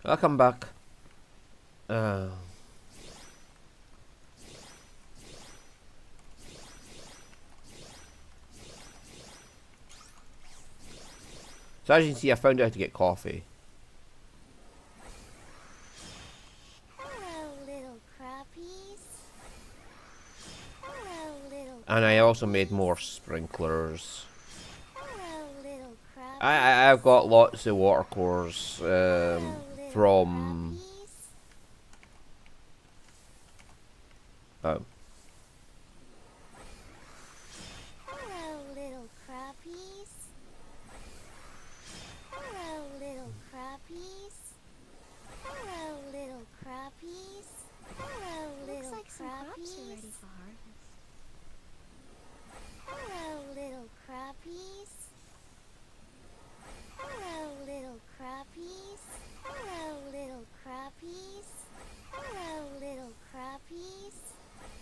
I'll come back. Uh, so as you can see, I found out how to get coffee. Hello, little crappies. Hello, little And I also crappies. made more sprinklers. Hello, little I've crappies. got lots of water cores Hello, little from... crappies. Oh. Hello, little crappies. Hello, little crappies. Hello, little crappies. Hello, little Looks like some crops are crappies. ready for harvest. Hello, little crappies. Hello, little crappies. Hello, little crappies. Hello, little crappies.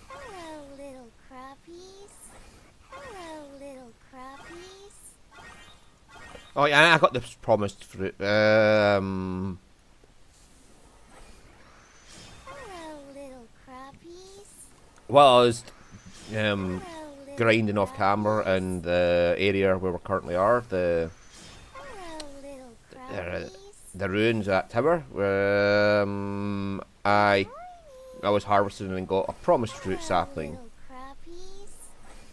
Hello, little crappies. Hello, little crappies. Oh, yeah, I got this promised fruit. Hello, little crappies. Well, I was Hello, little grinding off camera crappies. in the area where we currently are, Hello, little uh, crappies. the ruins at Tower. Good I was morning. harvesting and got a promised fruit Hello, sapling. little crappies.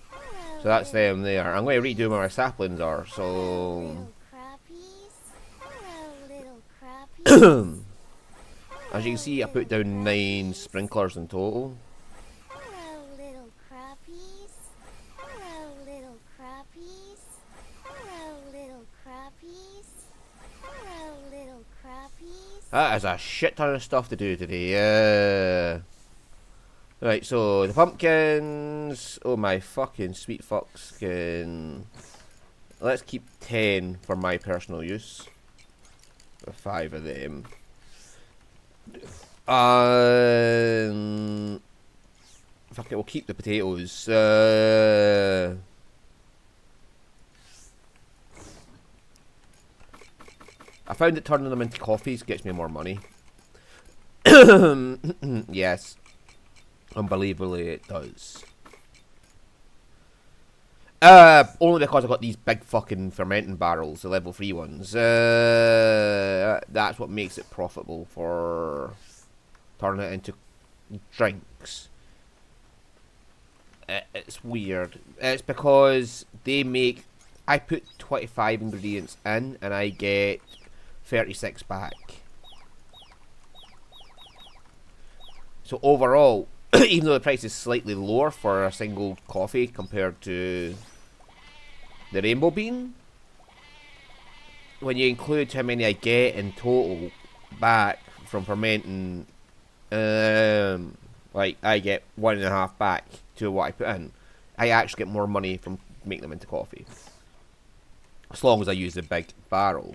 Hello, So that's little them there. I'm going to redo where my saplings are. Hello, So little crappies. Hello, little crappies. as you can Hello, see, I put little down 9 crappies. sprinklers in total. Hello, little crappies. Hello, little crappies. Hello, little crappies. Hello, little crappies. That is a shit ton of stuff to do today. Right, so the pumpkins. Oh my fucking sweet fuck skin. Let's keep 10 for my personal use. 5 of them. Fuck it, we'll keep the potatoes. I found that turning them into coffees gets me more money. Yes, unbelievably it does. Only because I got these big fucking fermenting barrels, the level 3 ones. That's what makes it profitable for turning it into drinks. It's weird. It's because they make. I put 25 ingredients in and I get 36 back. So overall, even though the price is slightly lower for a single coffee compared to the rainbow bean, when you include how many I get in total back from fermenting, like I get 1.5 back to what I put in, I actually get more money from making them into coffee. As long as I use the big barrel.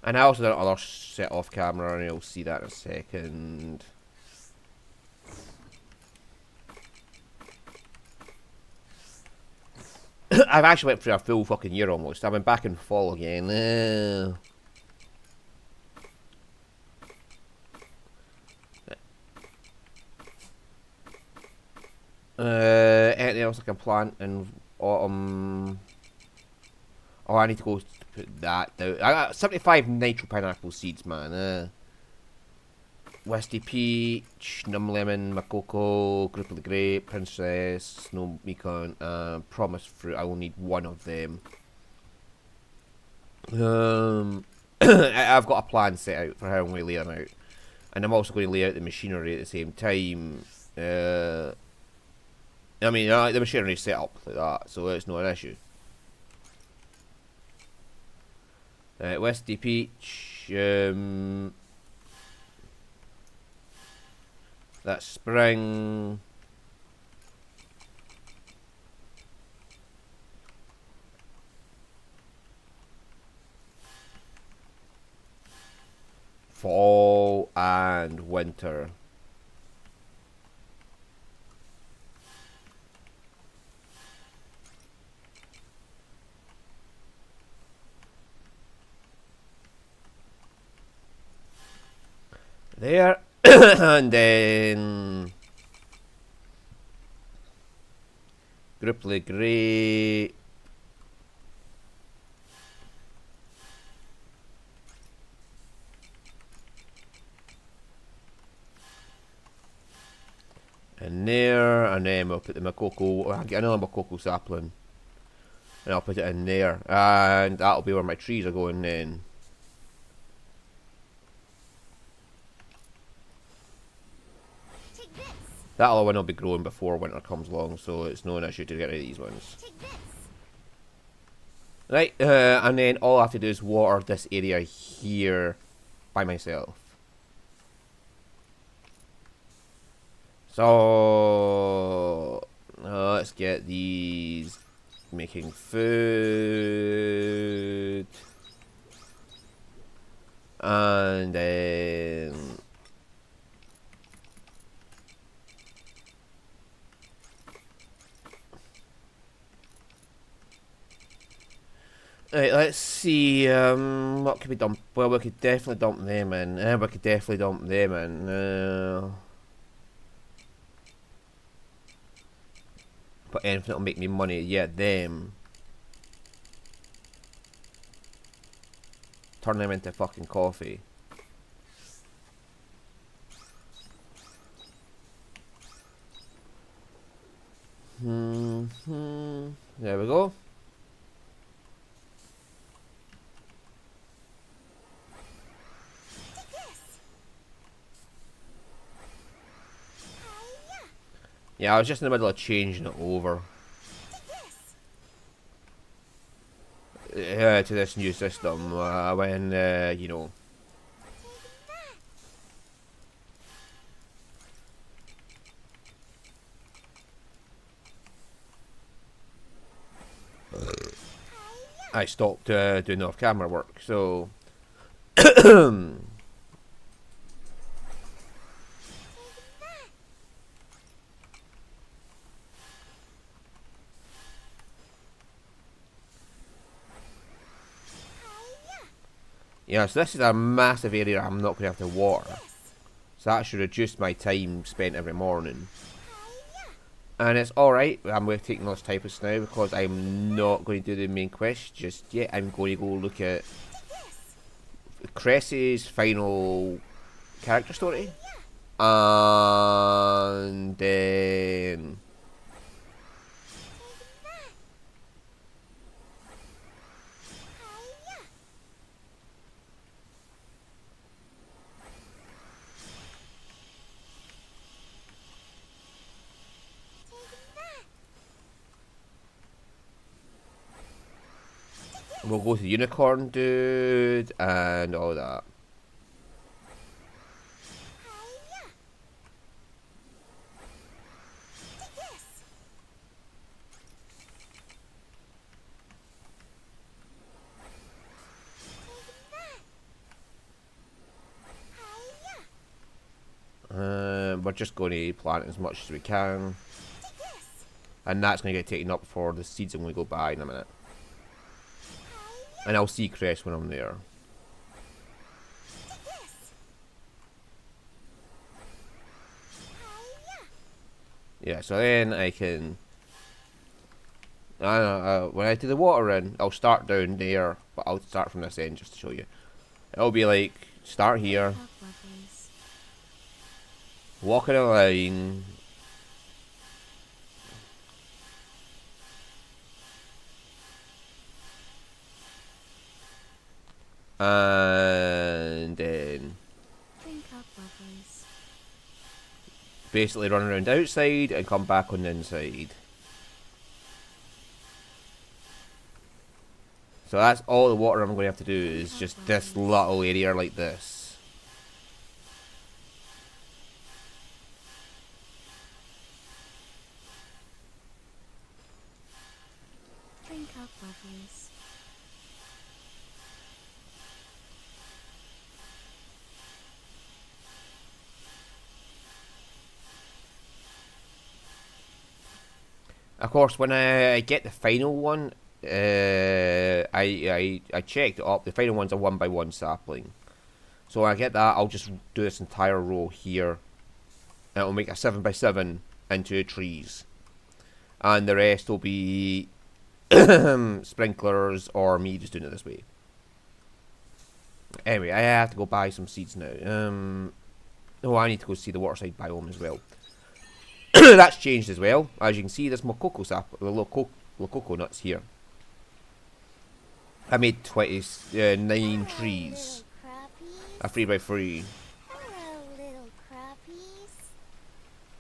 And I also did another set off camera, and you'll see that in a second. I've actually went through a full fucking year almost. I've been back in fall again. Anything else I can plant in autumn? Oh, I need to go put that down. I got 75 nitro pineapple seeds, man. Westy Peach, Num Lemon, Makoko, Group of the Grape, Princess, Snow Beacon, Promise Fruit. I will need one of them. I've got a plan set out for how I'm going to lay them out. And I'm also going to lay out the machinery at the same time. I mean, the machinery is set up like that, so it's not an issue. Westy Peach, that's spring. fall and winter. There. And then Gripply Grey. And there, and then we'll put the Makoko. I'll get another Makoko sapling, and I'll put it in there, and that'll be where my trees are going then. Take this. That other one will be growing before winter comes along, so it's no issue to get rid of these ones. Take this. Right, and then all I have to do is water this area here by myself. So let's get these making food, and then right, let's see, what could we dump? Well, we could definitely dump them in. We could definitely dump them in. But anything that'll make me money, yeah, them. Turn them into fucking coffee. There we go. Take this. Hiya. Yeah, I was just in the middle of changing it over Take this. to this new system when, you know. I stopped doing off-camera work, so yeah, so this is a massive area I'm not going to have to water. So that should reduce my time spent every morning. And it's alright, I'm going to take those typists now because I'm not going to do the main quest just yet. I'm going to go look at Cress's final character story. And then we'll go to the Unicorn Dude and all that. We're just going to plant as much as we can. And that's going to get taken up for the seeds I'm going to go buy in a minute. And I'll see Cress when I'm there. Yeah, so then I can... when I do the watering, I'll start down there, but I'll start from this end just to show you. It'll be like, start here, walk in a line, and then basically run around outside and come back on the inside. So that's all the water I'm going to have to do is just this little area like this. Drink up, lovelies. Of course, when I get the final one, I checked it up. The final one's a 1x1 sapling. So when I get that, I'll just do this entire row here. And it'll make a 7x7 into trees. And the rest will be sprinklers or me just doing it this way. Anyway, I have to go buy some seeds now. Oh, I need to go see the waterside biome as well. That's changed as well. As you can see, there's more cocoa sap, the little cocoa nuts here. I made 29 trees. A 3x3. Hello, little crappies.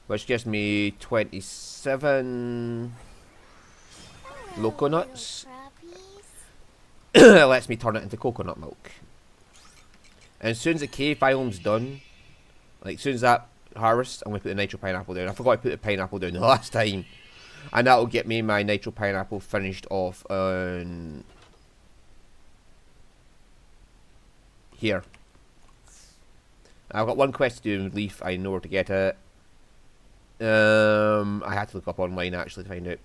Which gives me 27 Hello, coconuts. little crappies. It lets me turn it into coconut milk. And as soon as the cave biome's done, like as soon as that harvest, I'm going to put the nitro pineapple down. I forgot to put the pineapple down the last time. And that will get me my nitro pineapple finished off on here. I've got one quest to do in Leaf. I know where to get it. I had to look up online actually to find out.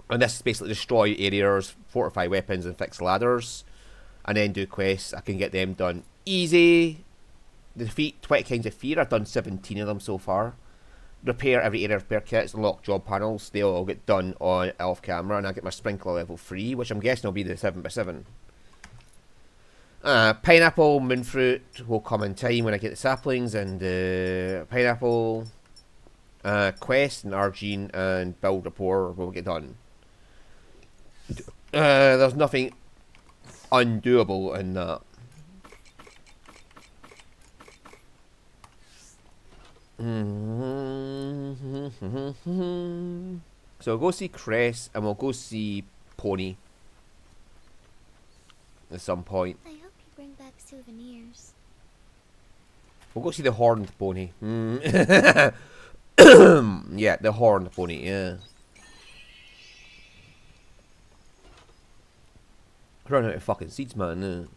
And this is basically destroy areas, fortify weapons, and fix ladders. And then do quests. I can get them done easy. Defeat 20 kinds of fear. I've done 17 of them so far. Repair every area repair kits and lock job panels. They all get done on off camera. And I get my sprinkler level 3, which I'm guessing will be the 7x7. Pineapple, moonfruit will come in time when I get the saplings. And pineapple, quest and Argene and build rapport will get done. There's nothing undoable in that. So we'll go see Cress and we'll go see Pony at some point. I hope you bring back souvenirs. We'll go see the horned pony. Yeah, the horned pony, yeah. Run out of fucking seeds, man.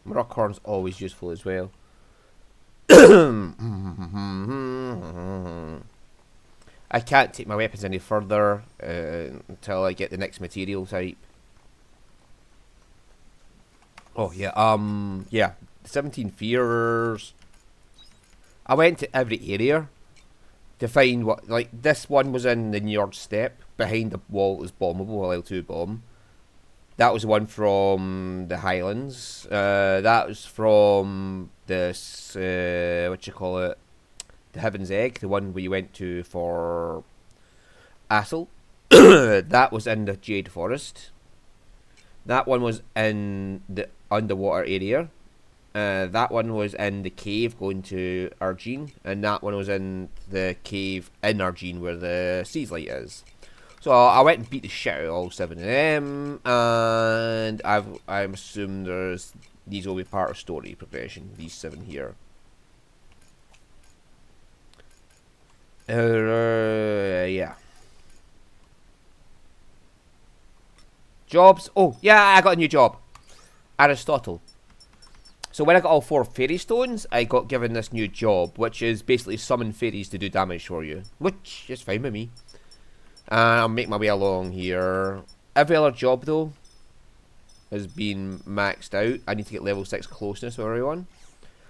Rock horn's always useful as well. I can't take my weapons any further until I get the next material type. Oh yeah, yeah, 17 fears. I went to every area to find what, like this one was in the Njord Step behind the wall that was bombable, a L2 bomb. That was one from the Highlands. That was from this, what you call it, the Heaven's Egg, the one we went to for Assel. That was in the Jade Forest. That one was in the underwater area. That one was in the cave going to Argene. And that one was in the cave in Argene where the Seas Light is. So I went and beat the shit out of all 7 of them, and I'm assuming these will be part of story progression. These 7 here. Yeah. Jobs. Oh yeah, I got a new job. Aristotle. So when I got all 4 fairy stones, I got given this new job, which is basically summon fairies to do damage for you, which is fine with me. I'll make my way along here. Every other job, though, has been maxed out. I need to get level 6 closeness with everyone.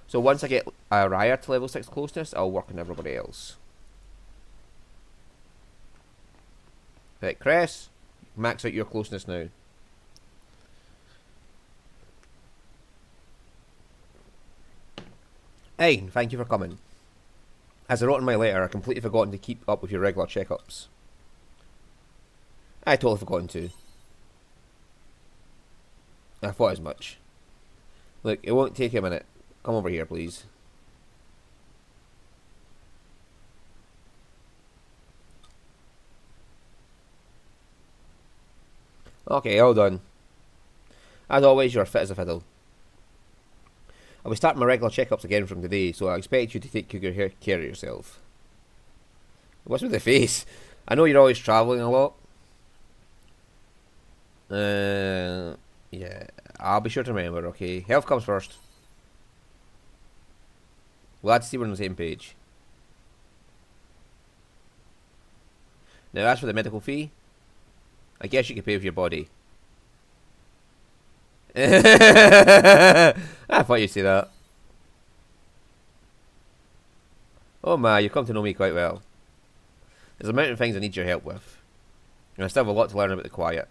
So once I get Raya to level 6 closeness, I'll work on everybody else. Right, Cress, max out your closeness now. Hey, thank you for coming. As I wrote in my letter, I completely forgotten to keep up with your regular checkups. I totally forgotten to. I thought as much. Look, it won't take a minute. Come over here, please. Okay, all done. As always, you're fit as a fiddle. I'll be starting my regular checkups again from today, so I expect you to take good care of yourself. What's with the face? I know you're always travelling a lot. Yeah, I'll be sure to remember, okay? Health comes first. Glad to see we're on the same page. Now, as for the medical fee, I guess you could pay with your body. I thought you'd say that. Oh my, you've come to know me quite well. There's a mountain of things I need your help with. And I still have a lot to learn about the quiet.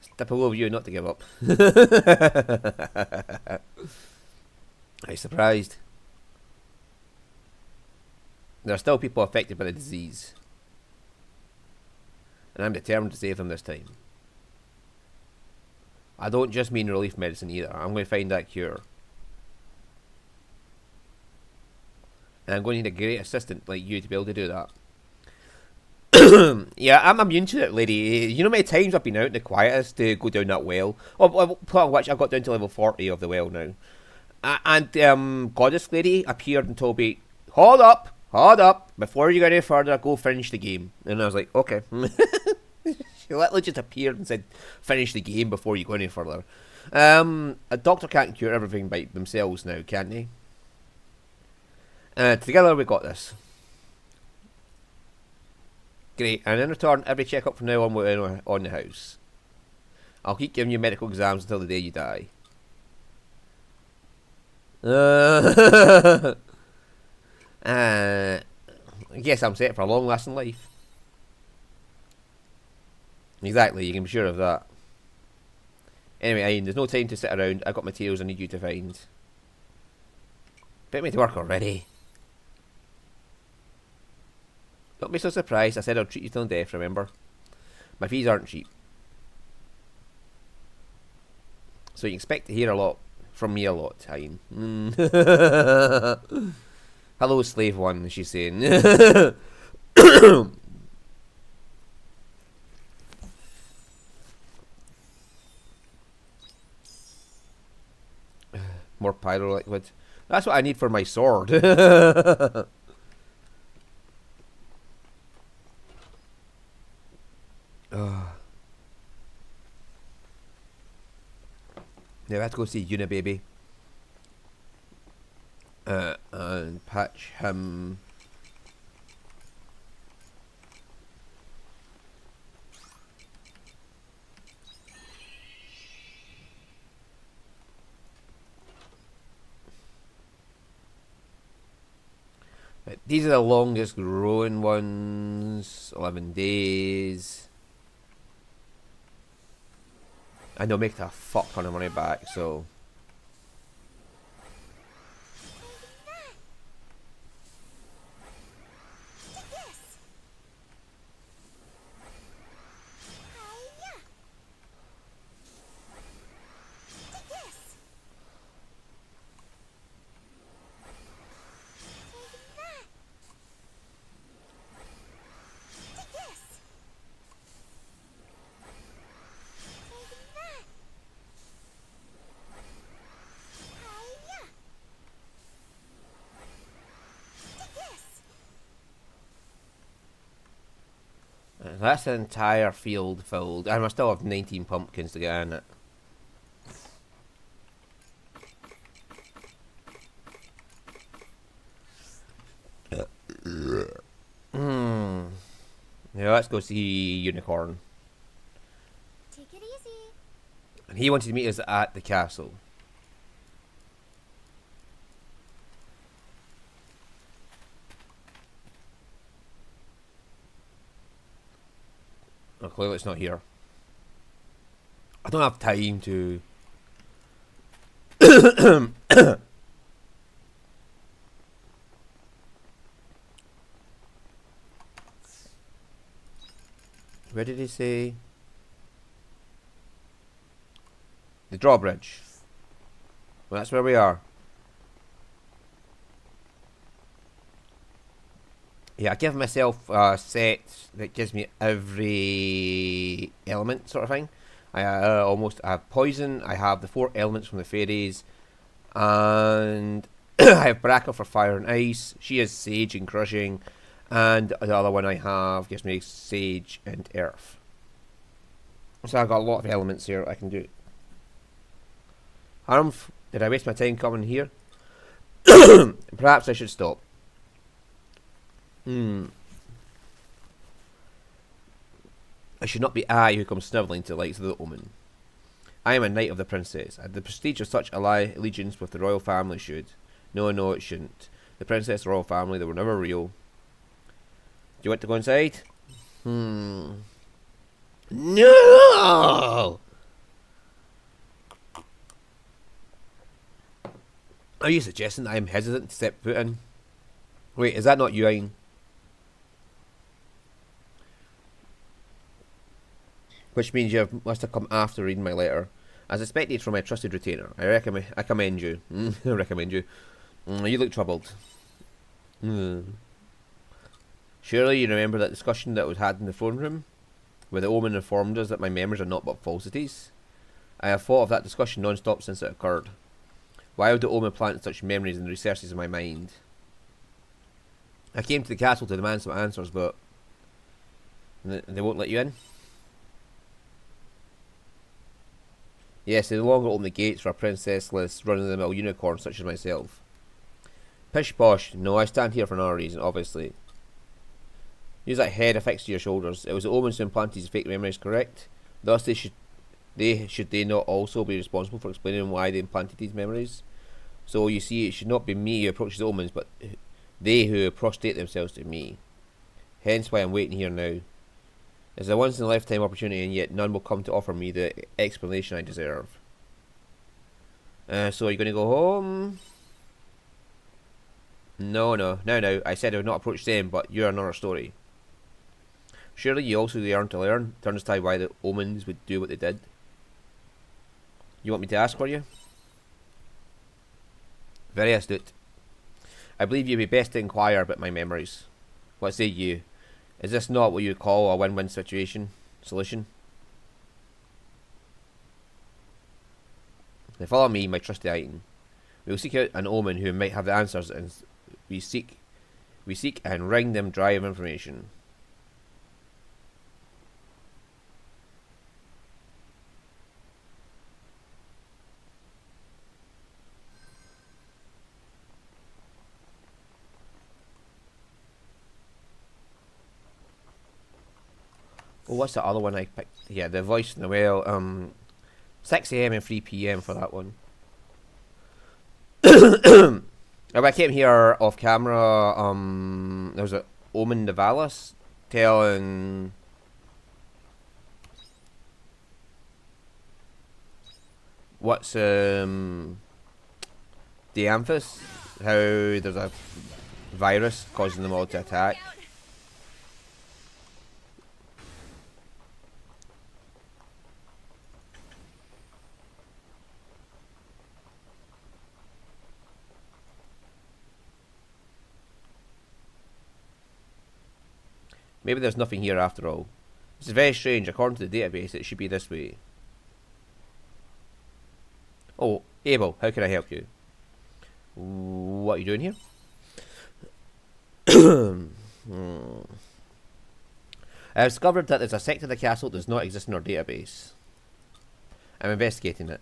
Step all over you not to give up. Are you surprised? There are still people affected by the disease. And I'm determined to save them this time. I don't just mean relief medicine either. I'm going to find that cure. And I'm going to need a great assistant like you to be able to do that. Yeah, I'm immune to it, lady. You know how many times I've been out in the quietest to go down that well? Oh, on which I got down to level 40 of the well now. And Goddess Lady appeared and told me, hold up, before you go any further, go finish the game. And I was like, okay. She literally just appeared and said, finish the game before you go any further. A doctor can't cure everything by themselves now, can they? Together we got this. Great, and in return, every checkup from now on the house. I'll keep giving you medical exams until the day you die. I guess I'm set for a long-lasting life. Exactly, you can be sure of that. Anyway, Ian, there's no time to sit around. I've got materials I need you to find. Put me to work already. Don't be so surprised. I said I'll treat you till death, remember? My fees aren't cheap. So you can expect to hear a lot from me a lot, Ian. Hello, slave one, she's saying. More pyro liquid. That's what I need for my sword. Now let's go see Una, baby. And patch him. These are the longest growing ones. 11 days. And they'll make a fuck ton of money back, so. That's the entire field filled. And I still have 19 pumpkins to get in it. Yeah, let's go see Unicorn. Take it easy. And he wanted to meet us at the castle. Oh, clearly it's not here. I don't have time to... Where did he say? The drawbridge. Well, that's where we are. Yeah, I give myself a set that gives me every element sort of thing. I have poison, I have the 4 elements from the fairies, and I have Braca for fire and ice. She has sage and crushing, and the other one I have gives me sage and earth. So I've got a lot of elements here I can do. Harmf, did I waste my time coming here? Perhaps I should stop. I should not be I who comes snivelling to the likes of the omen. I am a knight of the princess. I had the prestige of such allegiance with the royal family should. No, it shouldn't. The princess, the royal family, they were never real. Do you want to go inside? No! Are you suggesting that I am hesitant to step foot in? Wait, is that not you, Ayn? Which means must have come after reading my letter. As expected from my trusted retainer, I commend you. I recommend you. You look troubled. Surely you remember that discussion that was had in the throne room, where the omen informed us that my memories are not but falsities? I have thought of that discussion non-stop since it occurred. Why would the omen plant such memories in the recesses of my mind? I came to the castle to demand some answers, but they won't let you in? Yes, they no longer open the gates for a princessless, run-of-the-mill unicorn such as myself. Pish posh, no, I stand here for another reason, obviously. Use that head affixed to your shoulders. It was the omens who implanted these fake memories, correct? Thus should they not also be responsible for explaining why they implanted these memories? So you see, it should not be me who approaches the omens, but they who prostrate themselves to me. Hence why I'm waiting here now. It's a once in a lifetime opportunity, and yet none will come to offer me the explanation I deserve. So are you going to go home? No. I said I would not approach them, but you're another story. Surely you also yearn to learn, to understand why the omens would do what they did. You want me to ask for you? Very astute. I believe you'd be best to inquire about my memories. What say you? Is this not what you call a win-win solution? Now follow me, my trusty Iton. We will seek out an omen who might have the answers, and we seek and wring them dry of information. Oh, what's the other one I picked? Yeah, the voice in the well. 6 AM and 3 PM for that one. I came here off camera. There was a Omen Nivalis telling what's Dianthus, how there's a virus causing them all to attack. Maybe there's nothing here after all. This is very strange. According to the database, it should be this way. Oh, Abel, how can I help you? What are you doing here? I have discovered that there's a sector of the castle that does not exist in our database. I'm investigating it.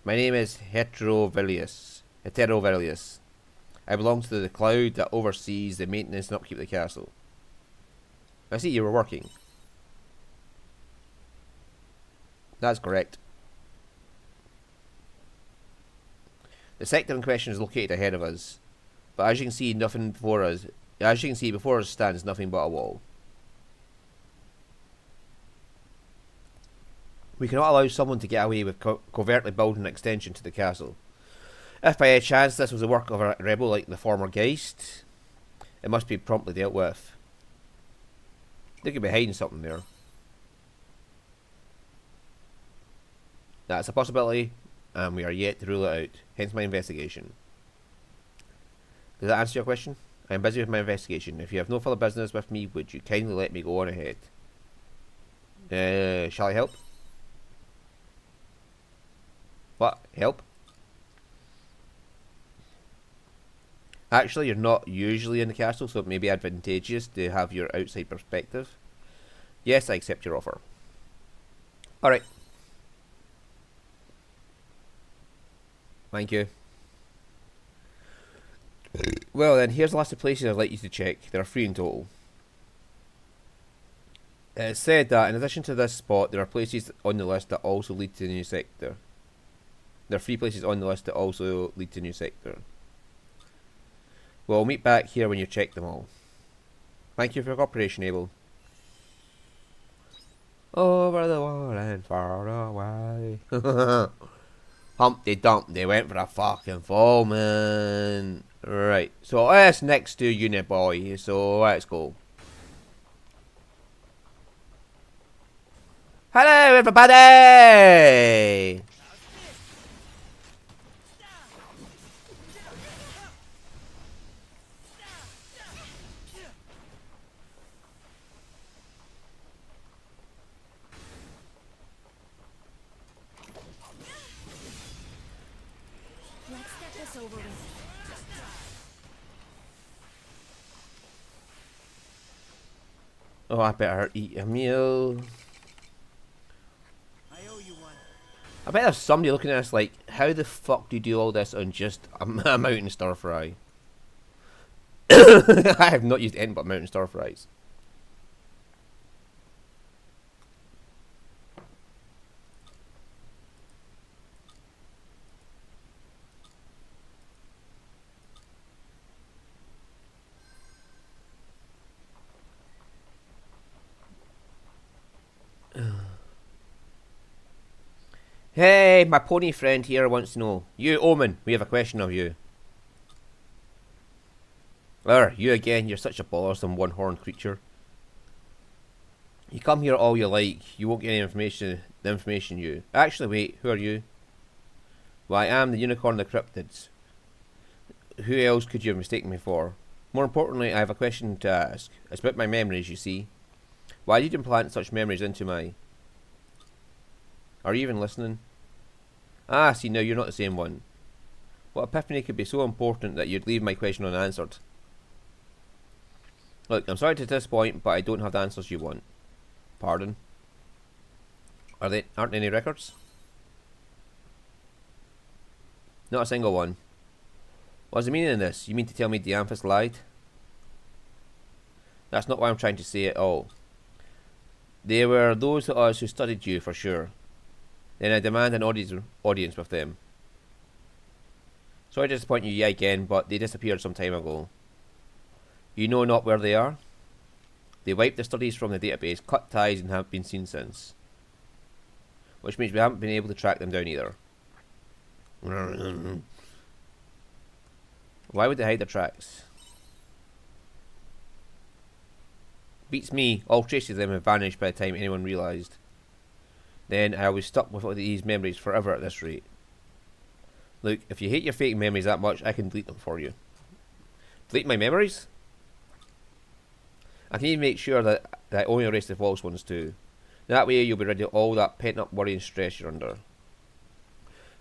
My name is Heterovelius. I belong to the cloud that oversees the maintenance and upkeep of the castle. I see you were working. That's correct. The sector in question is located ahead of us, but as you can see, before us stands nothing but a wall. We cannot allow someone to get away with covertly building an extension to the castle. If by any chance this was the work of a rebel like the former Geist, it must be promptly dealt with. They could be hiding something there. That's a possibility, and we are yet to rule it out. Hence my investigation. Does that answer your question? I am busy with my investigation. If you have no further business with me, would you kindly let me go on ahead? Shall I help? What? Help? Actually, you're not usually in the castle, so it may be advantageous to have your outside perspective. Yes, I accept your offer. Alright. Thank you. Well then, here's the list of places I'd like you to check. There are 3 in total. It's said that in addition to this spot, there are places on the list that also lead to the new sector. There are 3 places on the list that also lead to a new sector. Well, I'll meet back here when you've checked them all. Thank you for your cooperation, Abel. Over the wall and far away. Humpty Dumpty went for a fucking fall, man. Right, so that's next to Uniboy, so let's go. Hello, everybody! Let's get this over with. Oh, I better eat a meal. I bet there's somebody looking at us like, how the fuck do you do all this on just a mountain stir fry? I have not used anything but mountain stir fries. Hey, my pony friend here wants to know. You, Omen, we have a question of you. You again, you're such a bothersome one-horned creature. You come here all you like, you won't get any information, the information you... Actually, wait, who are you? Well, I am the Unicorn of the Cryptids. Who else could you have mistaken me for? More importantly, I have a question to ask. It's about my memories, you see. Why did you implant such memories into my... Are you even listening? Ah, see, now you're not the same one. What epiphany could be so important that you'd leave my question unanswered? Look, I'm sorry to disappoint, but I don't have the answers you want. Pardon? Aren't any records? Not a single one. What's the meaning of this? You mean to tell me Dianthus lied? That's not what I'm trying to say at all. They were those of us who studied you, for sure. Then I demand an audience with them. Sorry to disappoint you yet again, but they disappeared some time ago. You know not where they are? They wiped the studies from the database, cut ties, and haven't been seen since. Which means we haven't been able to track them down either. Why would they hide their tracks? Beats me, all traces of them have vanished by the time anyone realised. Then I was stuck with all these memories forever at this rate. Look, if you hate your fake memories that much, I can delete them for you. Delete my memories? I can even make sure that I only erase the false ones too. That way you'll be rid of all that pent up worry and stress you're under.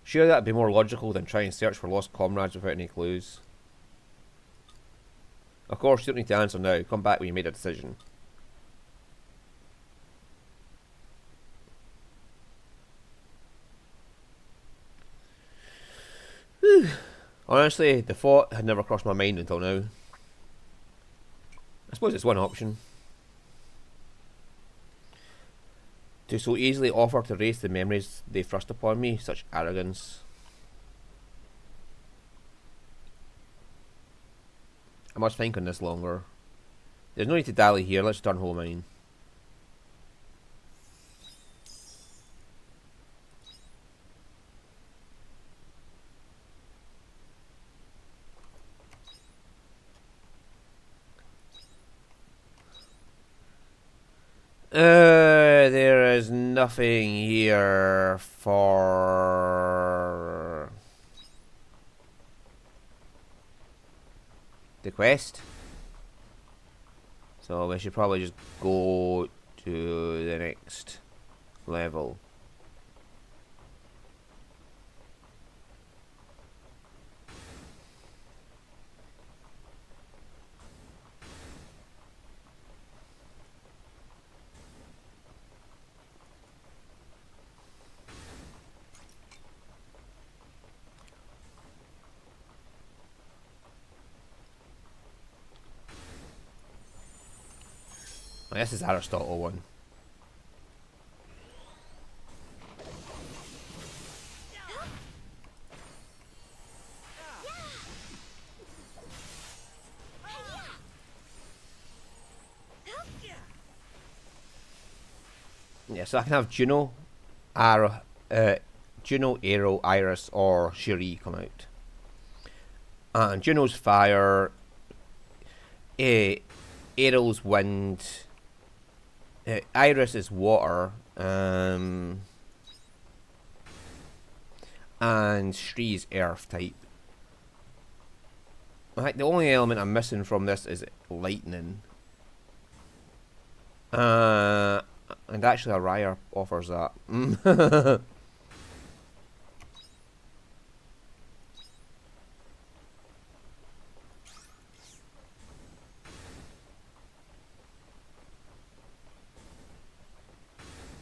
Sure, that'd be more logical than trying to search for lost comrades without any clues. Of course, you don't need to answer now. Come back when you made a decision. Honestly, the thought had never crossed my mind until now. I suppose it's one option. To so easily offer to erase the memories they thrust upon me, such arrogance. I must think on this longer. There's no need to dally here, let's turn home in. There is nothing here for the quest. So we should probably just go to the next level. Oh, this is Aristotle one. Yeah, so I can have Juno, Juno, Arrow, Iris, or Cherie come out. And Juno's fire, Arrow's wind, Iris is water, and Shrie's earth type. Right, the only element I'm missing from this is lightning. And actually Araya offers that.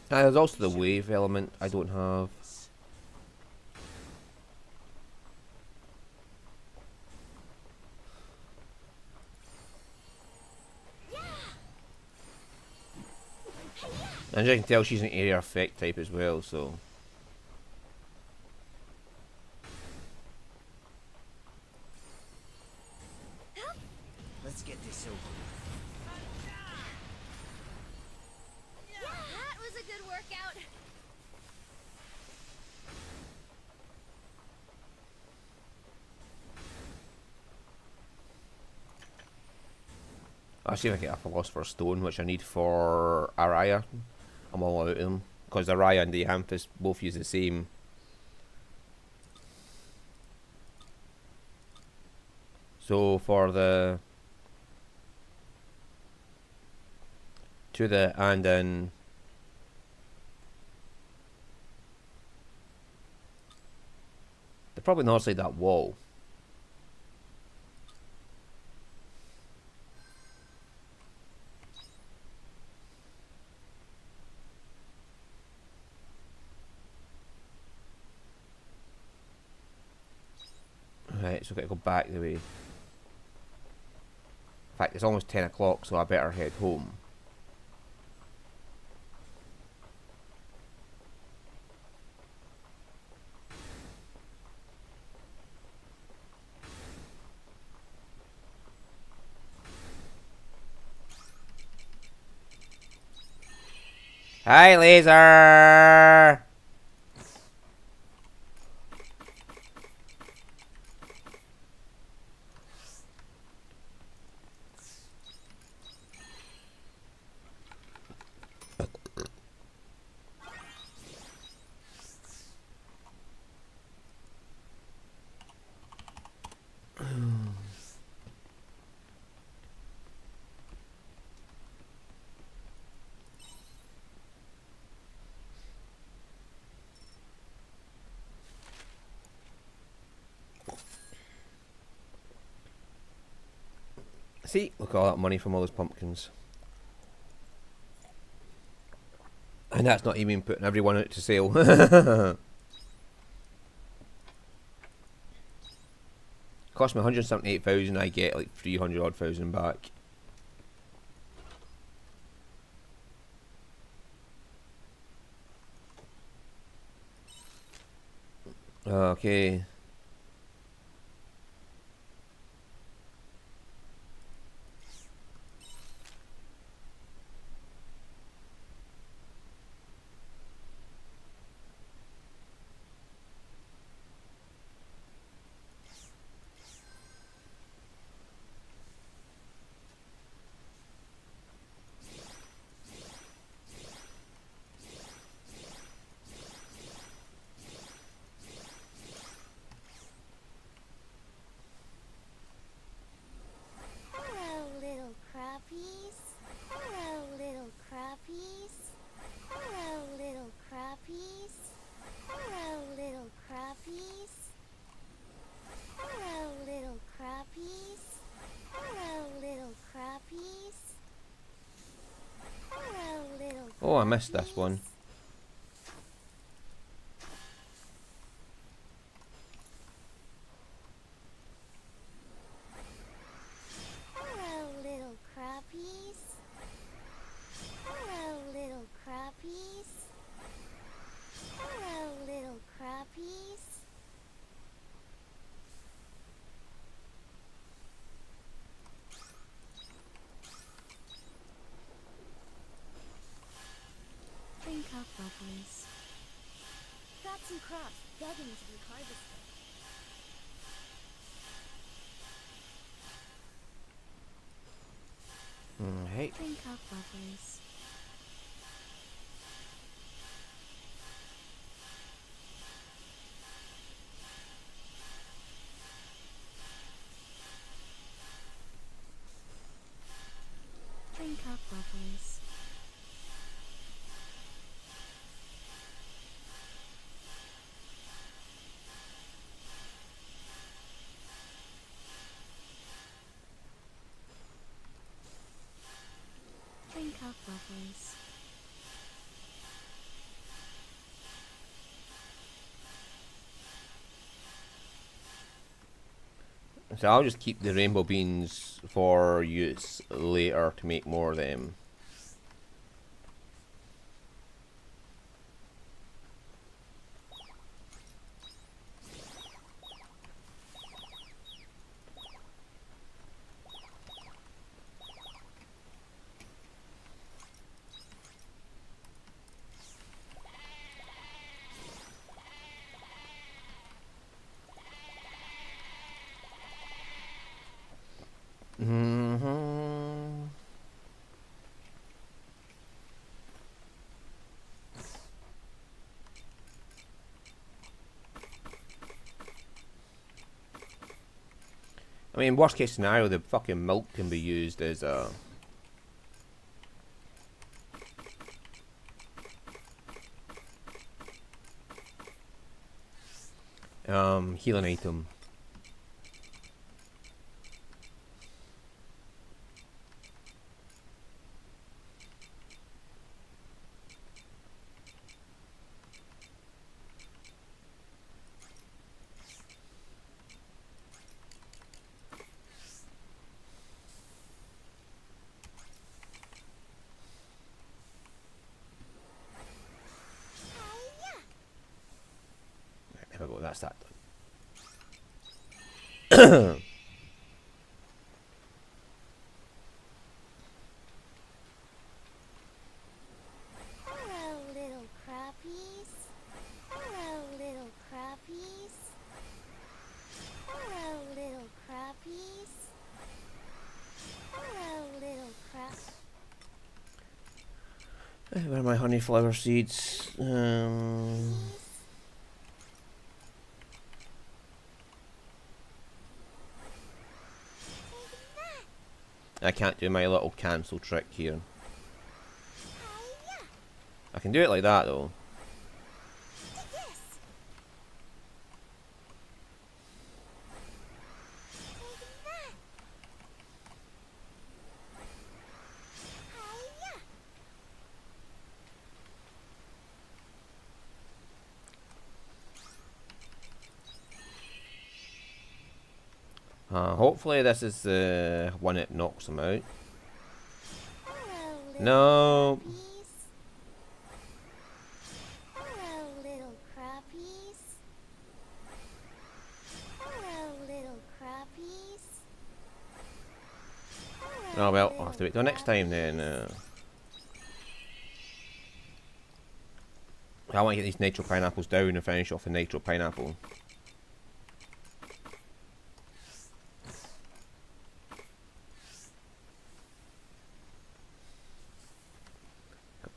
There's also the wave element I don't have. And as you can tell, she's an area effect type as well, so. Let's get this over. That was a good workout. I'll see if I can get a Philosopher's Stone, which I need for Araya. I'm all out of them. Because Araya and the Amethyst both use the same. So for the... to the and then... they're probably not outside that wall. Right, so I've got to go back the way. In fact, it's almost 10 o'clock, so I better head home. Hi, Laser! See, look at all that money from all those pumpkins. And that's not even putting everyone out to sale. Cost me 178,000, I get like 300 odd thousand back. Okay. Oh, I missed this one. Hello, little crappies. Hello, little crappies. Hello, little crappies. Drink up, bubbles. Got some crops begging to be harvested. Hey. Drink up, bubbles. Drink up, bubbles. Drink up, bubbles. So I'll just keep the rainbow beans for use later to make more of them. Mm-hmm. I mean, worst case scenario, the fucking milk can be used as a healing item. There we go, that's that done. Hello, little crappies. Hello, little crappies. Hello, little crappies. Hello, little crap. Where are my honey flower seeds? I can't do my little cancel trick here. I can do it like that though. Hopefully this is the one that knocks him out. Hello, little No. crappies. Hello, little crappies. Hello, little crappies. Hello, Oh well, I'll have little to wait till next time then. crappies. I want to get these nitro pineapples down and finish off the nitro pineapple.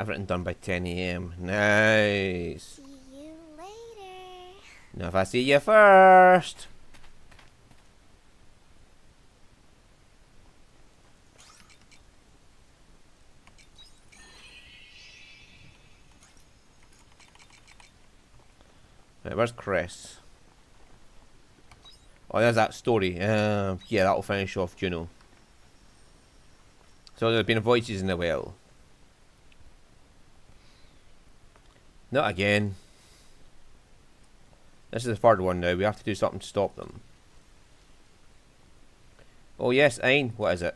Everything done by 10 AM. Nice. See you later. Now if I see you first. Right, where's Chris? Oh, there's that story. Yeah, that'll finish off Juno. So there have been voices in the well. Not again. This is the third one now. We have to do something to stop them. Oh yes, Ein, what is it?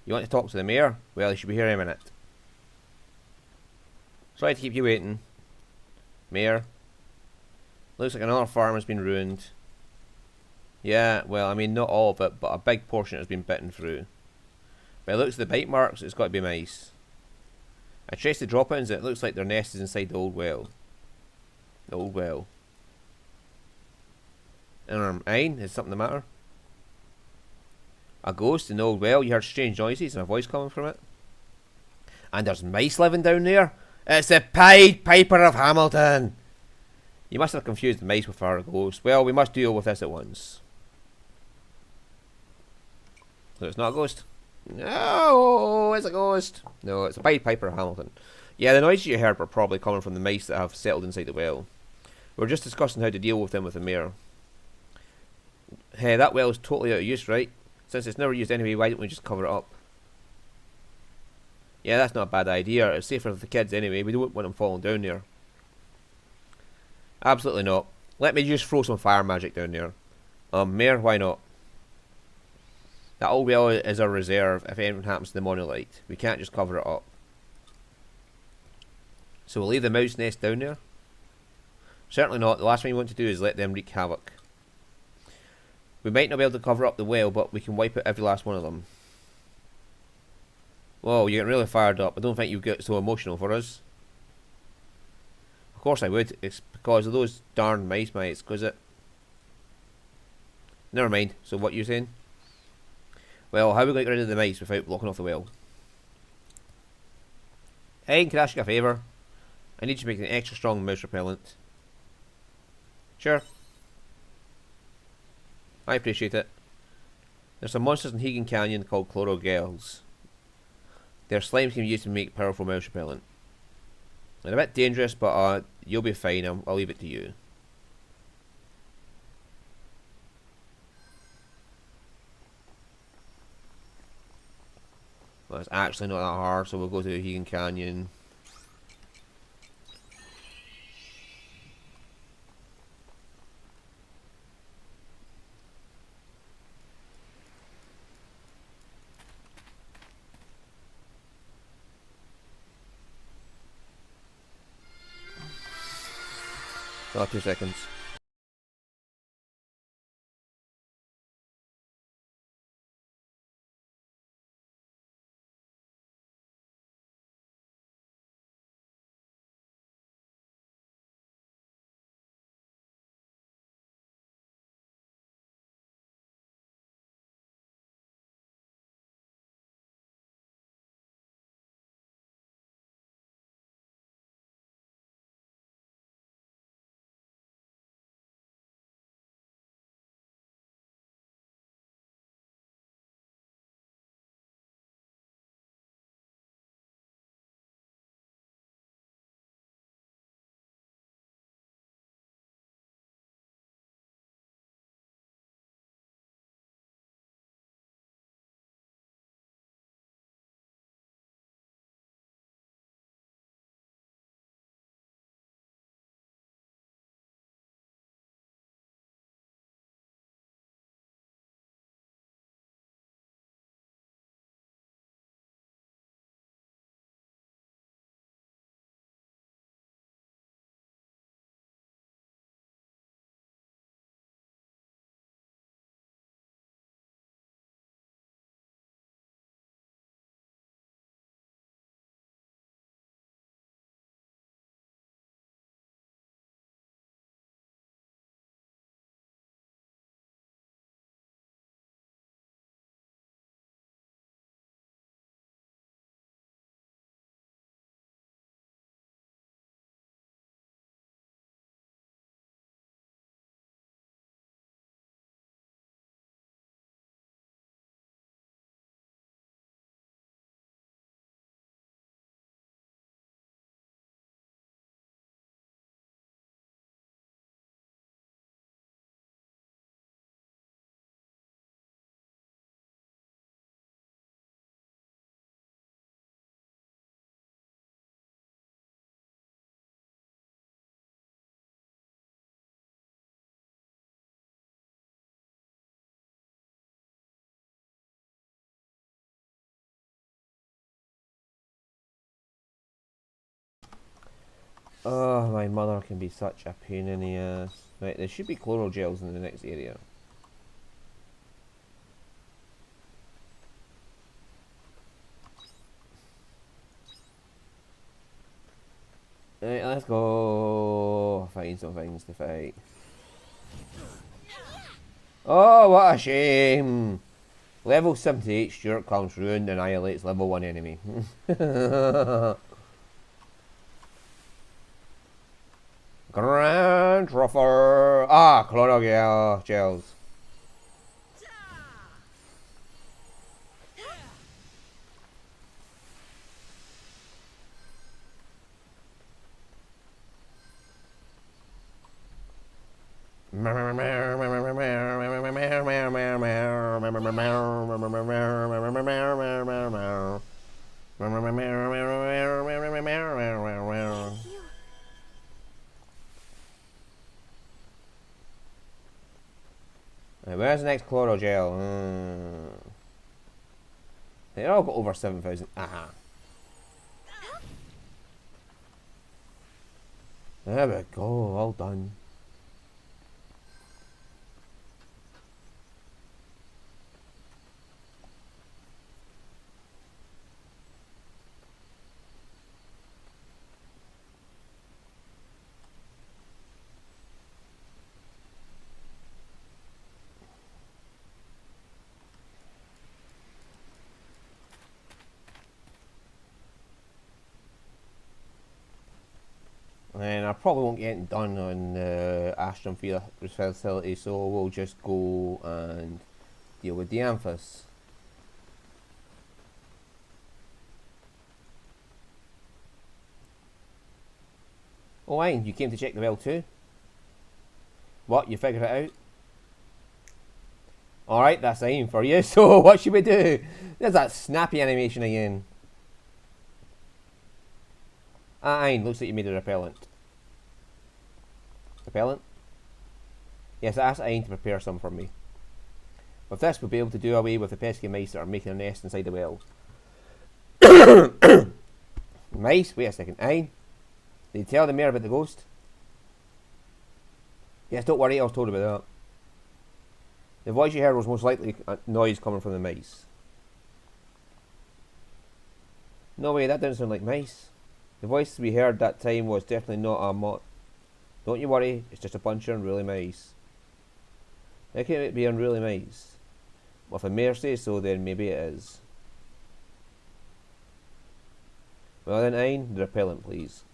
You want to talk to the mayor? Well, he should be here in a minute. Sorry to keep you waiting. Mayor. Looks like another farm has been ruined. Yeah, well, I mean, not all of it, but a big portion has been bitten through. By the looks of the bite marks, it's got to be mice. I traced the drop-ins, it looks like their nest is inside the old well. The old well. Ein, is something the matter? A ghost in the old well? You heard strange noises and a voice coming from it? And there's mice living down there? It's the Pied Piper of Hamilton! You must have confused the mice with our ghost. Well, we must deal with this at once. So it's not a ghost? No, it's a ghost. No, it's a Pied Piper of Hamilton. Yeah, the noises you heard were probably coming from the mice that have settled inside the well. We were just discussing how to deal with them with the mayor. Hey, that well is totally out of use, right? Since it's never used anyway, why don't we just cover it up? Yeah, that's not a bad idea. It's safer for the kids anyway. We don't want them falling down there. Absolutely not. Let me just throw some fire magic down there. Mayor, why not? That old well is our reserve if anything happens to the monolith. We can't just cover it up. So we'll leave the mouse nest down there? Certainly not. The last thing we want to do is let them wreak havoc. We might not be able to cover up the well, but we can wipe out every last one of them. Whoa, you're getting really fired up. I don't think you get so emotional for us. Of course I would. It's because of those darn mice, mate. It's because it... Never mind. So what you saying? Well, how are we going to get rid of the mice without blocking off the well? Hey, can I ask you a favour? I need you to make an extra strong mouse repellent. Sure. I appreciate it. There's some monsters in Hegan Canyon called Chlorogels. Their slimes can be used to make powerful mouse repellent. They're a bit dangerous, but you'll be fine. I'll leave it to you. Well, it's actually not that hard, so we'll go to Hegan Canyon. Oh, 2 seconds. Oh, my mother can be such a pain in the ass. Right, there should be chloral gels in the next area. Right, let's go find some things to fight. Oh, what a shame! Level 78 Stuart comes ruined and annihilates level 1 enemy. Grand Ruffer! Ah, chloral gels. You. Right, where's the next chloral gel? They all got over 7,000. Aha. There we go, all done. And I probably won't get it done on the Astrum facility, so we'll just go and deal with the Amphis. Oh, Ayn, you came to check the well too? What, you figured it out? Alright, that's Ayn for you, so what should we do? There's that snappy animation again. Ah, Ayn, looks like you made a repellent. Repellent? Yes, I asked Ayn to prepare some for me. With this, we'll be able to do away with the pesky mice that are making a nest inside the well. Mice? Wait a second. Ayn? Did you tell the mayor about the ghost? Yes, don't worry, I was told about that. The voice you heard was most likely a noise coming from the mice. No way, that didn't sound like mice. The voice we heard that time was definitely not a mod. Don't you worry, it's just a bunch of unruly mice. How can it be unruly mice? Well, if the mayor says so, then maybe it is. Well then, Ayn, the repellent, please.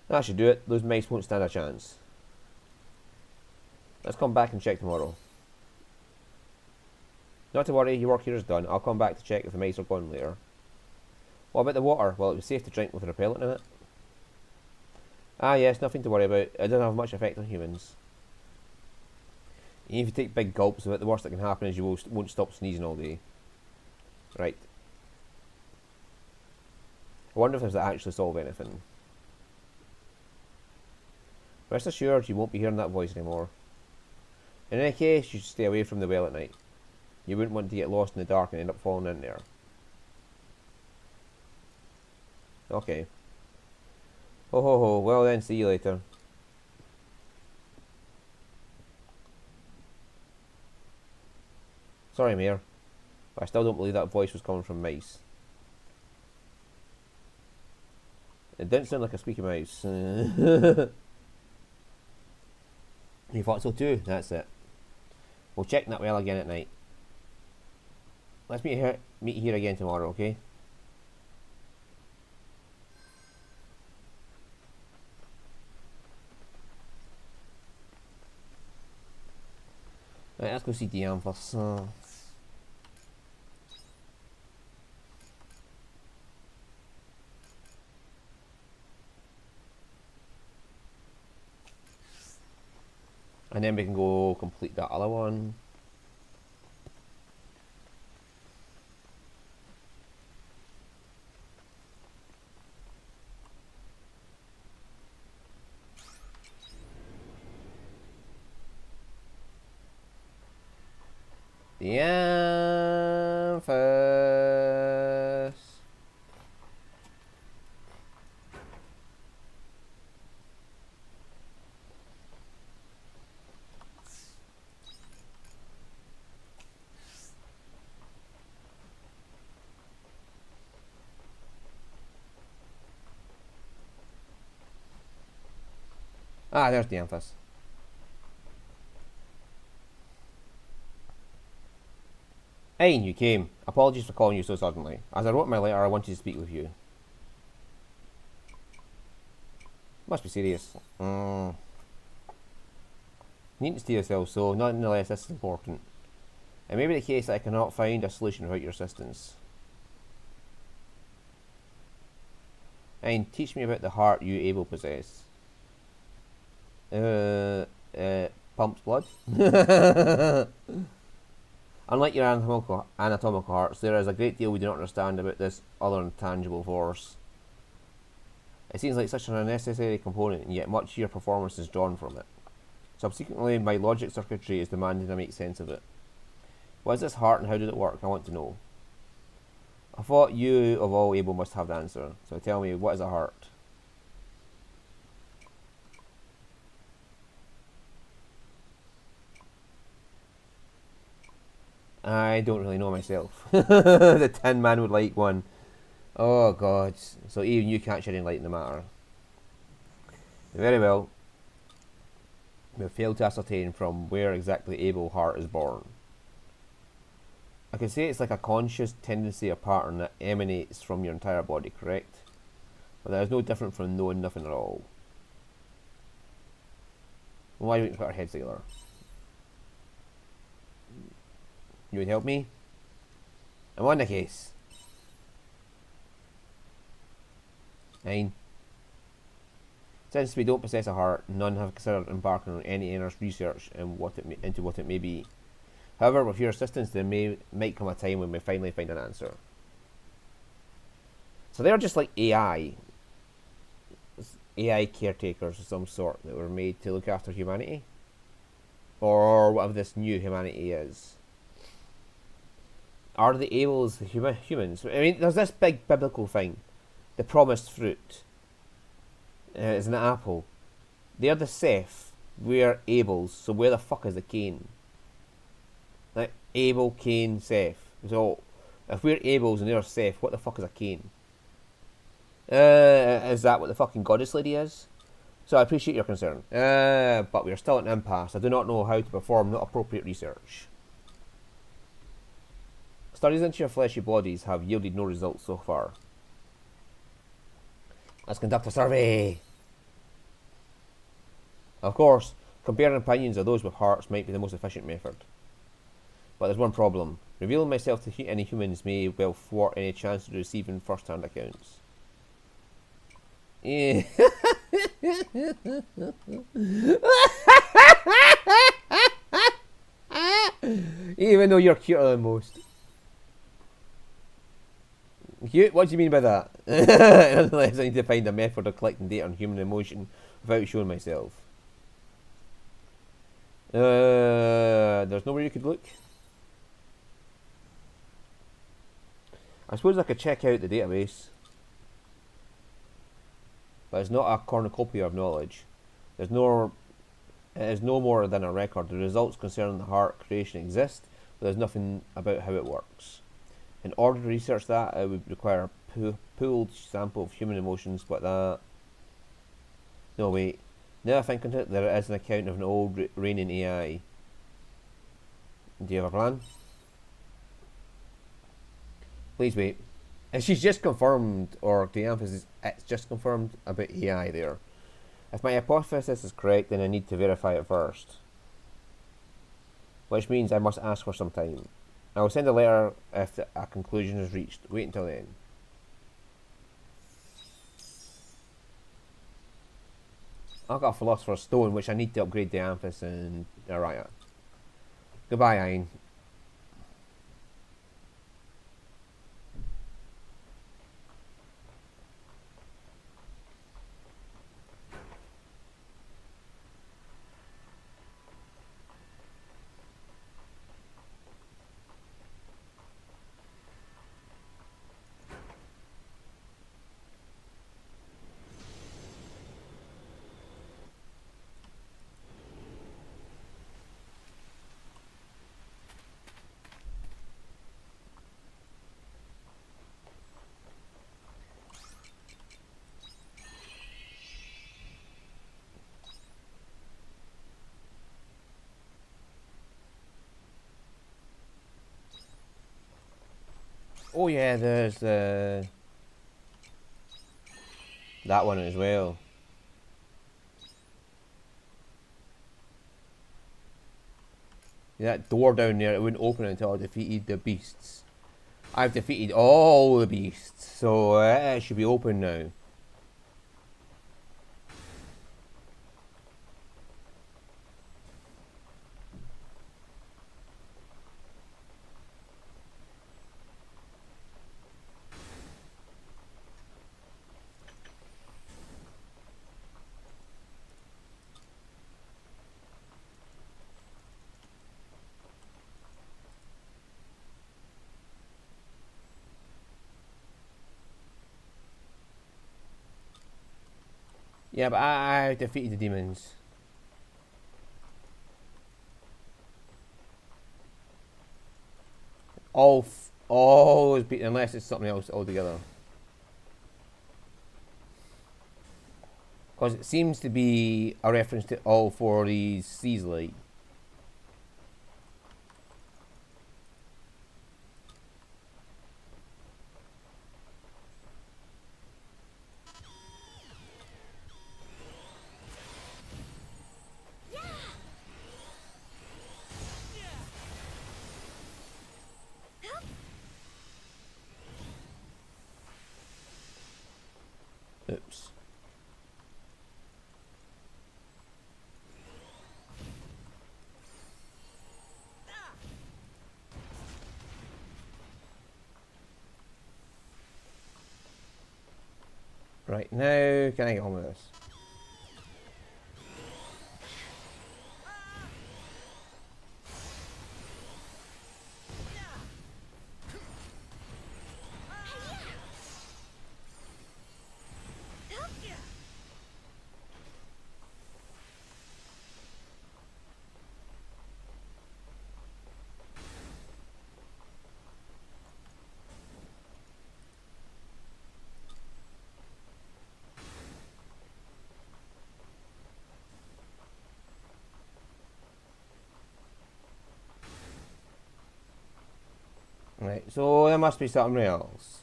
That should do it. Those mice won't stand a chance. Let's come back and check tomorrow. Not to worry, your work here is done. I'll come back to check if the mice are gone later. What about the water? Well, it was safe to drink with a repellent in it. Ah yes, nothing to worry about. It doesn't have much effect on humans. Even if you take big gulps of it, the worst that can happen is you won't stop sneezing all day. Right. I wonder if this will actually solve anything. Rest assured, you won't be hearing that voice anymore. In any case, you should stay away from the well at night. You wouldn't want to get lost in the dark and end up falling in there. Okay. Ho ho ho, well then, see you later. Sorry, Mayor, but I still don't believe that voice was coming from mice. It didn't sound like a squeaky mouse. You thought so too? That's it. We'll check that well again at night. Let's meet here again tomorrow, okay? Right, let's go see Diane first. And then we can go complete that other one. The Amphis. Ah, there's the Amphis. Hey, you came. Apologies for calling you so suddenly. As I wrote in my letter, I wanted to speak with you. Must be serious. You need to steer yourself, so nonetheless, this is important. It may be the case that I cannot find a solution without your assistance. And teach me about the heart you able possess. Pumps blood. Unlike your anatomical hearts, there is a great deal we do not understand about this other intangible force. It seems like such an unnecessary component, and yet much of your performance is drawn from it. Subsequently, my logic circuitry is demanding I make sense of it. What is this heart and how did it work? I want to know. I thought you, of all able, must have the answer. So tell me, what is a heart? I don't really know myself. The Tin Man would like one. Oh god. So even you can't shed any light in the matter. Very well. We have failed to ascertain from where exactly Abel heart is born. I could say it's like a conscious tendency or pattern that emanates from your entire body, correct? But that is no different from knowing nothing at all. Why don't we put our heads together? You would help me? I'm on the case. Fine. Since we don't possess a heart, none have considered embarking on any earnest research into what it may be. However, with your assistance, there might come a time when we finally find an answer. So they're just like AI caretakers of some sort that were made to look after humanity, or whatever this new humanity is. Are the Abels humans? I mean, there's this big biblical thing, the promised fruit. Is an apple. They're the Seth. We're Abels. So where the fuck is the Cain? Like Abel, Cain, Seth. So if we're Abels and they're Seth, what the fuck is a Cain? Is that what the fucking goddess lady is? So I appreciate your concern. But we're still at an impasse. I do not know how to perform not appropriate research. Studies into your fleshy bodies have yielded no results so far. Let's conduct a survey. Of course, comparing opinions of those with hearts might be the most efficient method. But there's one problem. Revealing myself to any humans may well thwart any chance of receiving first-hand accounts. Yeah. Even though you're cuter than most. Cute? What do you mean by that? Unless I need to find a method of collecting data on human emotion without showing myself. There's nowhere you could look. I suppose I could check out the database. But it's not a cornucopia of knowledge. It is no more than a record. The results concerning the heart creation exist, but there's nothing about how it works. In order to research that, it would require a pooled sample of human emotions, but that... No, wait. Now I think on it, there is an account of an old reigning AI. Do you have a plan? Please wait. If she's just confirmed, or the emphasis, it's just confirmed about AI there. If my hypothesis is correct, then I need to verify it first. Which means I must ask for some time. I will send a letter if a conclusion is reached. Wait until then. I've got a Philosopher's Stone, which I need to upgrade the Amphis and Araya. Goodbye, Ayn. Oh yeah, there's that one as well. That door down there, it wouldn't open until I defeated the beasts. I've defeated all the beasts, so it should be open now. Yeah, but I defeated the demons. Always beat, unless it's something else altogether. Because it seems to be a reference to all four of these seas, like. Oops. Right, now can I get on with this? Right, so there must be something else.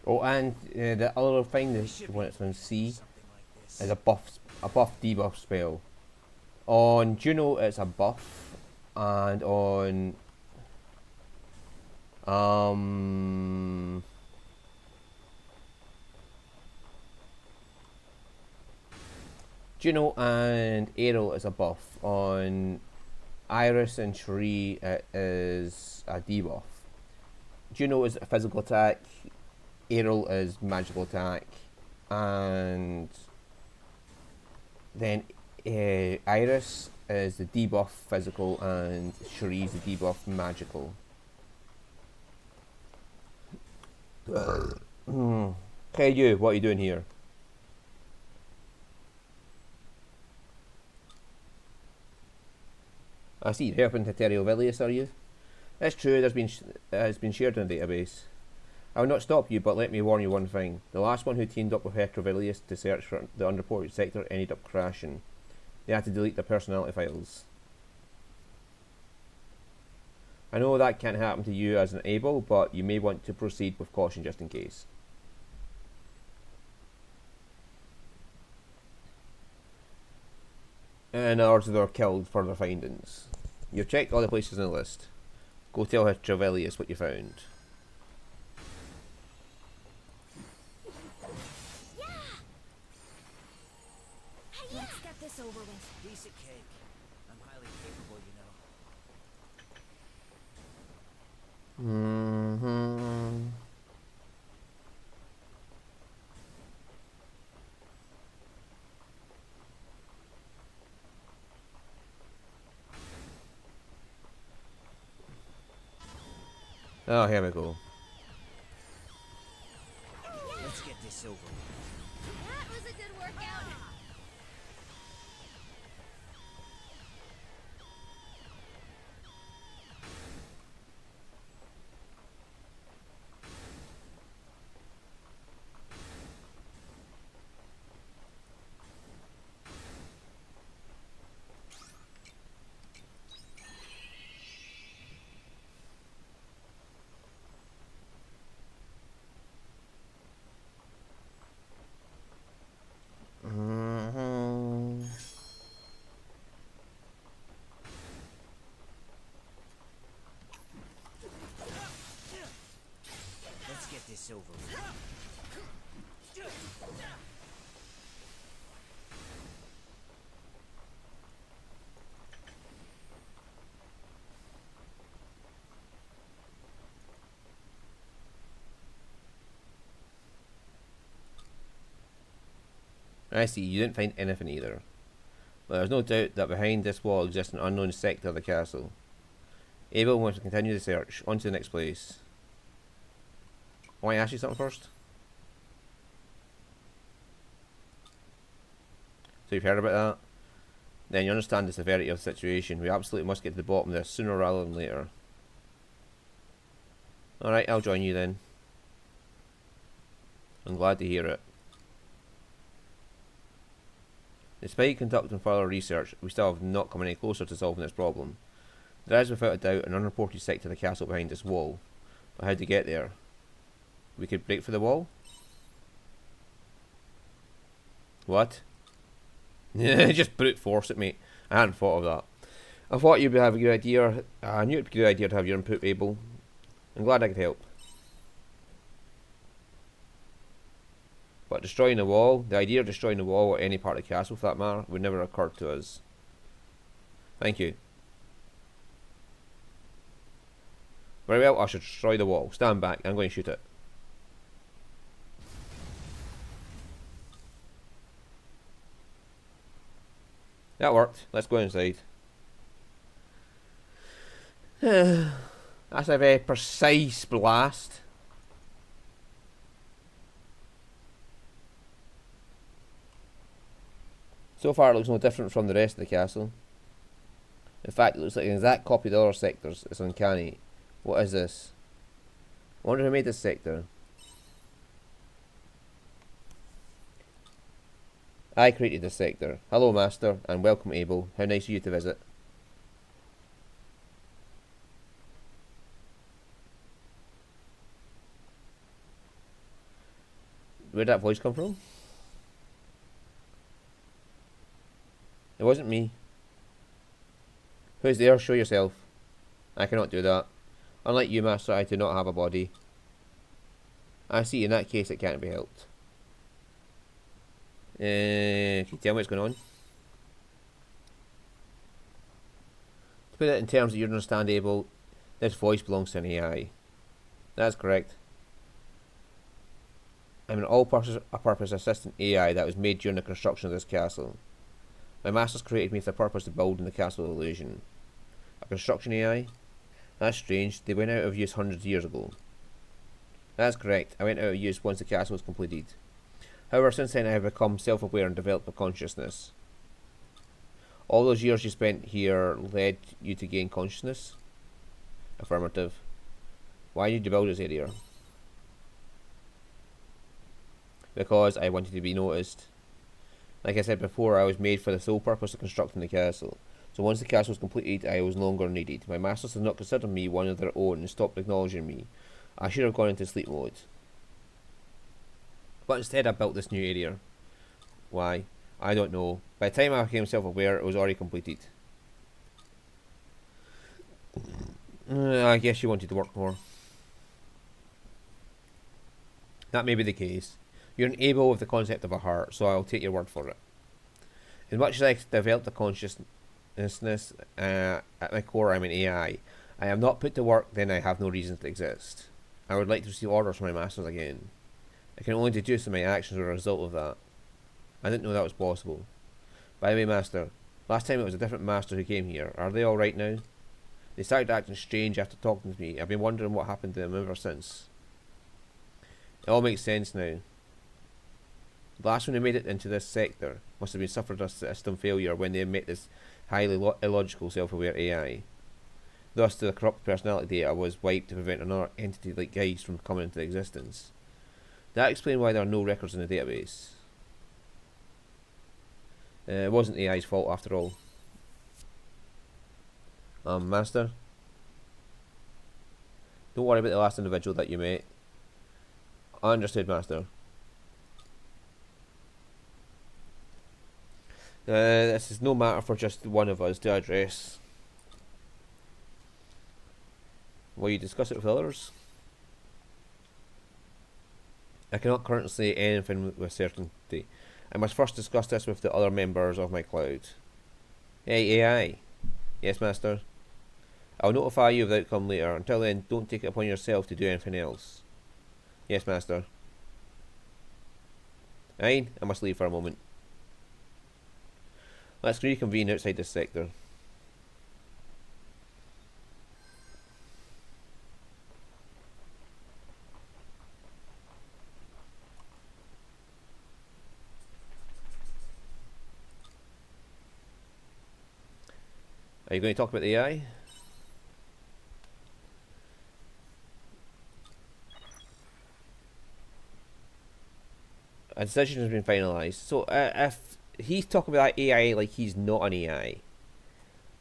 Oh, and the other thing is when it's on C Something like this. is a buff debuff spell. On Juno, it's a buff, and on Juno and Arrow is a buff. On Iris and Shri, it is a debuff. Juno is a physical attack. Arrow is magical attack, and then Iris is the debuff physical, and Shri is the debuff magical. Hey you, what are you doing here? I see you're helping Teterio Vilius, are you? That's true, has been shared in a database. I will not stop you, but let me warn you one thing. The last one who teamed up with Hetrovilius to search for the unreported sector ended up crashing. They had to delete their personality files. I know that can't happen to you as an able, but you may want to proceed with caution just in case. In order they're killed for their findings. You've checked all the places in the list. Go tell Hetrovilius what you found. Let's get this over with. Piece of cake. I'm highly capable, you know. Oh, here we go. Let's get this over with. That was a good workout. this over with. I see, you didn't find anything either. But there's no doubt that behind this wall exists an unknown sector of the castle. Abel wants to continue the search. On to the next place. I want to ask you something first. So you've heard about that? Then you understand the severity of the situation. We absolutely must get to the bottom of this sooner rather than later. Alright, I'll join you then. I'm glad to hear it. Despite conducting further research, we still have not come any closer to solving this problem. There is without a doubt an unreported sector of the castle behind this wall. But how to get there? We could break through the wall? What? Just brute force it, mate. I hadn't thought of that. I thought you'd have a good idea. I knew it'd be a good idea to have your input, Abel. I'm glad I could help. But destroying the wall, the idea of destroying the wall or any part of the castle for that matter, would never occur to us. Thank you. Very well, I should destroy the wall. Stand back, I'm going to shoot it. That worked. Let's go inside. That's a very precise blast. So far it looks no different from the rest of the castle. In fact, it looks like an exact copy of the other sectors. It's uncanny. What is this? I wonder who made this sector. I created this sector. Hello, Master, and welcome, Abel. How nice of you to visit. Where'd that voice come from? It wasn't me. Who's there? Show yourself. I cannot do that. Unlike you, Master, I do not have a body. I see, in that case it can't be helped. Can you tell me what's going on? To put it in terms that you understand, Abel, this voice belongs to an AI. That's correct. I'm an all-purpose assistant AI that was made during the construction of this castle. My masters created me with the purpose of building the castle illusion. A construction AI? That's strange, they went out of use hundreds of years ago. That's correct, I went out of use once the castle was completed. However, since then I have become self-aware and developed a consciousness. All those years you spent here led you to gain consciousness? Affirmative. Why did you build this area? Because I wanted to be noticed. Like I said before, I was made for the sole purpose of constructing the castle. So once the castle was completed, I was no longer needed. My masters did not consider me one of their own and stopped acknowledging me. I should have gone into sleep mode. But instead I built this new area. Why? I don't know. By the time I became self-aware, it was already completed. I guess you wanted to work more. That may be the case. You're unable with the concept of a heart, so I'll take your word for it. As much as I developed a consciousness, at my core I'm an AI. I am not put to work, then I have no reason to exist. I would like to receive orders from my masters again. I can only deduce that my actions are a result of that. I didn't know that was possible. By the way, Master, last time it was a different master who came here. Are they alright now? They started acting strange after talking to me. I've been wondering what happened to them ever since. It all makes sense now. The last one who made it into this sector must have been suffered a system failure when they met this highly illogical self-aware AI. Thus, the corrupt personality data was wiped to prevent another entity like Geist from coming into existence. That explains why there are no records in the database. It wasn't the AI's fault after all. Master? Don't worry about the last individual that you met. I understood, Master. This is no matter for just one of us to address. Will you discuss it with others? I cannot currently say anything with certainty. I must first discuss this with the other members of my cloud. Hey, AI. Yes, Master. I'll notify you of the outcome later. Until then, don't take it upon yourself to do anything else. Yes, Master. Aye, I must leave for a moment. Let's reconvene outside this sector. Are you going to talk about the AI? A decision has been finalised. So if he's talking about that AI like he's not an AI,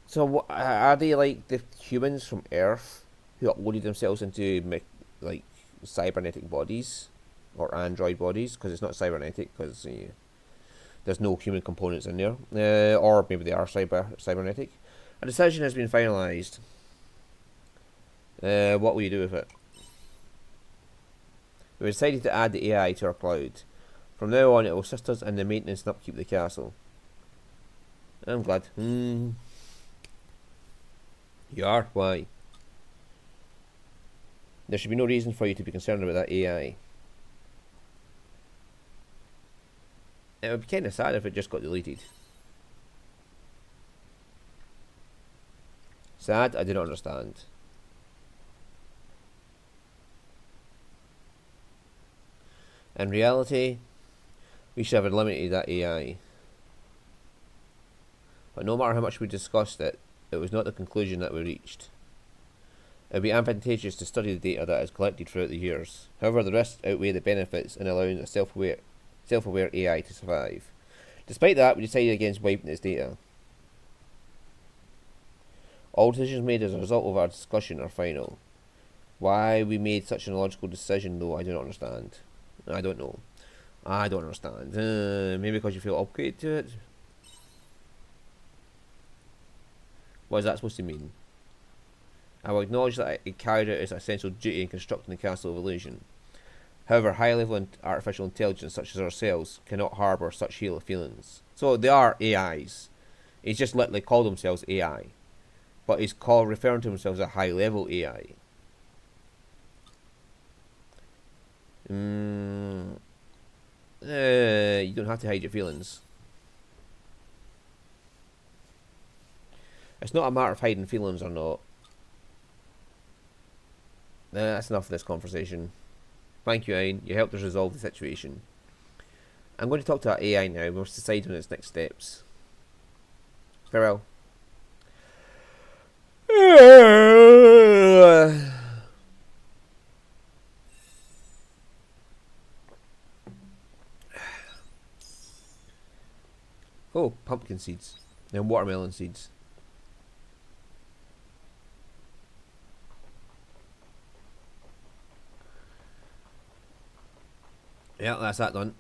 so what, are they like the humans from Earth who uploaded themselves into like cybernetic bodies or android bodies? Because it's not cybernetic because there's no human components in there, or maybe they are cybernetic. A decision has been finalised. What will you do with it? We decided to add the AI to our cloud. From now on, it will assist us in the maintenance and upkeep of the castle. I'm glad. You are? Why? There should be no reason for you to be concerned about that AI. It would be kind of sad if it just got deleted. Sad? I do not understand. In reality, we should have eliminated that AI. But no matter how much we discussed it, it was not the conclusion that we reached. It would be advantageous to study the data that is collected throughout the years. However, the risks outweigh the benefits in allowing a self-aware AI to survive. Despite that, we decided against wiping its data. All decisions made as a result of our discussion are final. Why we made such an illogical decision, though, I do not understand. I don't know. I don't understand. Maybe because you feel upgraded to it? What is that supposed to mean? I will acknowledge that it carried out its essential duty in constructing the Castle of Illusion. However, high-level artificial intelligence such as ourselves cannot harbour such feelings. So they are AIs. He's just literally called themselves AI. But he's referring to himself as a high-level AI. You don't have to hide your feelings. It's not a matter of hiding feelings or not. That's enough of this conversation. Thank you, Ayn. You helped us resolve the situation. I'm going to talk to our AI now. We must decide on its next steps. Farewell. Oh, pumpkin seeds. And watermelon seeds. Yeah, that's that done.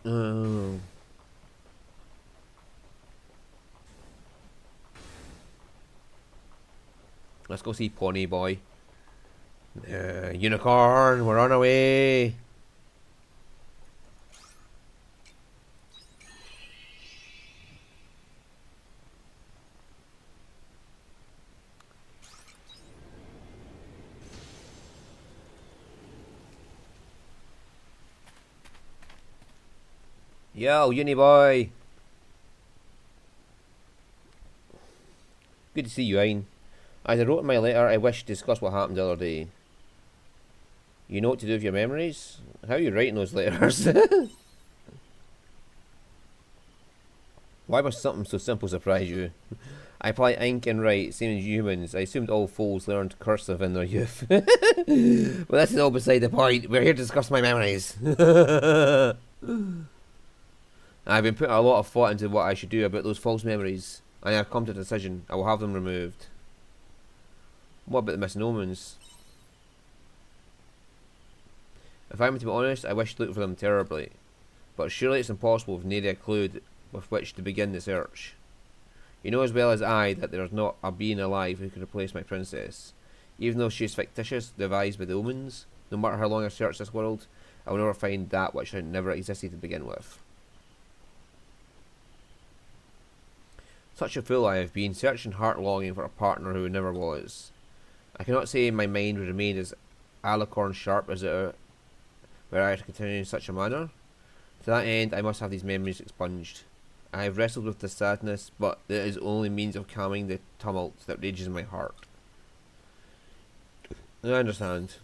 Let's go see Pony Boy. Unicorn, we're on our way. Yo, Uni Boy. Good to see you, Ayn. As I wrote in my letter, I wish to discuss what happened the other day. You know what to do with your memories? How are you writing those letters? Why must something so simple surprise you? I apply ink and write, same as humans. I assumed all fools learned cursive in their youth. But that's all beside the point. We're here to discuss my memories. I've been putting a lot of thought into what I should do about those false memories, and I've come to a decision. I will have them removed. What about the missing omens? If I'm to be honest, I wish to look for them terribly, but surely it's impossible with nearly a clue with which to begin the search. You know as well as I that there is not a being alive who could replace my princess. Even though she is fictitious, devised by the omens, no matter how long I search this world, I will never find that which never existed to begin with. Such a fool I have been, searching heart longing for a partner who never was. I cannot say my mind would remain as alicorn sharp as it were I to continue in such a manner. To that end, I must have these memories expunged. I have wrestled with the sadness, but it is only means of calming the tumult that rages in my heart. I understand.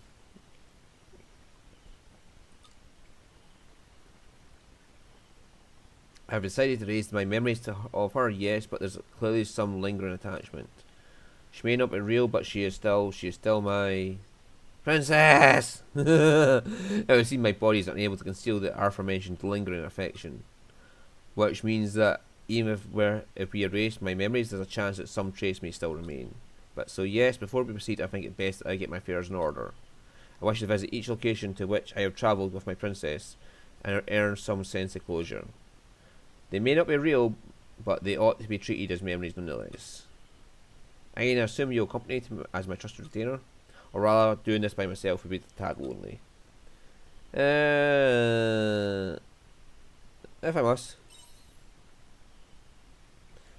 I have decided to raise my memories of her, yes, but there's clearly some lingering attachment. She may not be real, but she is still my princess. It would seem my body is unable to conceal the aforementioned lingering affection, which means that even if we erase my memories, there's a chance that some trace may still remain. But so yes, before we proceed, I think it best that I get my affairs in order. I wish to visit each location to which I have travelled with my princess, and earn some sense of closure. They may not be real, but they ought to be treated as memories nonetheless. I can assume you'll accompany me as my trusted retainer, or rather, doing this by myself would be a tad lonely. If I must.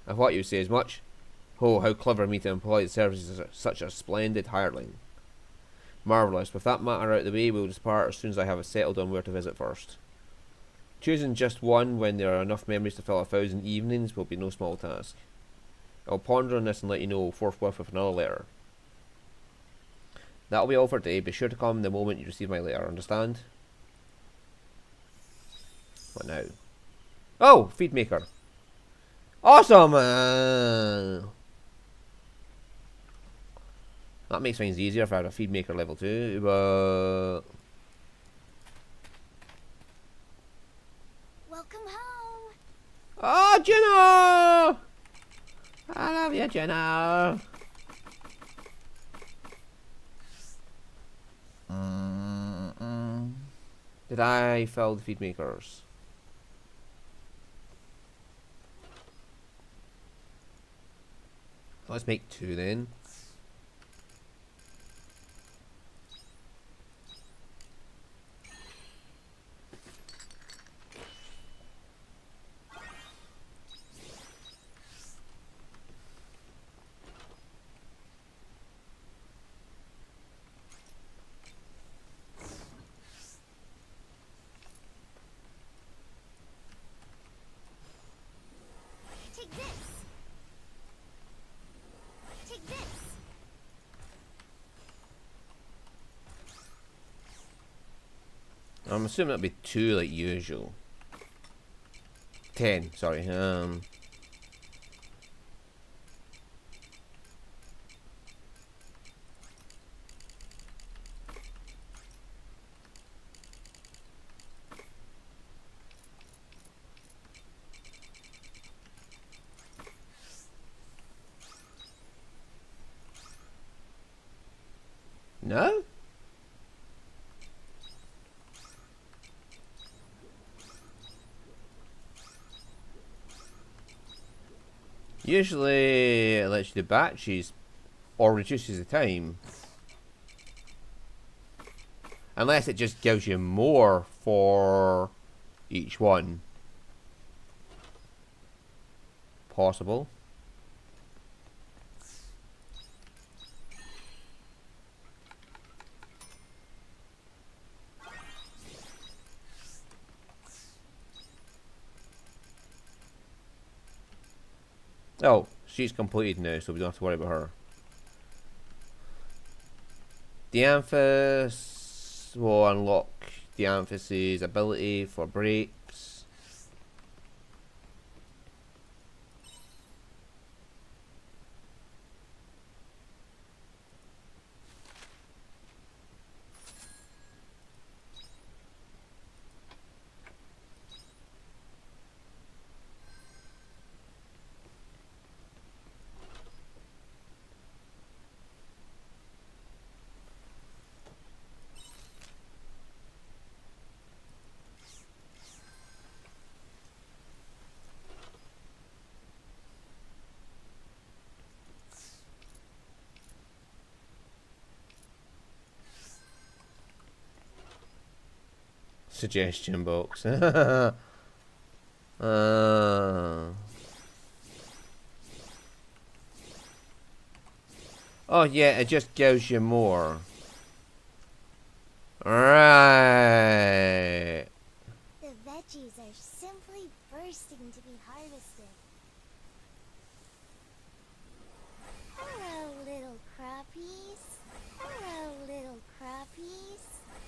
I thought you would say as much. Oh, how clever of me to employ the services of such a splendid hireling. Marvellous. With that matter out of the way, we will depart as soon as I have settled on where to visit first. Choosing just one when there are enough memories to fill 1,000 evenings will be no small task. I'll ponder on this and let you know forthwith with another letter. That'll be all for today. Be sure to come the moment you receive my letter, understand? What now? Oh! Feed maker. Awesome! That makes things easier if I had a feed maker level 2, but... Welcome home. Oh, Juno! I love you, Juno. Did I fill the feed makers? Let's make 2 then. Take this. Take this. I'm assuming that'd be 2 like usual. 10, sorry. No? Usually it lets you do batches or reduces the time. Unless it just gives you more for each one. Possible. Oh, she's completed now, so we don't have to worry about her. Dianthus will unlock Dianthus's ability for breaks. suggestion box. Oh yeah, it just gives you more. Right. The veggies are simply bursting to be harvested. Hello, little crappies. Hello, little crappies.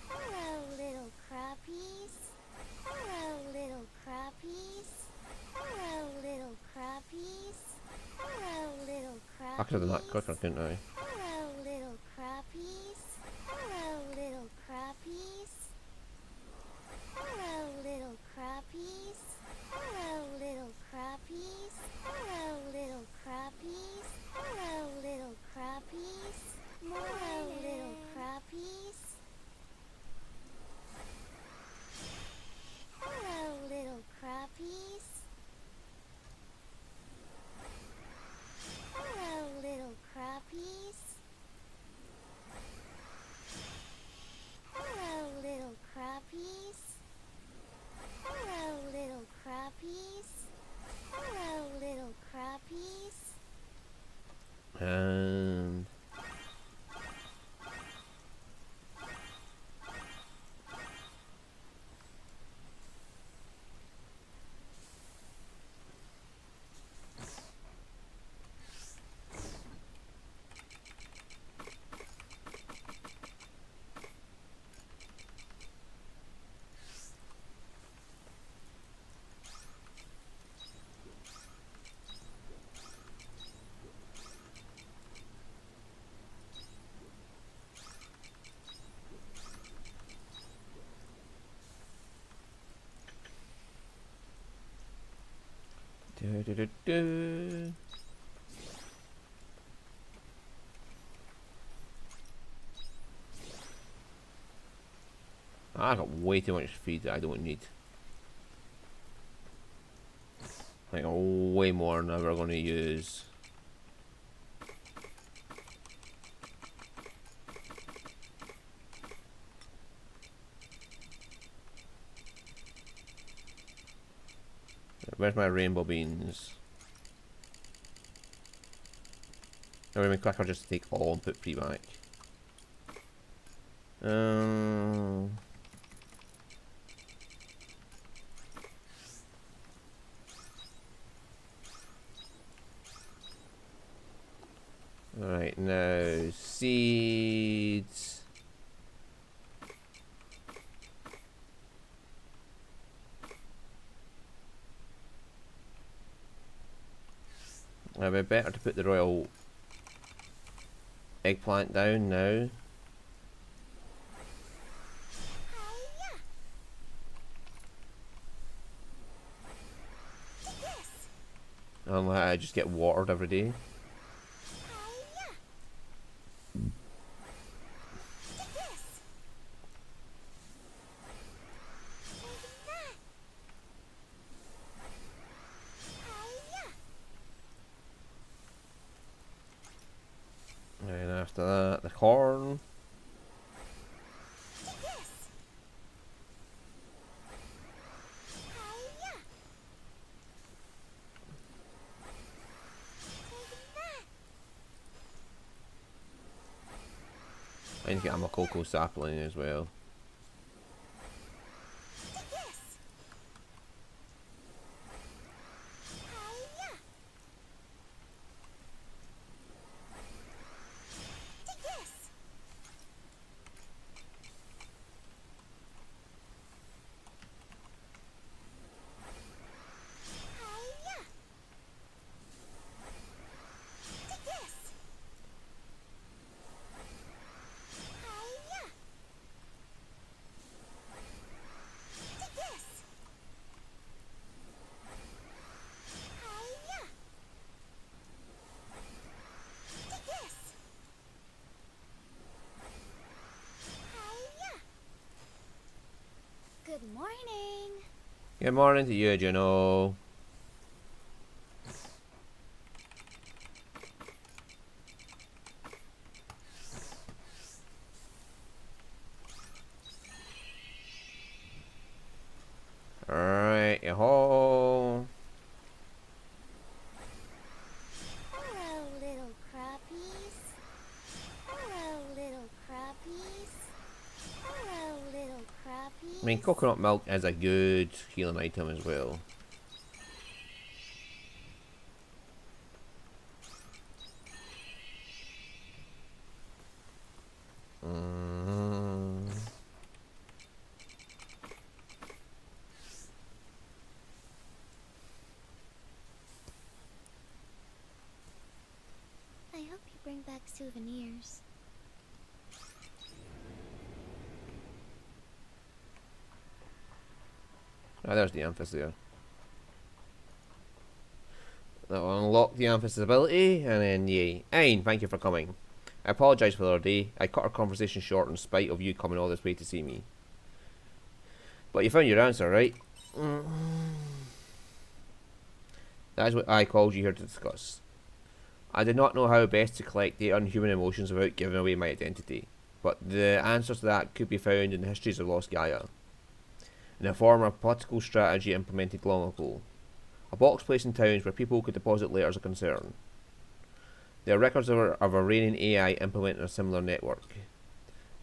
Hello, little crappies. Hello, little crappies. Hello, little crappies. Hello, little crappies. I could have done that quicker, couldn't I? Hello, little crappies. Hello, little crappies. Hello, little crappies. Hello, little crappies. Hello, little crappies. Hello, little crappies. Hello, little crappies. Hello, little crappies. Hello, little crappies. Hello, little crappies. Hello, little crappies. Hello, little crappies. And do. I got way too much feed that I don't need. Like way more than I'm ever going to use. Where's my rainbow beans? Now, really quick, I'll just take all and put pre back. Alright, now seeds. It'd be better to put the royal eggplant down now. I just get watered every day. And after that, the corn. I need to get my cocoa sapling as well. Good morning. Good morning to you, Juno. I mean, coconut milk is a good healing item as well. I hope you bring back souvenirs. Ah, there's the Amphis there. That will unlock the Amphis' ability, and then yay. Ayn, thank you for coming. I apologise for the other day. I cut our conversation short in spite of you coming all this way to see me. But you found your answer, right? That is what I called you here to discuss. I did not know how best to collect the unhuman emotions without giving away my identity, but the answer to that could be found in the histories of Lost Gaia, in the form of a political strategy implemented long ago. A box placed in towns where people could deposit letters of concern. There are records of a reigning AI implementing a similar network.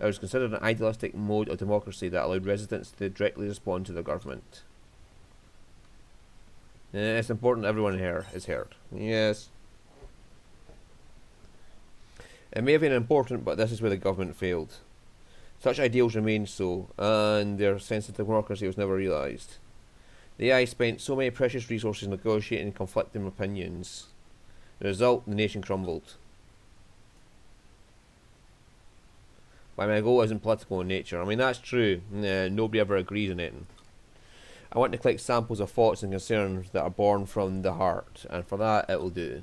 It was considered an idealistic mode of democracy that allowed residents to directly respond to the government. It's important everyone here is heard. Yes. It may have been important, but this is where the government failed. Such ideals remained so, and their sense of democracy was never realised. The AI spent so many precious resources negotiating conflicting opinions. The result, the nation crumbled. But my goal isn't political in nature. I mean, that's true. Nobody ever agrees on anything. I want to collect samples of thoughts and concerns that are born from the heart, and for that it will do.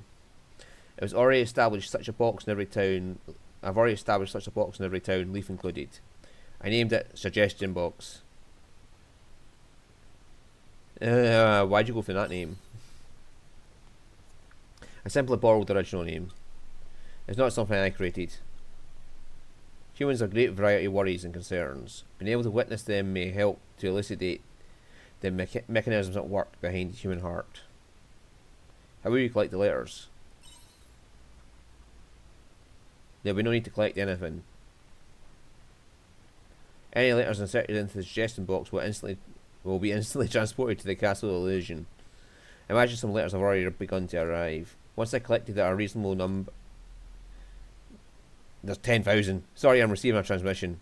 It was already established such a box in every town. I've already established such a box in every town, Leaf included. I named it Suggestion Box. Why'd you go for that name? I simply borrowed the original name. It's not something I created. Humans have a great variety of worries and concerns. Being able to witness them may help to elucidate the mechanisms at work behind the human heart. How will you collect the letters? There will be no need to collect anything. Any letters inserted into the suggestion box will be instantly transported to the Castle of Illusion. Imagine some letters have already begun to arrive. Once I collected a reasonable number... There's 10,000. Sorry, I'm receiving a transmission.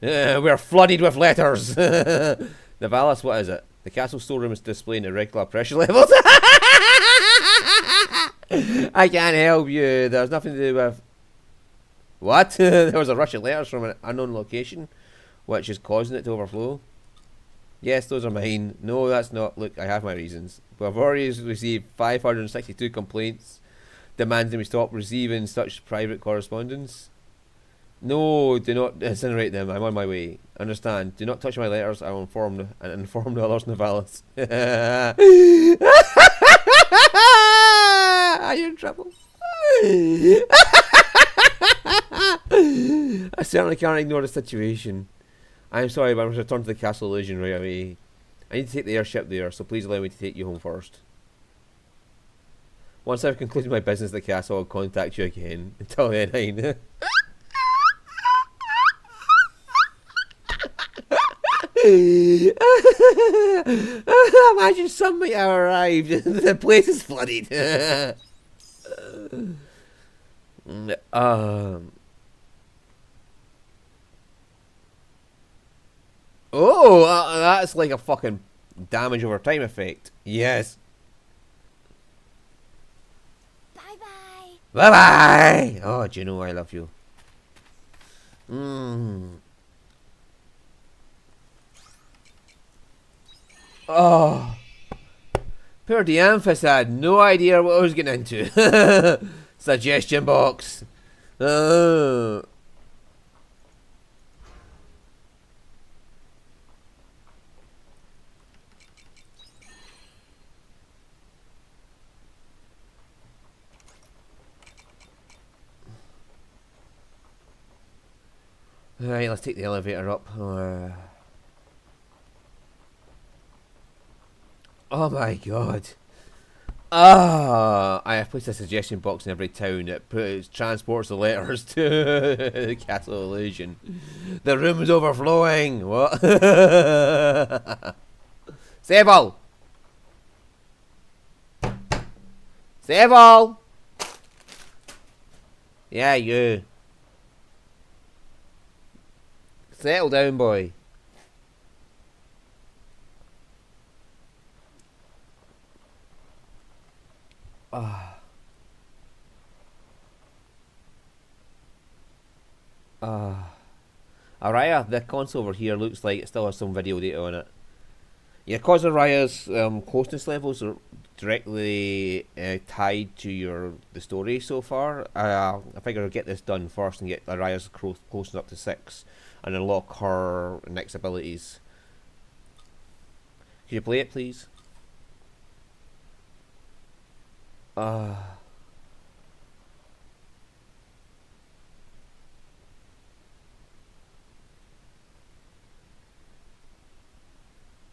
We're flooded with letters! Navalis, what is it? The castle storeroom is displaying irregular pressure levels. I can't help you. There's nothing to do with... What? There was a rush of letters from an unknown location, which is causing it to overflow. Yes, those are mine. No, that's not. Look, I have my reasons. But I've already received 562 complaints demanding we stop receiving such private correspondence. No, do not incinerate them. I'm on my way. Understand. Do not touch my letters. I will inform the others in Navalis. Are you in trouble? I certainly can't ignore the situation. I'm sorry, but I must return to the Castle Illusion right away. I need to take the airship there, so please allow me to take you home first. Once I've concluded my business at the castle, I'll contact you again. Until then, imagine somebody have arrived. The place is flooded. Oh, that's like a fucking damage over time effect. Yes. Bye-bye. Bye-bye. Oh, do you know I love you? Oh. Poor Dianthus had no idea what I was getting into. Suggestion box. Oh. Alright, let's take the elevator up. Oh my god. I have placed a suggestion box in every town that transports the letters to the Castle Illusion. The room's overflowing. What? Sable! Sable! Yeah, you. Settle down, boy. Araya, the console over here looks like it still has some video data on it. Yeah, cause Araya's closeness levels are directly tied to the story so far. I figure I'll get this done first and get Araya's closeness up to 6 and unlock her next abilities. Can you play it, please?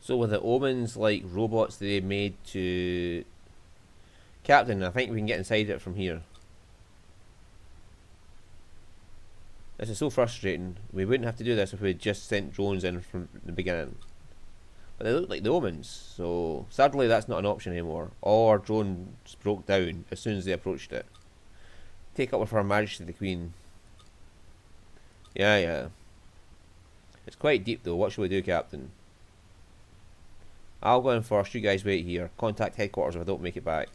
So were the omens like robots they made to Captain? I think we can get inside it from here. This is so frustrating. We wouldn't have to do this if we had just sent drones in from the beginning. But they look like the omens, so sadly that's not an option anymore. All our drones broke down as soon as they approached it. Take up with Her Majesty the Queen. Yeah. It's quite deep though. What shall we do, Captain? I'll go in first, you guys wait here. Contact headquarters if I don't make it back.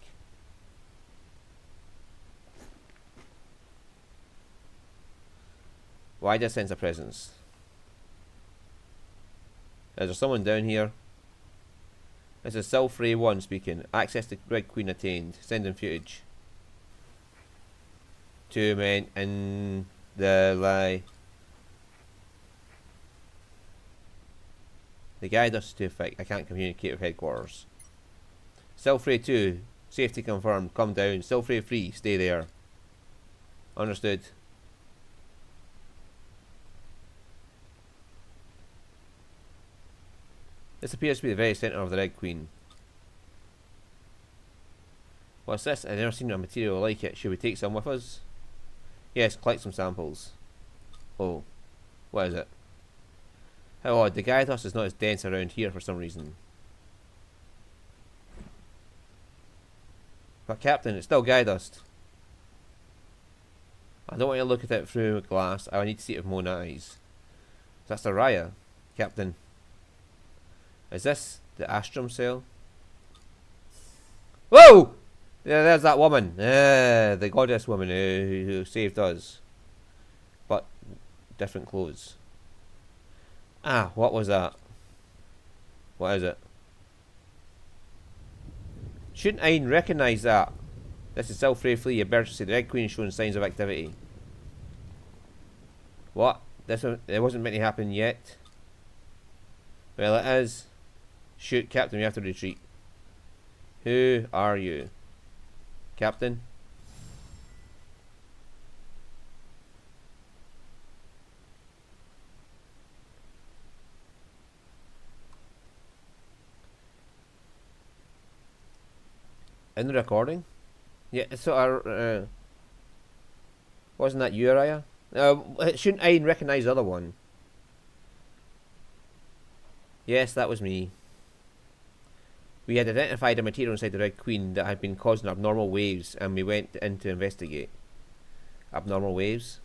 Why did I sense a presence? Is there someone down here? This is Silfrey 1 speaking. Access to Red Queen attained. Sending footage. 2 men in the lie. The guide us to effect. I can't communicate with headquarters. Silfrey 2. Safety confirmed. Come down. Silfrey 3. Stay there. Understood. This appears to be the very centre of the Red Queen. What's this? I've never seen a material like it. Should we take some with us? Yes, collect some samples. Oh. What is it? How odd. The Gyarados is not as dense around here for some reason. But Captain, it's still Gyarados. I don't want to look at it through glass. I need to see it with my own eyes. That's the Raya. Captain. Is this the Astrum cell? Whoa! Yeah, there's that woman. The goddess woman who saved us. But different clothes. Ah, what was that? What is it? Shouldn't I recognise that? This is Silfrey Flea, emergency. The Red Queen is showing signs of activity. What? It wasn't meant to happen yet. Well, it is. Shoot, Captain, we have to retreat. Who are you? Captain? In the recording? Yeah, so wasn't that you, Araya? Shouldn't I recognise the other one? Yes, that was me. We had identified a material inside the Red Queen that had been causing abnormal waves, and we went in to investigate. Abnormal waves?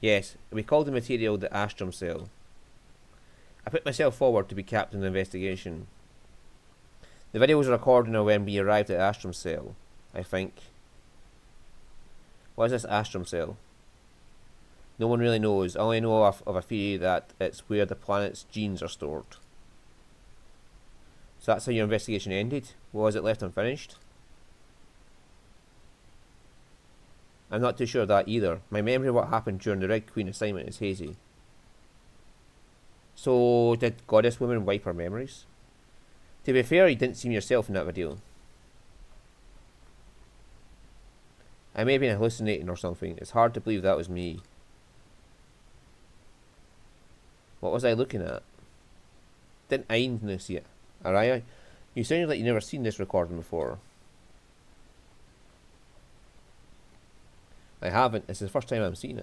Yes, we called the material the Astrum cell. I put myself forward to be captain of the investigation. The video was a recording of when we arrived at Astrum cell, I think. What is this Astrum cell? No one really knows. I only know of a theory that it's where the planet's genes are stored. So that's how your investigation ended? Was it left unfinished? I'm not too sure of that either. My memory of what happened during the Red Queen assignment is hazy. So, did Goddess Woman wipe her memories? To be fair, you didn't see me yourself in that video. I may have been hallucinating or something. It's hard to believe that was me. What was I looking at? Didn't I see it? Araya, You sounded like you never seen this recording before. I haven't. This is the first time I'm seeing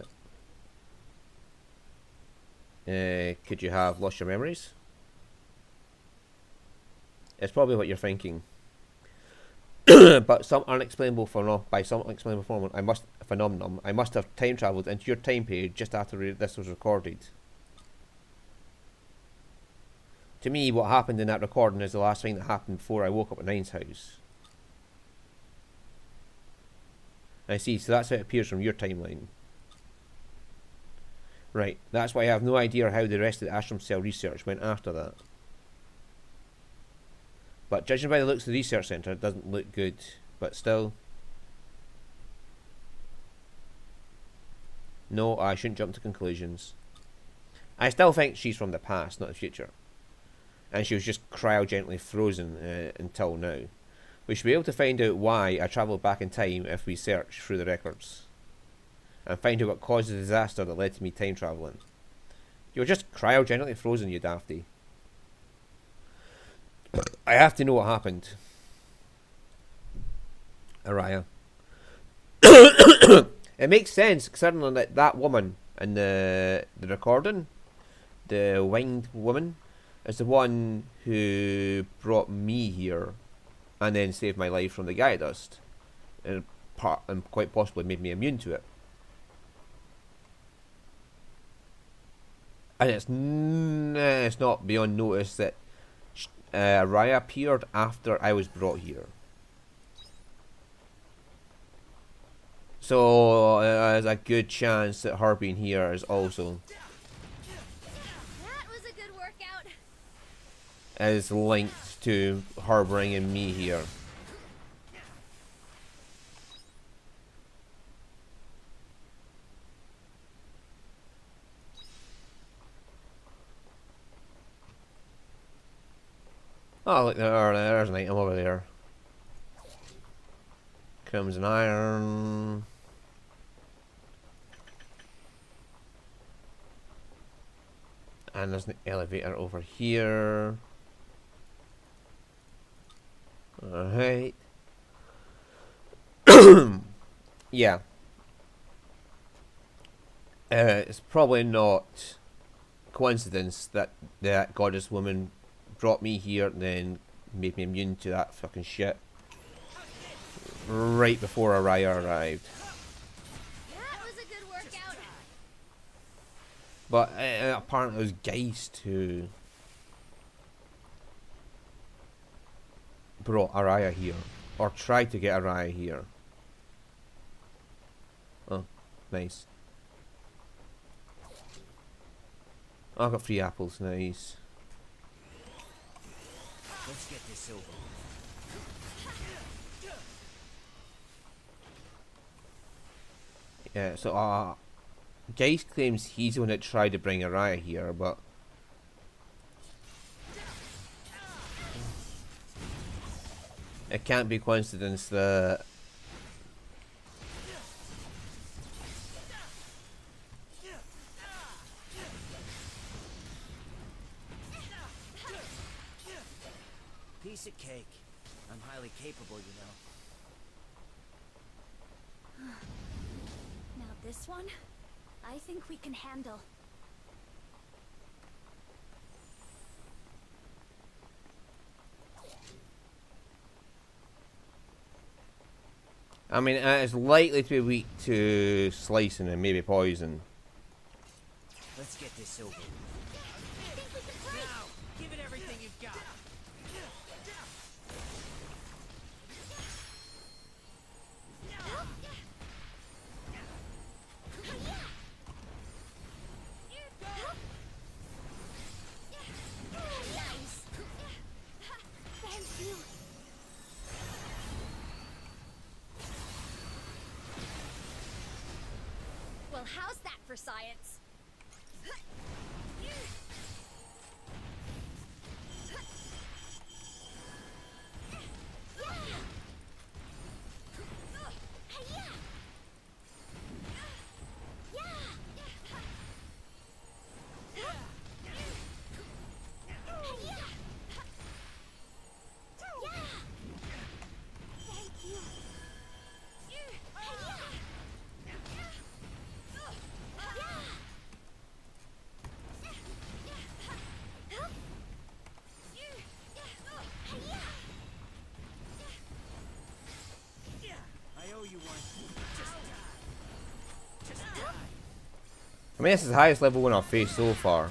it. Could you have lost your memories? It's probably what you're thinking. But by some unexplainable phenomenon, I must have time travelled into your time period just after this was recorded. To me, what happened in that recording is the last thing that happened before I woke up at Nine's house. I see, so that's how it appears from your timeline. Right, that's why I have no idea how the rest of the Ashram Cell research went after that. But judging by the looks of the research centre, it doesn't look good. But still... No, I shouldn't jump to conclusions. I still think she's from the past, not the future. And she was just cryogenically frozen until now. We should be able to find out why I travelled back in time if we search through the records. And find out what caused the disaster that led to me time travelling. You were just cryogenically frozen, you dafty. I have to know what happened. Araya. It makes sense, considering that that woman in the recording, the winged woman, is the one who brought me here and then saved my life from the Gaia dust. And quite possibly made me immune to it. And it's not beyond notice that Raya appeared after I was brought here. So there's a good chance that her being here is also That was a good workout. is linked to her bringing me here. Oh, look, there's an item over there. Comes an iron. And there's an elevator over here. Alright. Yeah. It's probably not coincidence that that goddess woman brought me here and then made me immune to that fucking shit right before Araya arrived. That was a good workout. But apparently it was Geist who brought Araya here, or tried to get Araya here. Oh, nice. Oh, I got 3 apples, nice. Let's get this over. Yeah, so Geist claims he's the one that tried to bring Araya here, but it can't be coincidence that Piece of cake. I'm highly capable, you know. Now this one, I think we can handle. I mean, it's likely to be weak to slicing and maybe poison. Let's get this over. I think we can fight. Now, give it everything you've got. Nice. Thank you. Well, how's that for science? I mean, this is the highest level one I've faced so far.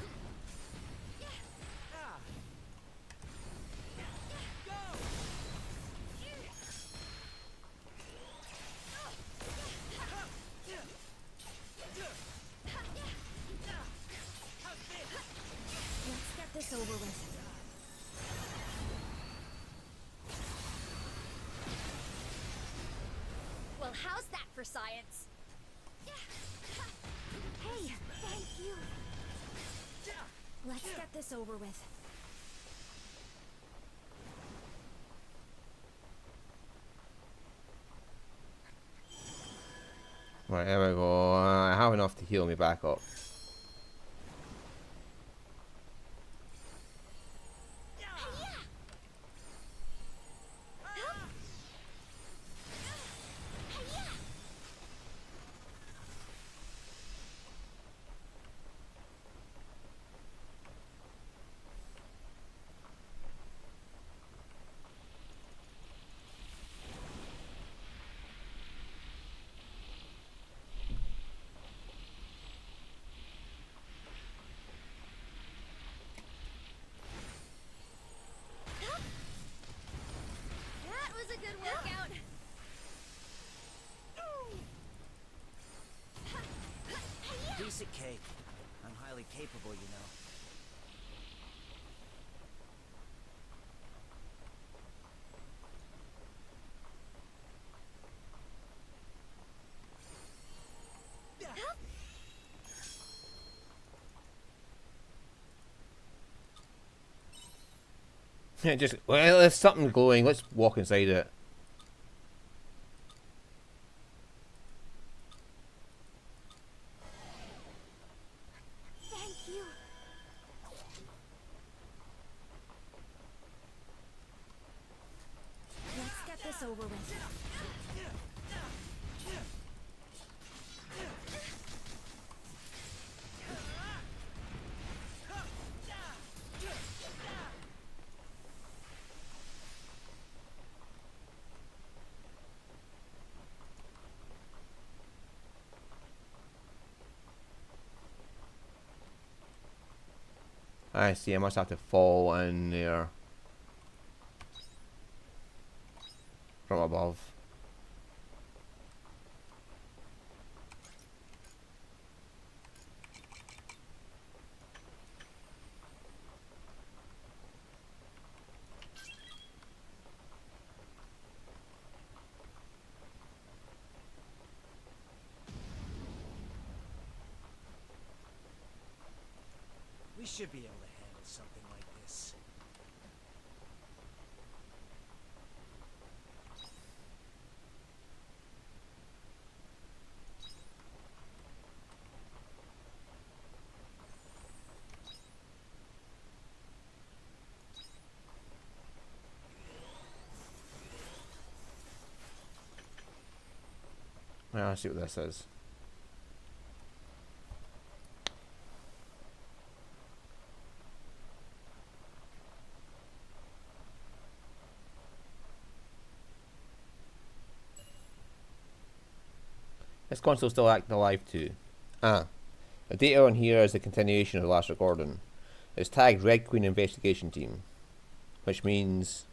Let's get this over with. Well, how's that for science? Hey, Thank you. let's get this over with. Right, there we go. I have enough to heal me back up. That was a good workout. Piece of cake. I'm highly capable, you know. Just, well, there's something glowing. Let's walk inside it. Thank you. Let's get this over with. I see, I must have to fall in there. From above. We should be able to handle something like this. Yeah, I see what this is. This console's still acting alive too. Ah, the data on here is the continuation of the last recording. It's tagged Red Queen Investigation Team, which means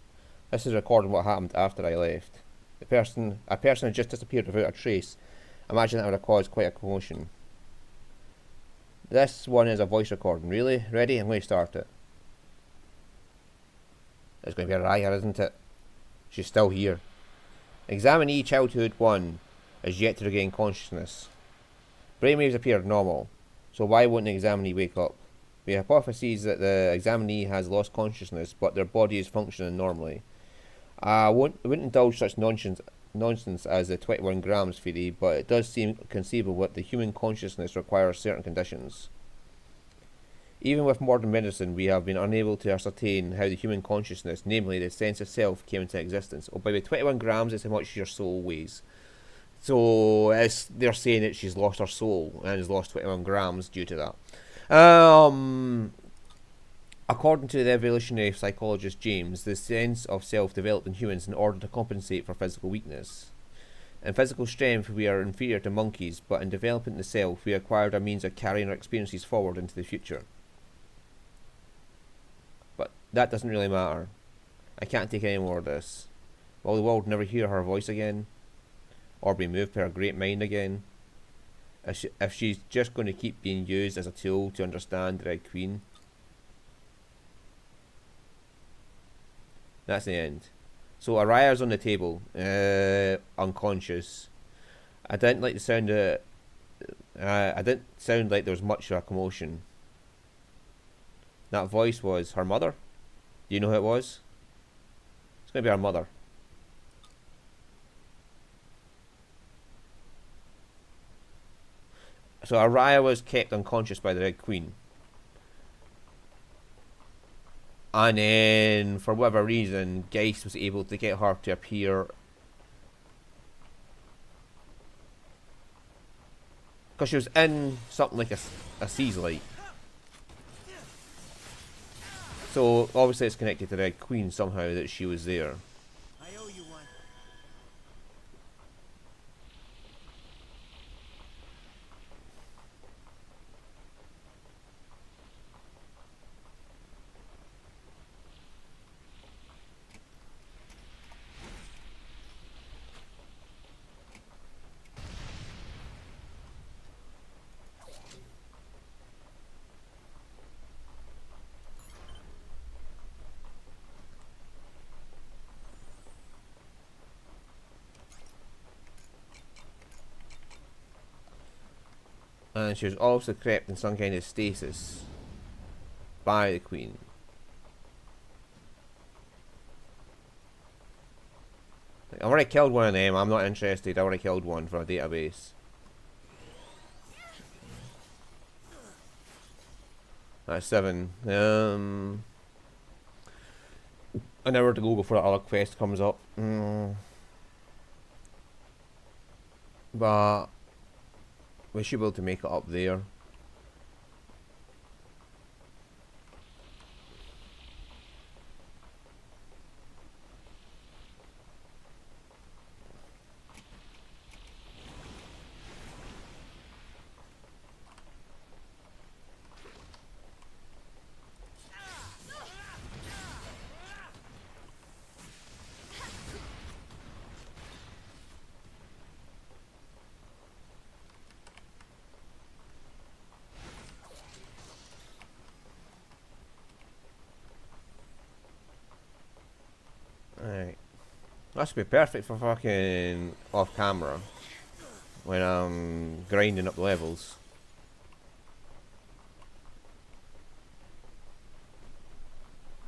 this is recording what happened after I left. A person had just disappeared without a trace. Imagine that would have caused quite a commotion. This one is a voice recording. Really? Ready? I'm going to start it. It's going to be a riot, isn't it? She's still here. Examinee Childhood 1 is yet to regain consciousness. Brainwaves appeared normal, so why wouldn't the examinee wake up? We hypothesize that the examinee has lost consciousness, but their body is functioning normally. I wouldn't indulge such nonsense as the 21 grams theory, but it does seem conceivable that the human consciousness requires certain conditions. Even with modern medicine, we have been unable to ascertain how the human consciousness, namely the sense of self, came into existence. Oh, by the way, 21 grams is how much your soul weighs. So they're saying that she's lost her soul and has lost 21 grams due to that. According to the evolutionary psychologist James, the sense of self developed in humans in order to compensate for physical weakness. In physical strength, we are inferior to monkeys, but in developing the self, we acquired a means of carrying our experiences forward into the future. But that doesn't really matter. I can't take any more of this. Will the world never hear her voice again? Or be moved by her great mind again? If she's just going to keep being used as a tool to understand the Red Queen. That's the end. So Araya's on the table, unconscious. I didn't like the sound of. I didn't sound like there was much of a commotion. That voice was her mother. Do you know who it was? It's gonna be her mother. So Araya was kept unconscious by the Red Queen. And then, for whatever reason, Geist was able to get her to appear. Because she was in something like a seas light. So, obviously it's connected to the Red Queen somehow that she was there. I owe you one. And she was also kept in some kind of stasis by the Queen. I've already killed one of them, I'm not interested, I already killed one for a database. That's 7. An hour to go before that other quest comes up. But we should be able to make it up there. Alright. That should be perfect for fucking off camera. When I'm grinding up levels.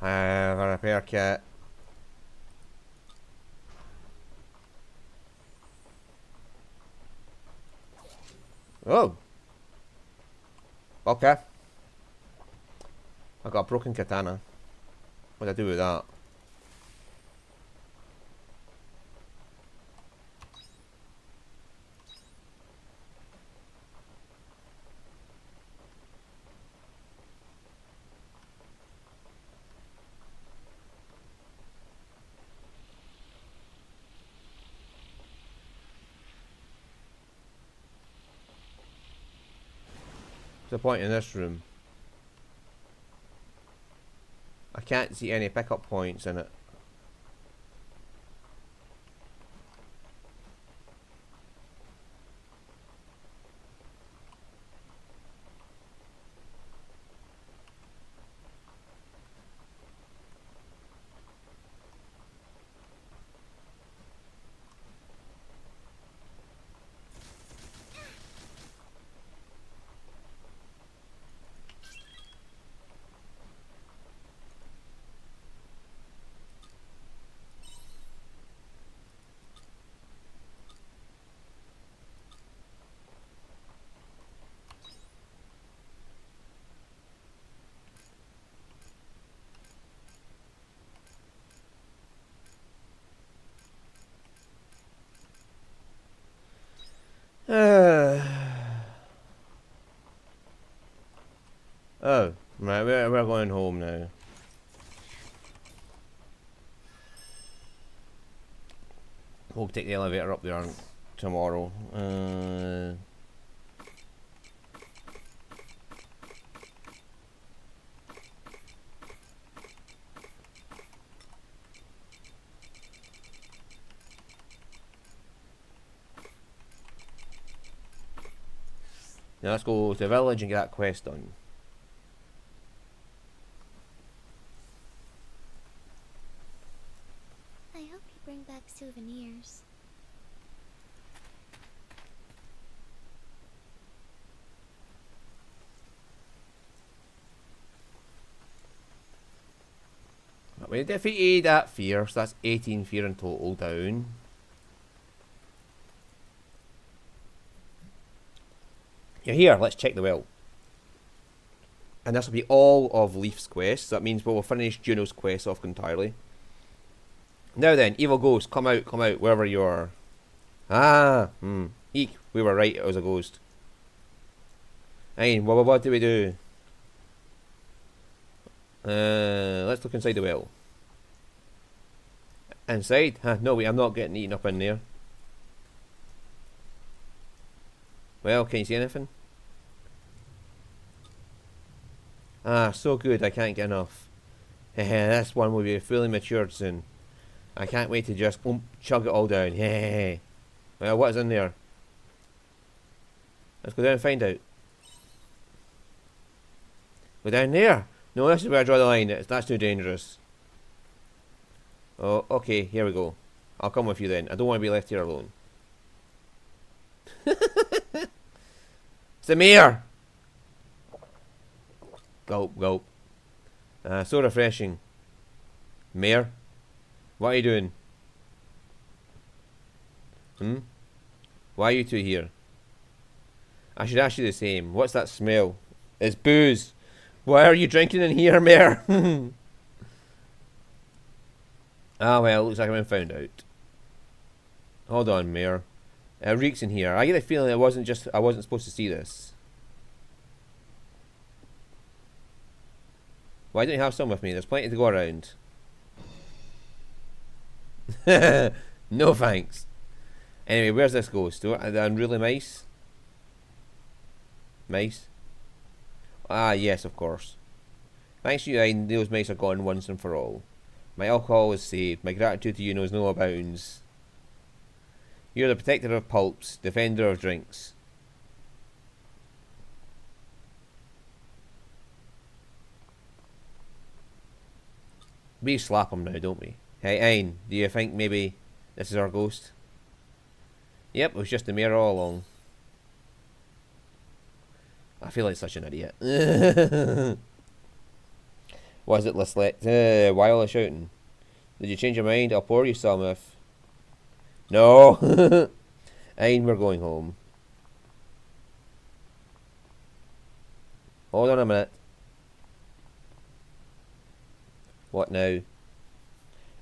I have a repair kit. Oh! Okay. I got a broken katana. What do I do with that? What's the point in this room? I can't see any pickup points in it. Oh, right, we're going home now. We'll take the elevator up there. tomorrow. Now let's go to the village and get that quest done. I hope you bring back souvenirs. We defeated that fear, so that's 18 fear in total down. You're here, let's check the well. And this will be all of Leaf's quests. That means we'll finish Juno's quest off entirely. Now then, evil ghost, come out, wherever you are. Eek, we were right, it was a ghost. Aye, what do we do? Let's look inside the well. Inside? No wait, I'm not getting eaten up in there. Well, can you see anything? So good, I can't get enough. This one will be fully matured soon. I can't wait to just chug it all down. Well, what is in there? Let's go down and find out. Go down there? No, this is where I draw the line. That's too dangerous. Oh, okay, here we go. I'll come with you then. I don't want to be left here alone. Samir! Gulp, gulp. So refreshing. Mayor? What are you doing? Why are you two here? I should ask you the same. What's that smell? It's booze. Why are you drinking in here, Mayor? Well, looks like I've been found out. Hold on, Mayor. It reeks in here. I get the feeling I wasn't supposed to see this. Why don't you have some with me? There's plenty to go around. No thanks. Anyway, where's this ghost? Are they unruly mice? Mice? Yes, of course. Thanks to you, those mice are gone once and for all. My alcohol is saved. My gratitude to you knows no bounds. You're the protector of pulps, defender of drinks. We slap him now, don't we? Hey, Ein, do you think maybe this is our ghost? Yep, it was just the mayor all along. I feel like such an idiot. Was it Lislet? Why all the shouting? Did you change your mind? I'll pour you some if... No! Ein, we're going home. Hold on a minute. What now?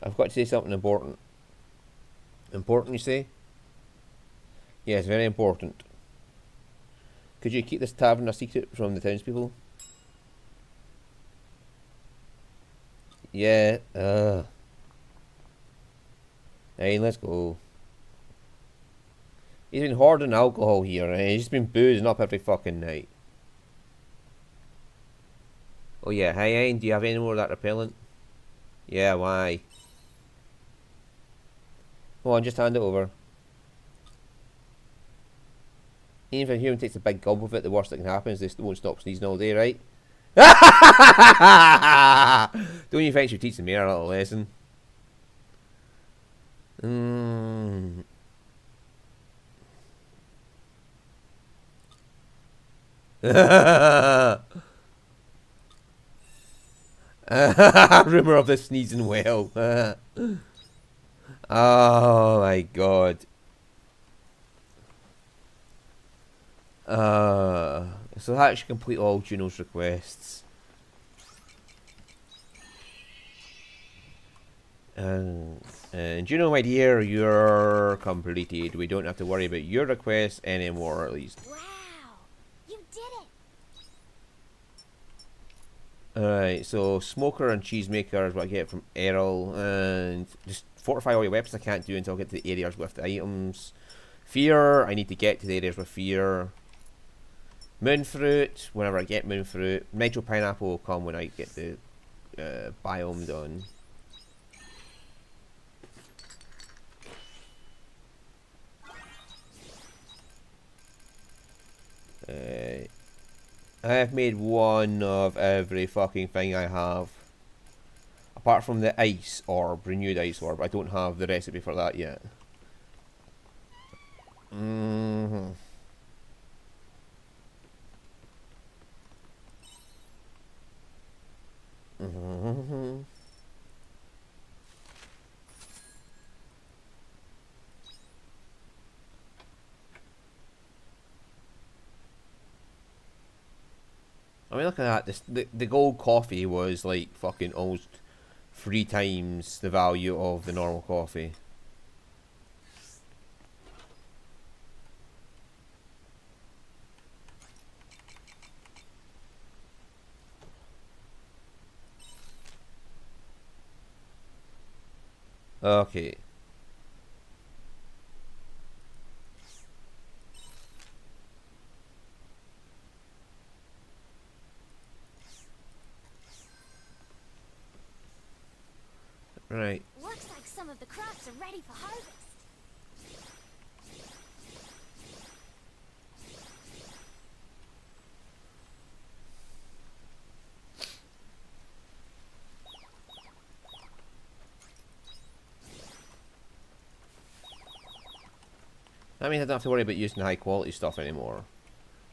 I've got to say something important. Important, you say? Yes, very important. Could you keep this tavern a secret from the townspeople? Yeah, Hey, let's go. He's been hoarding alcohol here, and he's just been boozing up every fucking night. Oh yeah, hey, Ian, do you have any more of that repellent? Yeah, why? Come on, just hand it over. Even if a human takes a big gulp of it, the worst that can happen is they won't stop sneezing all day, right? Don't you think you teach the mayor a little lesson? Rumor of the sneezing well. Oh my god. So that should complete all Juno's requests. And Juno, my dear, you're completed. We don't have to worry about your requests anymore, at least. Wow! You did it! Alright, so Smoker and Cheesemaker is what I get from Errol. And just fortify all your weapons I can't do until I get to the areas with the items. Fear, I need to get to the areas with fear. Moonfruit, whenever I get moonfruit. Nitro pineapple will come when I get the biome done. I have made one of every fucking thing I have. Apart from the ice orb, renewed ice orb. I don't have the recipe for that yet. Mm-hmm. Mm-hmm. I mean, look at that. The gold coffee was like fucking almost 3 times the value of the normal coffee. Okay. Right. Looks like some of the crops are ready for harvest. That means I don't have to worry about using high quality stuff anymore.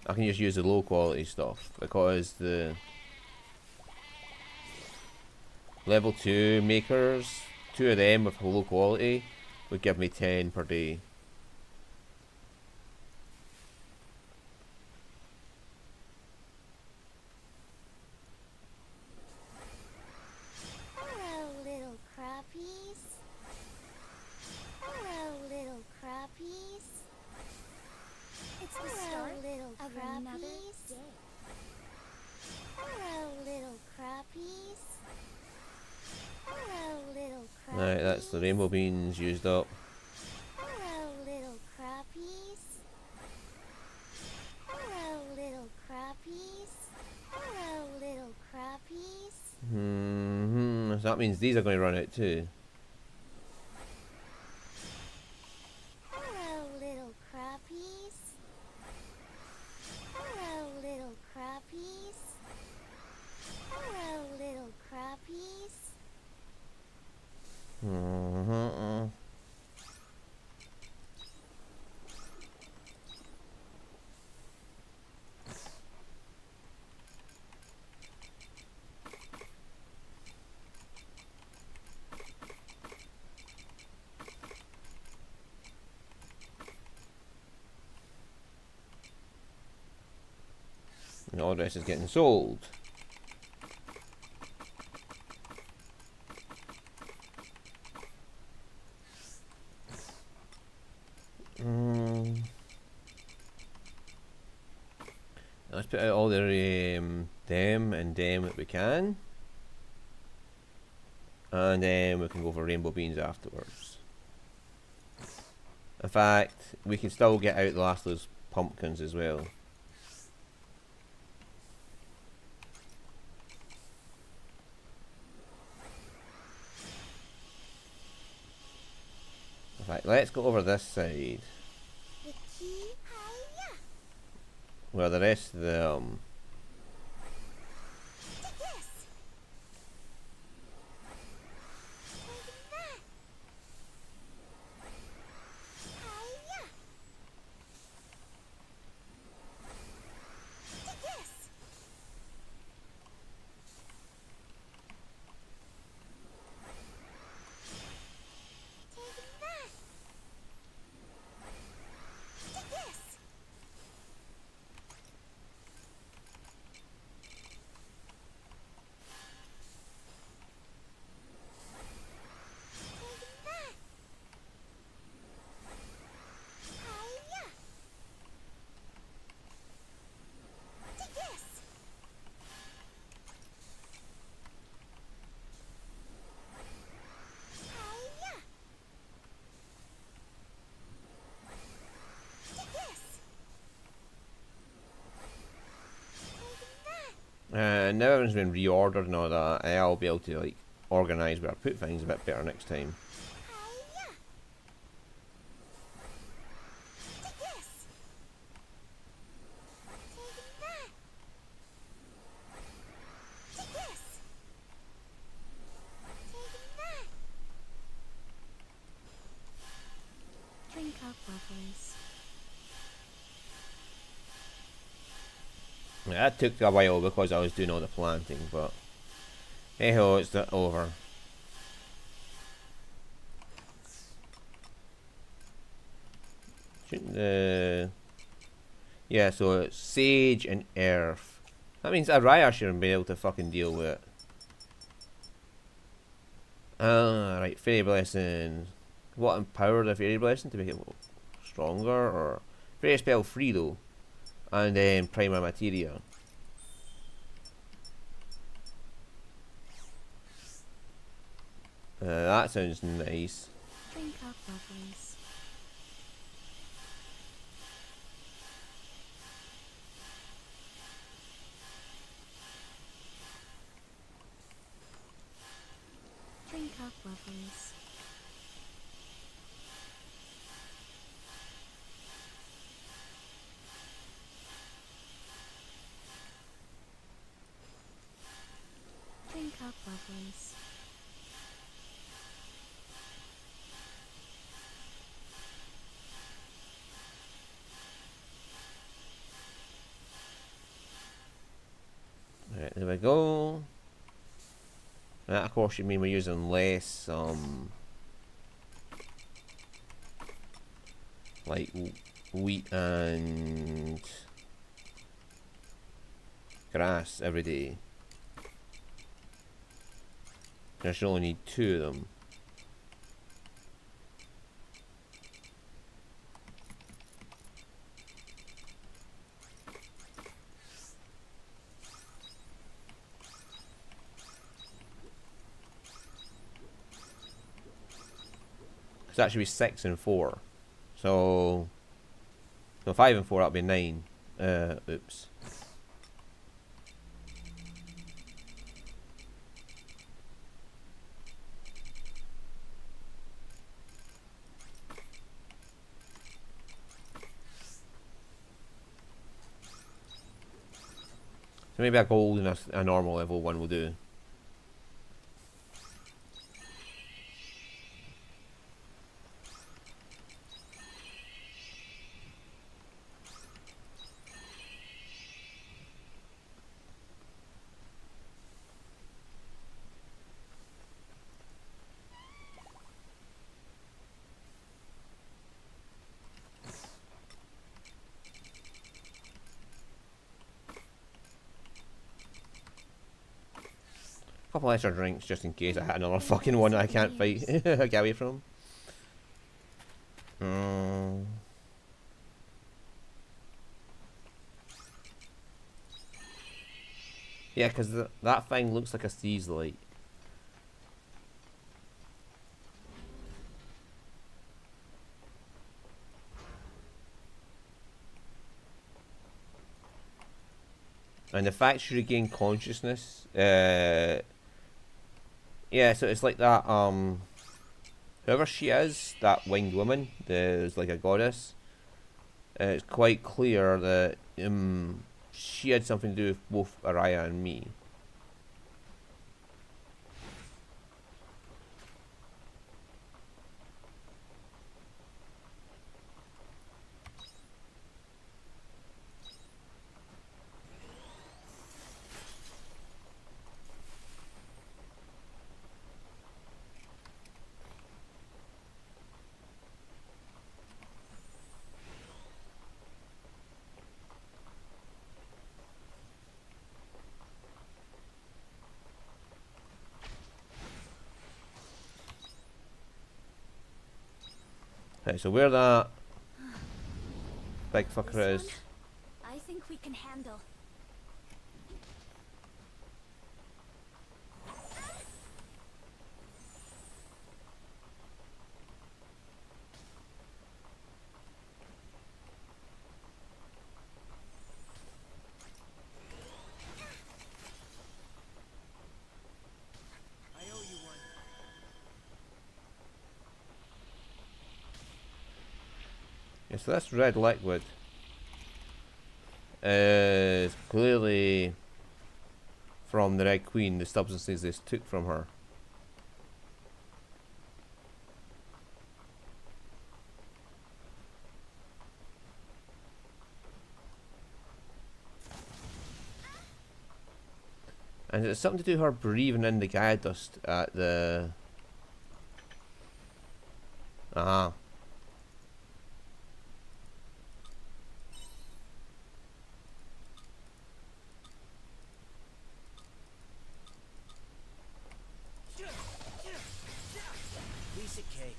I can just use the low quality stuff because the level 2 makers, 2 of them with low quality, would give me 10 per day. Hello, little crappies. Hello, little crappies. It's the Hello, start little of another crappies. day. Hello, little crappies. Hello, little crappies. Right, that's the rainbow beans used up. Hello, little crappies. Hello, little crappies. Hello, little crappies. So that means these are going to run out too. Hello, little crappies. Hello, little crappies. Hello, little crappies. And all the rest is getting sold. Let's put out all the them and them that we can. And then we can go for rainbow beans afterwards. In fact, we can still get out the last of those pumpkins as well. In fact, let's go over this side Yippee-hi-ya! where the rest of the Take this! Take that! Hi-ya! Take this! Take that! Take this! Now everyone's been reordered and all that, I'll be able to like organise where I put things a bit better next time. Hiya! Take this! Take that! Take this! Take that! Drink up, lovelies. Yeah, that took a while because I was doing all the planting, but hey ho, it's over. Shouldn't yeah, so it's sage and earth. That means Araya shouldn't be able to fucking deal with it. Right, fairy blessing. What empowered the fairy blessing to make it stronger, or fairy spell free though, and then primer materia. That sounds nice. Drink up, lovelies. Drink up, lovelies. Drink up, lovelies. Right, there we go. That of course should mean we're using less like wheat and grass every day. I should only need 2 of them. So that should be 6 and 4. So 5 and 4, that'll be 9. Oops. So maybe a gold and a normal level 1 will do. Couple extra drinks just in case I had another fucking one that I can't fight. Get away from. Yeah, because that thing looks like a seas light. And the fact she regained consciousness, yeah, so it's like that, whoever she is, that winged woman, there's like a goddess, it's quite clear that, she had something to do with both Araya and me. Right, so where that big fucker is. I think we can handle. So this red liquid is clearly from the Red Queen, the substances they took from her. And it's something to do with her breathing in the Gaia dust at the... Uh-huh. Piece of cake.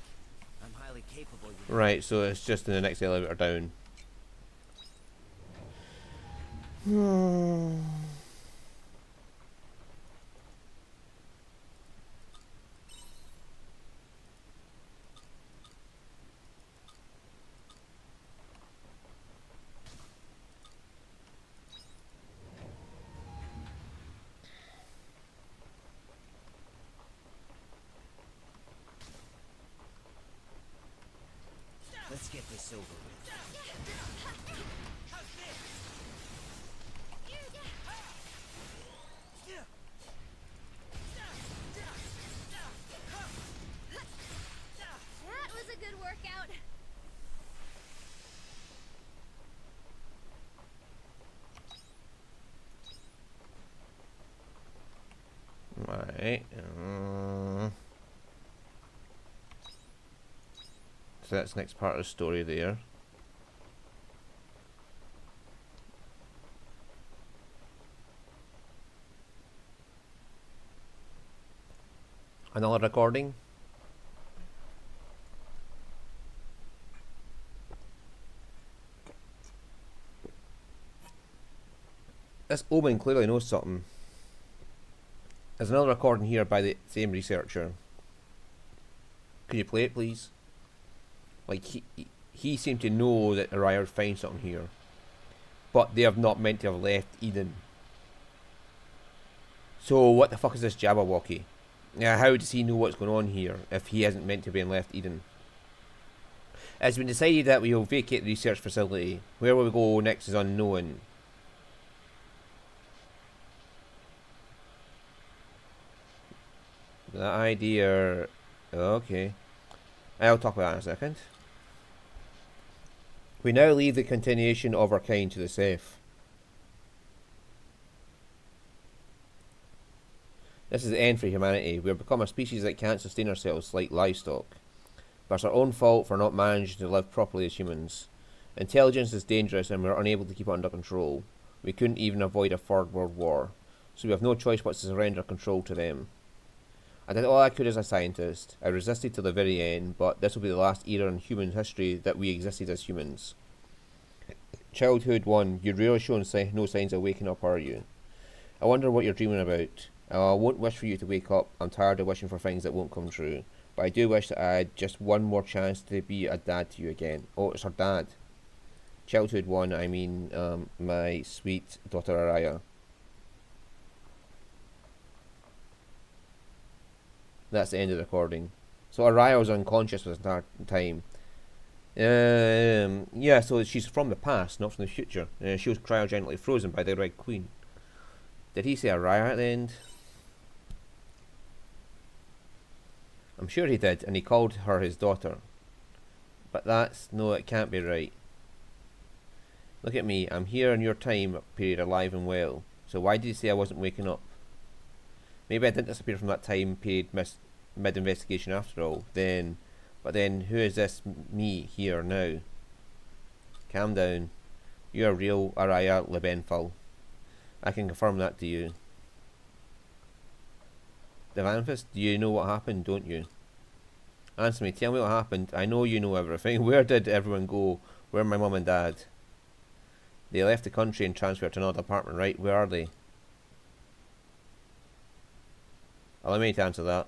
I'm highly capable, you know. Right, so it's just in the next elevator down. Let's get this over with. That was a good workout. Right. So that's the next part of the story there. Another recording. This Omen clearly knows something. There's another recording here by the same researcher. Can you play it, please? Like, he seemed to know that Araya would find something here. But they have not meant to have left Eden. So what the fuck is this Jabberwocky? Yeah, how does he know what's going on here if he isn't meant to be in left Eden? It's been decided that we will vacate the research facility. Where will we go next is unknown. That idea... Okay. I'll talk about that in a second. We now leave the continuation of our kind to the safe. This is the end for humanity. We have become a species that can't sustain ourselves like livestock. But it's our own fault for not managing to live properly as humans. Intelligence is dangerous and we are unable to keep it under control. We couldn't even avoid a third world war. So we have no choice but to surrender control to them. I did all I could as a scientist. I resisted to the very end, but this will be the last era in human history that we existed as humans. Childhood 1, you're really showing no signs of waking up, are you? I wonder what you're dreaming about. I won't wish for you to wake up. I'm tired of wishing for things that won't come true. But I do wish that I had just one more chance to be a dad to you again. Oh, it's her dad. Childhood 1, I mean, my sweet daughter Araya. That's the end of the recording. So Araya was unconscious for this entire time. Yeah, so she's from the past, not from the future. She was cryogenically frozen by the Red Queen. Did he say Araya at the end? I'm sure he did, and he called her his daughter. But no, it can't be right. Look at me, I'm here in your time period alive and well. So why did you say I wasn't waking up? Maybe I didn't disappear from that time period mid-investigation after all. But then, who is this me here now? Calm down. You are real Araya Lebenful. I can confirm that to you. The Vanfist, do you know what happened, don't you? Answer me, tell me what happened. I know you know everything. Where did everyone go? Where are my mum and dad? They left the country and transferred to another apartment, right? Where are they? Allow me to answer that.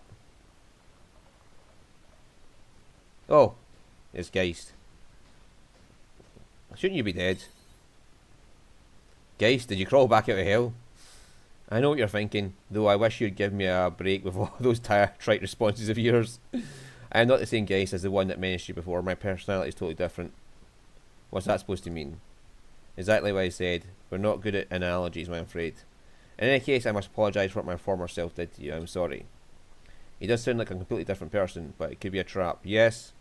Oh, it's Geist. Shouldn't you be dead? Geist, did you crawl back out of hell? I know what you're thinking, though I wish you'd give me a break with all those trite responses of yours. I am not the same Geist as the one that menaced you before. My personality is totally different. What's that supposed to mean? Exactly what I said. We're not good at analogies, I'm afraid. In any case, I must apologise for what my former self did to you. I'm sorry. He does sound like a completely different person, but it could be a trap. Yes,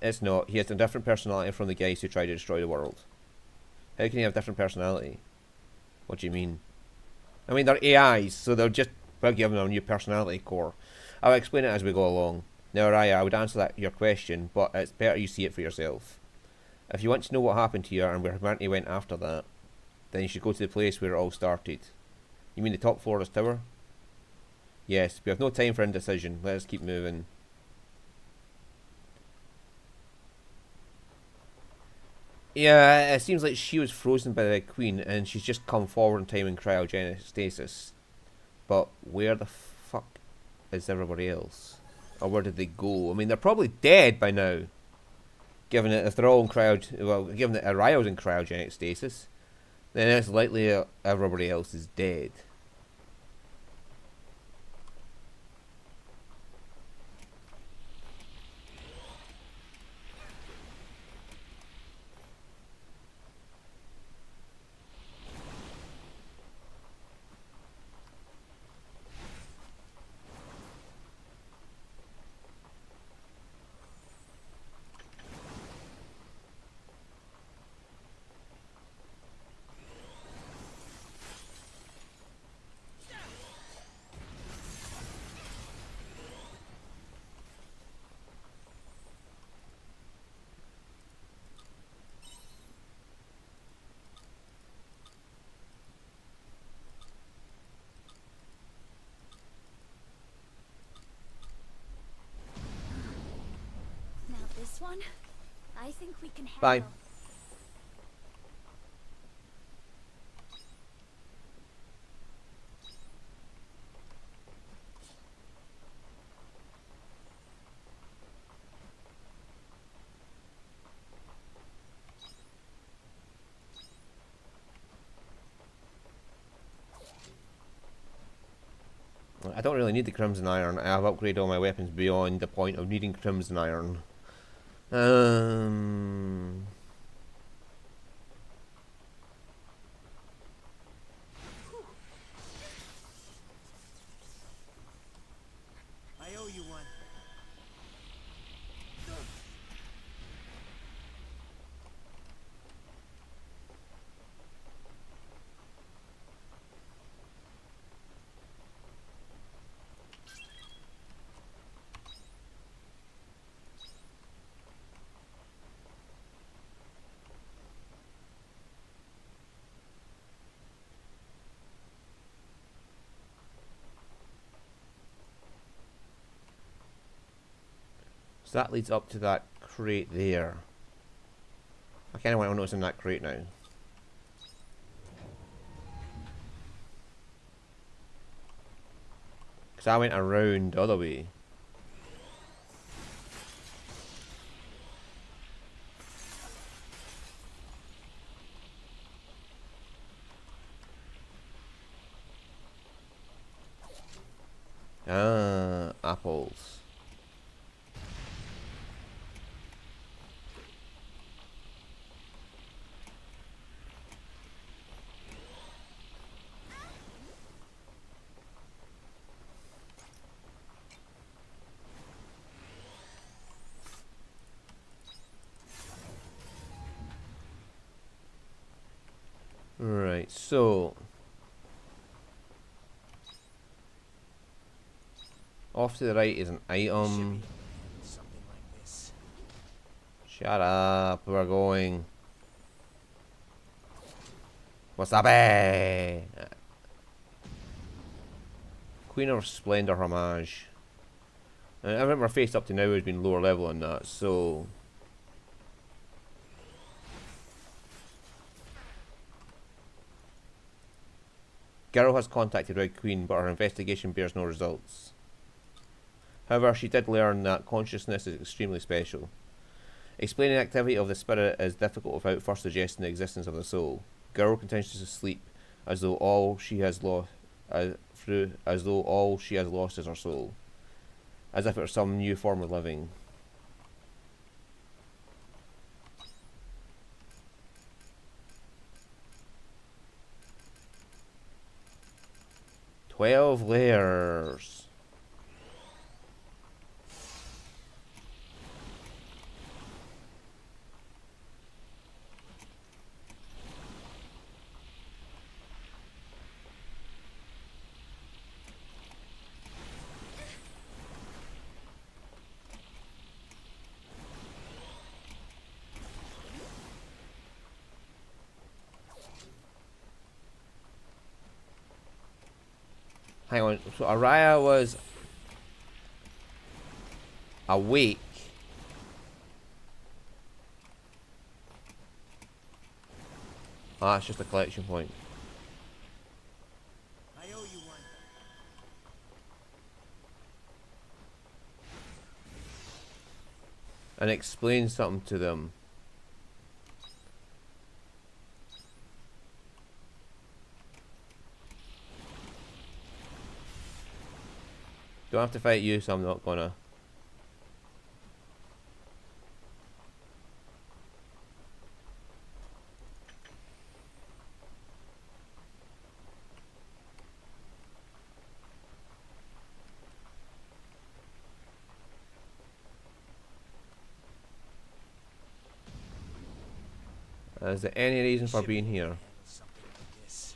it's not. He has a different personality from the guys who tried to destroy the world. How can he have different personality? What do you mean? I mean, they're AIs, so they'll just give them a new personality core. I'll explain it as we go along. Now, Araya, I would answer your question, but it's better you see it for yourself. If you want to know what happened to you and where humanity went after that, then you should go to the place where it all started. You mean the top floor of this tower? Yes, we have no time for indecision. Let us keep moving. Yeah, it seems like she was frozen by the Queen and she's just come forward in time in cryogenic stasis. But where the fuck is everybody else? Or where did they go? I mean, they're probably dead by now. Given that if they're all in given that Araya's in cryogenic stasis, then it's likely everybody else is dead. Now this one, I think we can handle. Bye. I don't really need the Crimson Iron. I have upgraded all my weapons beyond the point of needing Crimson Iron. I owe you one. So that leads up to that crate there. I kind of want to know what's in that crate now. Because I went around the other way. Ah, apples. Right, so off to the right is an item. Something like this. Shut up, we're going. What's up, eh? Queen of Splendor homage. And everything we're faced up to now has been lower level than that, so Girl has contacted Red Queen, but her investigation bears no results. However, she did learn that consciousness is extremely special. Explaining the activity of the spirit is difficult without first suggesting the existence of the soul. Girl continues to sleep, as though all she has lost, as though all she has lost is her soul, as if it were some new form of living. 12 layers. Hang on, so Araya was awake. Ah, it's just a collection point. I owe you one. And explain something to them. Don't have to fight you, so I'm not gonna. Is there any reason for being here? Something like this.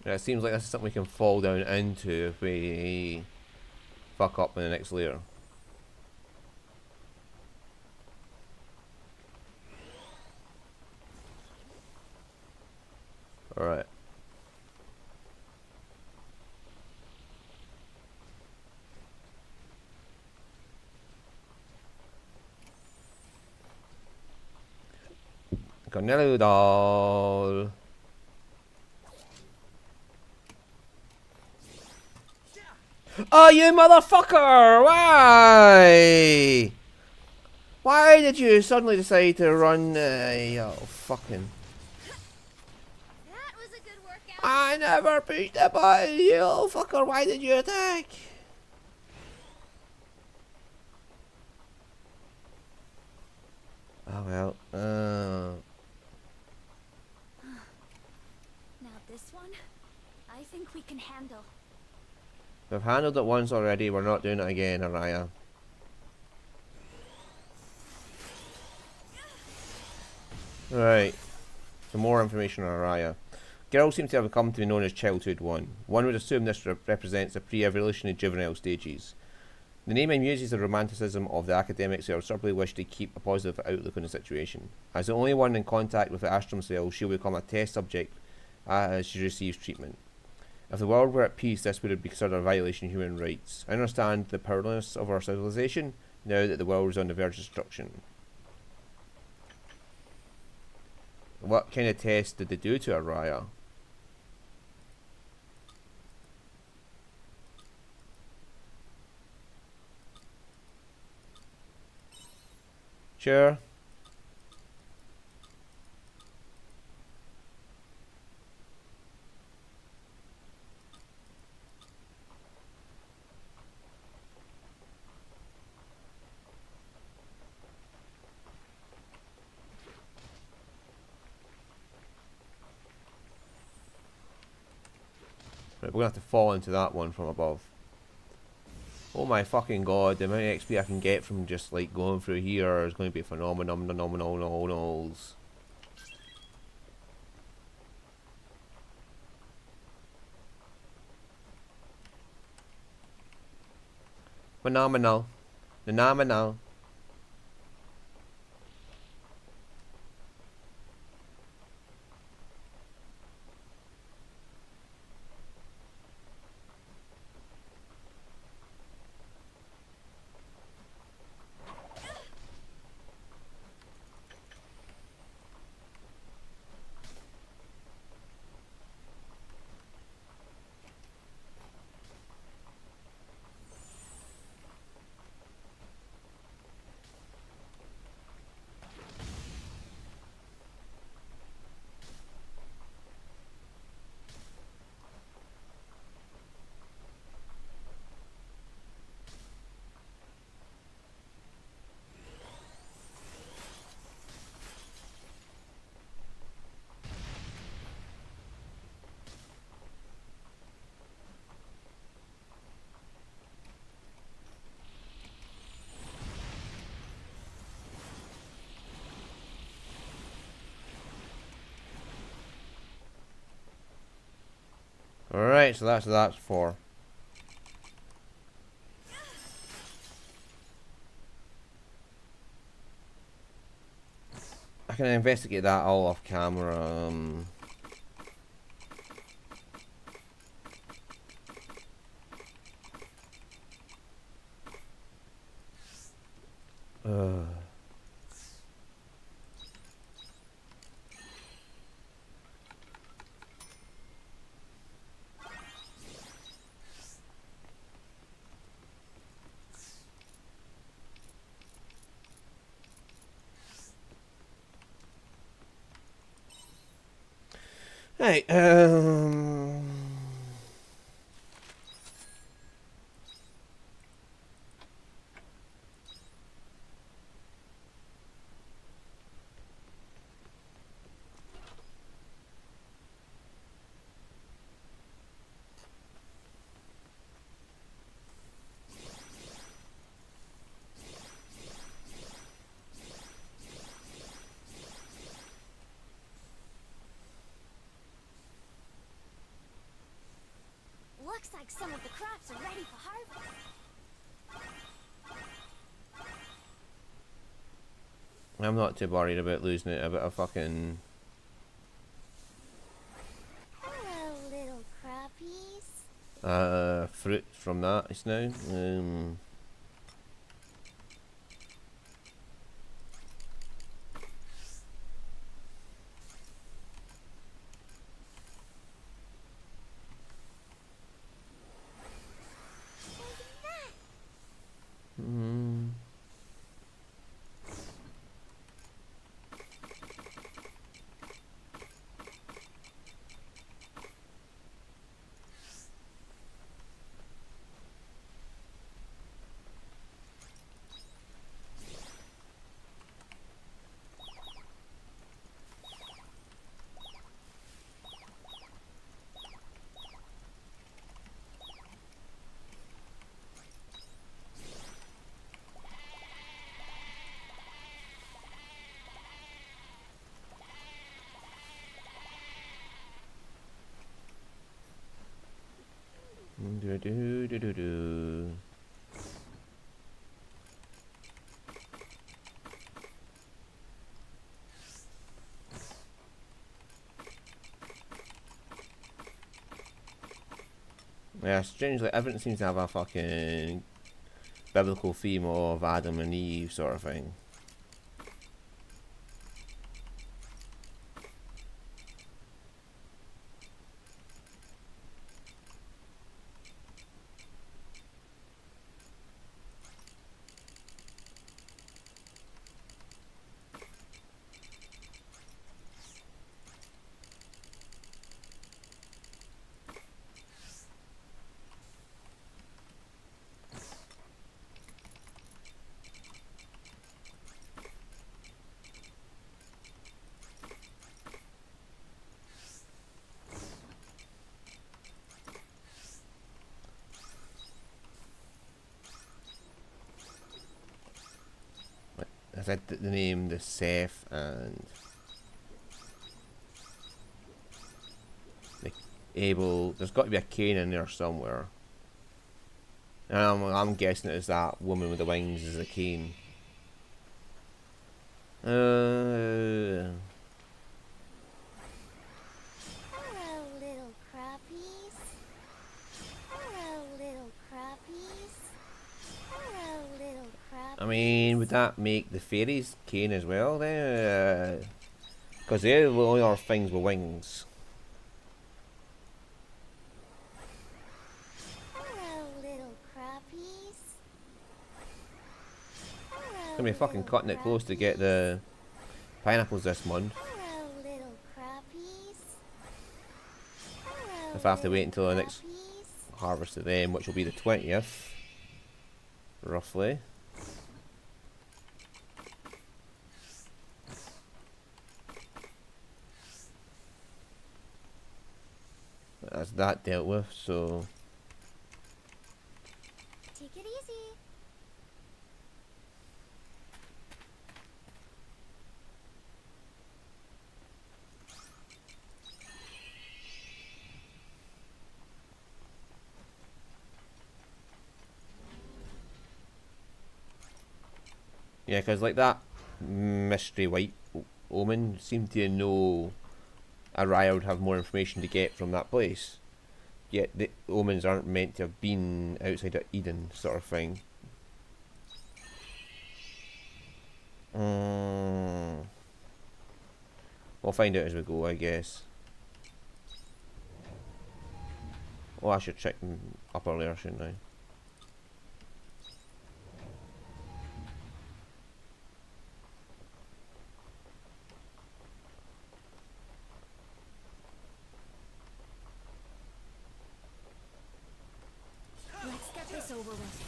Yeah, it seems like this is something we can fall down into if we fuck up in the next layer. Alright. Cornelio doll. Oh, you motherfucker! Why? Why did you suddenly decide to run? Oh, fucking. That was a good workout. I never pushed the button, you little fucker. Why did you attack? Oh, well. Now this one, I think we can handle. We've handled it once already. We're not doing it again, Araya. Right. Some more information on Araya. Girls seem to have come to be known as Childhood 1. One would assume this represents the pre-evolutionary juvenile stages. The name amuses the romanticism of the academics who absurdly wish to keep a positive outlook on the situation. As the only one in contact with the Astrum cell, she will become a test subject as she receives treatment. If the world were at peace, this would be considered a violation of human rights. I understand the powerlessness of our civilization now that the world is on the verge of destruction. What kind of test did they do to Araya? Sure. Right, we're gonna have to fall into that one from above. Oh my fucking god, the amount of XP I can get from just like going through here is going to be phenomenal. Phenomenal. Right, so that's 4. I can investigate that all off camera. Uh. Right, Looks like some of the crops are ready for harvest. I'm not too worried about losing it. A bit of fucking. Hello, little crappies. Fruit from that just now. Mm. Do do do do do. Yeah, strangely, everything seems to have a fucking biblical theme of Adam and Eve sort of thing. I said the name, the Seth, and the Abel. There's got to be a Cain in there somewhere. And I'm guessing it's that woman with the wings is a Cain. Hello, little crappies. Hello, little crappies. Hello, little crappies. I mean, would that make the fairies Cain as well then? Because they're the only other things with wings. Hello, little crappies. It's gonna be fucking cutting it close to get the pineapples this month. Hello, little crappies. Hello, If I have to wait until the little next crappies. harvest of them, which will be the 20th, roughly. That's that dealt with, so Take it easy. Yeah, because like that mystery white omen seemed to know Araya would have more information to get from that place. Yet the omens aren't meant to have been outside of Eden, sort of thing. We'll find out as we go, I guess. Oh, I should check them up earlier, shouldn't I? Let's get this over with.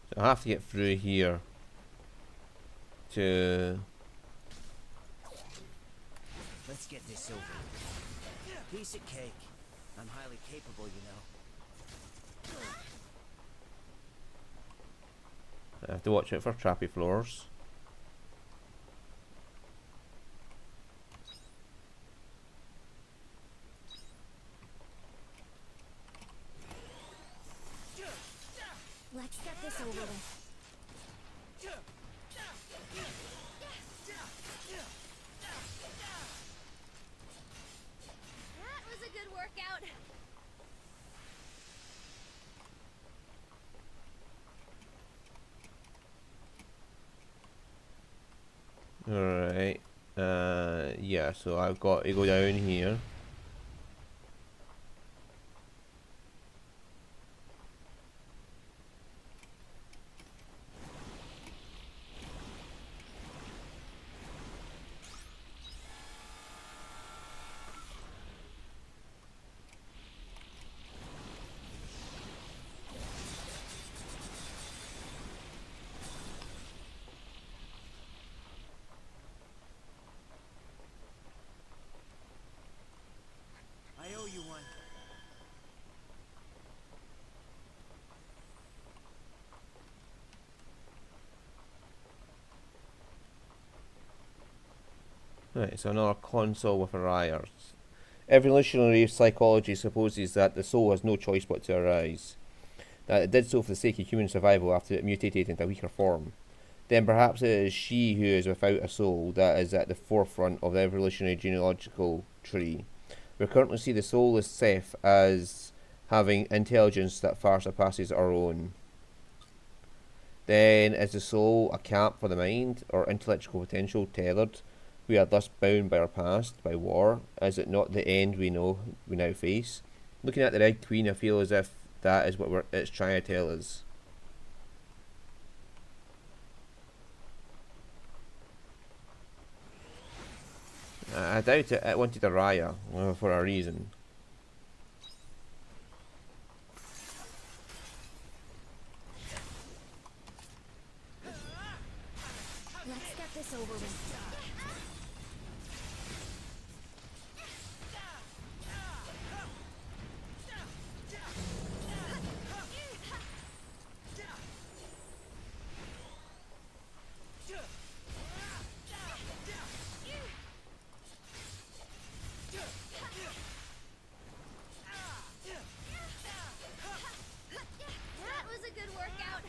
So I have to get through here to... Let's get this over with. Piece of cake. I'm highly capable, you know. I have to watch out for trappy floors. Let's get this over with. That was a good workout. Alright. Yeah, so I've got to go down here. I owe you one. Right, so another console with Ariars. Evolutionary psychology supposes that the soul has no choice but to arise, that it did so for the sake of human survival after it mutated into a weaker form. Then perhaps it is she who is without a soul that is at the forefront of the evolutionary genealogical tree. We currently see the soulless Seth as having intelligence that far surpasses our own. Then is the soul a cap for the mind, or intellectual potential tethered? We are thus bound by our past, by war. Is it not the end we now face? Looking at the Red Queen, I feel as if that is what it's trying to tell us. I doubt it. It wanted a Raya for a reason. Let's get this over with. That was a good workout.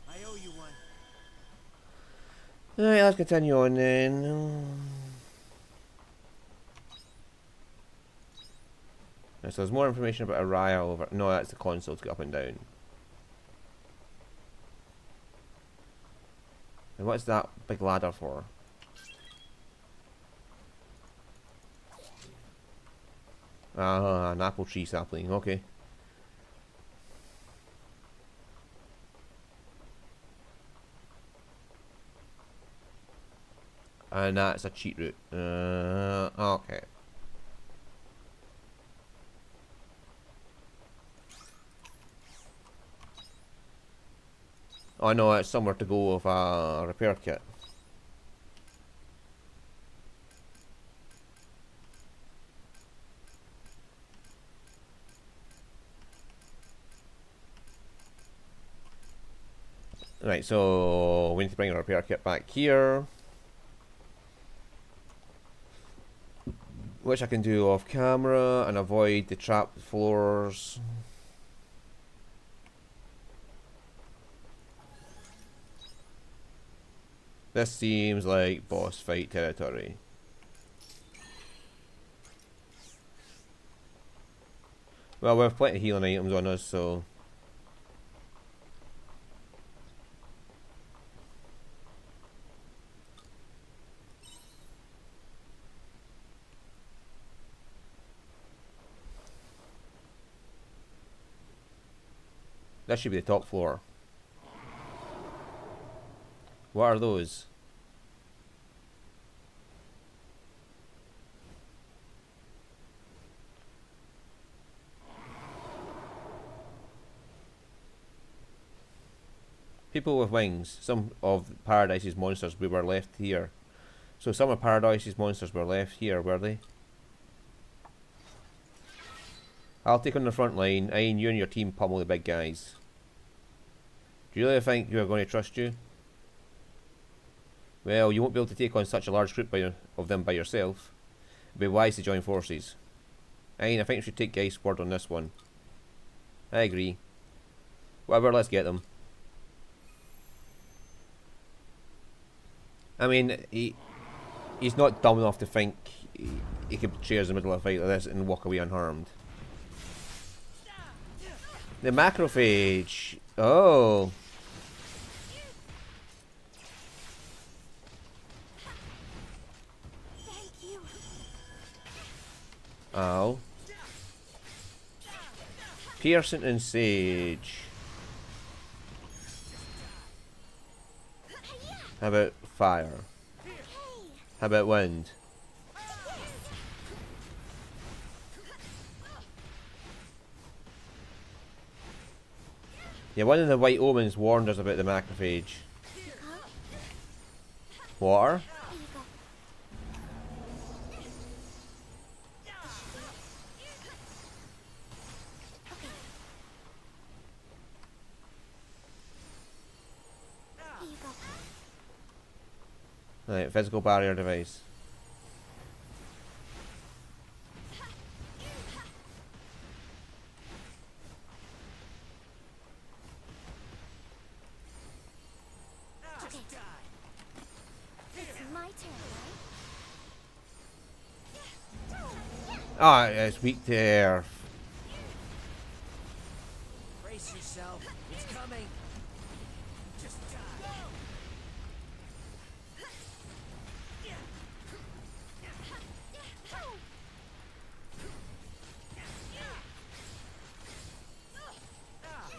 I owe you one. Alright, let's continue on then. So there's more information about Araya over... No, that's the console to get up and down. And what's that big ladder for? Ah, an apple tree sapling, okay. And that's a cheat route. Okay. Oh no, it's somewhere to go with a repair kit. Right, so we need to bring our repair kit back here. Which I can do off camera and avoid the trapped floors. This seems like boss fight territory. Well, we have plenty of healing items on us, so... That should be the top floor. What are those? People with wings. Some of Paradise's monsters were left here. So some of Paradise's monsters were left here, were they? I'll take on the front line. Ian, you and your team pummel the big guys. Do you really think you are going to trust you? Well, you won't be able to take on such a large group of them by yourself. It'd be wise to join forces. Ian, I think we should take Geist's word on this one. I agree. Whatever, let's get them. I mean, he's not dumb enough to think he could betray us in the middle of a fight like this and walk away unharmed. The macrophage. Oh. Thank you. Ow. Piercing and Sage. How about fire? How about wind? Yeah, one of the White Omens warned us about the macrophage. Water? Right, physical barrier device. Ah, it's weak to air. Brace yourself. It's coming. Just die.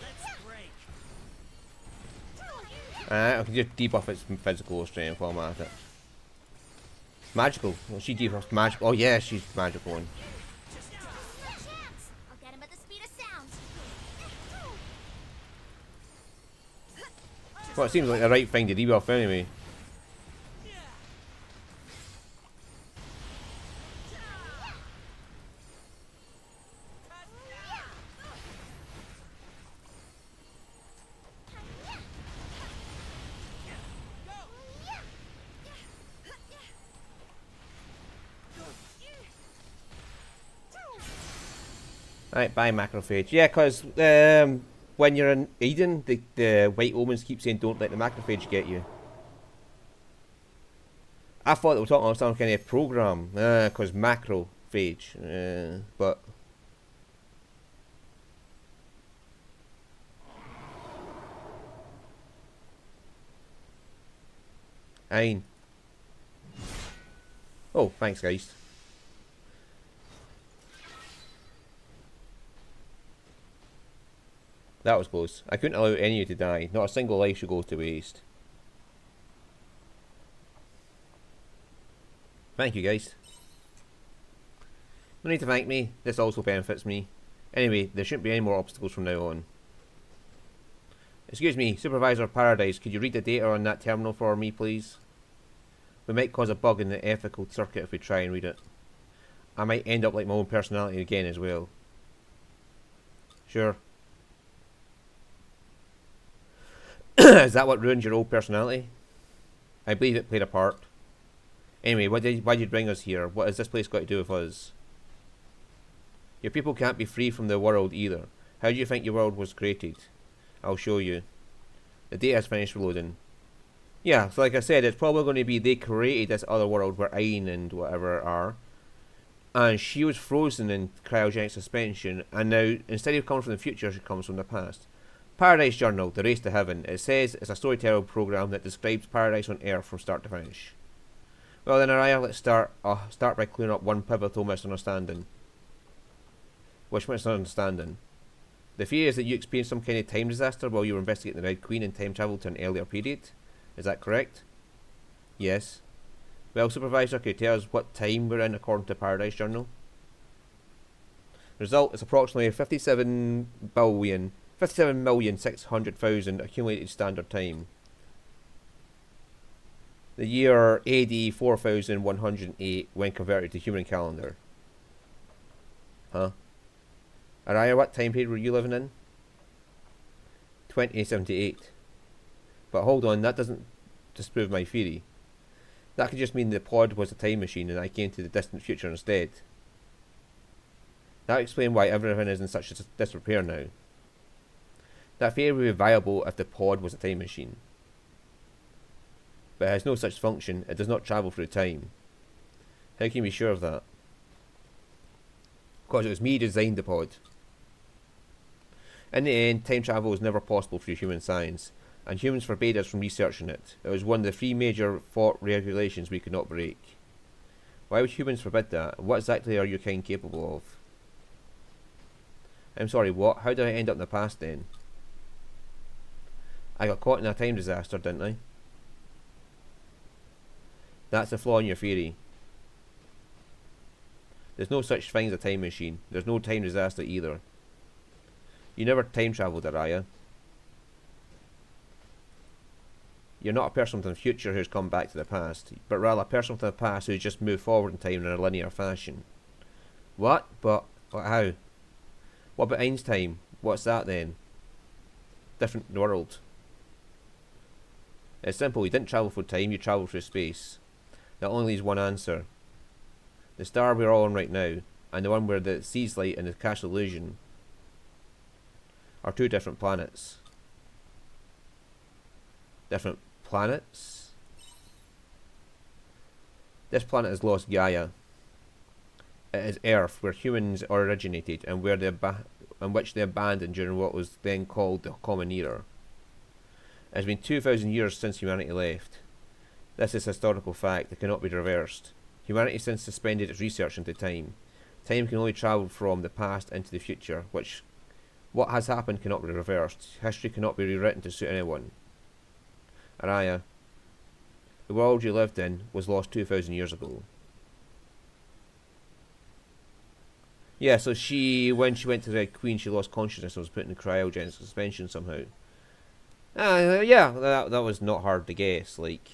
Let's break. I can just debuff its physical strength while I'm at it. Magical. Well, she debuffs magical. Oh yeah, she's magical one. I'll get him at the speed of sound. Well, it seems like the right thing to debuff anyway. Right, bye macrophage. Yeah, because when you're in Eden, the White Omens keep saying don't let the macrophage get you. I thought they were talking about some kind of program, because macrophage, but... Ain. Oh, thanks guys. That was close. I couldn't allow any of you to die. Not a single life should go to waste. Thank you guys. No need to thank me. This also benefits me. Anyway, there shouldn't be any more obstacles from now on. Excuse me, Supervisor Paradise, could you read the data on that terminal for me, please? We might cause a bug in the ethical circuit if we try and read it. I might end up like my own personality again as well. Sure. Is that what ruined your old personality? I believe it played a part. Anyway, why did you bring us here? What has this place got to do with us? Your people can't be free from the world either. How do you think your world was created? I'll show you. The data has finished reloading. Yeah, so like I said, it's probably going to be they created this other world where Ayn and whatever are. And she was frozen in cryogenic suspension, and now, instead of coming from the future, she comes from the past. Paradise Journal, The Race to Heaven. It says it's a storytelling program that describes paradise on Earth from start to finish. Well then, Araya, let's start by clearing up one pivotal misunderstanding. Which misunderstanding? The fear is that you experienced some kind of time disaster while you were investigating the Red Queen and time travelled to an earlier period. Is that correct? Yes. Well, Supervisor, can you tell us what time we're in according to Paradise Journal? The result is approximately 57,600,000 accumulated standard time. The year AD 4108 when converted to human calendar. Huh? Araya, what time period were you living in? 2078. But hold on, that doesn't disprove my theory. That could just mean the pod was a time machine and I came to the distant future instead. That would explain why everything is in such disrepair now. That theory would be viable if the pod was a time machine. But it has no such function, it does not travel through time. How can you be sure of that? Because it was me who designed the pod. In the end, time travel was never possible through human science, and humans forbade us from researching it. It was one of the three major regulations we could not break. Why would humans forbid that? What exactly are your kind capable of? I'm sorry, what? How did I end up in the past then? I got caught in a time disaster, didn't I? That's the flaw in your theory. There's no such thing as a time machine. There's no time disaster either. You never time travelled, Araya. You're not a person from the future who's come back to the past, but rather a person from the past who's just moved forward in time in a linear fashion. What? But how? What about Einstein? What's that then? Different world. It's simple, you didn't travel through time, you travelled through space. That only leaves one answer. The star we're all on right now, and the one where the sees light and the cash illusion, are two different planets. Different planets? This planet is lost Gaia. It is Earth, where humans originated, and where which they abandoned during what was then called the Common Era. It has been 2,000 years since humanity left. This is a historical fact that cannot be reversed. Humanity has since suspended its research into time. Time can only travel from the past into the future, what has happened cannot be reversed. History cannot be rewritten to suit anyone. Araya, the world you lived in was lost 2,000 years ago. Yeah, so when she went to the Red Queen, she lost consciousness and was put in cryogenic suspension somehow. Yeah, that was not hard to guess, like.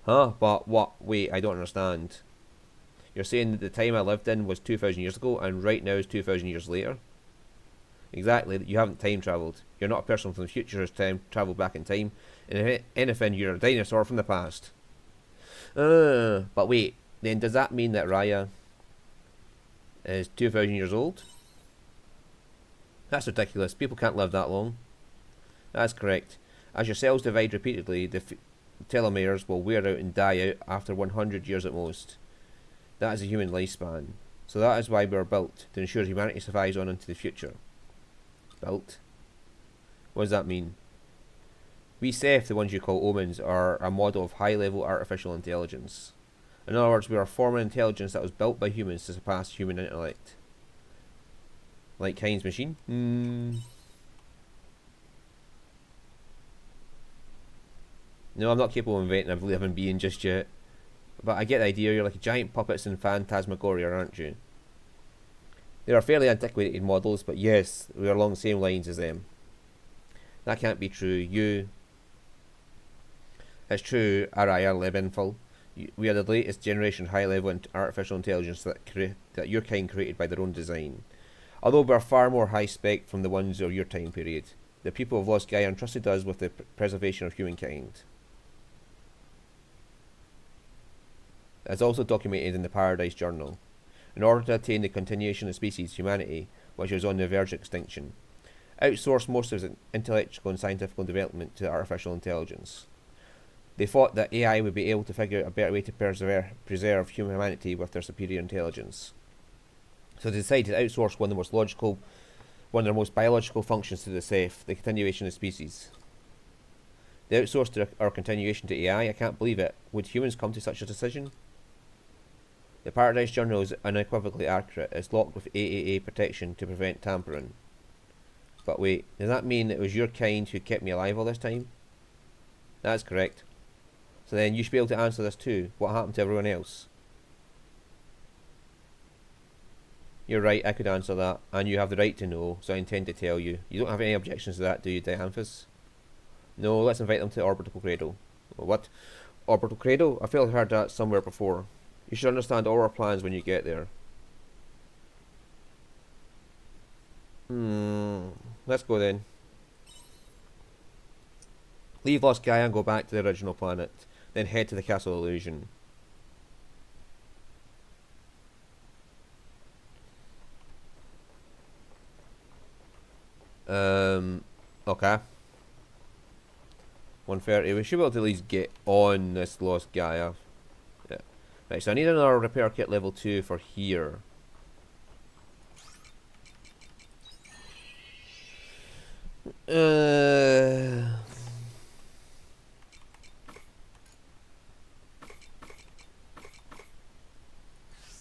Huh? But what? Wait, I don't understand. You're saying that the time I lived in was 2,000 years ago, and right now is 2,000 years later? Exactly, you haven't time travelled. You're not a person from the future who's time travelled back in time. And if anything, you're a dinosaur from the past. But wait, then does that mean that Raya is 2,000 years old? That's ridiculous. People can't live that long. That's correct. As your cells divide repeatedly, the telomeres will wear out and die out after 100 years at most. That is a human lifespan. So that is why we are built, to ensure humanity survives on into the future. Built? What does that mean? We Seth, the ones you call omens, are a model of high-level artificial intelligence. In other words, we are a form of intelligence that was built by humans to surpass human intellect. Like Heinz machine? No, I'm not capable of inventing a living being just yet. But I get the idea, you're like giant puppets in Phantasmagoria, aren't you? They are fairly antiquated models, but yes, we are along the same lines as them. That can't be true. It's true, Araya Lebenful. We are the latest generation high-level artificial intelligence that your kind created by their own design. Although we are far more high-spec from the ones of your time period. The people of Lost Gaia entrusted us with the preservation of humankind. As also documented in the Paradise Journal. In order to attain the continuation of species, humanity, which was on the verge of extinction, outsourced most of its intellectual and scientific development to artificial intelligence. They thought that AI would be able to figure out a better way to preserve humanity with their superior intelligence. So they decided to outsource one of their most biological functions to the safe, the continuation of species. They outsourced our continuation to AI. I can't believe it. Would humans come to such a decision? The Paradise Journal is unequivocally accurate. It's locked with AAA protection to prevent tampering. But wait, does that mean it was your kind who kept me alive all this time? That's correct. So then you should be able to answer this too. What happened to everyone else? You're right, I could answer that, and you have the right to know, so I intend to tell you. You don't have any objections to that, do you, Dianthus? No, let's invite them to Orbital Cradle. What? Orbital Cradle? I feel I've heard that somewhere before. You should understand all our plans when you get there. Let's go then. Leave Lost Gaia and go back to the original planet, then head to the Castle Illusion. Okay. 1:30. We should be able to at least get on this Lost Gaia. Yeah. Right, so I need another repair kit level 2 for here.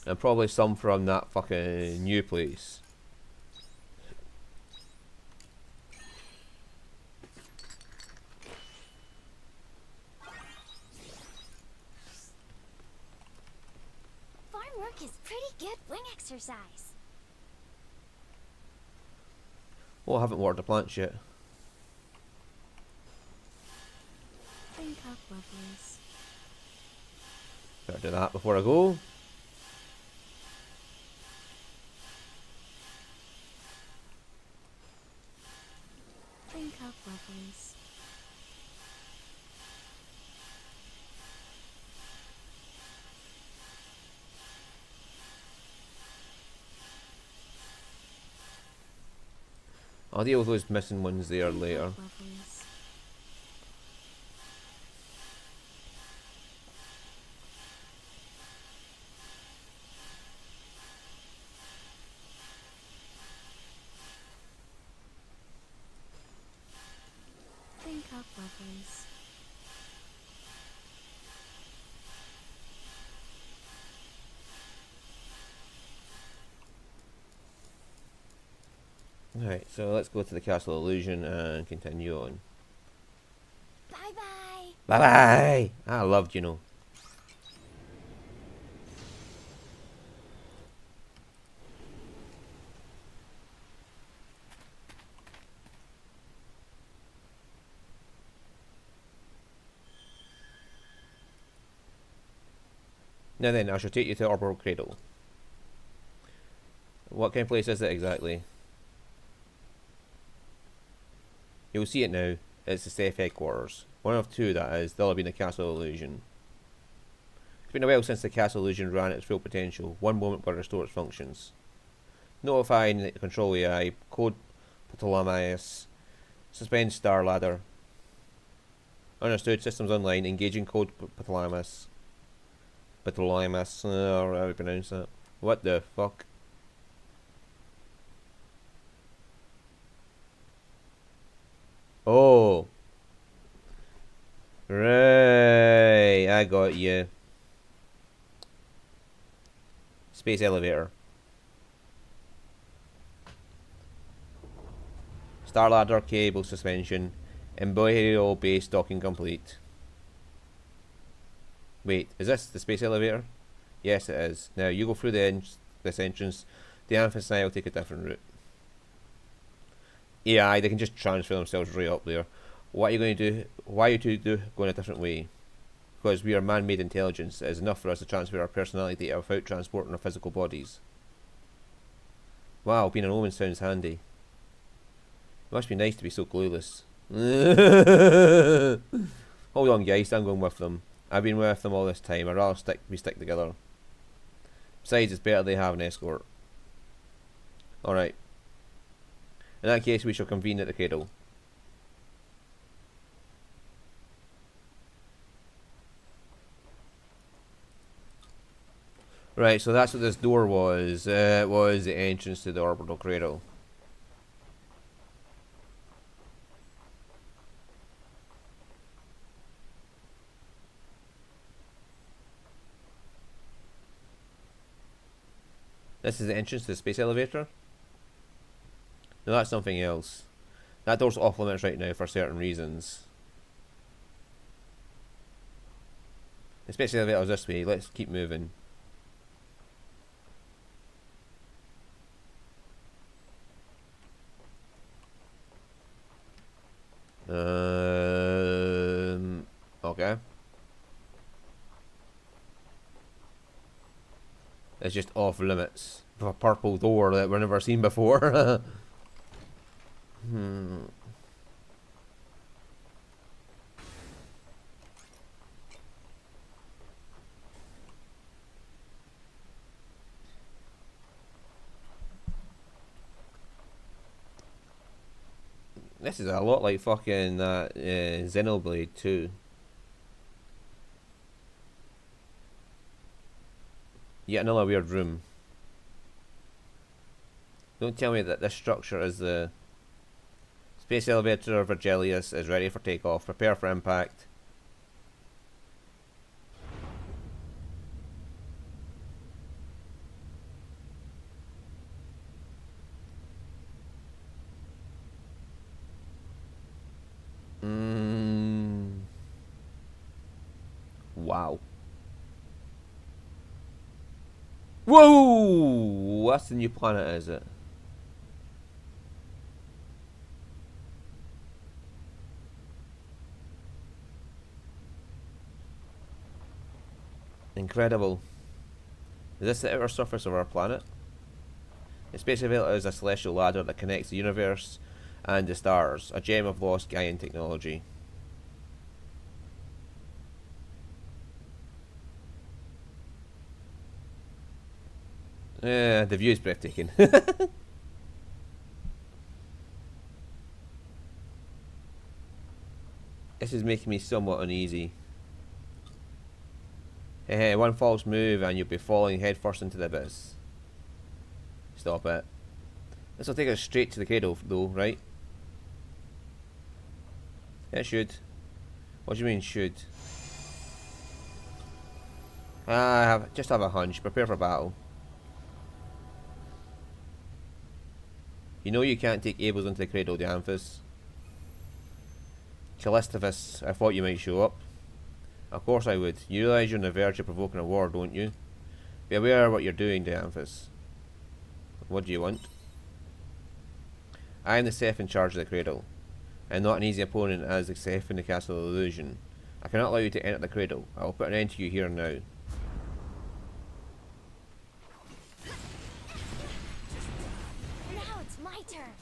And probably some from that fucking new place. Farm work is pretty good wing exercise. Oh, I haven't watered the plants yet. Think up, lovelies. Better do that before I go. Think up, lovelies. I'll deal with those missing ones there later. Lovelies. Think up, lovelies. Right, so let's go to the Castle Illusion and continue on. Bye bye. Bye bye! I loved, you know. Now then, I shall take you to Orbital Cradle. What kind of place is it exactly? You'll see it now. It's the safe headquarters. One of two, that is. They'll have been the Castle Illusion. It's been a while since the Castle Illusion ran at its full potential. One moment will restore its functions. Notifying the control AI. Code Ptolemaeus. Suspend Star Ladder. Understood. Systems online. Engaging code Ptolemaeus. Ptolemaeus. Or how do you pronounce that? What the fuck? Oh. Right. I got you. Space elevator. Star ladder cable suspension. Imperial base docking complete. Wait, is this the space elevator? Yes, it is. Now you go through this entrance. The Amethyst and I will take a different route. AI, they can just transfer themselves right up there. What are you going to do? Why are you two going a different way? Because we are man-made intelligence. It is enough for us to transfer our personality without transporting our physical bodies. Wow, being an omen sounds handy. Must be nice to be so clueless. Hold on, guys. I'm going with them. I've been with them all this time. I'd rather we stick together. Besides, it's better they have an escort. Alright. In that case, we shall convene at the cradle. Right, so that's what this door was. It was the entrance to the orbital cradle. This is the entrance to the space elevator. No, that's something else. That door's off limits right now for certain reasons. The space elevator's this way. Let's keep moving. Okay. It's just off limits. A purple door that we've never seen before. This is a lot like fucking Xenoblade 2. Yet another weird room. Don't tell me that this structure is the space elevator of Vergelius is ready for takeoff. Prepare for impact. Wow. Whoa! That's the new planet, is it? Incredible. Is this the outer surface of our planet? The space elevator is a celestial ladder that connects the universe and the stars, a gem of lost Gaian technology. The view is breathtaking. This is making me somewhat uneasy. One false move and you'll be falling headfirst into the abyss. Stop it. This will take us straight to the cradle though, right? It should. What do you mean should? Just have a hunch. Prepare for battle. You know you can't take Abels into the cradle, Dianthus. Callistovus, I thought you might show up. Of course I would. You realise you're on the verge of provoking a war, don't you? Be aware of what you're doing, Dianthus. What do you want? I am the Seth in charge of the cradle. I am not an easy opponent as the Seth in the Castle of Illusion. I cannot allow you to enter the cradle. I will put an end to you here and now. Now it's my turn.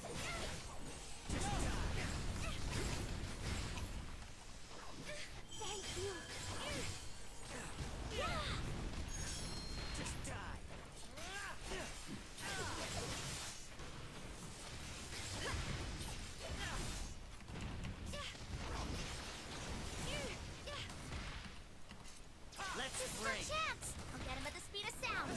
Thank you. Just die. Let's This is my break. chance. I'll get him at the speed of sound.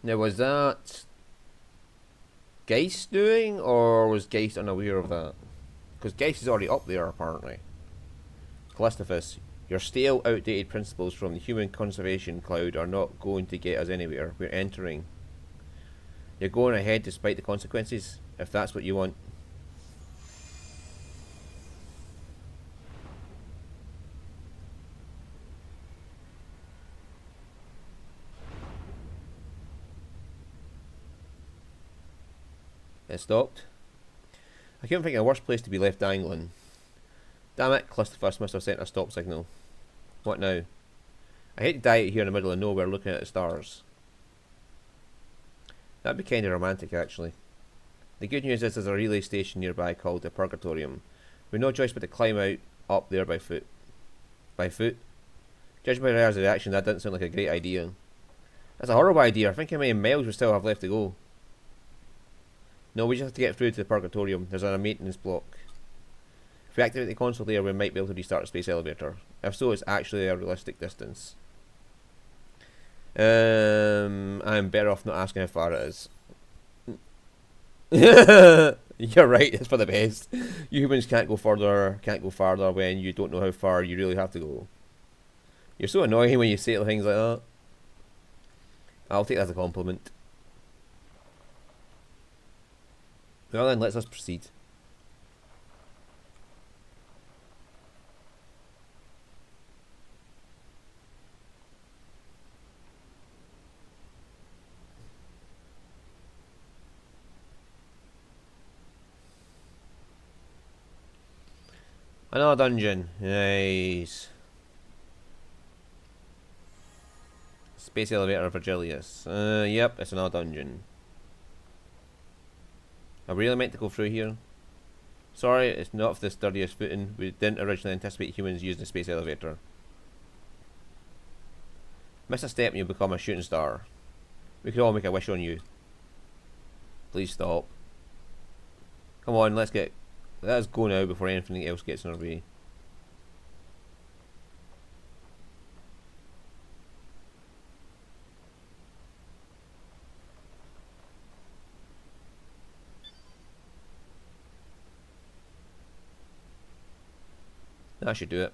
Now was that Geist doing, or was Geist unaware of that? Because Geist is already up there apparently. Callistovus, your stale, outdated principles from the human conservation cloud are not going to get us anywhere. We're entering. You're going ahead despite the consequences, if that's what you want. It stopped. I couldn't think of a worse place to be left dangling. Damn it, Clusterfuss must have sent a stop signal. What now? I hate to die out here in the middle of nowhere looking at the stars. That'd be kinda romantic, actually. The good news is there's a relay station nearby called the Purgatorium. We've no choice but to climb out up there by foot. By foot? Judging by Raya's reaction, that doesn't sound like a great idea. That's a horrible idea. Think how many miles we still have left to go. No, we just have to get through to the Purgatorium. There's a maintenance block. If we activate the console there, we might be able to restart the space elevator. If so, it's actually a realistic distance. I'm better off not asking how far it is. You're right, it's for the best. You humans can't go farther when you don't know how far you really have to go. You're so annoying when you say things like that. I'll take that as a compliment. Well then, let's proceed. Another dungeon. Nice. Space elevator of Virgilius. Yep, it's another dungeon. I really meant to go through here. Sorry, it's not for the sturdiest footing. We didn't originally anticipate humans using the space elevator. Miss a step and you'll become a shooting star. We could all make a wish on you. Please stop. Come on, let us go now before anything else gets in our way. That should do it.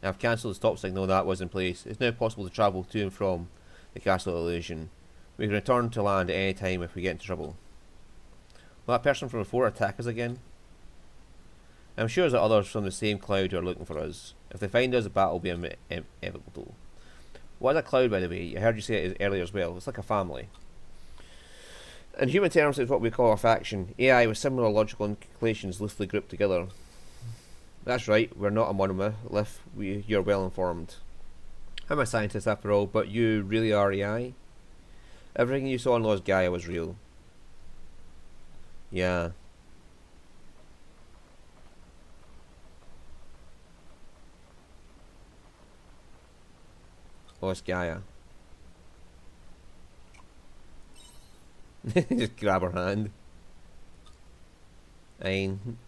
I've cancelled the stop signal that was in place. It's now possible to travel to and from the Castle Illusion. We can return to land at any time if we get into trouble. Will that person from before attack us again? I'm sure there's others from the same cloud who are looking for us. If they find us, the battle will be inevitable. What is a cloud, by the way? I heard you say it earlier as well. It's like a family. In human terms, it's what we call a faction. AI with similar logical inclinations loosely grouped together. That's right, we're not a monolith. You're well informed. I'm a scientist after all, but you really are AI? Everything you saw in Lost Gaia was real. Yeah. Lost Gaia. Just grab her hand. Fine.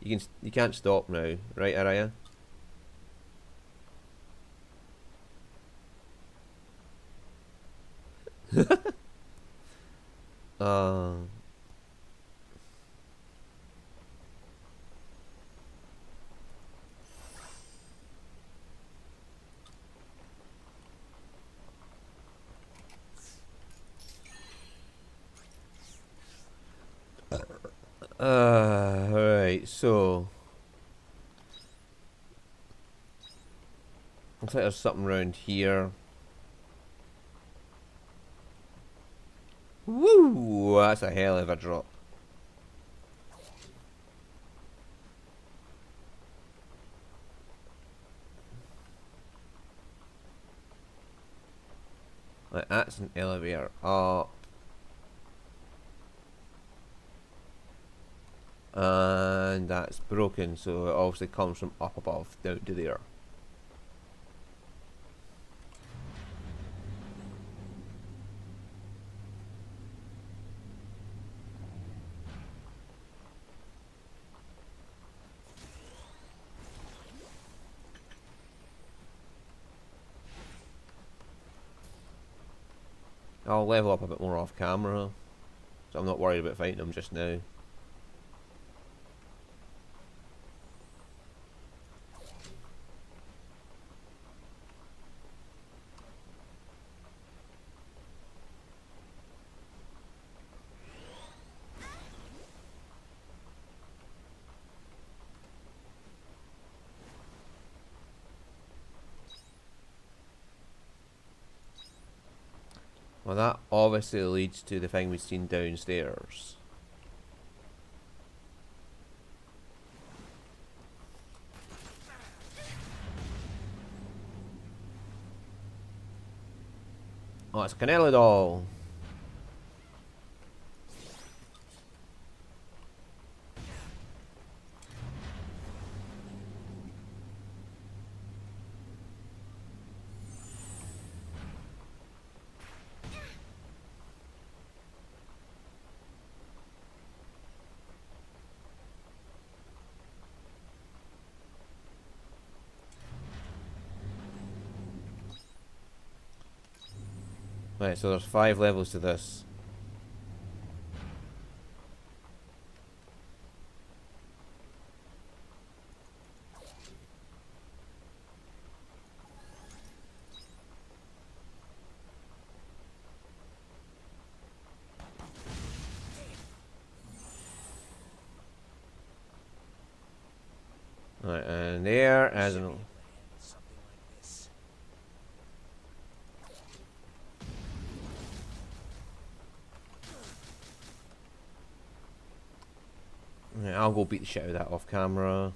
You can't stop now, right, Araya? uh Alright, so looks like there's something around here. Woo! That's a hell of a drop. Like, that's an elevator up. And that's broken, so it obviously comes from up above down to there. I'll level up a bit more off camera, so I'm not worried about fighting them just now. Well, that obviously leads to the thing we've seen downstairs. Oh, it's a Canelo doll. Right, so there's 5 levels to this. Right, and there as an... Something like this. Right, I'll go beat the shit out of that off camera.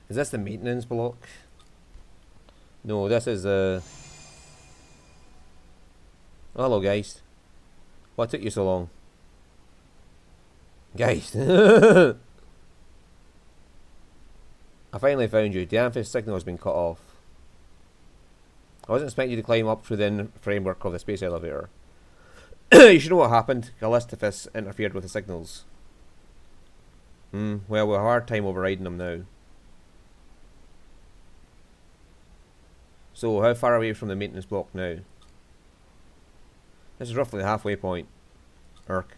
Is this the maintenance block? No, this is Oh, hello guys. What took you so long? Guys. I finally found you. The Amethyst signal has been cut off. I wasn't expecting you to climb up through the framework of the space elevator. You should know what happened. Callistophus interfered with the signals. Well, we'll have a hard time overriding them now. So, how far away from the maintenance block now? This is roughly the halfway point. Irk.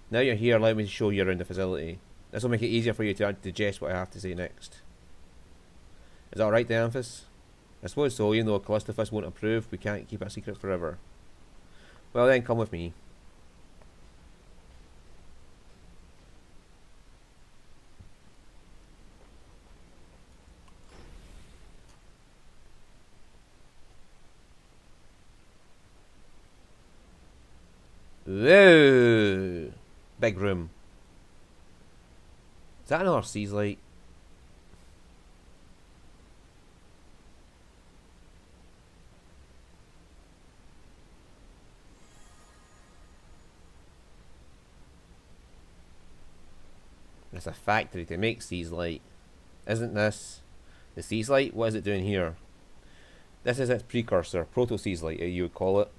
Now you're here, allow me to show you around the facility. This will make it easier for you to digest what I have to say next. Is that alright, Dianthus? I suppose so, even though Callistophus won't approve, we can't keep it a secret forever. Well then, come with me. Whoa! Big room. Is that another Seas light? It's a factory to make Seas light. Isn't this the Seas light? What is it doing here? This is its precursor, proto Seas light, you would call it.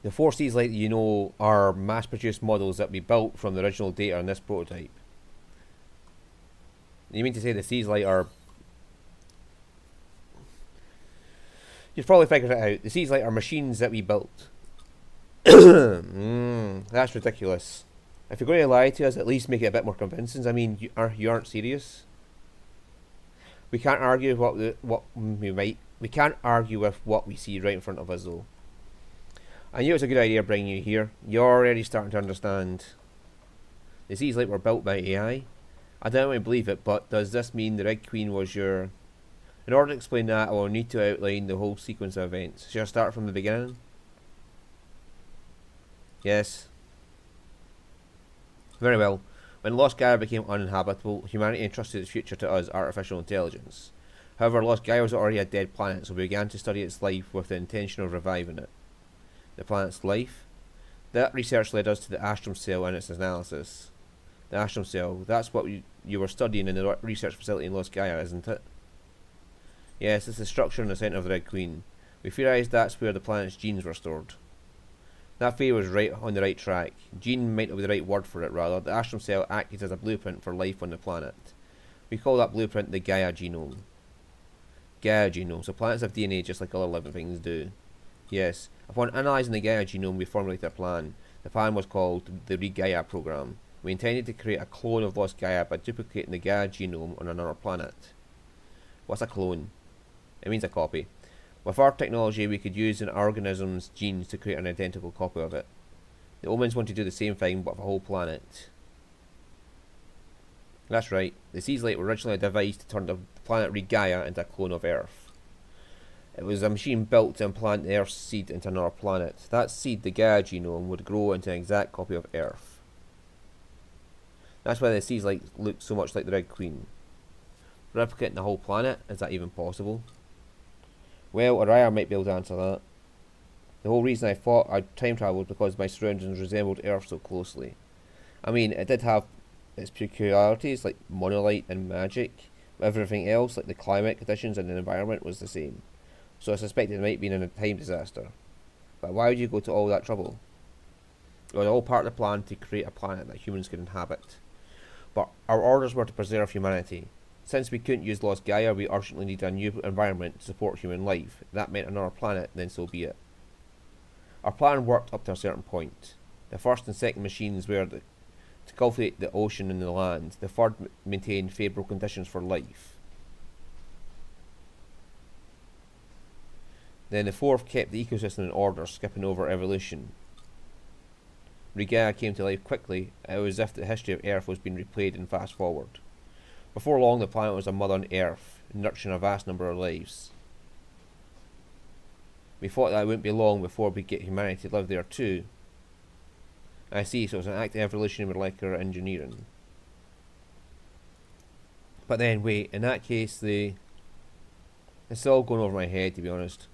The 4 Seas light you know are mass-produced models that we built from the original data in this prototype. You mean to say the Seas light are... You've probably figured it out. The Seas light are machines that we built. That's ridiculous. If you're going to lie to us, at least make it a bit more convincing. I mean, you aren't serious. We can't argue we can't argue with what we see right in front of us, though. I knew it was a good idea bringing you here. You're already starting to understand. The Seas light were built by AI. I don't really believe it, but does this mean the Red Queen was your... In order to explain that, I will need to outline the whole sequence of events. Shall I start from the beginning? Yes. Very well. When Lost Gaia became uninhabitable, humanity entrusted its future to us, artificial intelligence. However, Lost Gaia was already a dead planet, so we began to study its life with the intention of reviving it. The planet's life? That research led us to the Astrum cell and its analysis. The Astrum cell, that's what you were studying in the research facility in Lost Gaia, isn't it? Yes, it's the structure in the centre of the Red Queen. We theorised that's where the planet's genes were stored. That theory was right on the right track. Gene might not be the right word for it, rather. The Astrum cell acted as a blueprint for life on the planet. We call that blueprint the Gaia genome. Gaia genome. So planets have DNA just like other living things do. Yes. Upon analysing the Gaia genome, we formulated a plan. The plan was called the Re-Gaia program. We intended to create a clone of Lost Gaia by duplicating the Gaia genome on another planet. What's a clone? It means a copy. With our technology, we could use an organism's genes to create an identical copy of it. The Omens want to do the same thing, but for a whole planet. That's right. The Seeds Light were originally a device to turn the planet Gaia into a clone of Earth. It was a machine built to implant the Earth's seed into another planet. That seed, the Gaia genome, would grow into an exact copy of Earth. That's why the Seeds Light look so much like the Red Queen. Replicating the whole planet? Is that even possible? Well, Araya might be able to answer that. The whole reason I thought I'd time travel was because my surroundings resembled Earth so closely. I mean, it did have its peculiarities like monolight and magic, but everything else, like the climate conditions and the environment, was the same. So I suspected it might be in a time disaster. But why would you go to all that trouble? It was all part of the plan to create a planet that humans could inhabit. But our orders were to preserve humanity. Since we couldn't use Lost Gaia, we urgently needed a new environment to support human life. If that meant another planet, then so be it. Our plan worked up to a certain point. The first and second machines were to cultivate the ocean and the land. The third maintained favourable conditions for life. Then the fourth kept the ecosystem in order, skipping over evolution. Gaia came to life quickly. It was as if the history of Earth was being replayed in fast forward. Before long, the planet was a mother on Earth, nurturing a vast number of lives. We thought that it wouldn't be long before we'd get humanity to live there too. I see, so it's an active evolution in molecular engineering. But then, wait, in that case, it's all going over my head, to be honest.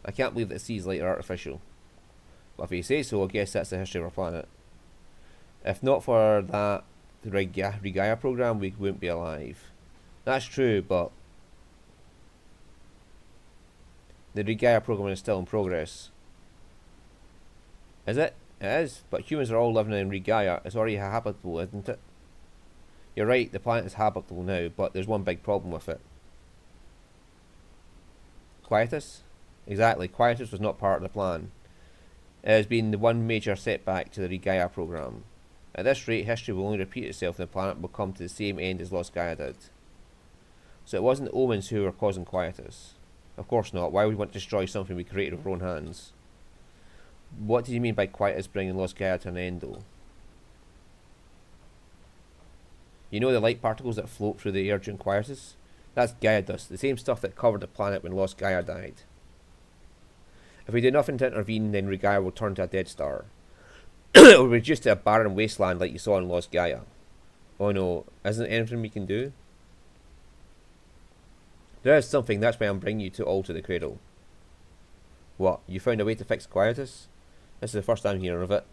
I can't believe that seas light are artificial. But if you say so, I guess that's the history of our planet. If not for that, the Gaia program, we wouldn't be alive. That's true, but the Gaia program is still in progress. Is it? It is, but humans are all living in Gaia. It's already habitable, isn't it? You're right, the planet is habitable now, but there's one big problem with it. Quietus? Exactly, Quietus was not part of the plan. It has been the one major setback to the Gaia program. At this rate, history will only repeat itself and the planet will come to the same end as Lost Gaia did. So it wasn't the Omens who were causing Quietus. Of course not. Why would we want to destroy something we created with our own hands? What did you mean by Quietus bringing Lost Gaia to an end, though? You know the light particles that float through the air during Quietus? That's Gaia dust, the same stuff that covered the planet when Lost Gaia died. If we do nothing to intervene, then Gaia will turn to a dead star. It will reduce to a barren wasteland like you saw in Lost Gaia. Oh no, isn't there anything we can do? There is something, that's why I'm bringing you all to the cradle. What, you found a way to fix Quietus? This is the first I'm hearing of it.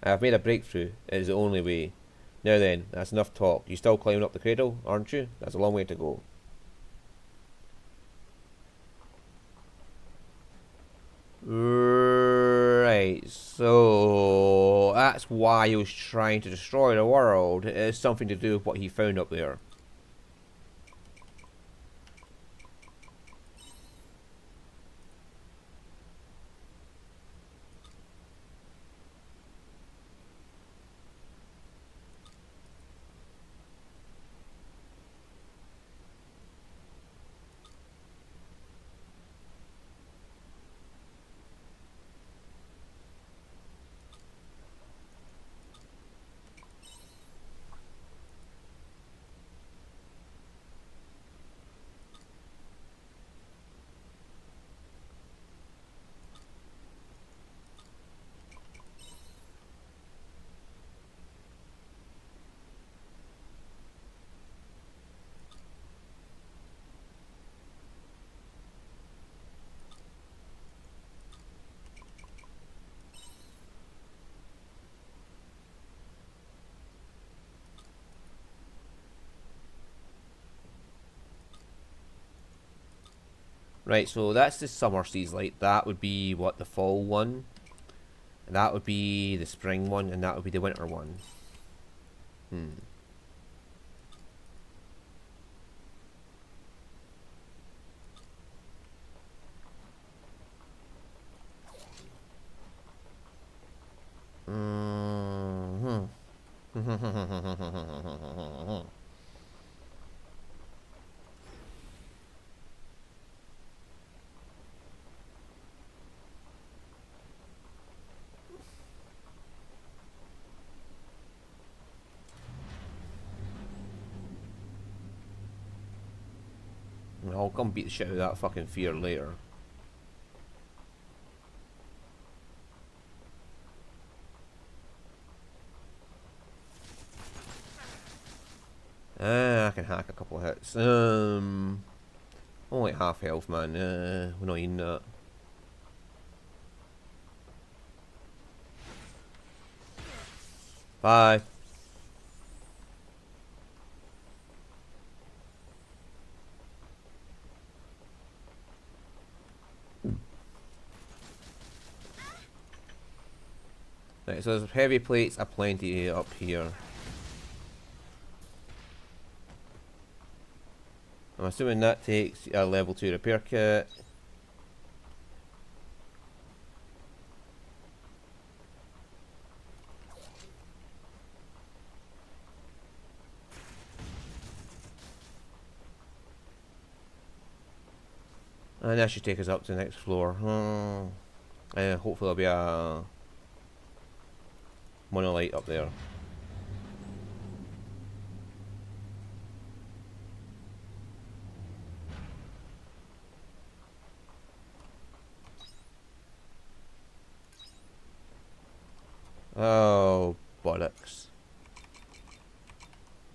I have made a breakthrough, it is the only way. Now then, that's enough talk. You still climbing up the cradle, aren't you? That's a long way to go. Right, so that's why he was trying to destroy the world. It is something to do with what he found up there. Right, so that's the summer seas light. That would be what, the fall one? And that would be the spring one, and that would be the winter one. I'll come beat the shit out of that fucking fear later. I can hack a couple of hits. Only half health, man. We're not eating that. Bye. Right, so there's heavy plates aplenty up here. I'm assuming that takes a level 2 repair kit. And that should take us up to the next floor. Hopefully there'll be a monolith up there. Oh, bollocks.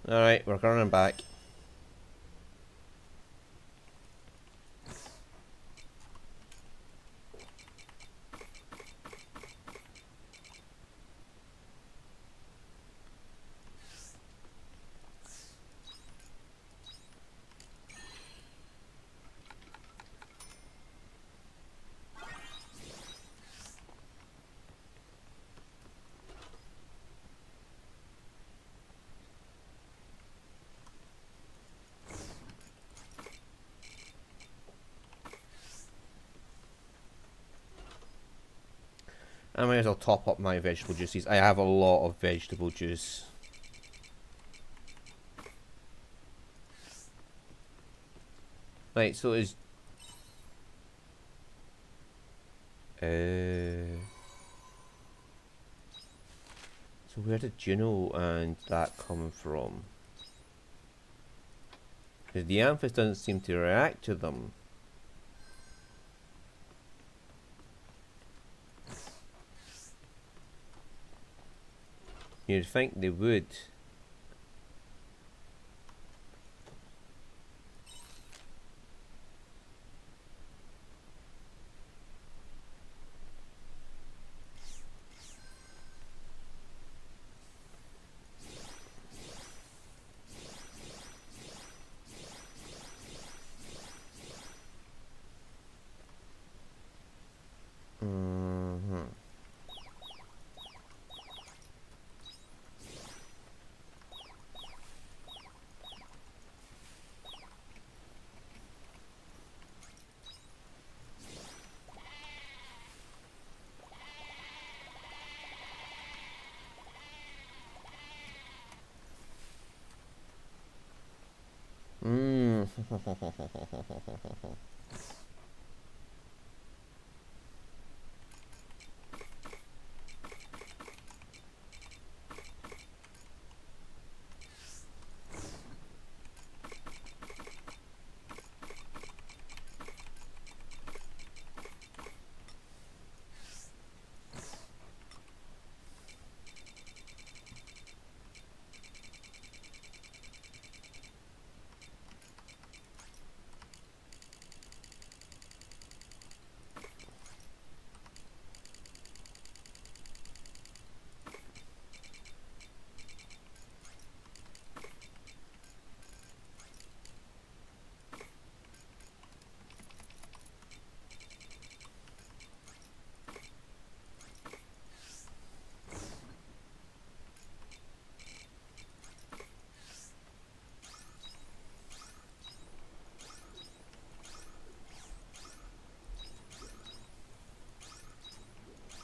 Alright, we're running back. I might as well top up my vegetable juices. I have a lot of vegetable juice. Right, so is so where did Juno and that come from? Because the Amethyst doesn't seem to react to them. You'd think they would.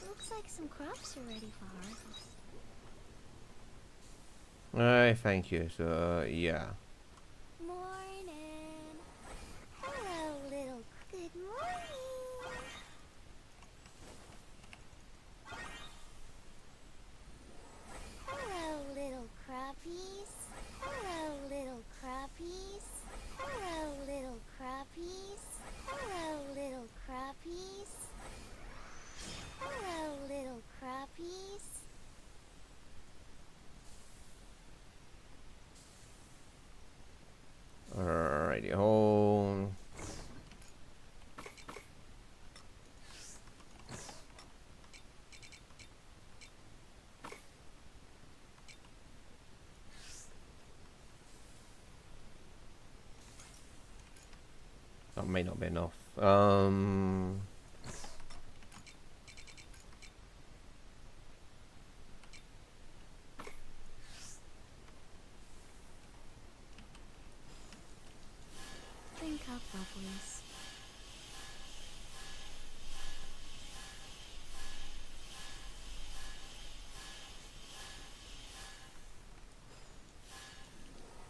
Looks like some crops are ready for harvest. Alright, thank you. So, yeah. Morning. Hello, little. Good morning. Hello, little crappies. Hello, little crappies. Hello, little crappies. Hello, little crappies. Hello, little crappies. Alrighty, home. That might not be enough. Drink up, bubbles.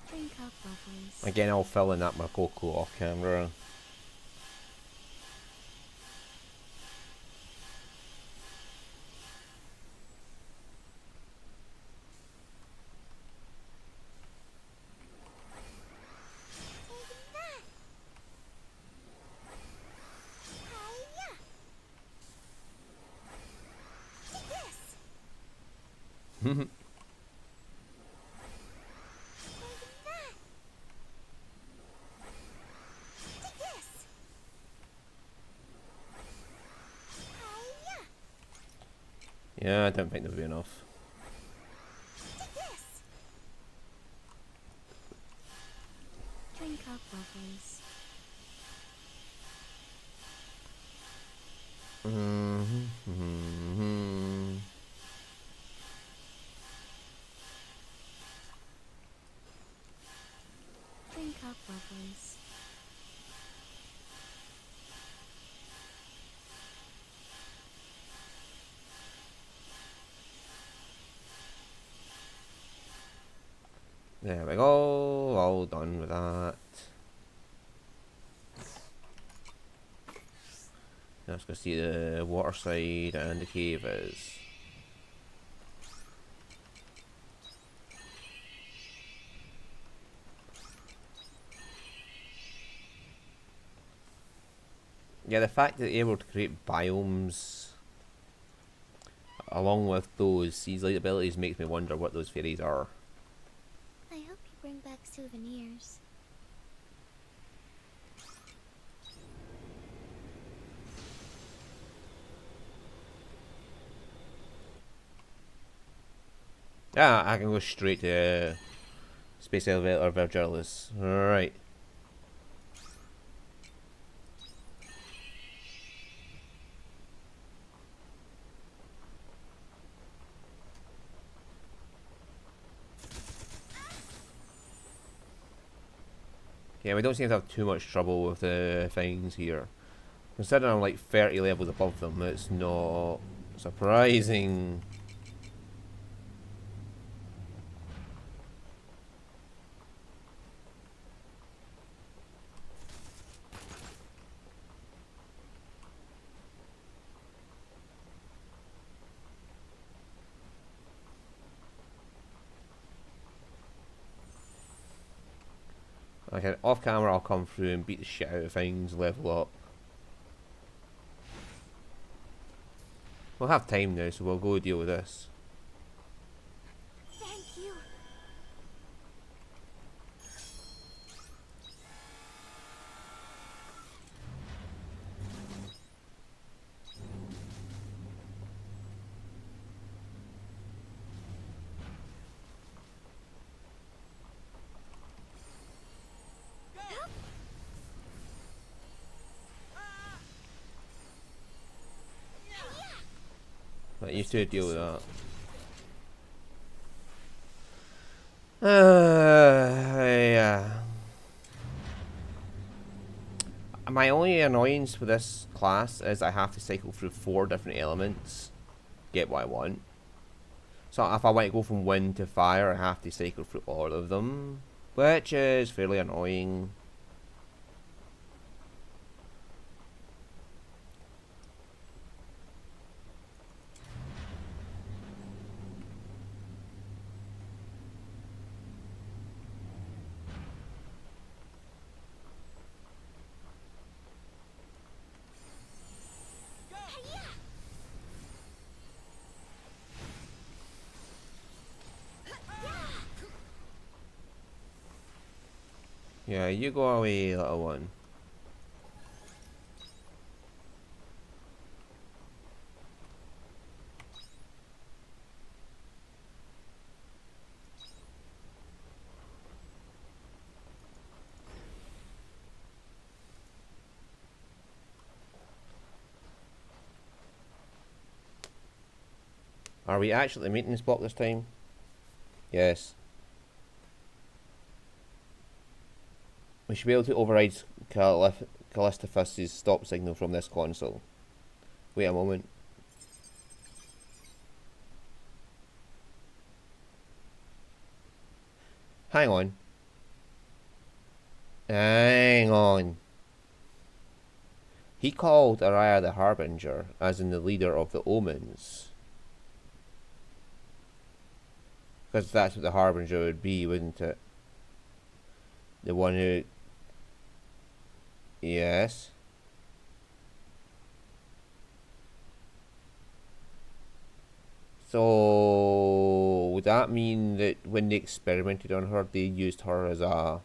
Drink up, bubbles. Again, I'll fill in that Makoko off camera. Take that. Hiya. Take this. Take that. Take this. Hiya. Yeah, I don't think there'll be enough. Take this. Drink up, bubbles. Drink up, bubbles. There we go, all done with that. Now let's go see the water side and the cave is. Yeah, the fact that they're able to create biomes along with those seas light abilities makes me wonder what those fairies are. I hope you bring back souvenirs. Yeah, I can go straight to Space Elevator Virgilis. Alright. Yeah, we don't seem to have too much trouble with the things here. Considering I'm like 30 levels above them, it's not surprising. Okay, off camera I'll come through and beat the shit out of things, level up. We'll have time now, so we'll go deal with this. Thank you. But you two deal with that. Yeah. My only annoyance with this class is I have to cycle through 4 different elements, get what I want. So if I want to go from wind to fire, I have to cycle through all of them, which is fairly annoying. Yeah, you go away, little one. Are we actually at the maintenance block this time? Yes. We should be able to override Callistophus' stop signal from this console. Wait a moment. Hang on. Hang on. He called Araya the Harbinger, as in the leader of the Omens. Because that's what the Harbinger would be, wouldn't it? The one who... Yes. So... would that mean that when they experimented on her, they used her as a...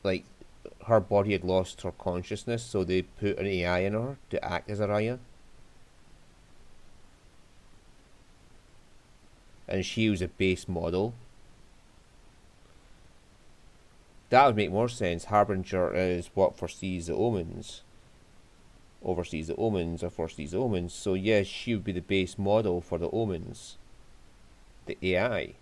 like, her body had lost her consciousness, so they put an AI in her to act as Araya? And she was a base model. That would make more sense. Harbinger is what foresees the omens. Oversees the omens or foresees the omens. So yes, she would be the base model for the omens. The AI.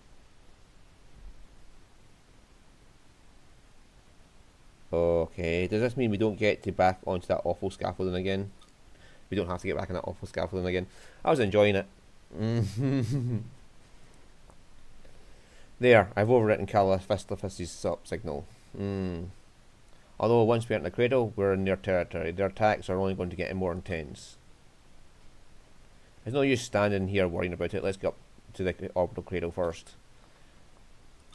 Okay, does this mean we don't get to back onto that awful scaffolding again? We don't have to get back on that awful scaffolding again. I was enjoying it. There, I've overwritten Callistophus' stop signal. Although once we're in the cradle, we're in their territory. Their attacks are only going to get more intense. There's no use standing here worrying about it. Let's get up to the orbital cradle first.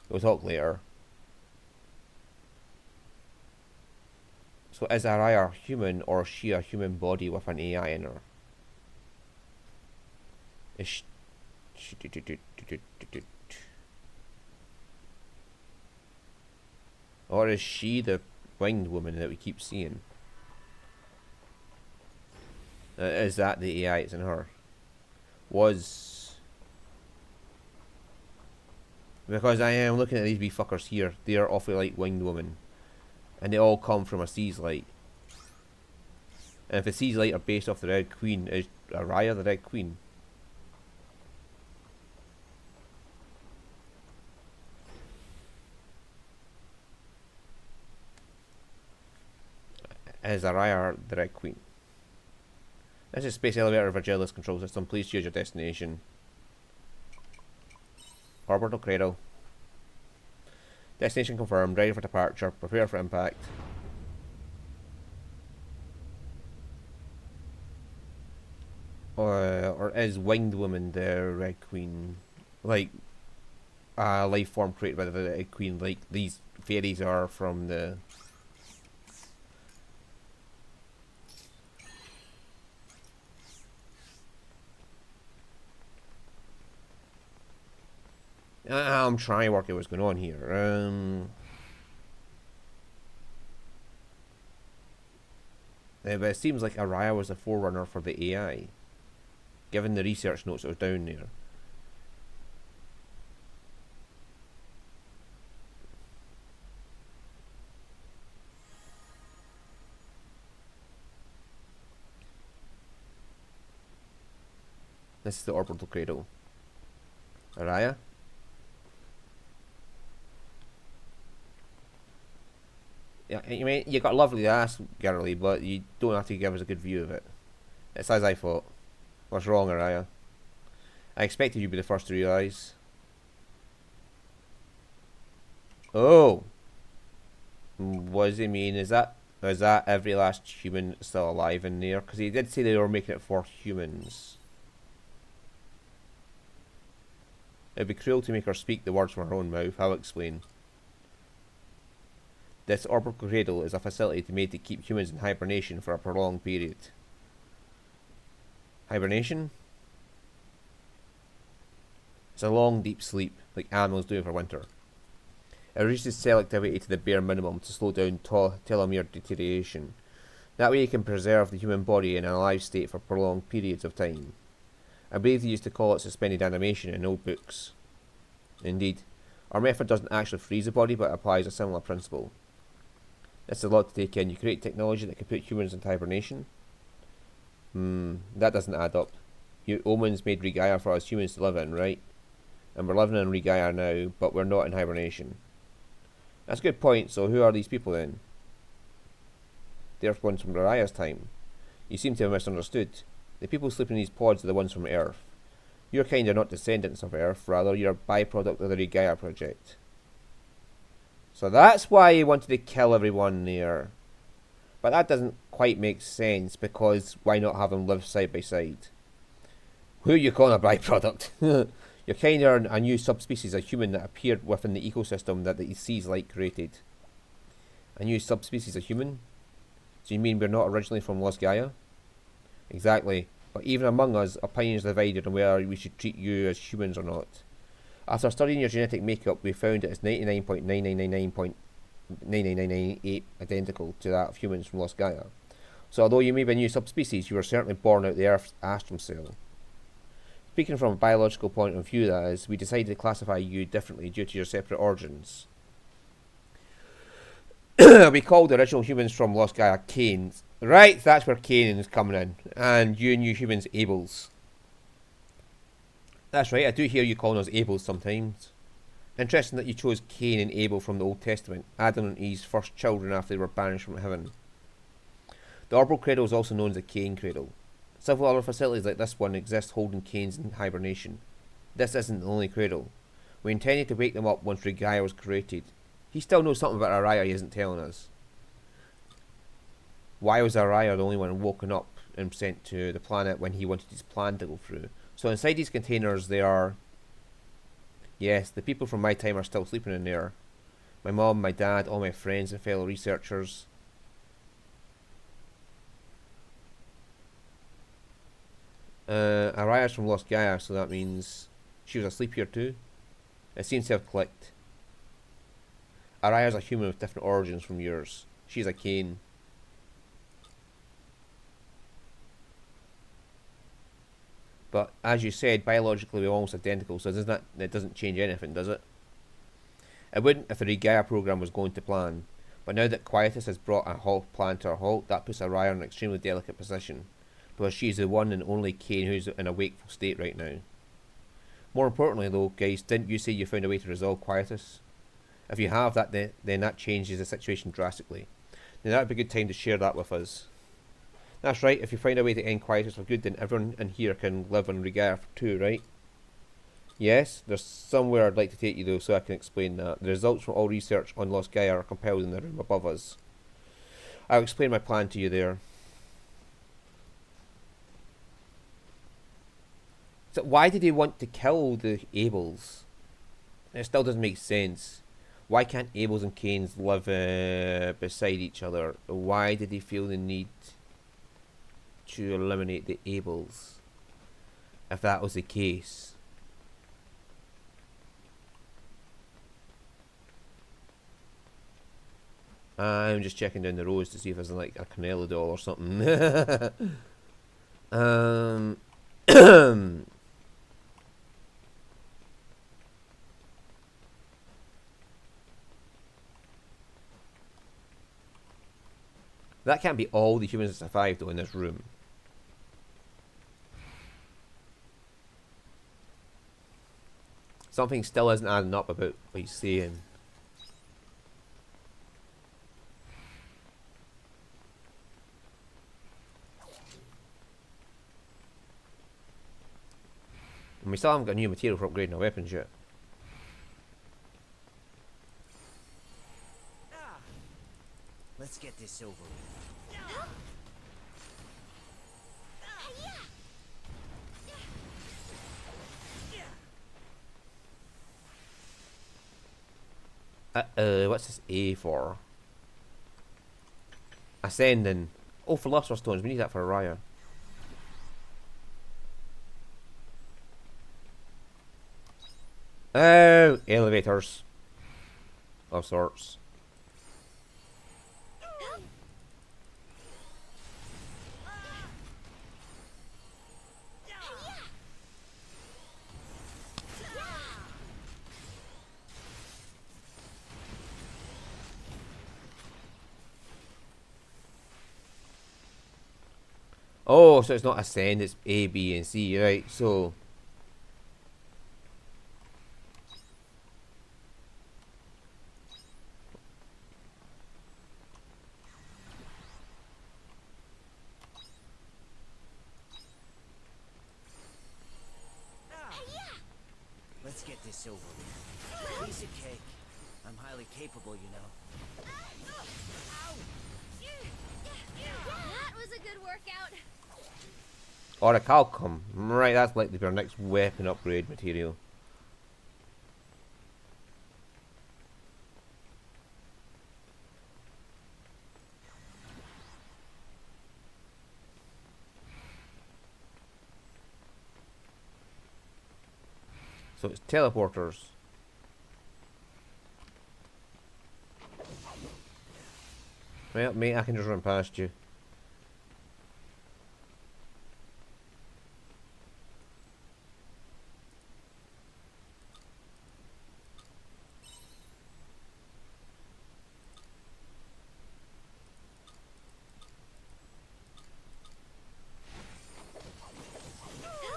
We'll talk later. So is Araya human, or is she a human body with an AI in her? Is she... Or is she the winged woman that we keep seeing? Is that the AI that's in her? Was... Because I am looking at these wee fuckers here. They are awfully like winged women. And they all come from a Sea's Light. And if the Sea's Light are based off the Red Queen, is Araya the Red Queen? Is Araya the Red Queen? This is Space Elevator Virgilis Control System. Please choose your destination. Orbital Cradle. Destination confirmed. Ready for departure. Prepare for impact. Or is Winged Woman the Red Queen? Like a life form created by the Red Queen, like these fairies are from the... I'm trying to work out what's going on here. But it seems like Araya was the forerunner for the AI, given the research notes that was down there. This is the orbital cradle. Araya? Yeah, you mean you got a lovely ass, girly, but you don't have to give us a good view of it. It's as I thought. What's wrong, Araya? I expected you to be the first to realise. Oh! What does he mean? Is that every last human still alive in there? Because he did say they were making it for humans. It'd be cruel to make her speak the words from her own mouth. I'll explain. This orbital cradle is a facility made to keep humans in hibernation for a prolonged period. Hibernation? It's a long, deep sleep, like animals do for winter. It reduces cell activity to the bare minimum to slow down telomere deterioration. That way you can preserve the human body in an alive state for prolonged periods of time. I believe they used to call it suspended animation in old books. Indeed, our method doesn't actually freeze the body, but applies a similar principle. This is a lot to take in. You create technology that can put humans into hibernation? That doesn't add up. You omens made Regaia for us humans to live in, right? And we're living in Regaia now, but we're not in hibernation. That's a good point, so who are these people then? They're ones from Raia's time. You seem to have misunderstood. The people sleeping in these pods are the ones from Earth. Your kind are not descendants of Earth, rather you're a byproduct of the Regaia project. So that's why you wanted to kill everyone there. But that doesn't quite make sense, because why not have them live side by side? Who are you calling a byproduct? Your kind are a new subspecies of human that appeared within the ecosystem that the sea's light created. A new subspecies of human? So you mean we're not originally from Los Gaia? Exactly. But even among us, opinions divided on whether we should treat you as humans or not. After studying your genetic makeup, we found it is 99.9999.99998 identical to that of humans from Los Gaia. So although you may be a new subspecies, you were certainly born out of the Earth's astrum cell. Speaking from a biological point of view, that is, we decided to classify you differently due to your separate origins. We called the original humans from Los Gaia Canes. Right, that's where Cain is coming in. And you new humans Abels. That's right, I do hear you calling us Abels sometimes. Interesting that you chose Cain and Abel from the Old Testament, Adam and Eve's first children after they were banished from heaven. The orbital cradle is also known as the Cain cradle. Several other facilities like this one exist holding Cains in hibernation. This isn't the only cradle. We intended to wake them up once Regaia was created. He still knows something about Araya he isn't telling us. Why was Araya the only one woken up and sent to the planet when he wanted his plan to go through? So inside these containers there are... Yes, the people from my time are still sleeping in there. My mom, my dad, all my friends and fellow researchers. Araya's from Los Gaia, so that means she was asleep here too. It seems to have clicked. Araya's a human with different origins from yours. She's a Cain. But as you said, biologically we're almost identical, so it doesn't change anything, does it? It wouldn't if the Regaia program was going to plan. But now that Quietus has brought a plan to a halt, that puts Araya in an extremely delicate position. Because she's the one and only Cain who's in a wakeful state right now. More importantly though, guys, didn't you say you found a way to resolve Quietus? If you have that, then that changes the situation drastically. Now that would be a good time to share that with us. That's right, if you find a way to end Quietus for good, then everyone in here can live on Regaia for 2, right? Yes, there's somewhere I'd like to take you though, so I can explain that. The results from all research on Los Gaia are compiled in the room above us. I'll explain my plan to you there. So why did he want to kill the Abels? It still doesn't make sense. Why can't Abels and Cains live beside each other? Why did he feel the need to eliminate the Abels? If that was the case. I'm just checking down the rows to see if there's like a Canelo doll or something. That can't be all the humans that survived though in this room. Something still isn't adding up about what he's saying. And we still haven't got new material for upgrading our weapons yet. Let's get this over with. What's this A for? Ascending. Oh, for Luster Stones. We need that for Araya. Oh, elevators. Of sorts. Oh, so it's not ascend, it's A, B, and C, right? So Let's get this over with. Piece of cake. I'm highly capable, you know. That was a good workout. Orichalcum. Right, that's likely to be our next weapon upgrade material. So it's teleporters. Well, mate, I can just run past you.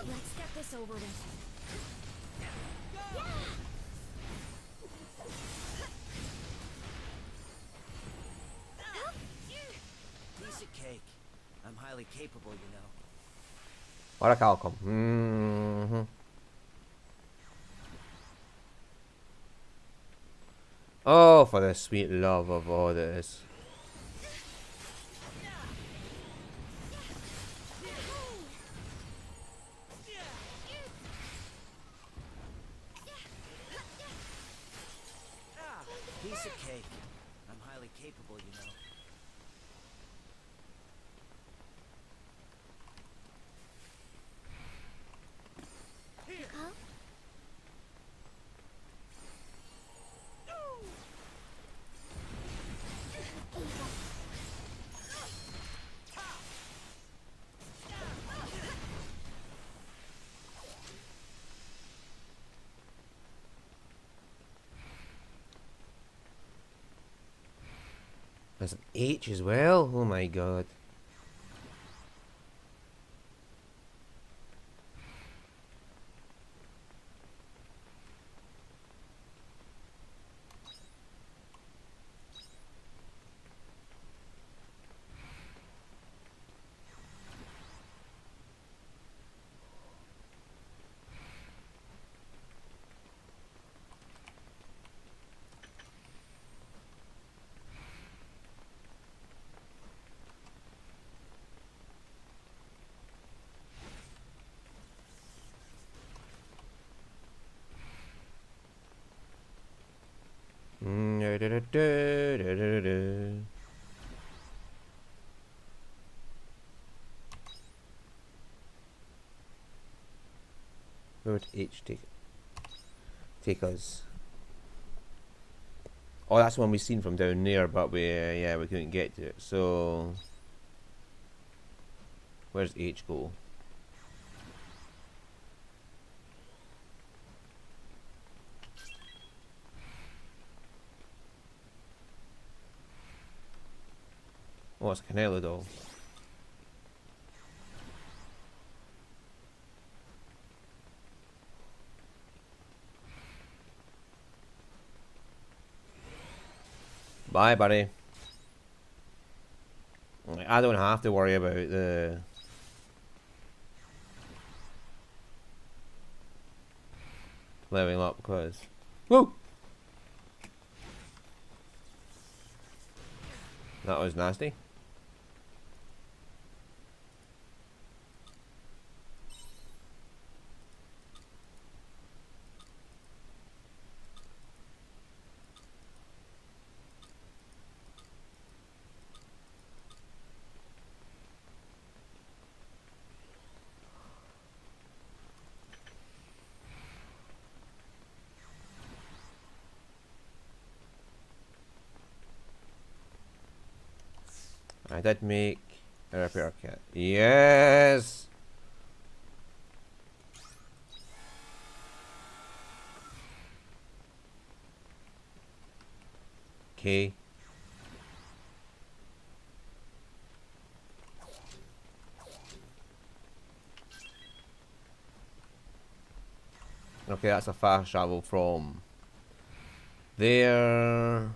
Let's get this over with. Piece of cake. I'm highly capable, you know. Orichalcum. Mm-hmm. Oh, for the sweet love of all this. Piece of cake. I'm highly capable, you know. Huh? There's an H as well. Oh my god. Da-da-da-da-da-da-da. Where would H take us? Oh, that's the one we seen from down there, but we yeah, we couldn't get to it. So where's H go? Oh, it's Canelo doll. Bye, buddy. I don't have to worry about the leveling up because. Woo! That was nasty. I did make a repair kit. Yes! Okay. Okay, that's a fast travel from there.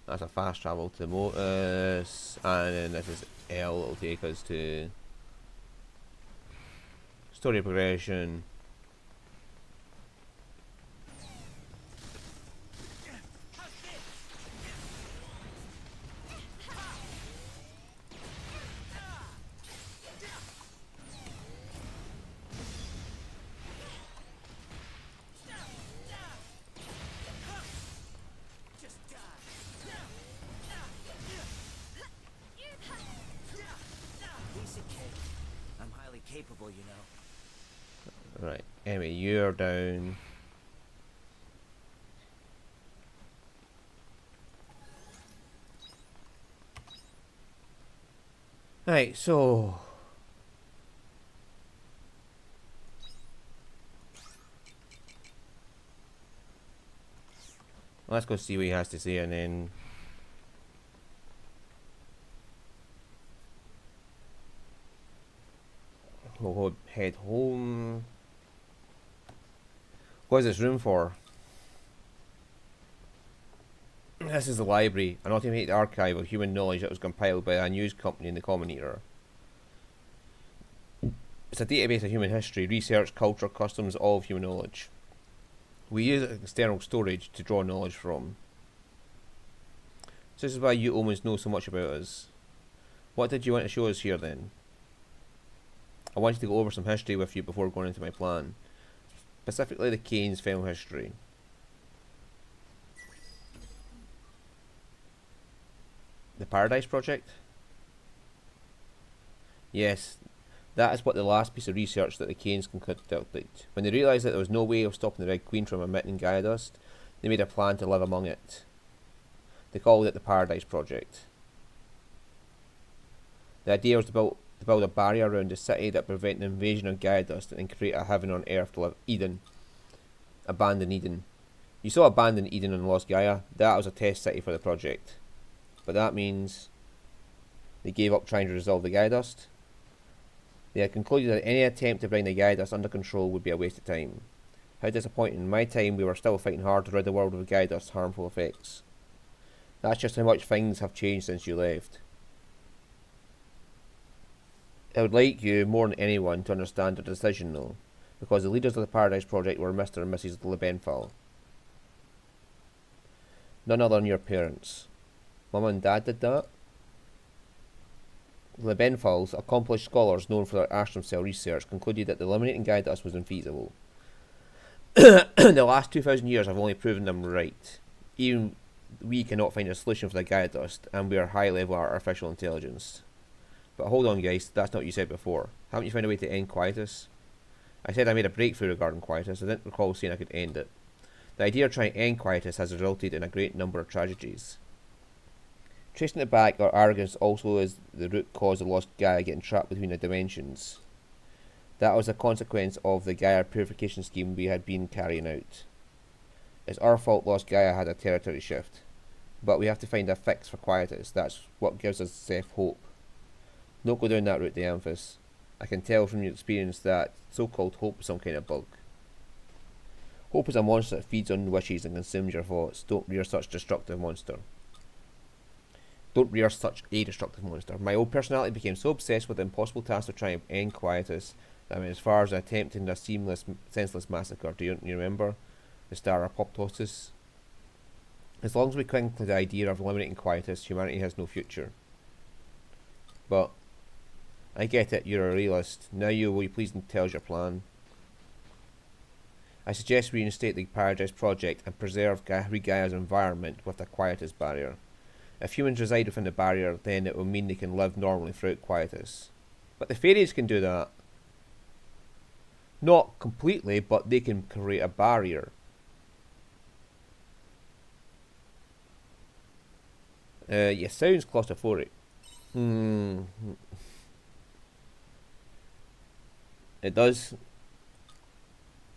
That's a fast travel to Motus, and then this is L. It'll take us to story progression. Piece of cake. I'm highly capable, you know. Right. Anyway, you're down. Right, so let's go see what he has to say and then we'll head home. What is this room for? This is the library, an automated archive of human knowledge that was compiled by a news company in the Common Era. It's a database of human history, research, culture, customs, all of human knowledge. We use external storage to draw knowledge from. So this is why you almost know so much about us. What did you want to show us here then? I wanted to go over some history with you before going into my plan. Specifically the Kane's final history. The Paradise Project? Yes, that is what the last piece of research that the Kanes conducted. When they realised that there was no way of stopping the Red Queen from emitting Gaia dust, they made a plan to live among it. They called it the Paradise Project. The idea was to build a barrier around the city that prevent the invasion of Gaia dust and create a heaven on earth to live Eden. Abandon Eden. You saw Abandon Eden in Lost Gaia. That was a test city for the project. But that means they gave up trying to resolve the Gaia dust. They had concluded that any attempt to bring the Gaia dust under control would be a waste of time. How disappointing. In my time we were still fighting hard to rid the world of Gaia dust's harmful effects. That's just how much things have changed since you left. I would like you, more than anyone, to understand their decision though, because the leaders of the Paradise Project were Mr. and Mrs. Lebenthal. None other than your parents. Mum and Dad did that. The Lebenthals, accomplished scholars known for their astrum cell research, concluded that eliminating Gaia dust was infeasible. The last 2,000 years have only proven them right. Even we cannot find a solution for the Gaia dust, and we are high-level artificial intelligence. But hold on guys, that's not what you said before. Haven't you found a way to end Quietus? I said I made a breakthrough regarding Quietus. I didn't recall saying I could end it. The idea of trying to end Quietus has resulted in a great number of tragedies. Tracing it back, our arrogance also is the root cause of Lost Gaia getting trapped between the dimensions. That was a consequence of the Gaia purification scheme we had been carrying out. It's our fault Lost Gaia had a territory shift. But we have to find a fix for Quietus. That's what gives us safe hope. Don't go down that route, Dianthus. I can tell from your experience that so-called hope is some kind of bug. Hope is a monster that feeds on wishes and consumes your thoughts. Don't rear such destructive monster. Don't rear such a destructive monster. My old personality became so obsessed with the impossible task of trying to end Quietus that I went as far as attempting a senseless massacre. Do you remember? The Star Apoptosis? As long as we cling to the idea of eliminating Quietus, humanity has no future. But I get it, you're a realist. Now will you please tell us your plan? I suggest we reinstate the Paradise Project and preserve Rigaia's environment with a Quietus barrier. If humans reside within the barrier, then it will mean they can live normally throughout Quietus. But the fairies can do that. Not completely, but they can create a barrier. Yeah, sounds claustrophobic. It does.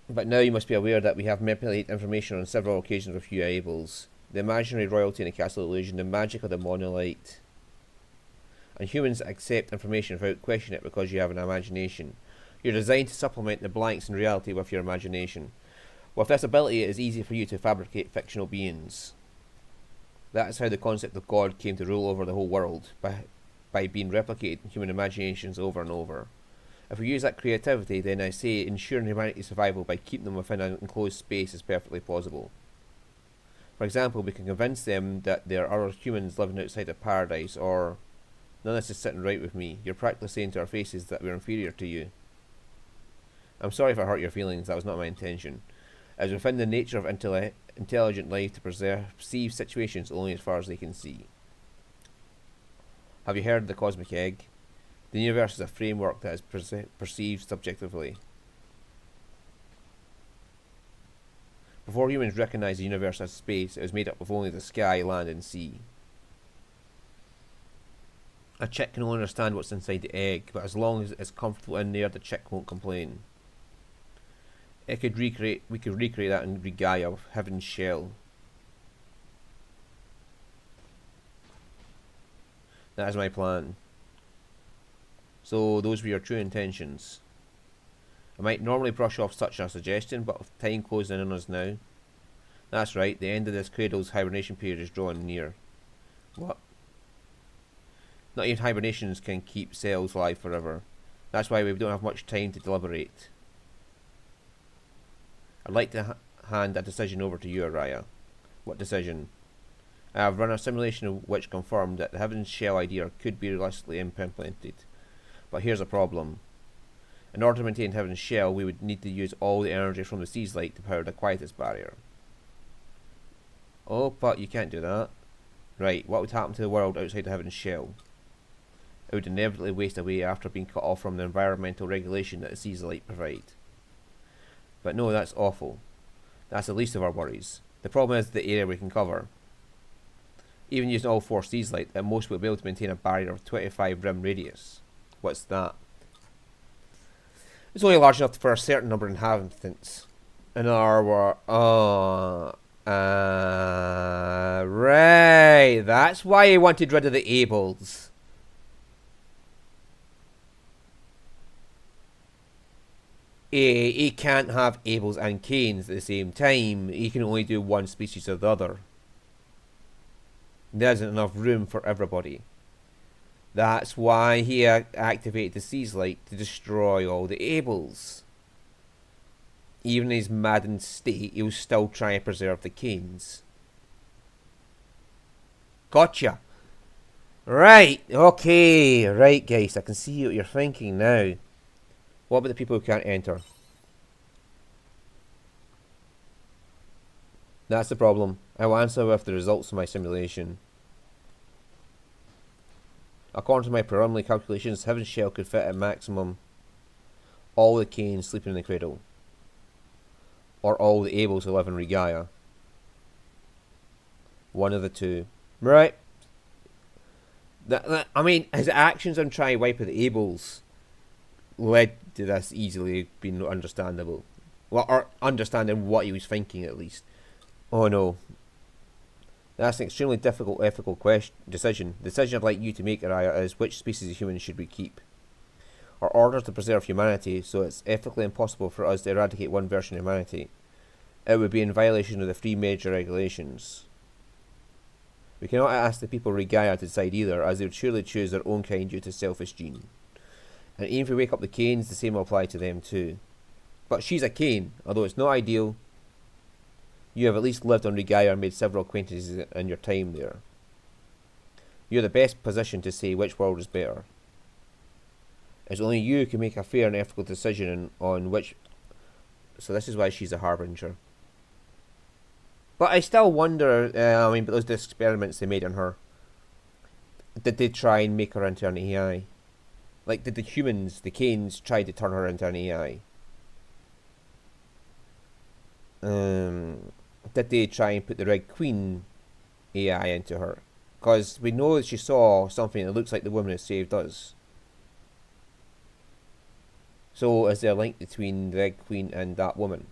But now you must be aware that we have manipulated information on several occasions with you Ables. The imaginary royalty in the Castle Illusion, the magic of the monolith. And humans accept information without questioning it because you have an imagination. You're designed to supplement the blanks in reality with your imagination. With this ability, it is easy for you to fabricate fictional beings. That is how the concept of God came to rule over the whole world, by being replicated in human imaginations over and over. If we use that creativity, then I say ensuring humanity's survival by keeping them within an enclosed space is perfectly plausible. For example, we can convince them that there are other humans living outside of paradise, or none of this is sitting right with me. You're practically saying to our faces that we're inferior to you. I'm sorry if I hurt your feelings, that was not my intention. It is within the nature of intelligent life to perceive situations only as far as they can see. Have you heard of the cosmic egg? The universe is a framework that is perceived subjectively. Before humans recognized the universe as space, it was made up of only the sky, land, and sea. A chick can only understand what's inside the egg, but as long as it's comfortable in there, the chick won't complain. We could recreate that in Rigaia with Heaven's Shell. That is my plan. So those were your true intentions. I might normally brush off such a suggestion, but with time closing in on us now. That's right, the end of this cradle's hibernation period is drawing near. What? Not even hibernations can keep cells alive forever. That's why we don't have much time to deliberate. I'd like to hand that decision over to you, Araya. What decision? I have run a simulation which confirmed that the Heaven's Shell idea could be realistically implemented. But here's a problem. In order to maintain Heaven's Shell, we would need to use all the energy from the Sea's Light to power the Quietus barrier. Oh, but you can't do that. Right, what would happen to the world outside the Heaven's Shell? It would inevitably waste away after being cut off from the environmental regulation that the Sea's Light provide. But no, that's awful. That's the least of our worries. The problem is the area we can cover. Even using all 4 Sea's Light, at most we'll be able to maintain a barrier of 25 rim radius. What's that? It's only large enough for a certain number of inhabitants. In our world. Right. That's why he wanted rid of the Ables. He can't have Ables and Canes at the same time. He can only do one species or the other. There isn't enough room for everybody. That's why he activated the Sea's Light to destroy all the Ables. Even in his maddened state, he was still trying to preserve the Canes. Gotcha! Right, okay, right guys, I can see what you're thinking now. What about the people who can't enter? That's the problem. I will answer with the results of my simulation. According to my preliminary calculations, Heaven's Shell could fit at maximum all the Canes sleeping in the cradle. Or all the Ables who live in Rigaia. One of the two. Right. I mean, his actions on trying to wipe out the Ables led to this easily being understandable. Well, or understanding what he was thinking at least. Oh no. That's an extremely difficult ethical decision. The decision I'd like you to make, Araya, is which species of humans should we keep? Our order to preserve humanity, so it's ethically impossible for us to eradicate one version of humanity. It would be in violation of the 3 major regulations. We cannot ask the people Regaya to decide either, as they would surely choose their own kind due to selfish gene. And even if we wake up the Canes, the same will apply to them too. But she's a Cane, although it's not ideal. You have at least lived on Regaya and made several acquaintances in your time there. You're the best position to say which world is better. It's only you who can make a fair and ethical decision on which. So this is why she's a harbinger. But I still wonder. But those experiments they made on her. Did they try and make her into an AI? Like, did the humans, the Canes, try to turn her into an AI? Did they try and put the Red Queen AI into her? Because we know that she saw something that looks like the woman who saved us. So is there a link between the Red Queen and that woman?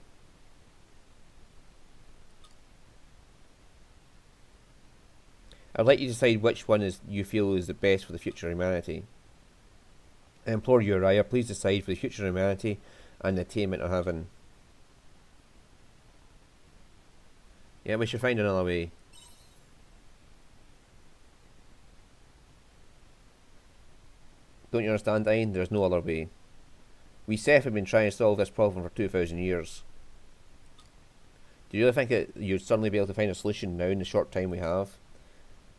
I'd like you to decide which one you feel is the best for the future of humanity. I implore you, Araya, please decide for the future of humanity and the attainment of heaven. Yeah, we should find another way. Don't you understand, Ayn? There's no other way. We Seth have been trying to solve this problem for 2,000 years. Do you really think that you'd suddenly be able to find a solution now in the short time we have?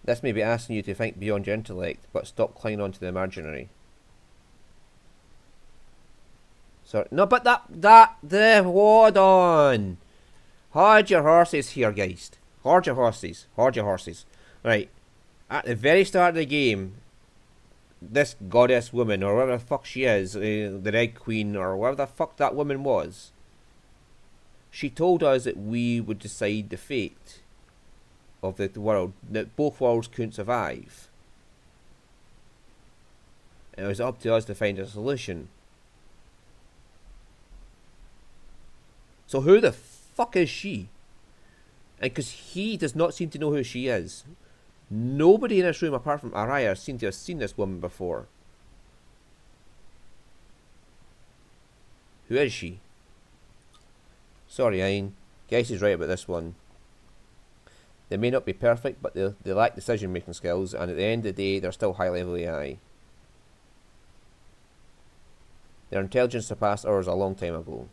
This may be asking you to think beyond your intellect, but stop clinging on to the imaginary. Sorry, no, but hold on. Hold your horses here, guys. Hold your horses. Hold your horses. Right. At the very start of the game, this goddess woman, or whatever the fuck she is, the Red Queen, or whatever the fuck that woman was, she told us that we would decide the fate of the world, that both worlds couldn't survive. And it was up to us to find a solution. So who the fuck is she? And because he does not seem to know who she is. Nobody in this room apart from Araya seems to have seen this woman before. Who is she? Sorry, Ayn. Guess he's right about this one. They may not be perfect, but they lack decision making skills, and at the end of the day, they're still high level AI. Their intelligence surpassed ours a long time ago.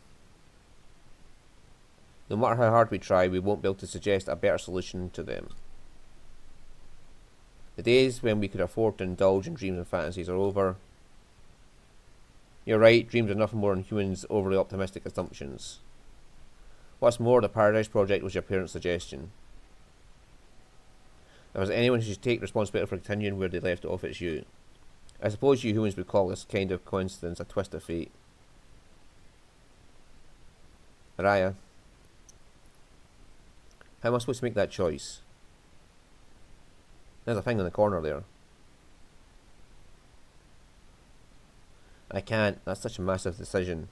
No matter how hard we try, we won't be able to suggest a better solution to them. The days when we could afford to indulge in dreams and fantasies are over. You're right, dreams are nothing more than humans' overly optimistic assumptions. What's more, the Paradise Project was your parents' suggestion. If there's anyone who should take responsibility for continuing where they left off, it's you. I suppose you humans would call this kind of coincidence a twist of fate. Araya, how am I supposed to make that choice? There's a thing in the corner there. I can't. That's such a massive decision.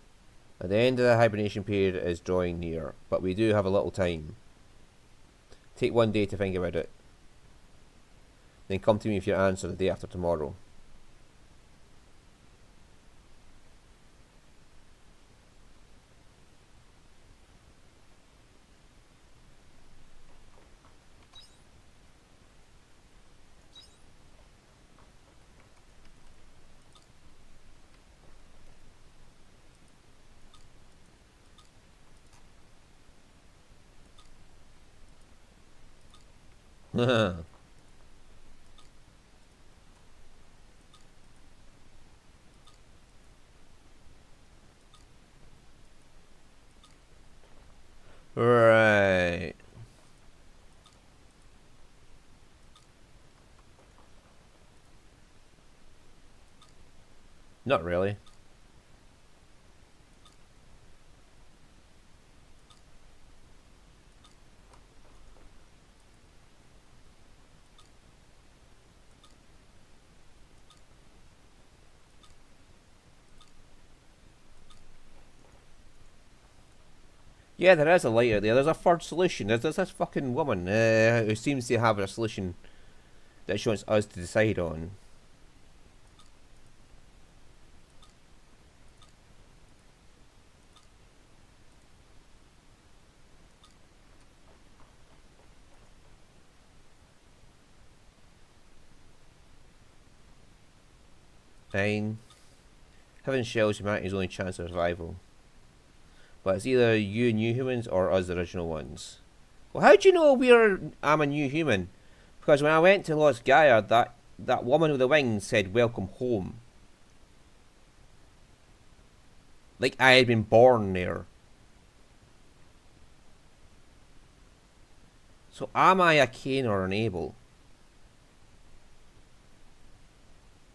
At the end of the hibernation period is drawing near, but we do have a little time. Take one day to think about it. Then come to me with your answer the day after tomorrow. Right. Not really. Yeah, there is a light out there. There's a third solution. There's this fucking woman who seems to have a solution that she wants us to decide on. Fine. Heaven shells humanity's only chance of survival. But it's either you new humans or us the original ones. Well, how do you know I'm a new human? Because when I went to Lost Gaia, that woman with the wings said welcome home. Like I had been born there. So am I a Cain or an Abel?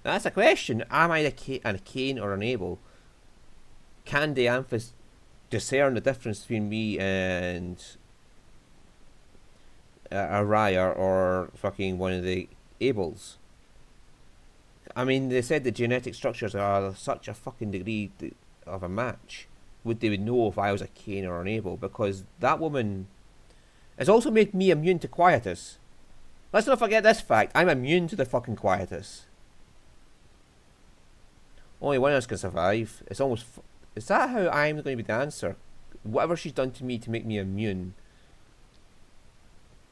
That's a question. Am I a Cain or an Abel? Can Dianthus discern the difference between me and a Raya or fucking one of the Abels? I mean, they said the genetic structures are such a fucking degree of a match. They would know if I was a Cain or an Abel, because that woman has also made me immune to Quietus. Let's not forget this fact. I'm immune to the fucking Quietus. Only one of us can survive. It's almost... Is that how I'm going to be the answer? Whatever she's done to me to make me immune.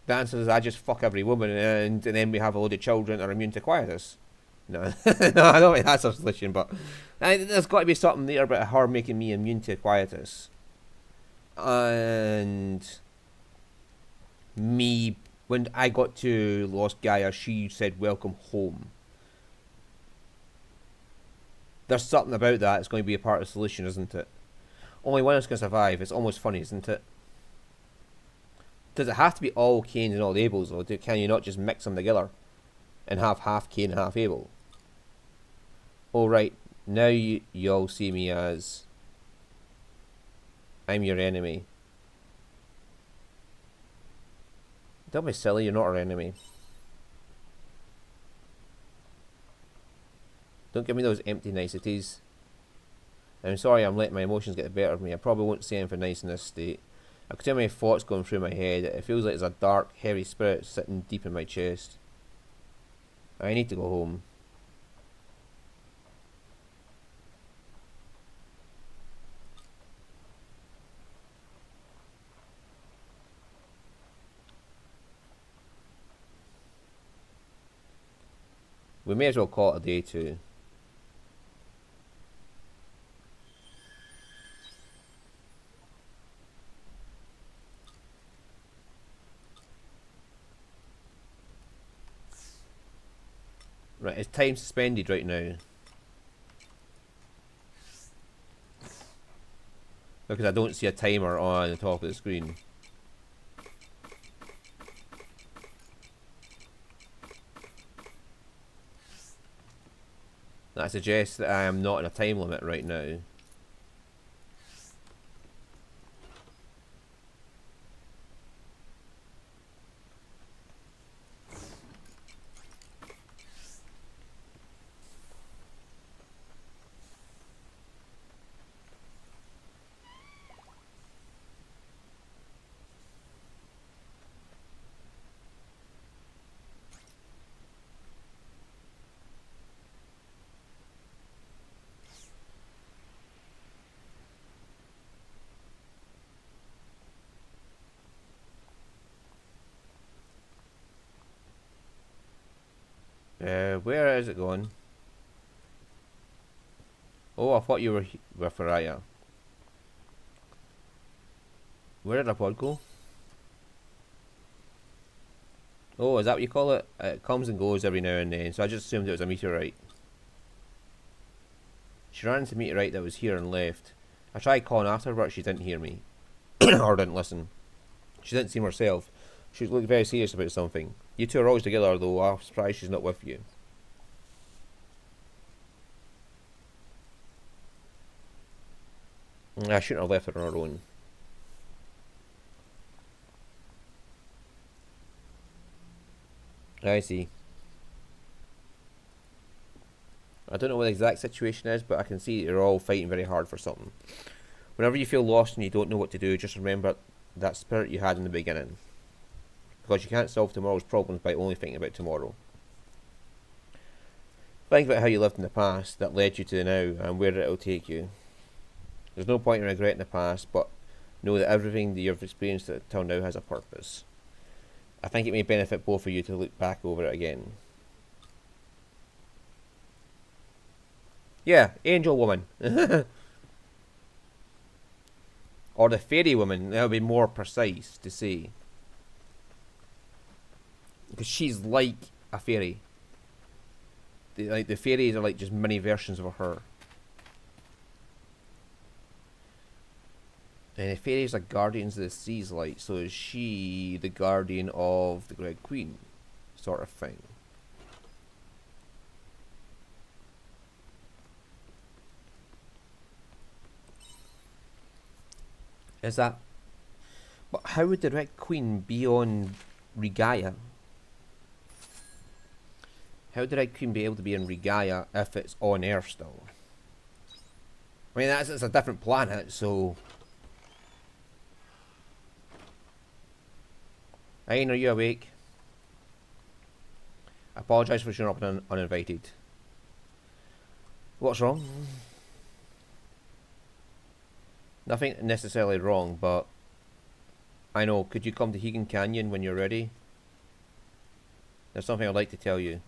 The answer is I just fuck every woman and then we have a load of children that are immune to Quietus. No, no, I don't think that's a solution, but there's got to be something there about her making me immune to Quietus. And me, when I got to Lost Gaia, she said welcome home. There's something about that that's going to be a part of the solution, isn't it? Only one of us can survive. It's almost funny, isn't it? Does it have to be all Cains and all Abels, or can you not just mix them together and have half Cain and half Abel? Oh right, now you all see me as I'm your enemy. Don't be silly, you're not our enemy. Don't give me those empty niceties. I'm sorry I'm letting my emotions get the better of me. I probably won't say anything nice in this state. I can tell my thoughts going through my head. It feels like there's a dark, heavy spirit sitting deep in my chest. I need to go home. We may as well call it a day too. Right, it's time suspended right now. Because I don't see a timer on the top of the screen. That suggests that I am not in a time limit right now. Where is it going? Oh, I thought you were with Raya. Where did the pod go? Oh, is that what you call it? It comes and goes every now and then, so I just assumed it was a meteorite. She ran into a meteorite that was here and left. I tried calling after her, but she didn't hear me. Or didn't listen. She didn't seem herself. She looked very serious about something. You two are always together, though. I'm surprised she's not with you. I shouldn't have left her on her own. I see. I don't know what the exact situation is, but I can see you're all fighting very hard for something. Whenever you feel lost and you don't know what to do, just remember that spirit you had in the beginning. Because you can't solve tomorrow's problems by only thinking about tomorrow. Think about how you lived in the past that led you to now and where it will take you. There's no point in regretting the past, but know that everything that you've experienced till now has a purpose. I think it may benefit both of you to look back over it again. Yeah, angel woman. Or the fairy woman, that would be more precise to say. Because she's like a fairy. The fairies are like just mini versions of her. And the fairies are guardians of the sea's light, so is she the guardian of the Red Queen? Sort of thing. Is that... But how would the Red Queen be on Regaia? How would the Red Queen be able to be in Regaia if it's on Earth still? I mean, it's a different planet, so... Ayn, are you awake? I apologise for showing up uninvited. What's wrong? Nothing necessarily wrong, but... I know, could you come to Hegan Canyon when you're ready? There's something I'd like to tell you.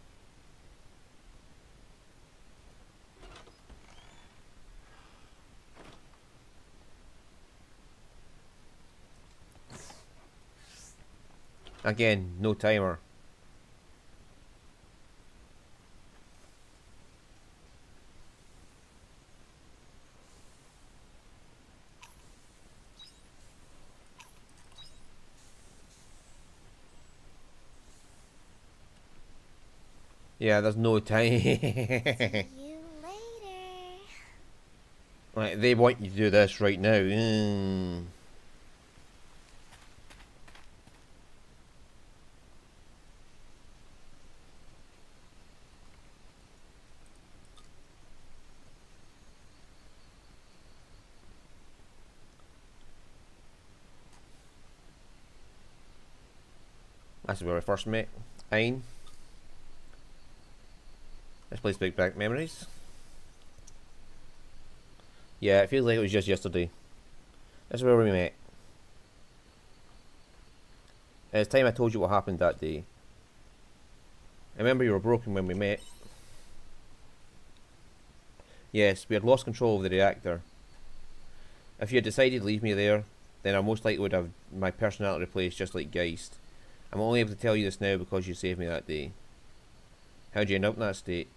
Again, no timer. Yeah, there's no time. See you later. Like, they want you to do this right now. That's where we first met. Ayn. This place brings back memories. Yeah, it feels like it was just yesterday. This is where we met. It's time I told you what happened that day. I remember you were broken when we met. Yes, we had lost control of the reactor. If you had decided to leave me there, then I most likely would have my personality replaced just like Geist. I'm only able to tell you this now because you saved me that day. How'd you end up in that state?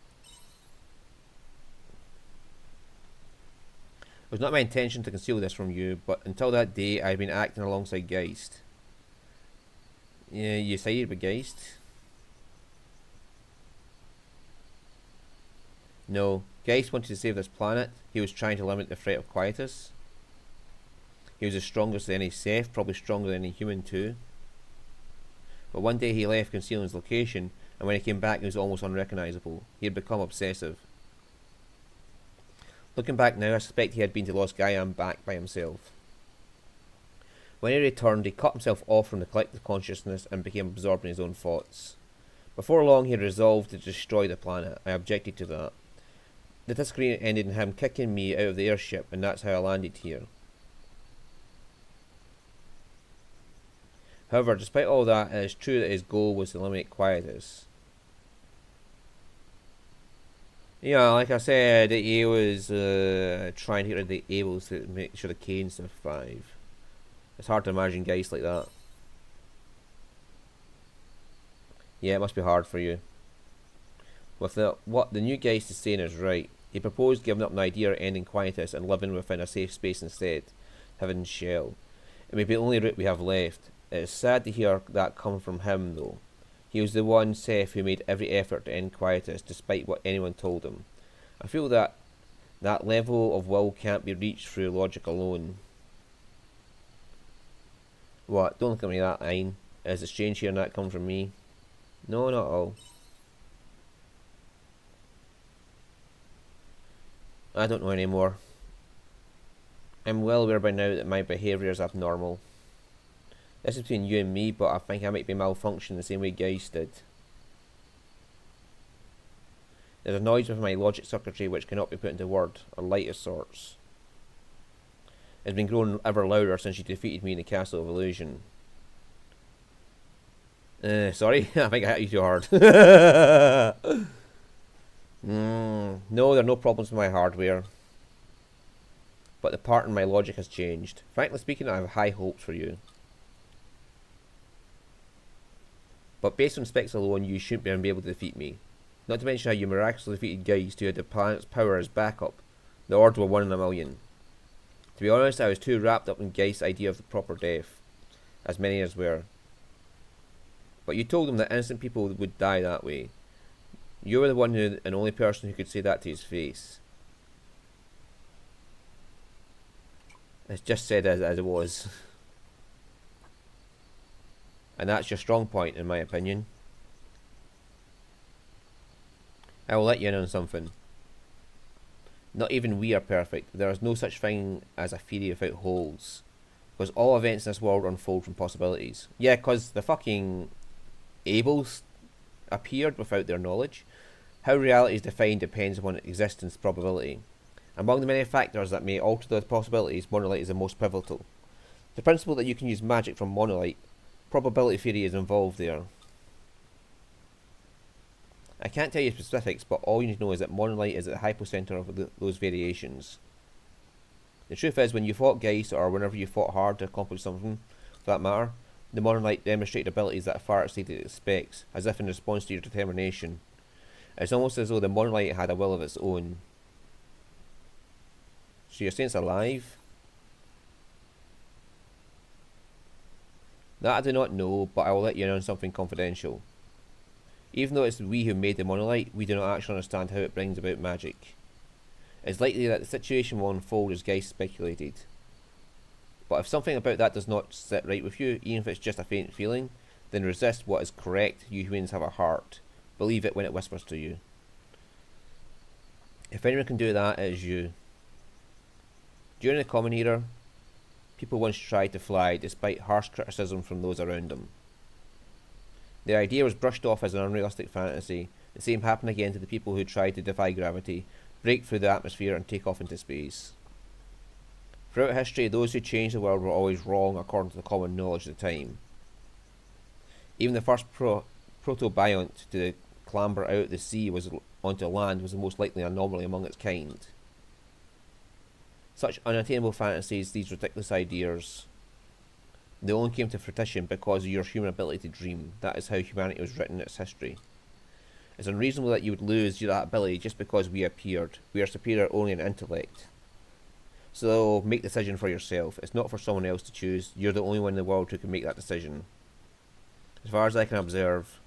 It was not my intention to conceal this from you, but until that day I've been acting alongside Geist. Yeah, you sided with Geist? No, Geist wanted to save this planet. He was trying to limit the threat of Quietus. He was as strongest as any Seth, probably stronger than any human too. But one day he left concealing his location, and when he came back he was almost unrecognisable. He had become obsessive. Looking back now, I suspect he had been to Lost Gaia and back by himself. When he returned, he cut himself off from the collective consciousness and became absorbed in his own thoughts. Before long he resolved to destroy the planet. I objected to that. The disagreement ended in him kicking me out of the airship, and that's how I landed here. However, despite all that, it is true that his goal was to eliminate Quietus. Yeah, like I said, he was trying to get rid of the Ables to make sure the Canes survive. It's hard to imagine Geist like that. Yeah, it must be hard for you. With what the new Geist is saying is right. He proposed giving up an idea of ending Quietus and living within a safe space instead, Heaven's Shell. It may be the only route we have left. It is sad to hear that come from him, though. He was the one Seth who made every effort to end Quietus, despite what anyone told him. I feel that that level of will can't be reached through logic alone. What? Don't look at me that, Ayn. Is it strange hearing that come from me? No, not at all. I don't know anymore. I'm well aware by now that my behaviour is abnormal. This is between you and me, but I think I might be malfunctioning the same way Geist did. There's a noise within my logic circuitry which cannot be put into word, or light of sorts. It's been growing ever louder since you defeated me in the Castle of Illusion. Sorry, I think I hit you too hard. No, there are no problems with my hardware. But the part in my logic has changed. Frankly speaking, I have high hopes for you. But based on specs alone, you shouldn't be able to defeat me. Not to mention how you miraculously defeated Geist, who had the planet's power as backup. The odds were 1 in a million. To be honest, I was too wrapped up in Geist's idea of the proper death, as many as were. But you told him that innocent people would die that way. You were the one who, and only person who could say that to his face. It's just said as it was. And that's your strong point, in my opinion. I will let you in on something. Not even we are perfect. There is no such thing as a theory without holes. Because all events in this world unfold from possibilities. Yeah, because the fucking Ables appeared without their knowledge. How reality is defined depends upon existence probability. Among the many factors that may alter those possibilities, monolite is the most pivotal. The principle that you can use magic from monolite, probability theory is involved there. I can't tell you specifics, but all you need to know is that monolite is at the hypocenter of those variations. The truth is, when you fought Geist, or whenever you fought hard to accomplish something, for that matter, the monolite demonstrated abilities that far exceeded its specs, as if in response to your determination. It's almost as though the monolite had a will of its own. So you're saying it's alive? That I do not know, but I will let you in on something confidential. Even though it's we who made the monolite, we do not actually understand how it brings about magic. It's likely that the situation will unfold as Geist speculated. But if something about that does not sit right with you, even if it's just a faint feeling, then resist what is correct. You humans have a heart. Believe it when it whispers to you. If anyone can do that, it is you. During the Common Era, people once tried to fly despite harsh criticism from those around them. The idea was brushed off as an unrealistic fantasy. The same happened again to the people who tried to defy gravity, break through the atmosphere and take off into space. Throughout history, those who changed the world were always wrong according to the common knowledge at the time. Even the first protobiont to clamber out the sea onto land was the most likely anomaly among its kind. Such unattainable fantasies, these ridiculous ideas, they only came to fruition because of your human ability to dream. That is how humanity was written in its history. It's unreasonable that you would lose that ability just because we appeared. We are superior only in intellect. So make the decision for yourself. It's not for someone else to choose. You're the only one in the world who can make that decision. As far as I can observe,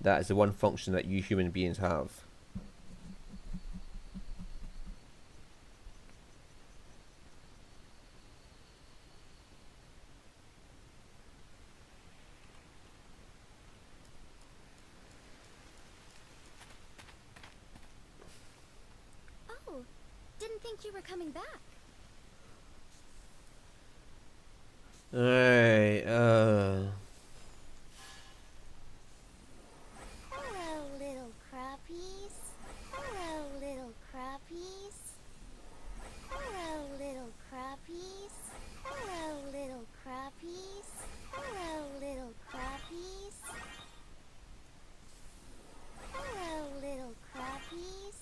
that is the one function that you human beings have. Oh, didn't think you were coming back. Alright, Hello, little crappies. Hello, little crappies. Hello, little crappies. Hello, little crappies. Hello, little crappies. Hello, little crappies.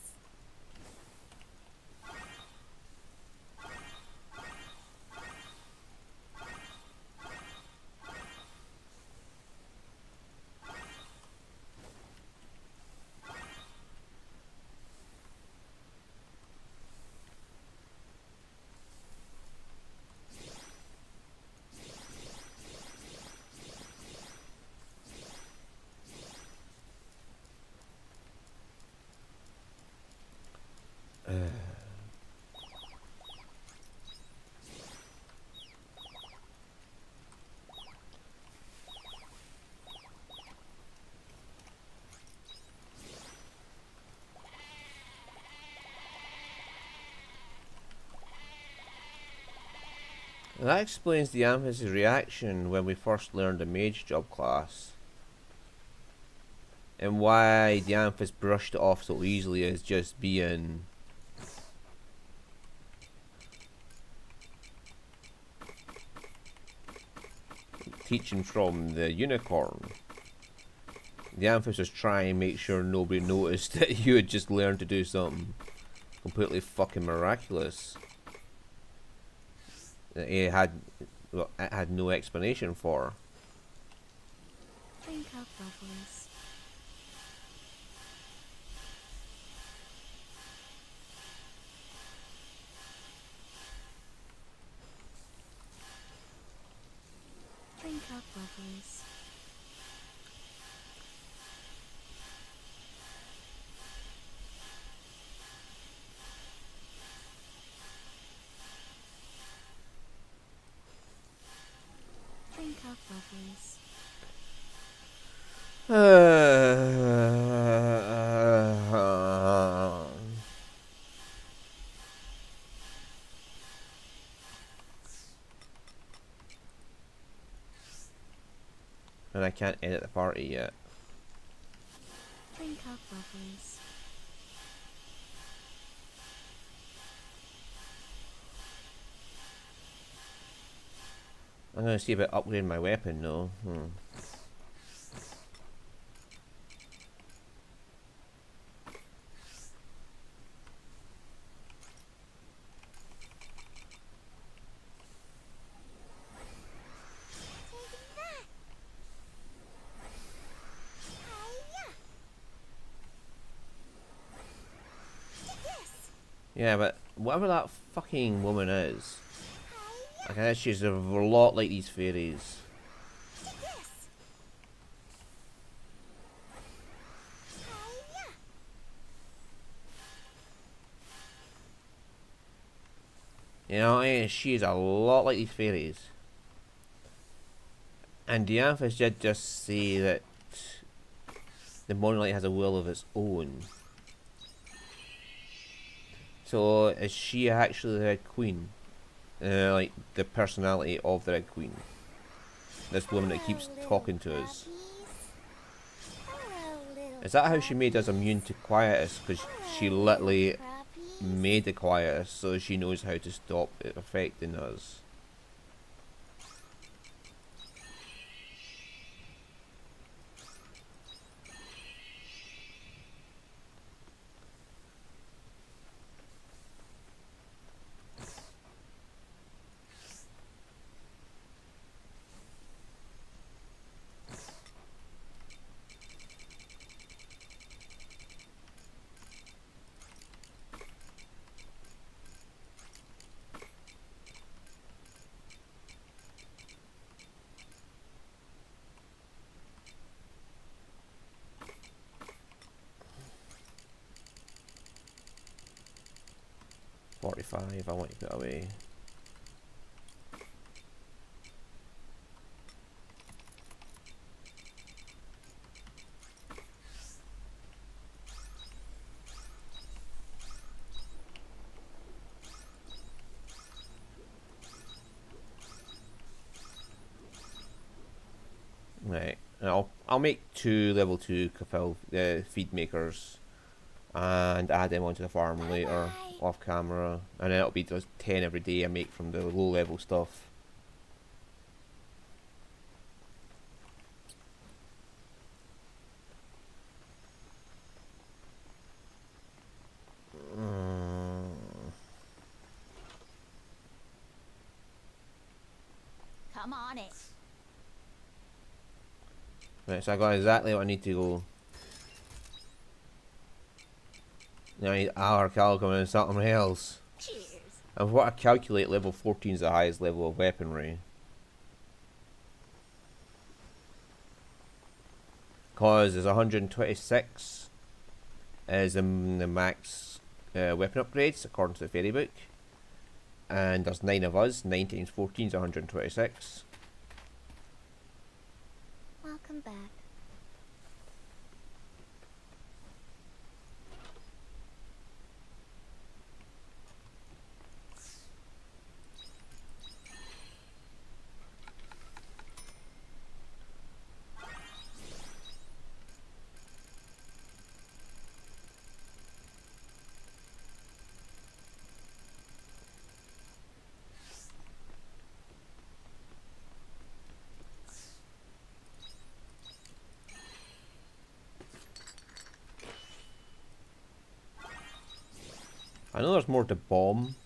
that explains the Amph's reaction when we first learned the mage job class. And why the Amphis brushed it off so easily as just being teaching from the unicorn. The Amethyst was trying to make sure nobody noticed that you had just learned to do something completely fucking miraculous. That it had, well, it had no explanation for. Drink up, bubbles. Drink up, bubbles. Drink up, bubbles. And I can't edit the party yet. Drink up, bubbles. I'm gonna see about upgrading my weapon though. Yeah, but whatever that fucking woman is, I guess she's a lot like these fairies. You know, she is a lot like these fairies. And Dianthus did just say that the Morning Light has a will of its own. So is she actually the Red Queen? Like the personality of the Red Queen? This woman that keeps talking to us. Is that how she made us immune to Quietus? Because she literally made the Quietus so she knows how to stop it affecting us. I want to put away. Right, and I'll make 2 level 2 Kafil feed makers and add them onto the farm later off camera, and then it'll be just 10 every day I make from the low level stuff. Come on it. Right, so I got exactly what I need to go. Now I need our calcum and something else. Cheers. And what I calculate, level 14 is the highest level of weaponry. Cause there's 126 is the max weapon upgrades according to the fairy book. And there's 9 of us, 9 times 14 is 126. Welcome back. I know there's more to bomb.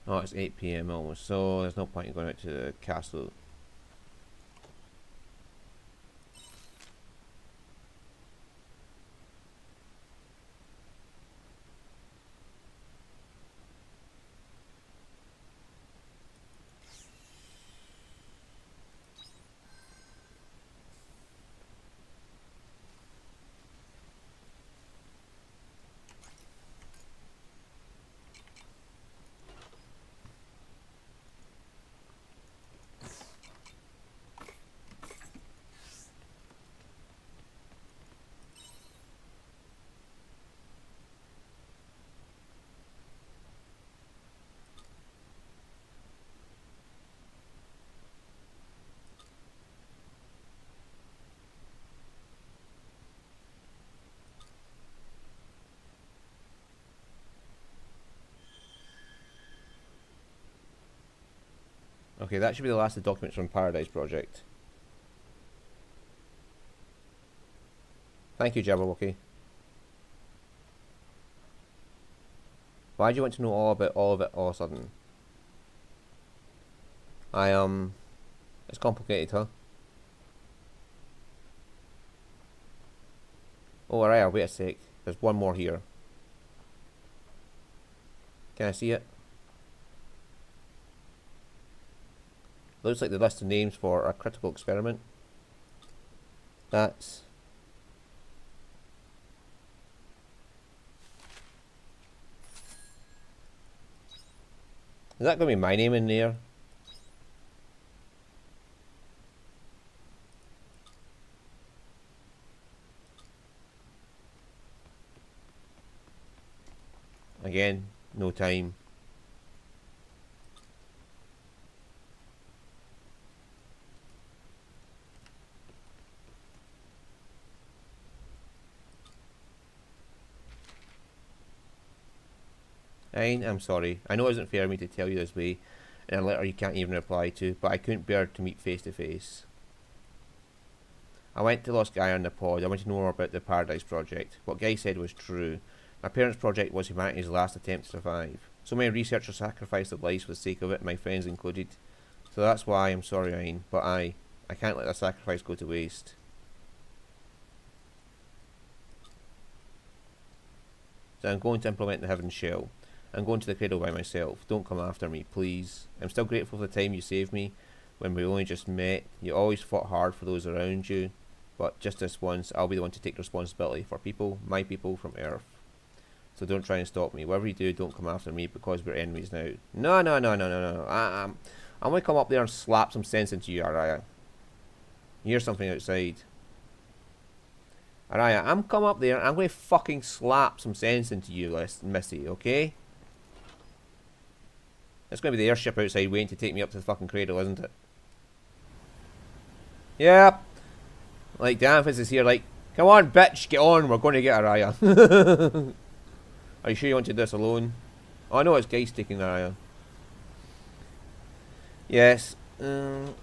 Oh, it's 8 PM almost, so there's no point in going out to the castle. Okay, that should be the last of the documents from Paradise Project. Thank you, Jabberwocky. Why do you want to know all of it all of a sudden? It's complicated, huh? Oh, alright, wait a sec. There's one more here. Can I see it? Looks like the list of names for a critical experiment. That's... Is that going to be my name in there? Again, no time. I'm sorry. I know it isn't fair of me to tell you this way, in a letter you can't even reply to, but I couldn't bear to meet face to face. I went to Lost Gaia on the pod. I wanted to know more about the Paradise Project. What Guy said was true. My parents' project was humanity's last attempt to survive. So many researchers sacrificed their lives for the sake of it, my friends included. So that's why I'm sorry, Ayn, but I can't let their sacrifice go to waste. So I'm going to implement the Heaven Shell. I'm going to the cradle by myself. Don't come after me, please. I'm still grateful for the time you saved me when we only just met. You always fought hard for those around you. But just this once, I'll be the one to take responsibility for people, my people from Earth. So don't try and stop me. Whatever you do, don't come after me because we're enemies now. No. I'm going to come up there and slap some sense into you, Araya. You hear something outside. Araya, I'm come up there and I'm going to fucking slap some sense into you, Missy, okay? It's going to be the airship outside waiting to take me up to the fucking cradle, isn't it? Yep. Like, Danfus is here like, come on, bitch, get on, we're going to get Araya. Are you sure you want to do this alone? Oh, no, it's Geist taking Araya. Yes. Ayn.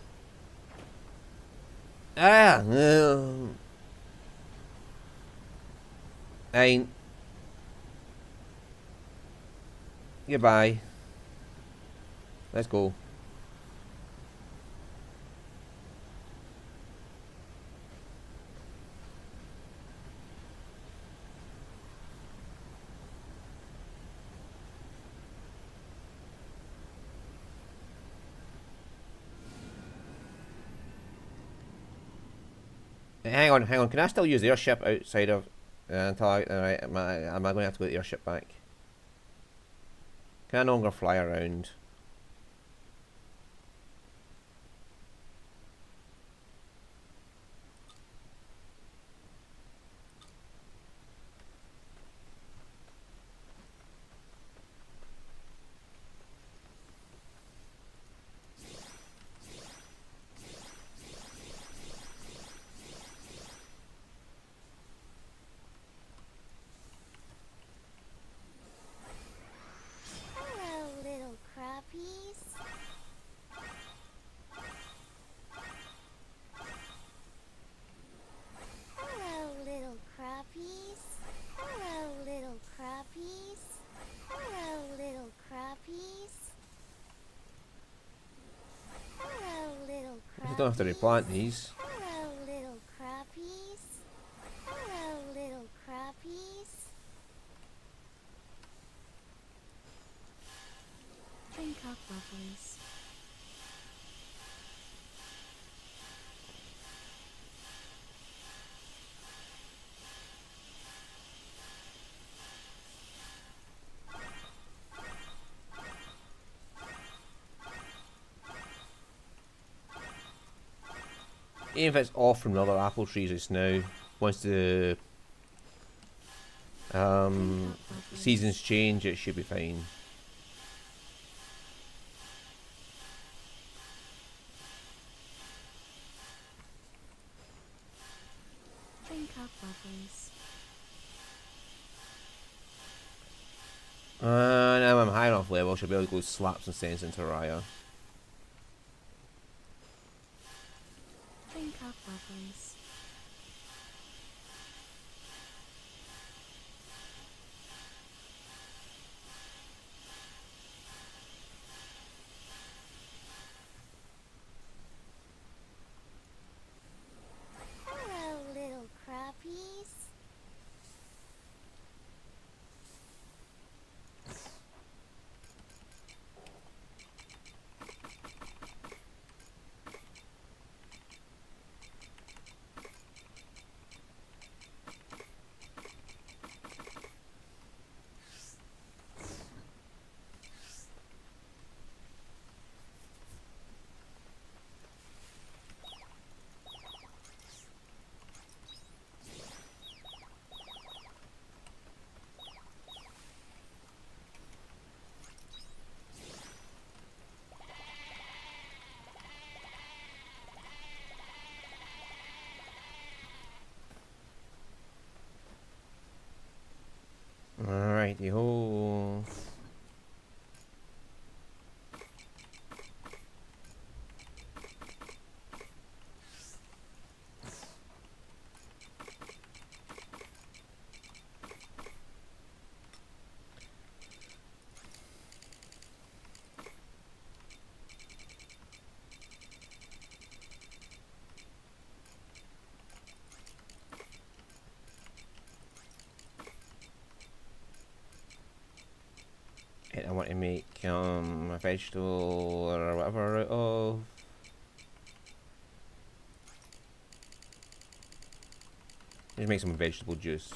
Goodbye. Let's go. Hang on. Can I still use the airship outside of until alright, am I going to have to go to the airship back? Can I no longer fly around? we don't have to replant these. Hello, little crappies. Hello, little crappies. Drink up, lovelies. Even if it's off from the other apple trees just now, once the seasons change, it should be fine. Drink up, lovelies. Now I'm high enough level, I should be able to go slap some sense into Raya. Drink up, lovelies. Hello, little crappies. Alrighty ho. I want to make a vegetable or whatever out of. Just make some vegetable juice.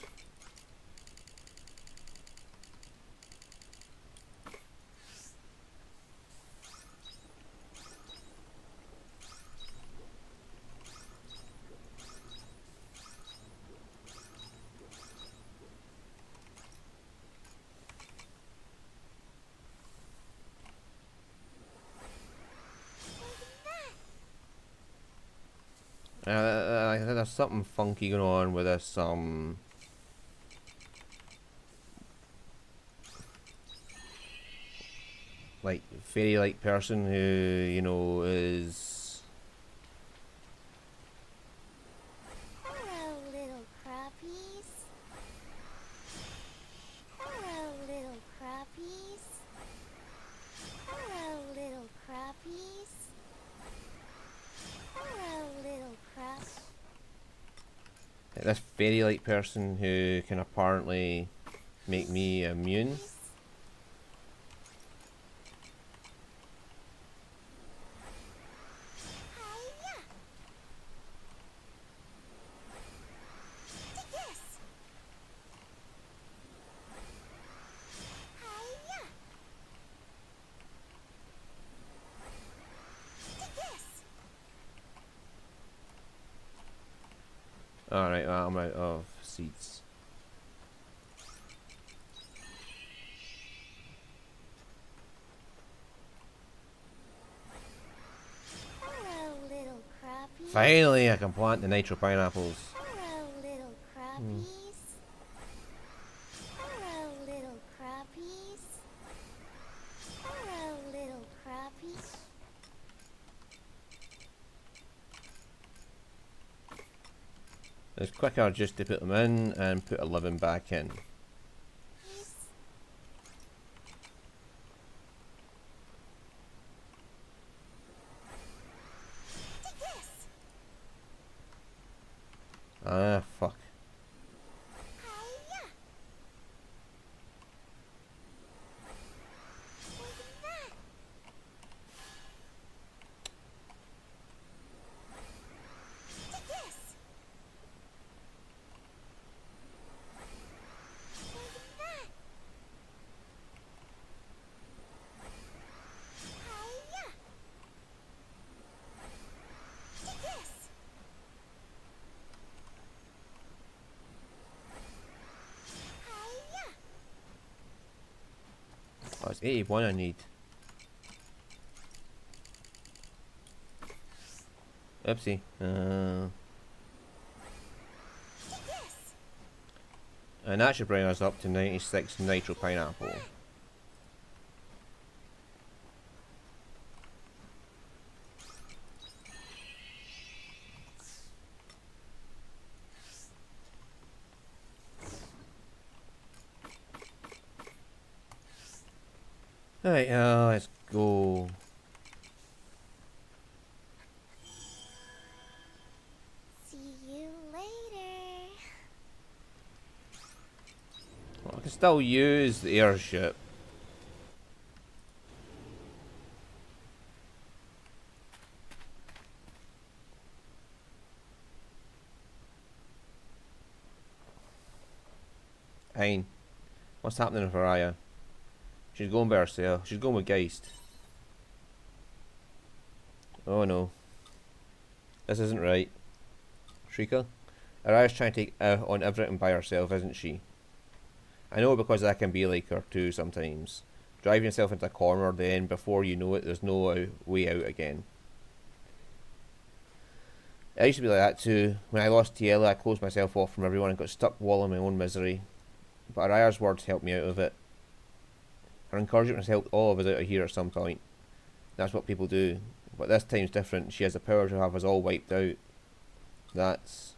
There's something funky going on with this like fairy-like person who, you know, is Hello, little crappies. Hello, little crappies. Hello, little crappies. Hello, little crap. this fairy-like person who can apparently make me immune. Hiya. Take this. Hiya. Take this. Alright, well, I'm out of seeds. Hello, little crappies. Finally, I can plant the nitro pineapples. Hello, little crappies. Hello, little crappies. Hello, little crappies. It's quicker just to put them in and put a living back in. Take this. Ah, fuck. Hiya! Poison that! Take this! Poison that! Hiya! Take this! Hiya! Oh, it's 81 I need. Oopsie. Take this! And that should bring us up to 96 nitro pineapple. Alright, let's go. See you later. Well, I can still use the airship. Hein, what's happening with Araya? She's going by herself. She's going with Geist. Oh no. This isn't right. Shrika? Araya's trying to take on everything by herself, isn't she? I know, because I can be like her too sometimes. Driving yourself into a corner, then before you know it, there's no way out again. I used to be like that too. When I lost Tiela, I closed myself off from everyone and got stuck wallowing in my own misery. But Araya's words helped me out of it. Her encouragement has helped all of us out of here at some point. That's what people do. But this time's different. She has the power to have us all wiped out. That's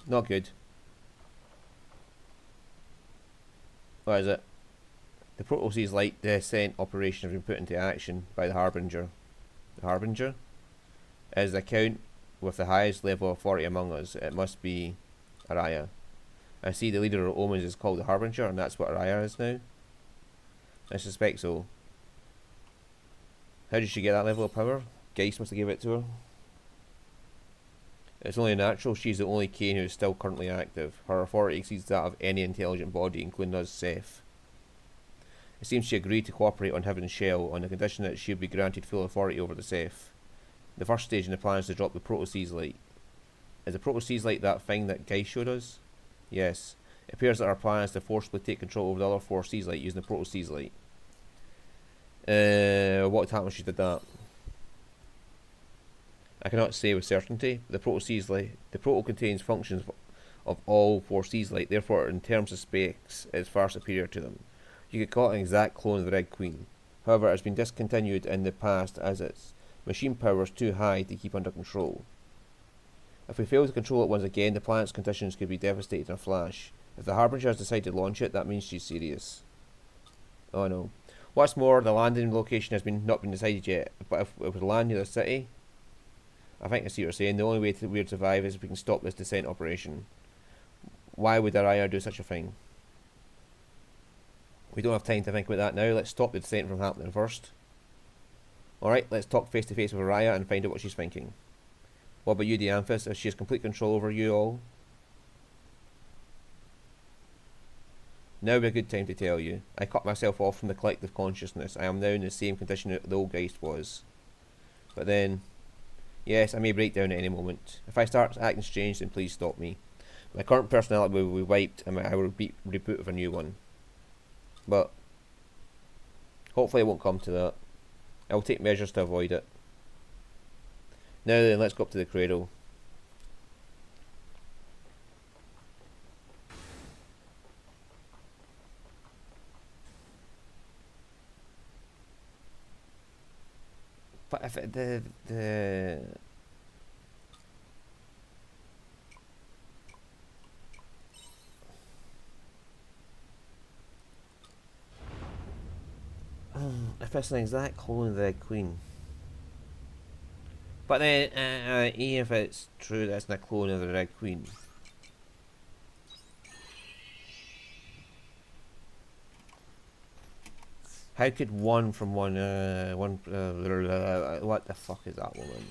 not good. What is it? The Proto-Seas Light descent operation has been put into action by the Harbinger. The Harbinger? As the count with the highest level of authority among us, it must be Araya. I see the leader of Omens is called the Harbinger, and that's what Araya is now. I suspect so. How did she get that level of power? Geist must have given it to her. It's only natural. She's the only Kane who is still currently active. Her authority exceeds that of any intelligent body, including us, Seth. It seems she agreed to cooperate on Heaven's Shell on the condition that she would be granted full authority over the Seth. The first stage in the plan is to drop the Proto-Seas Light. Is the Proto-Seas Light that thing that Geist showed us? Yes. It appears that our plan is to forcibly take control over the other 4 Seas Light using the Proto-Seas Light. What would happen if she did that? I cannot say with certainty. The Proto-Seas Light, the Proto contains functions of all 4 Seas Light, therefore in terms of specs it is far superior to them. You could call it an exact clone of the Red Queen. However, it has been discontinued in the past as its machine power is too high to keep under control. If we fail to control it once again, the planet's conditions could be devastated in a flash. If the Harbinger has decided to launch it, that means she's serious. Oh no. What's more, the landing location has not been decided yet, but if it would land near the city, I think I see what you're saying. The only way we would survive is if we can stop this descent operation. Why would Araya do such a thing? We don't have time to think about that now. Let's stop the descent from happening first. Alright, let's talk face to face with Araya and find out what she's thinking. What about you, Dianthus? If she has complete control over you all? Now would be a good time to tell you. I cut myself off from the collective consciousness. I am now in the same condition that the old Geist was. But then, yes, I may break down at any moment. If I start acting strange, then please stop me. My current personality will be wiped and I will reboot with a new one. But hopefully it won't come to that. I will take measures to avoid it. Now then, let's go up to the cradle. But if it, the if it's an exact clone of the Queen, But then, even if it's true that it's not a clone of the Red Queen. How could one from what the fuck is that woman?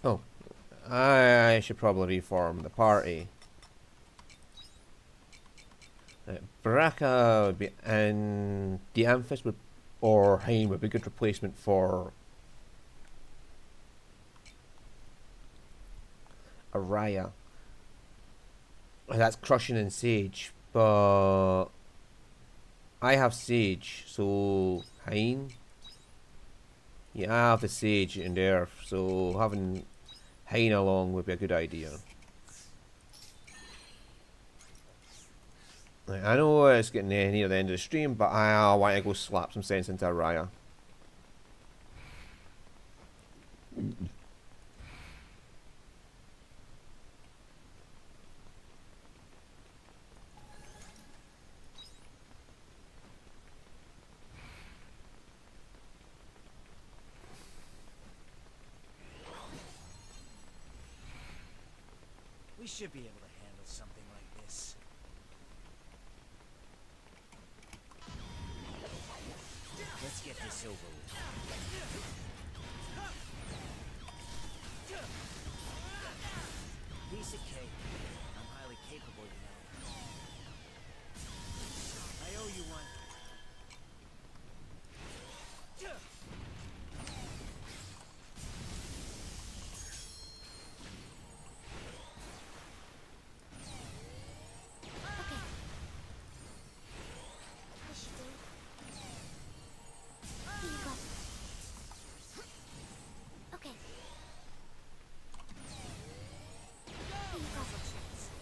Oh, I should probably reform the party. Baraka would be, and the Amphis would, or Hain would be a good replacement for Araya. That's Crushing and Sage, but I have Sage, so Hain. Yeah, I have the Sage in there, so having Hain along would be a good idea. I know it's getting near the end of the stream, but I want to go slap some sense into Araya. We should be able to handle something like this. Let's get this over with. Piece of cake. I'm highly capable, you know. I owe you one. This should do. Here you go. Okay. Here you go.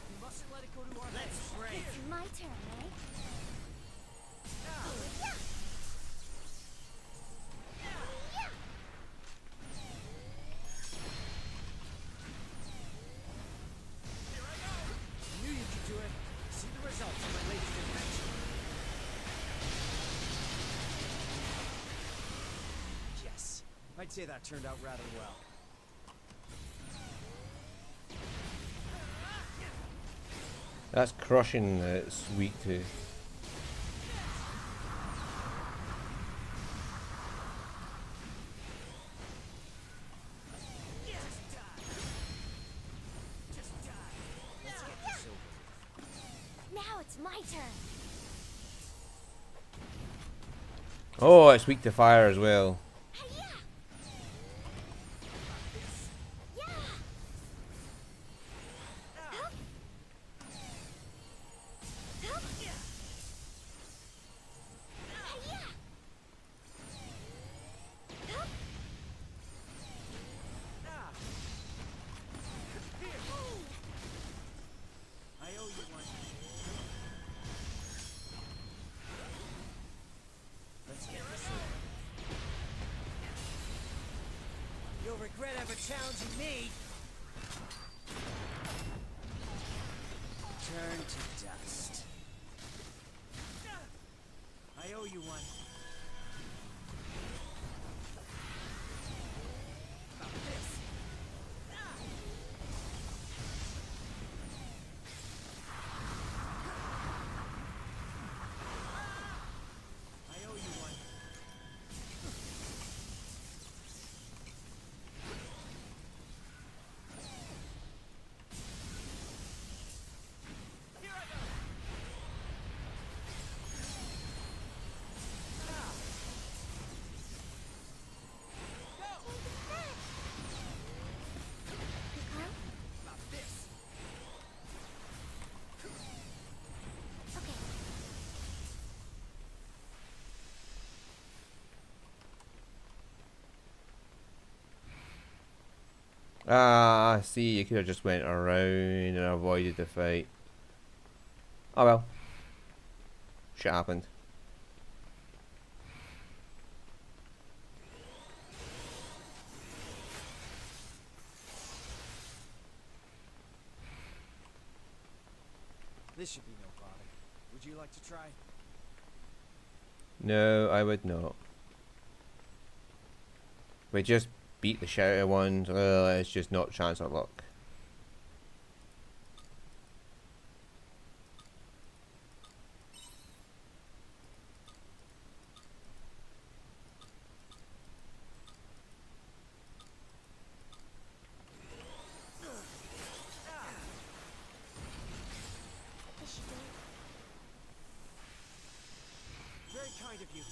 You mustn't let it go to our Let's break. It's my turn, eh? I knew you could do it. See the results of my latest invention. Yes, I'd say that turned out rather well. That's Crushing it's weak to. Let's get this over. Now it's my turn. Oh, it's weak to fire as well. Hi-ya! Yeah! Hup! Hup! Hi-ya! Hup! I owe you one. Let's get this over. You'll regret ever challenging me. Turn to dust. I owe you one. About this. I owe you one. Here I go. Huh? About this. Okay. Ah, I see. You could have just went around and avoided the fight. Oh well. Shit happened. This should be no bother. We're you like to try? No, I would not. We just beat the shit out of one. It's just not chance or luck. This should do it. Very kind of you.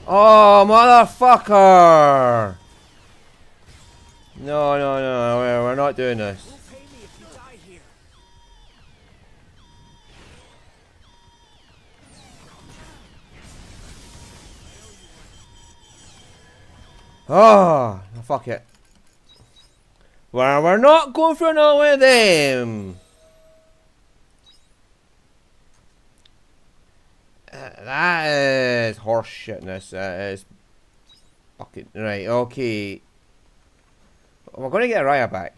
Oh, motherfucker! No, no, no, we're not doing this. Who'll pay me if you die here? Oh, fuck it. Well, we're not going for another one of them. That is horseshitness. That is fucking right. Okay, we're gonna get Raya back.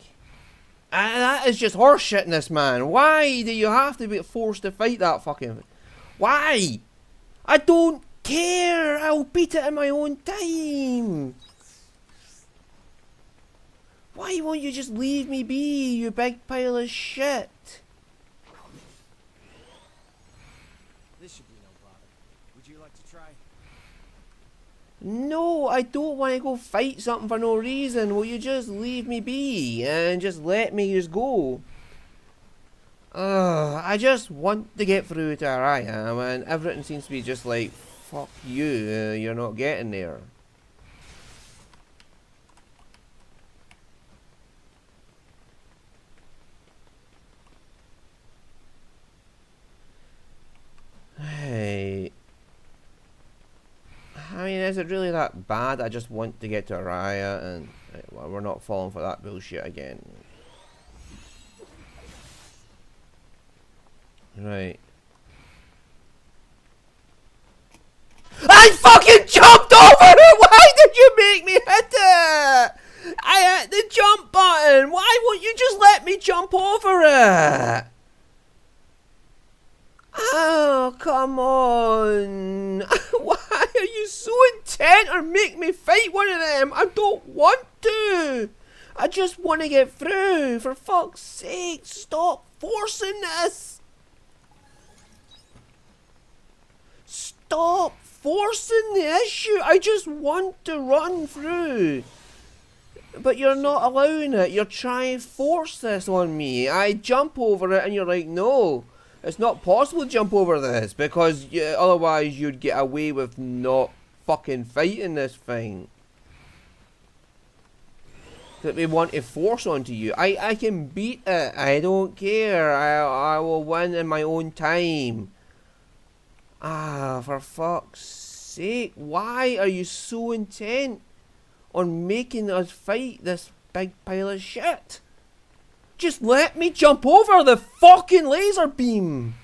That is just horseshitness, man. Why do you have to be forced to fight that fucking? Why? I don't care. I'll beat it in my own time. Why won't you just leave me be, you big pile of shit? This should be no bother. Would you like to try? No, I don't want to go fight something for no reason. Will you just leave me be and just let me just go? I just want to get through to where I am, and everything seems to be just like, fuck you, you're not getting there. Hey. I mean, is it really that bad? I just want to get to Araya, and we're not falling for that bullshit again. Right. I fucking jumped over it! Why did you make me hit it? I hit the jump button! Why won't you just let me jump over it? Oh, come on. Why are you so intent on making me fight one of them? I don't want to. I just want to get through. For fuck's sake, stop forcing this. Stop forcing the issue. I just want to run through. But you're not allowing it. You're trying to force this on me. I jump over it and you're like, no. It's not possible to jump over this because otherwise you'd get away with not fucking fighting this thing that we want to force onto you. I can beat it. I don't care. I will win in my own time. For fuck's sake. Why are you so intent on making us fight this big pile of shit? Just let me jump over the fucking laser beam!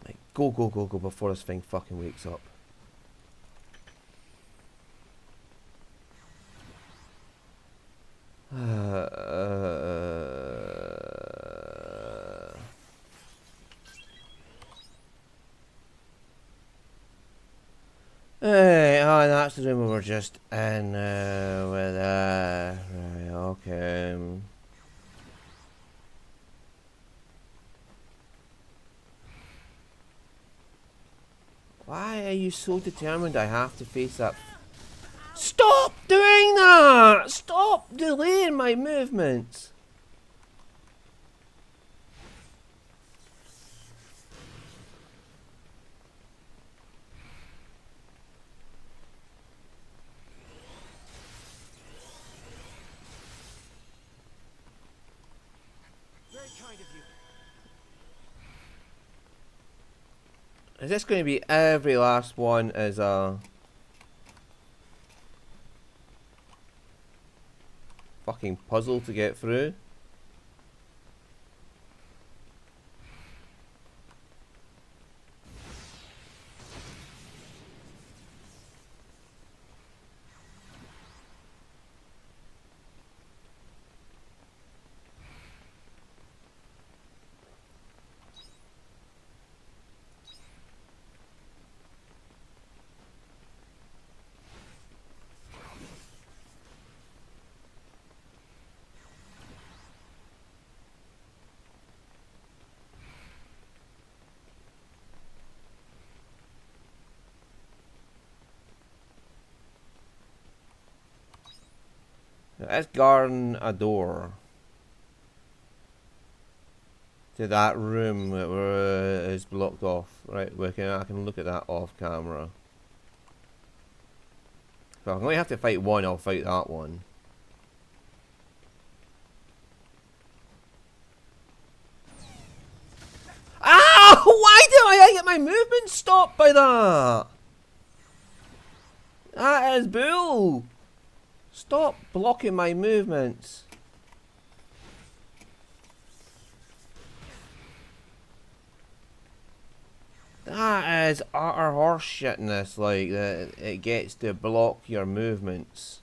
Like, go, go, go, go before this thing fucking wakes up. Hey, oh, that's the room we were just in with right, okay. Why are you so determined I have to face that? Stop doing that! Stop delaying my movements! Is this going to be every last one as a fucking puzzle to get through? Let's garden a door to that room that is blocked off. Right, I can look at that off camera. So I'm going to have to fight one, I'll fight that one. Ah! Why did I get my movement stopped by that? That is bull! Stop blocking my movements. That is utter horseshitness, like, that it gets to block your movements.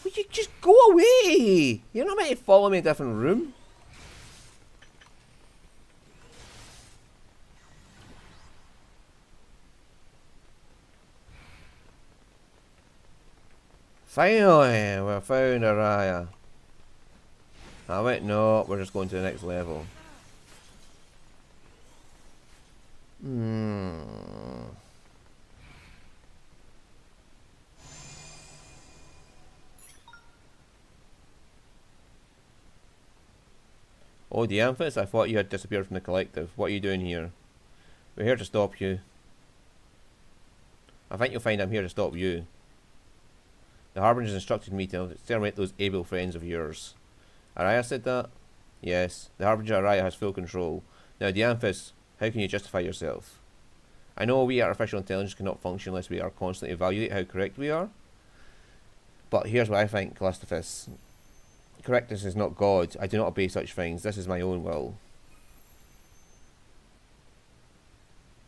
Would you just go away? You're not meant to follow me in a different room. Finally, we found Araya. I went, no, we're just going to the next level. Oh, Dianthus, I thought you had disappeared from the collective. What are you doing here? We're here to stop you. I think you'll find I'm here to stop you. The Harbingers instructed me to exterminate those able friends of yours. Araya said that? Yes, the Harbinger Araya has full control. Now, Dianthus, how can you justify yourself? I know we artificial intelligence cannot function unless we are constantly evaluate how correct we are. But here's what I think, Callistophus. Correctness is not God. I do not obey such things. This is my own will.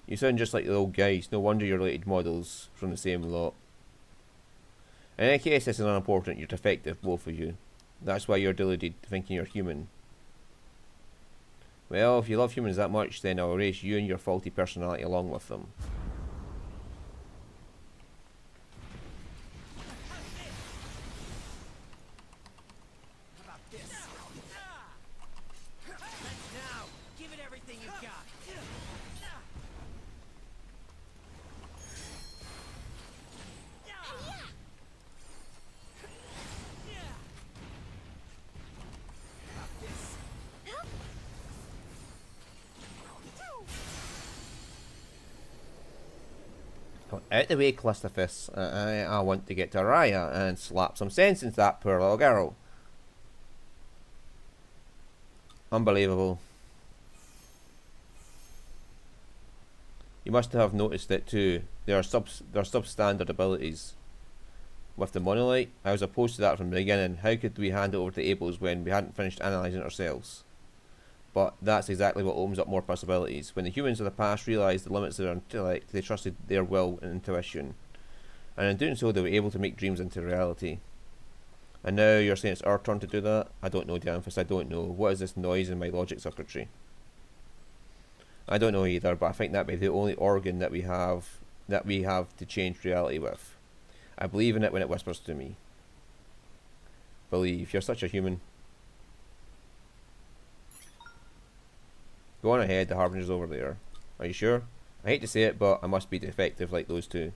You sound just like the old guys. No wonder you're related models from the same lot. In any case, this is unimportant. You're defective, both of you. That's why you're deluded, thinking you're human. Well, if you love humans that much, then I'll erase you and your faulty personality along with them. How about this? Let's now give it everything you've got. Out the way, Callistophus. I want to get to Araya and slap some sense into that poor little girl. Unbelievable. You must have noticed it too. There are substandard abilities. With the monolith, I was opposed to that from the beginning. How could we hand it over to Abels when we hadn't finished analysing it ourselves? But that's exactly what opens up more possibilities. When the humans of the past realised the limits of their intellect, they trusted their will and intuition. And in doing so, they were able to make dreams into reality. And now you're saying it's our turn to do that? I don't know, Dianthus, I don't know. What is this noise in my logic circuitry? I don't know either, but I think that may be the only organ that we have to change reality with. I believe in it when it whispers to me. Believe. You're such a human. Go on ahead, the Harbinger's over there. Are you sure? I hate to say it, but I must be defective like those two.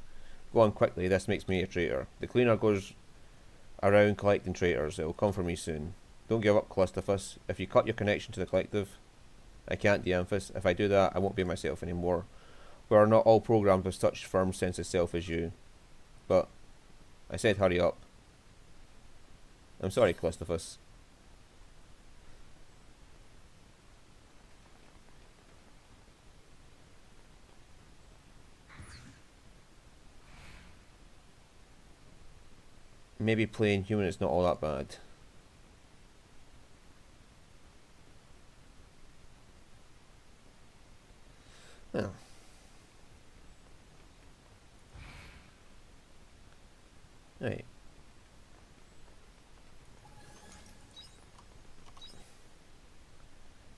Go on quickly, this makes me a traitor. The cleaner goes around collecting traitors. It will come for me soon. Don't give up, Callistophus. If you cut your connection to the collective, I can't, Dianthus. If I do that, I won't be myself anymore. We are not all programmed with such firm sense of self as you. But I said hurry up. I'm sorry, Callistophus. maybe playing human is not all that bad. Well. Right.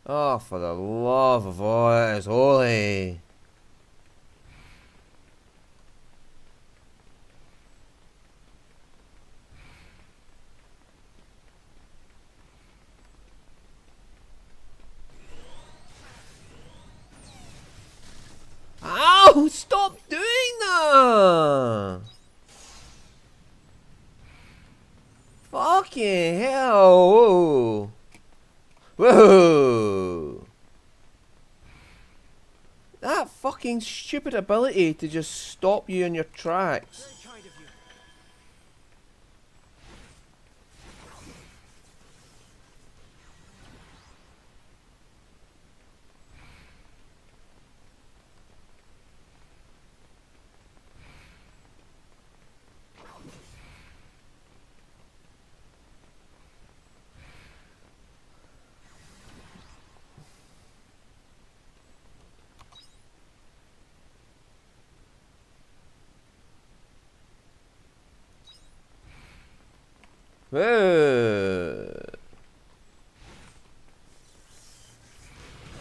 Oh, for the love of all that is holy. Ow! Stop doing that! Fucking hell! Whoa! Whoa! That fucking stupid ability to just stop you in your tracks. Very kind of you. Whoa!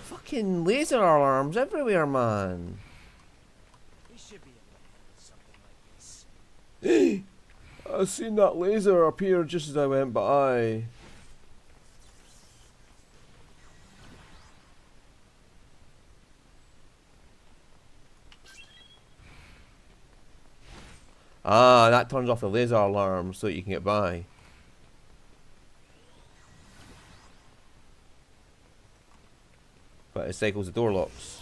Fucking laser alarms everywhere, man. We should be able to handle something like this. I seen that laser appear just as I went by. Ah, that turns off the laser alarm so that you can get by. But it cycles the door locks.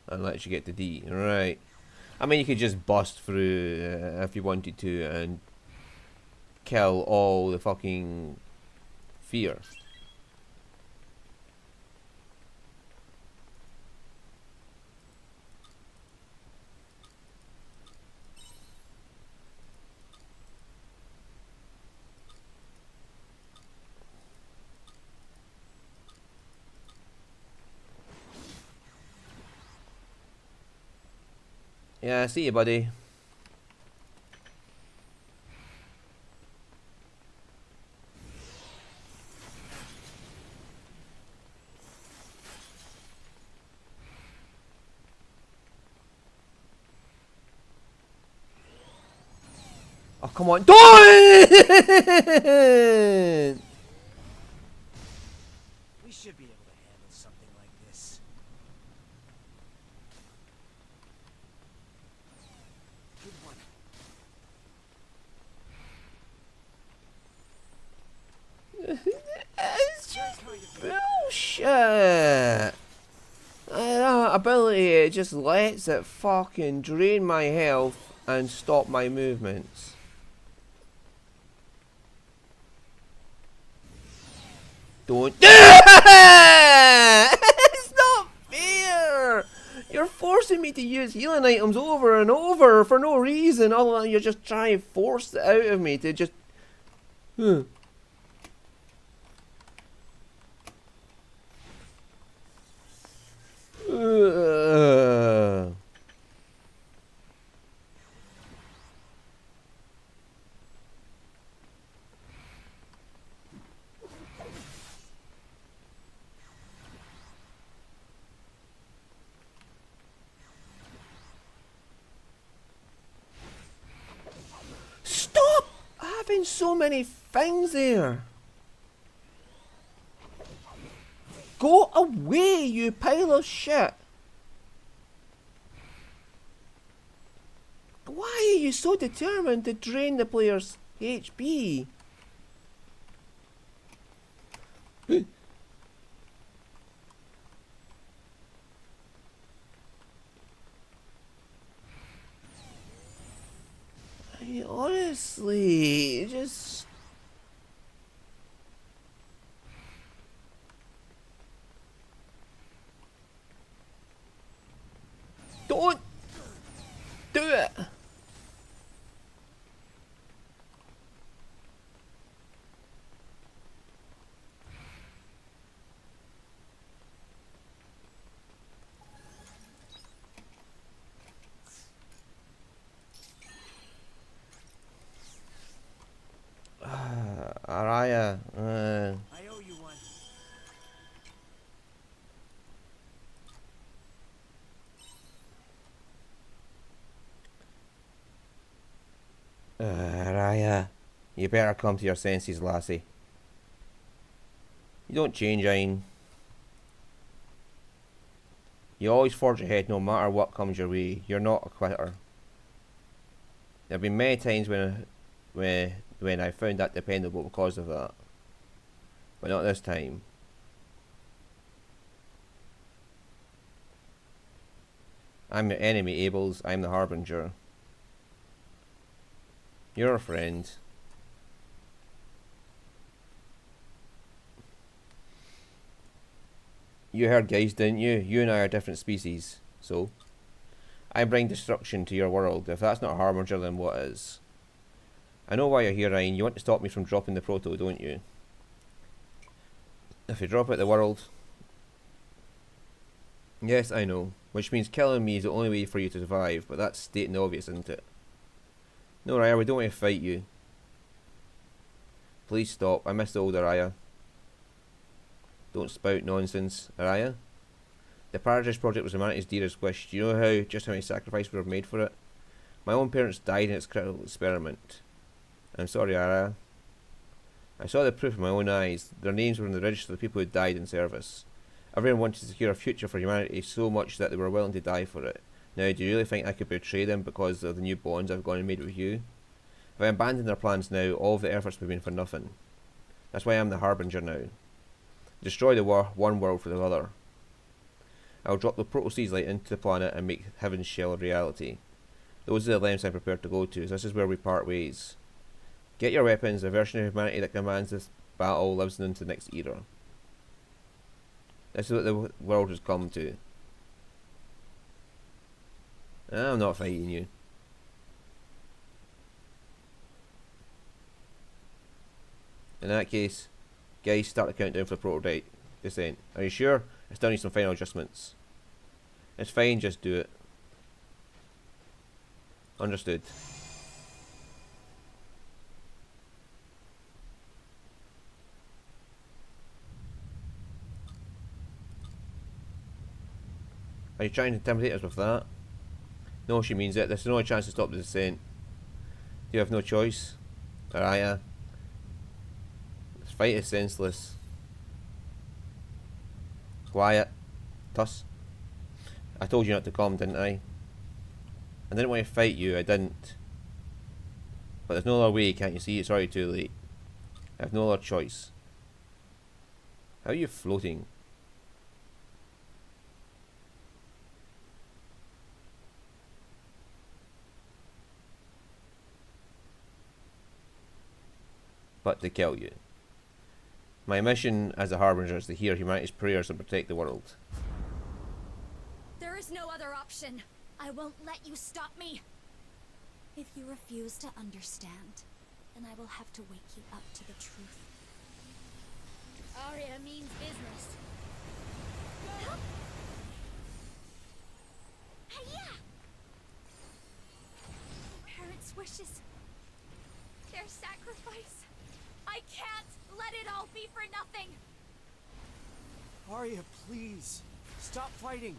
And lets you get to D. Right. I mean, you could just bust through if you wanted to and kill all the fucking fear. Yeah, see you, buddy. Oh, come on. Don't! We should be able to handle something like this. Good one. It's just bullshit. That ability, it just lets it fucking drain my health and stop my movements. Don't do it! It's not fair! You're forcing me to use healing items over and over for no reason, other than you're just trying to force it out of me to just... Stop having so many things there! Go away, you pile of shit! Why are you so determined to drain the player's HP? I mean, honestly, just... Raya, you better come to your senses, lassie. You don't change, Ein. You always forge ahead no matter what comes your way. You're not a quitter. There have been many times when I found that dependable because of that. But not this time. I'm your enemy, Abels. I'm the Harbinger. You're a friend. You heard, guys, didn't you? You and I are different species. So? I bring destruction to your world. If that's not a Harbinger, then what is? I know why you're here, Ryan. You want to stop me from dropping the proto, don't you? If you drop out the world... Yes, I know. Which means killing me is the only way for you to survive, but that's stating the obvious, isn't it? No, Raya, we don't want to fight you. Please stop. I miss the old Araya. Don't spout nonsense, Araya. The Paradise Project was humanity's dearest wish. Do you know just how many sacrifices were made for it? My own parents died in its critical experiment. I'm sorry, Araya. I saw the proof with my own eyes. Their names were in the register of the people who died in service. Everyone wanted to secure a future for humanity so much that they were willing to die for it. Now, do you really think I could betray them because of the new bonds I've gone and made with you? If I abandon their plans now, all of the efforts would have been for nothing. That's why I'm the Harbinger now. Destroy the one world for the other. I'll drop the proto-seeds light into the planet and make Heaven's shell a reality. Those are the lengths I'm prepared to go to. This is where we part ways. Get your weapons. A version of humanity that commands this battle lives into the next era. This is what the world has come to. I'm not fighting you. In that case, guys, start the countdown for the prototype descent. Are you sure? I still need some final adjustments. It's fine, just do it. Understood. Are you trying to intimidate us with that? No, she means it. There's no chance to stop the descent. You have no choice. Araya. This fight is senseless. Quiet. Tuss. I told you not to come, didn't I? I didn't want to fight you, I didn't. But there's no other way, can't you see? It's already too late. I have no other choice. How are you floating? But to kill you. My mission as a Harbinger is to hear humanity's prayers and protect the world. There is no other option. I won't let you stop me. If you refuse to understand, then I will have to wake you up to the truth. Arya means business. Hiya! Parents' wishes. Their sacrifice. I can't let it all be for nothing. Arya, please. Stop fighting.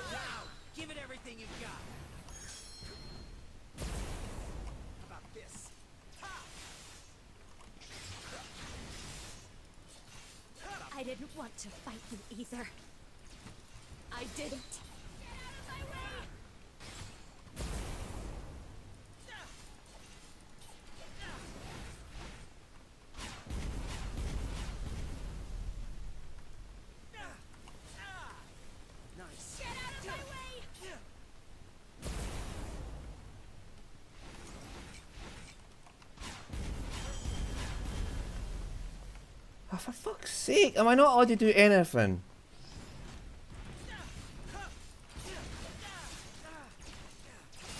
Now, give it everything you've got. How about this? I didn't want to fight you either. I didn't. Get out of my way! Nice. Get out of my way! Oh, for fuck's sake, am I not allowed to do anything?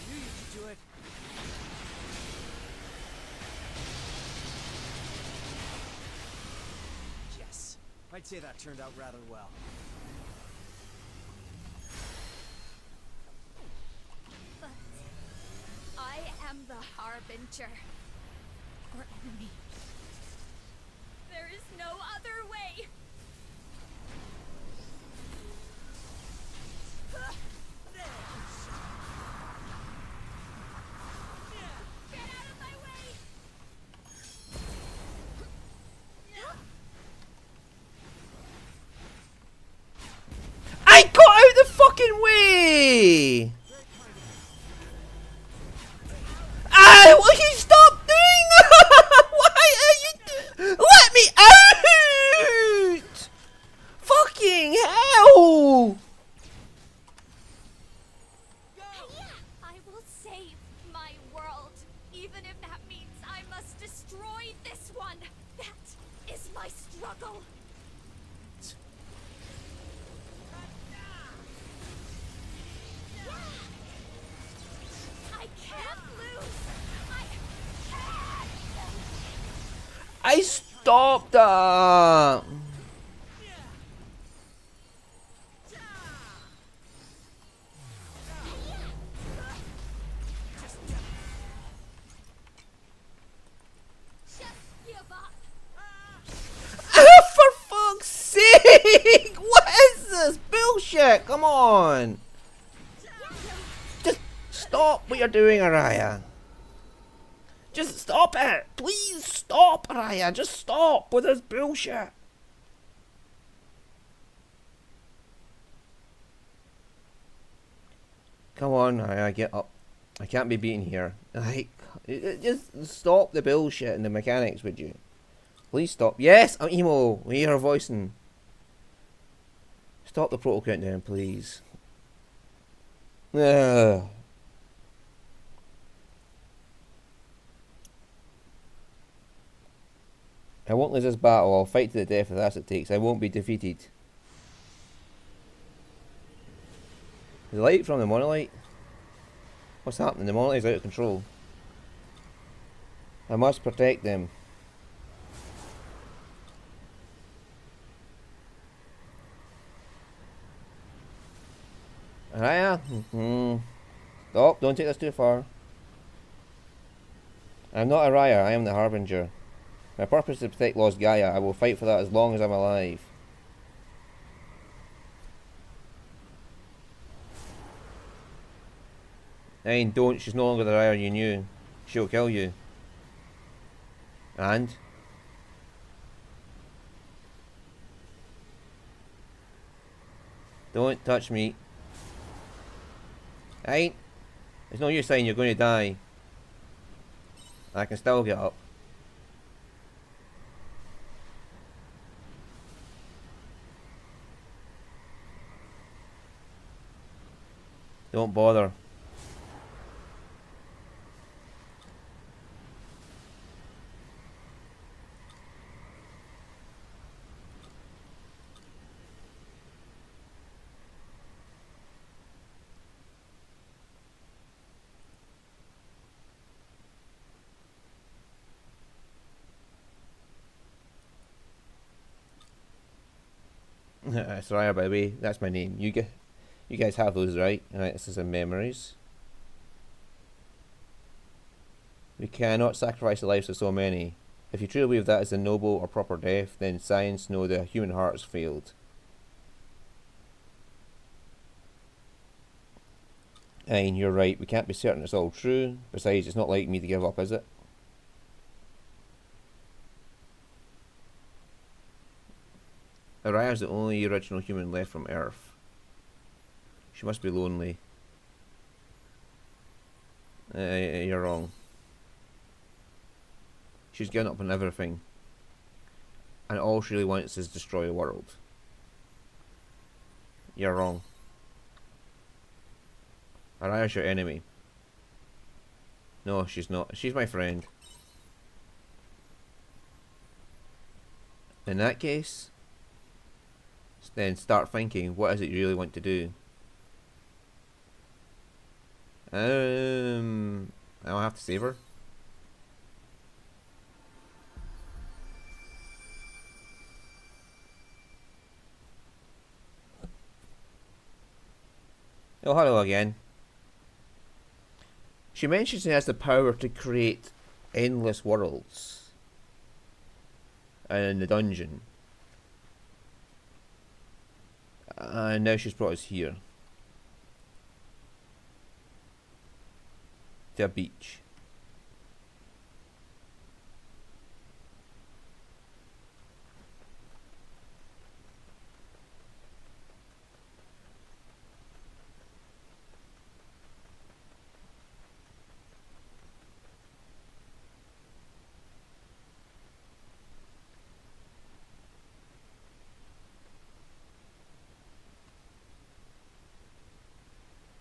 You could do it. Yes. I'd say that turned out rather well. But I am the Harbinger. Or enemy. There is no other way. I stopped that! Just give up. For fuck's sake! What is this bullshit? Come on! Just stop what you're doing, Araya. Just stop it! Please stop, Araya! Just stop with this bullshit! Come on, Araya, get up. I can't be beaten here. Like, just stop the bullshit and the mechanics, would you? Please stop. Yes, I'm emo. We hear her voicing. Stop the protocol countdown, please. Ugh. I won't lose this battle. I'll fight to the death if that's what it takes. I won't be defeated. The light from the monolith? What's happening? The monolith is out of control. I must protect them. Araya? Stop, don't take this too far. I'm not Araya, I am the Harbinger. My purpose is to protect Lost Gaia. I will fight for that as long as I'm alive. Ain, don't. She's no longer the Araya you knew. She'll kill you. And? Don't touch me. Ain! It's no use saying you're going to die. I can still get up. Don't bother. Soraya, by the way, that's my name. You guys have those, right? Alright, this is in memories. We cannot sacrifice the lives of so many. If you truly believe that is a noble or proper death, then science know the human heart has failed. Aye, you're right. We can't be certain it's all true. Besides, it's not like me to give up, is it? Araya's the only original human left from Earth. She must be lonely. You're wrong. She's given up on everything. And all she really wants is to destroy the world. You're wrong. Araya's your enemy. No, she's not. She's my friend. In that case, then start thinking, what is it you really want to do? I'll have to save her. Oh, hello again. She mentions she has the power to create endless worlds in the dungeon. And now she's brought us here. To a beach.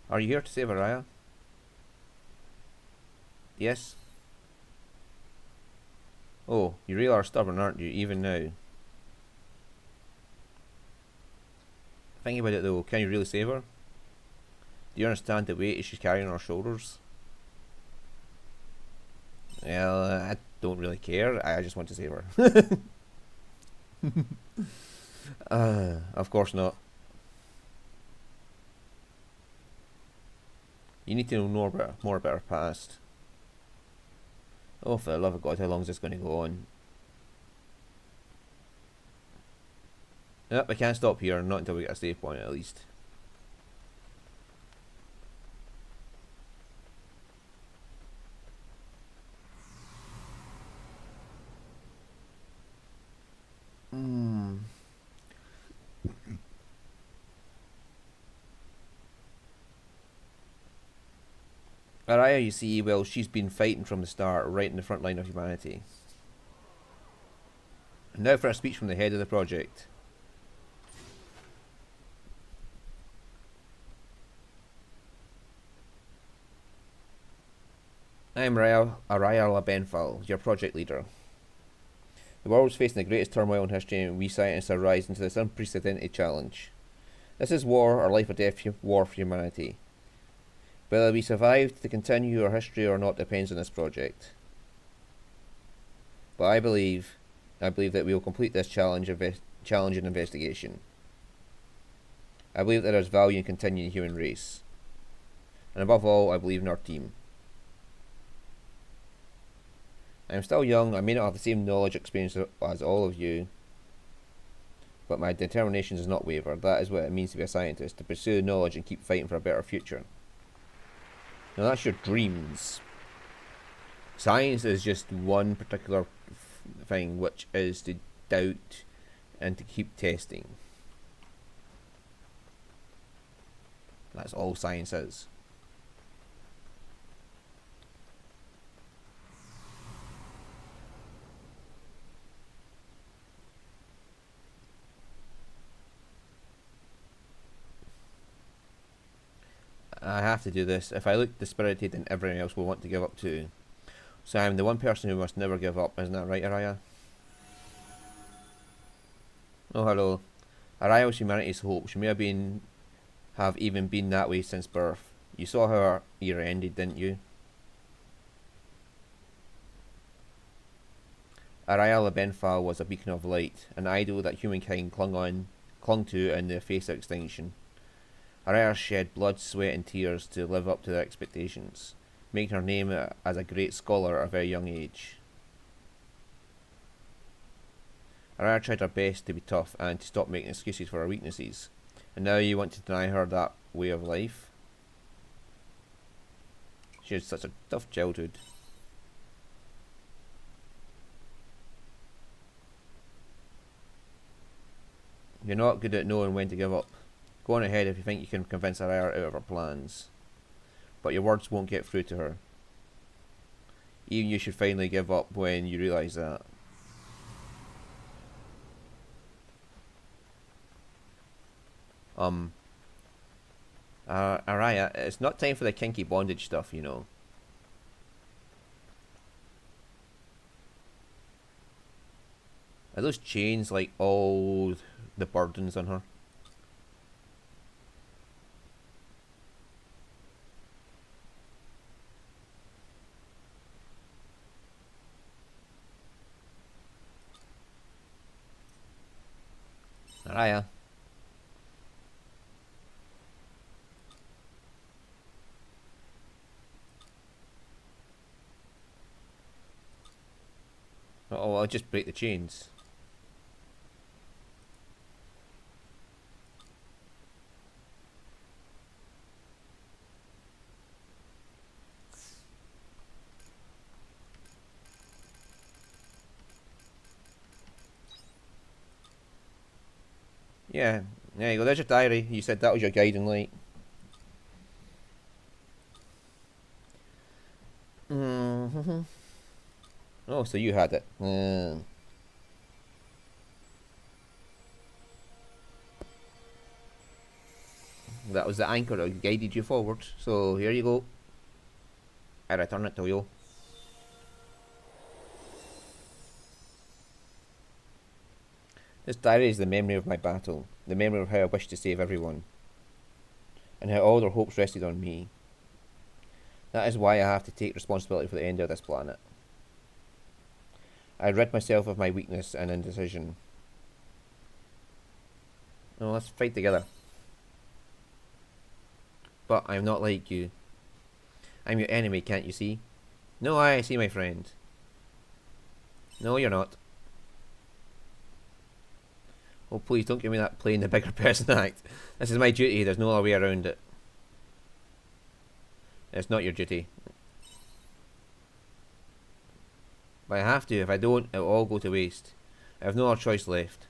Are you here to save Araya? Yes? Oh, you really are stubborn, aren't you, even now? Think about it though, can you really save her? Do you understand the weight she's carrying on her shoulders? Well, I don't really care. I just want to save her. Of course not. You need to know more about her past. Oh, for the love of God, how long is this going to go on? Yep, I can't stop here, not until we get a save point at least. Araya, you see, well, she's been fighting from the start, right in the front line of humanity. And now for a speech from the head of the project. I am Araya Labenfal, your project leader. The world is facing the greatest turmoil in history, and we scientists are rising to this unprecedented challenge. This is war, or life or death war for humanity. Whether we survive to continue our history or not depends on this project. But I believe that we will complete this challenging investigation. I believe that there is value in continuing the human race. And above all, I believe in our team. I am still young, I may not have the same knowledge experience as all of you, but my determination does not waver. That is what it means to be a scientist, to pursue knowledge and keep fighting for a better future. Now that's your dreams. Science is just one particular thing, which is to doubt and to keep testing. That's all science is. I have to do this. If I look dispirited, then everyone else will want to give up too. So I'm the one person who must never give up, isn't that right, Araya? Oh, hello. Araya was humanity's hope. She may have even been that way since birth. You saw how her era ended, didn't you? Araya Labenfal was a beacon of light, an idol that humankind clung to in the face of extinction. Araya shed blood, sweat and tears to live up to their expectations, making her name as a great scholar at a very young age. Araya tried her best to be tough and to stop making excuses for her weaknesses, and now you want to deny her that way of life? She had such a tough childhood. You're not good at knowing when to give up. Go on ahead if you think you can convince Araya out of her plans. But your words won't get through to her. Even you should finally give up when you realise that. Araya, it's not time for the kinky bondage stuff, you know. Are those chains like all the burdens on her? Araya. Oh, I'll just break the chains. Yeah, there you go. There's your diary. You said that was your guiding light. Oh, so you had it. That was the anchor that guided you forward. So here you go. I return it to you. This diary is the memory of my battle, the memory of how I wished to save everyone, and how all their hopes rested on me. That is why I have to take responsibility for the end of this planet. I rid myself of my weakness and indecision. Oh, let's fight together. But I'm not like you. I'm your enemy, can't you see? No, I see, my friend. No, you're not. Oh, please don't give me that playing the bigger person act. This is my duty, there's no other way around it. It's not your duty. But I have to, if I don't, it'll all go to waste. I have no other choice left.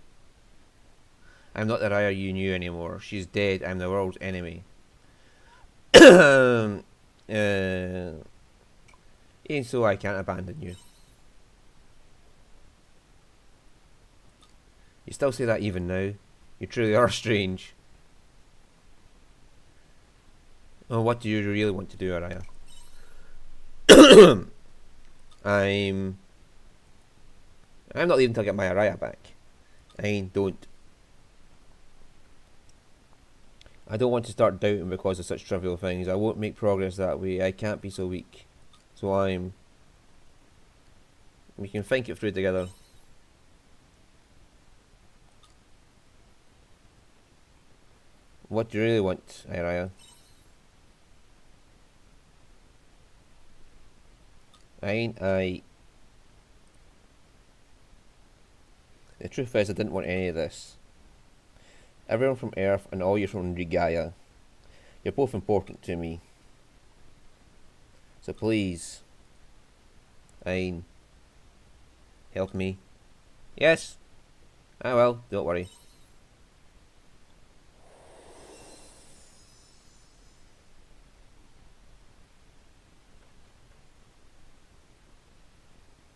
I'm not the Raya you knew anymore. She's dead, I'm the world's enemy. Even so, I can't abandon you. You still say that even now. You truly are strange. Oh, what do you really want to do, Araya? I'm not leaving until I get my Araya back. I don't. I don't want to start doubting because of such trivial things. I won't make progress that way. I can't be so weak. So we can think it through together. What do you really want, Araya? The truth is, I didn't want any of this. Everyone from Earth and all you from Regaya. You're both important to me. So please, help me. Yes. Ah well, don't worry.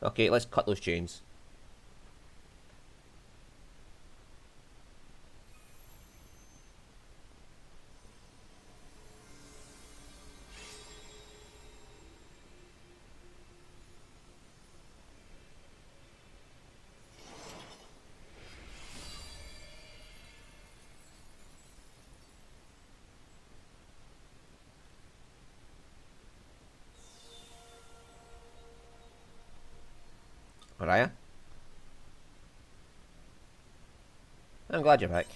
Okay, let's cut those chains. Araya? I'm glad you're back.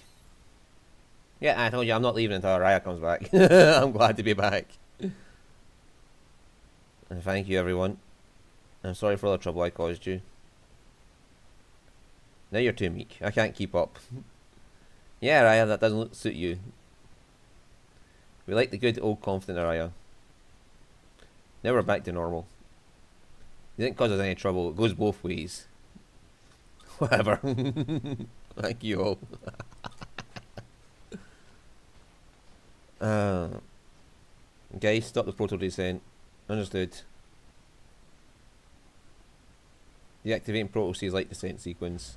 Yeah, I told you I'm not leaving until Araya comes back. I'm glad to be back. And thank you, everyone. I'm sorry for all the trouble I caused you. Now you're too meek. I can't keep up. Yeah, Araya, that doesn't suit you. We like the good old confident Araya. Now we're back to normal. You didn't cause us any trouble. It goes both ways. Whatever. Thank you all. Guys, stop the portal descent. Understood. Deactivating portal sees light descent sequence.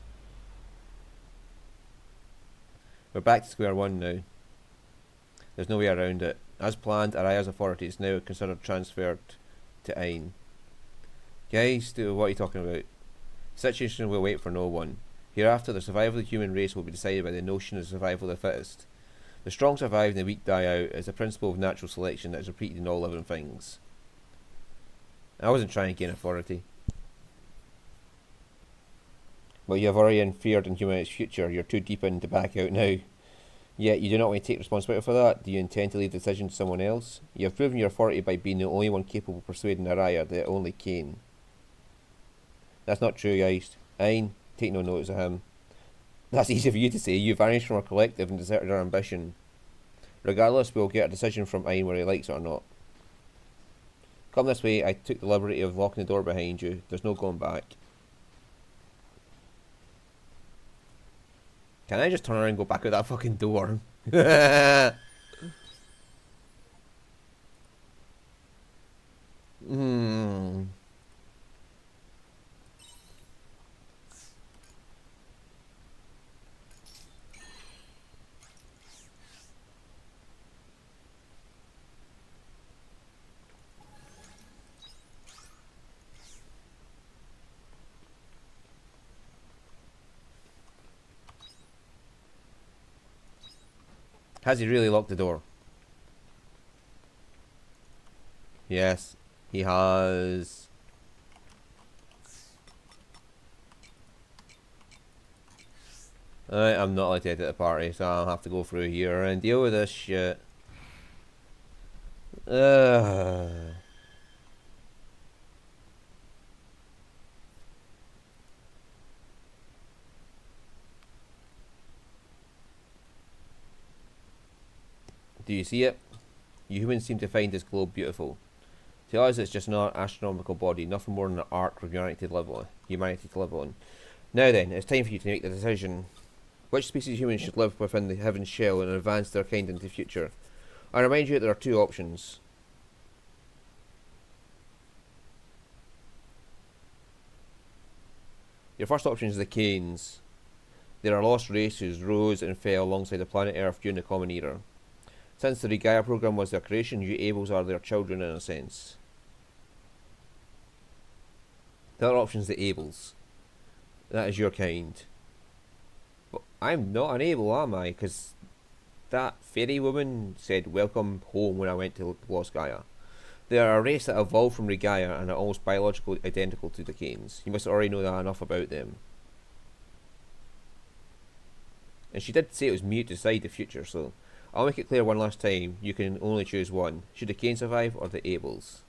We're back to square one now. There's no way around it. As planned, Araya's authority is now considered transferred to Ain. Guys, what are you talking about? The situation will wait for no one. Hereafter, the survival of the human race will be decided by the notion of survival of the fittest. The strong survive and the weak die out is a principle of natural selection that is repeated in all living things. I wasn't trying to gain authority. Well, you have already interfered in humanity's future. You're too deep in to back out now. Yet you do not want to take responsibility for that. Do you intend to leave the decision to someone else? You have proven your authority by being the only one capable of persuading Araya that only Cain. That's not true, guys. Ain, take no notice of him. That's easy for you to say. You vanished from our collective and deserted our ambition. Regardless, we'll get a decision from Ain whether he likes it or not. Come this way, I took the liberty of locking the door behind you. There's no going back. Can I just turn around and go back out that fucking door? Has he really locked the door? Yes, he has. I'm not allowed to edit the party, so I'll have to go through here and deal with this shit. Do you see it? You humans seem to find this globe beautiful. To us, it's just another astronomical body, nothing more than an ark for humanity to live on. Now then, it's time for you to make the decision. Which species of humans should live within the heaven's shell and advance their kind into the future? I remind you that there are two options. Your first option is the Canes. They are a lost race whose rose and fell alongside the planet Earth during the Common Era. Since the Regaia program was their creation, you Abels are their children in a sense. The other option is the Abels. That is your kind. But I'm not an Abel, am I? Because that fairy woman said welcome home when I went to Lost Gaia. They are a race that evolved from Regaia and are almost biologically identical to the Canes. You must already know that enough about them. And she did say it was me to decide the future, so I'll make it clear one last time. You can only choose one. Should the Canes survive or the Abels?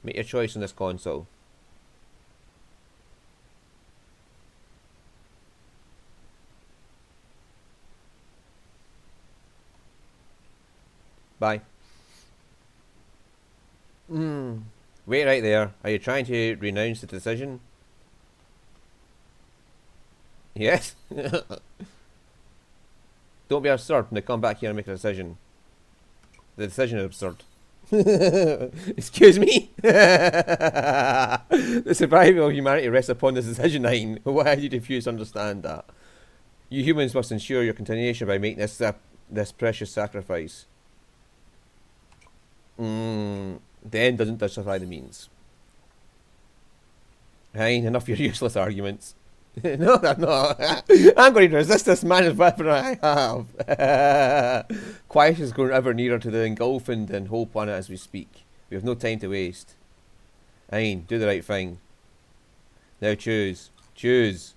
Make your choice on this console. Bye. Wait right there. Are you trying to renounce the decision? Yes? Don't be absurd. Now come back here and make a decision. The decision is absurd. Excuse me? The survival of humanity rests upon this decision, 9. Why did you refuse to understand that? You humans must ensure your continuation by making this precious sacrifice. The end doesn't justify the means. Fine, enough of your useless arguments. No, they're not. I'm going to resist this man as weapon I have. Quiet is growing ever nearer to the engulfing and whole planet as we speak. We have no time to waste. Fine, do the right thing. Now choose. Choose.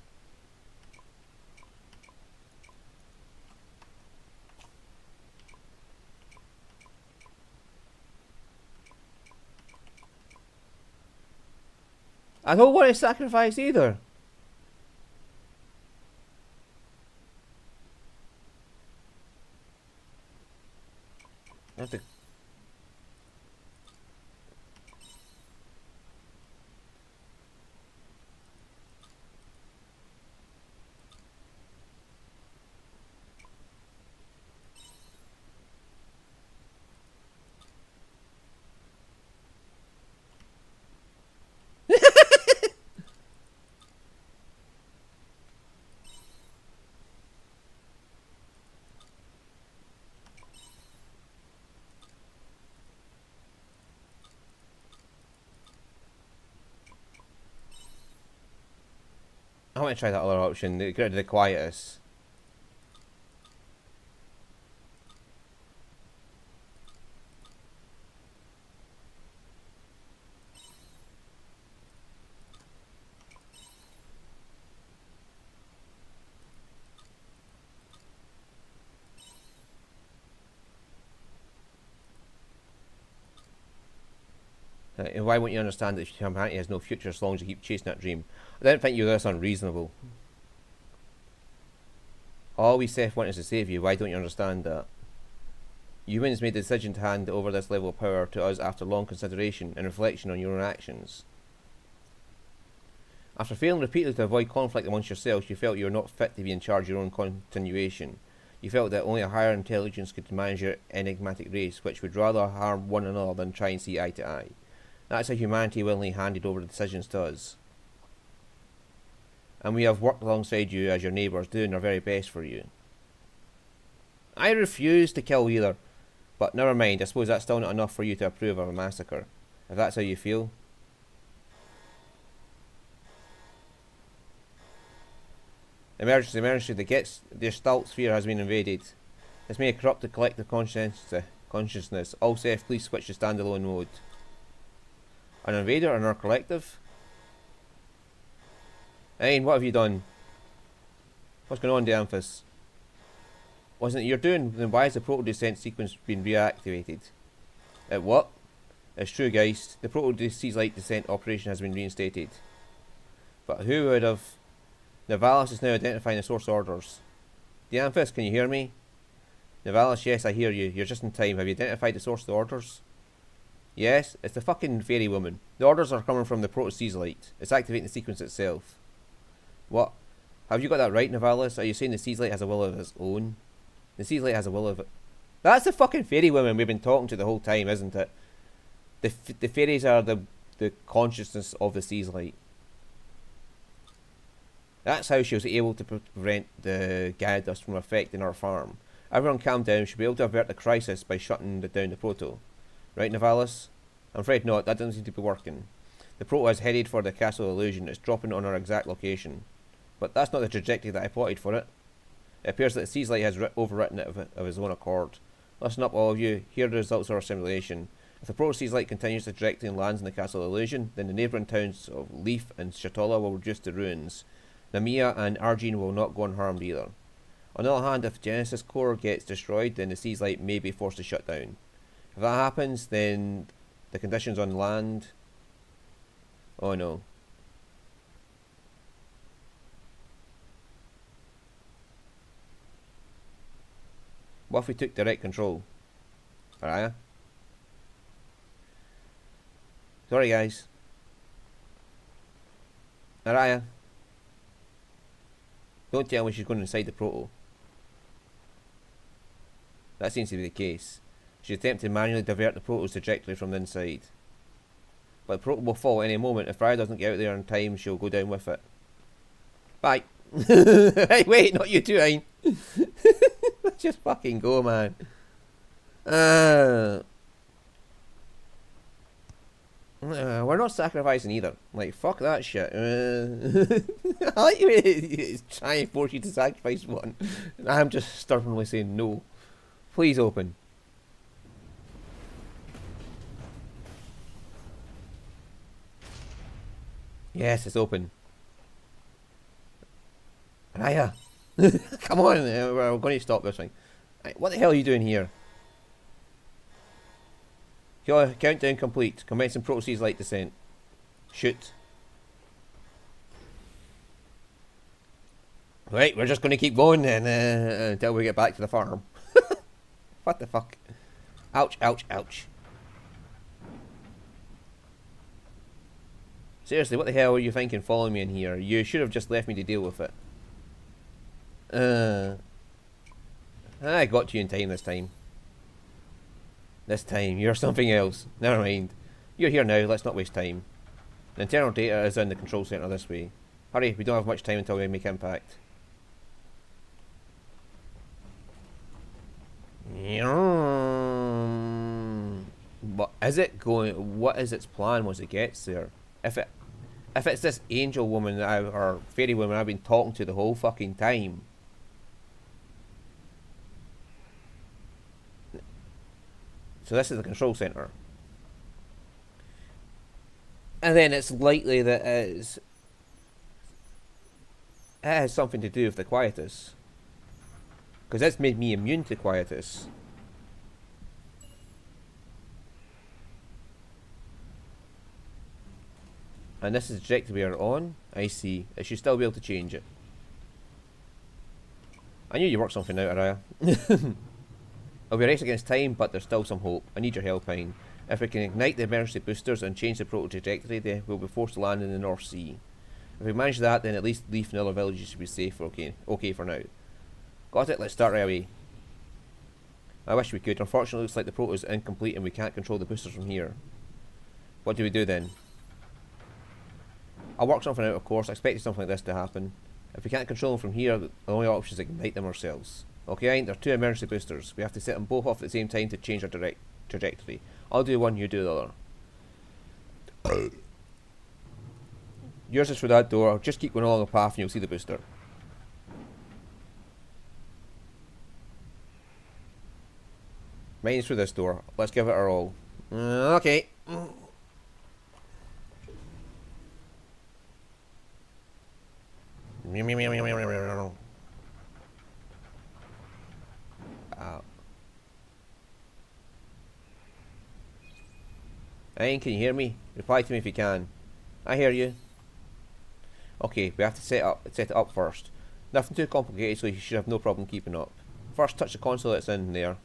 I don't want to sacrifice either. I have to. I want to try that other option. Get rid of the quietus. And why won't you understand that humanity has no future as long as you keep chasing that dream? I didn't think you were this unreasonable. All we Seth want is to save you. Why don't you understand that? Humans made the decision to hand over this level of power to us after long consideration and reflection on your own actions. After failing repeatedly to avoid conflict amongst yourselves, you felt you were not fit to be in charge of your own continuation. You felt that only a higher intelligence could manage your enigmatic race, which would rather harm one another than try and see eye to eye. That's how humanity willingly handed over the decisions to us. And we have worked alongside you as your neighbours, doing our very best for you. I refuse to kill either, but never mind, I suppose that's still not enough for you to approve of a massacre, if that's how you feel. Emergency, the Gestalt sphere has been invaded. This may corrupt the collective consciousness. All Seth, please switch to standalone mode. An invader in our collective? Ain, what have you done? What's going on, Dianthus? Wasn't it your doing? Then why has the proto-descent sequence been reactivated? What? It's true, Geist. The proto-seas-like descent operation has been reinstated. But who would have... Navalis is now identifying the source orders. Dianthus, can you hear me? Navalis, yes, I hear you. You're just in time. Have you identified the source of the orders? Yes, it's the fucking fairy woman. The orders are coming from the proto-seas-light. It's activating the sequence itself. What? Have you got that right, Navalis? Are you saying the seas-light has a will of its own? The seas-light has a will of it. That's the fucking fairy woman we've been talking to the whole time, isn't it? The fairies are the consciousness of the seas-light. That's how she was able to prevent the Gyarados from affecting our farm. Everyone calm down. She'll be able to avert the crisis by shutting down the Proto. Right, Navalis? I'm afraid not. That doesn't seem to be working. The Proto has headed for the Castle Illusion. It's dropping on our exact location. But that's not the trajectory that I plotted for it. It appears that the Seas-Light has overwritten it of his own accord. Listen up, all of you. Here are the results of our simulation. If the Proto Seas-Light continues the trajectory and lands in the Castle Illusion, then the neighbouring towns of Leaf and Shatola will reduce to ruins. Namia and Argene will not go unharmed either. On the other hand, if Genesis Core gets destroyed, then the Seas-Light may be forced to shut down. If that happens, then the conditions on land... Oh no. What if we took direct control? Araya? Sorry guys. Araya. Don't tell me she's going inside the Proto. That seems to be the case. She's attempting to manually divert the Proto's trajectory from the inside. But the Proto will fall any moment. If Raya doesn't get out there in time, she'll go down with it. Bye. Hey, wait, not you too, Ain. Let's just fucking go, man. We're not sacrificing either. Like, fuck that shit. I like you it's trying to force you to sacrifice one. And I'm just stubbornly saying no. Please open. Yes, it's open. Raya! Come on, we're going to stop this thing. What the hell are you doing here? Countdown complete. Commencing Proto Light descent. Shoot. Right, we're just going to keep going then until we get back to the farm. What the fuck? Ouch, ouch, ouch. Seriously, what the hell were you thinking following me in here? You should have just left me to deal with it. I got to you in time this time. This time, you're something else. Never mind. You're here now, let's not waste time. The internal data is in the control center this way. Hurry, we don't have much time until we make impact. But is it going... What is its plan once it gets there? If it's this angel woman that or fairy woman I've been talking to the whole fucking time. So this is the control center. And then it's likely that it has something to do with the Quietus. Because that's made me immune to Quietus. And this is the trajectory we are on. I see. I should still be able to change it. I knew you worked something out, Araya. It'll be a race against time, but there's still some hope. I need your help, Pine. If we can ignite the emergency boosters and change the proto trajectory, they will be forced to land in the North Sea. If we manage that, then at least Leaf and other villages should be safe. Okay for now. Got it? Let's start right away. I wish we could. Unfortunately, it looks like the proto is incomplete and we can't control the boosters from here. What do we do then? I'll work something out, of course. I expected something like this to happen. If we can't control them from here, the only option is to ignite them ourselves. Okay, there are 2 emergency boosters. We have to set them both off at the same time to change our trajectory. I'll do one, you do the other. Yours is through that door. Just keep going along the path and you'll see the booster. Mine's through this door. Let's give it our all. Okay. Ayn, can you hear me? Reply to me if you can. I hear you. Okay, we have to set it up first. Nothing too complicated, so you should have no problem keeping up. First, touch the console that's in there.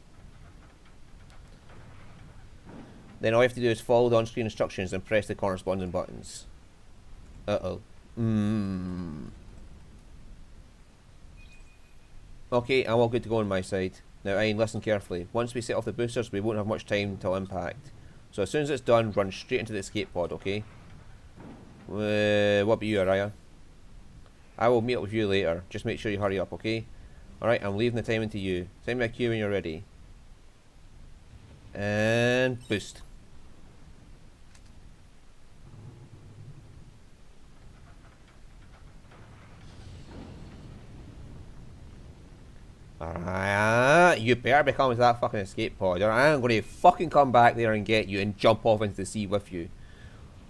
Then all you have to do is follow the on-screen instructions and press the corresponding buttons. Uh-oh. Okay, I'm all good to go on my side. Now, Ayn, listen carefully. Once we set off the boosters, we won't have much time until impact. So as soon as it's done, run straight into the escape pod, okay? What about you, Araya? I will meet up with you later. Just make sure you hurry up, okay? Alright, I'm leaving the timing to you. Send me a cue when you're ready. And boost. Alright, you better be coming to that fucking escape pod, or I'm going to fucking come back there and get you and jump off into the sea with you.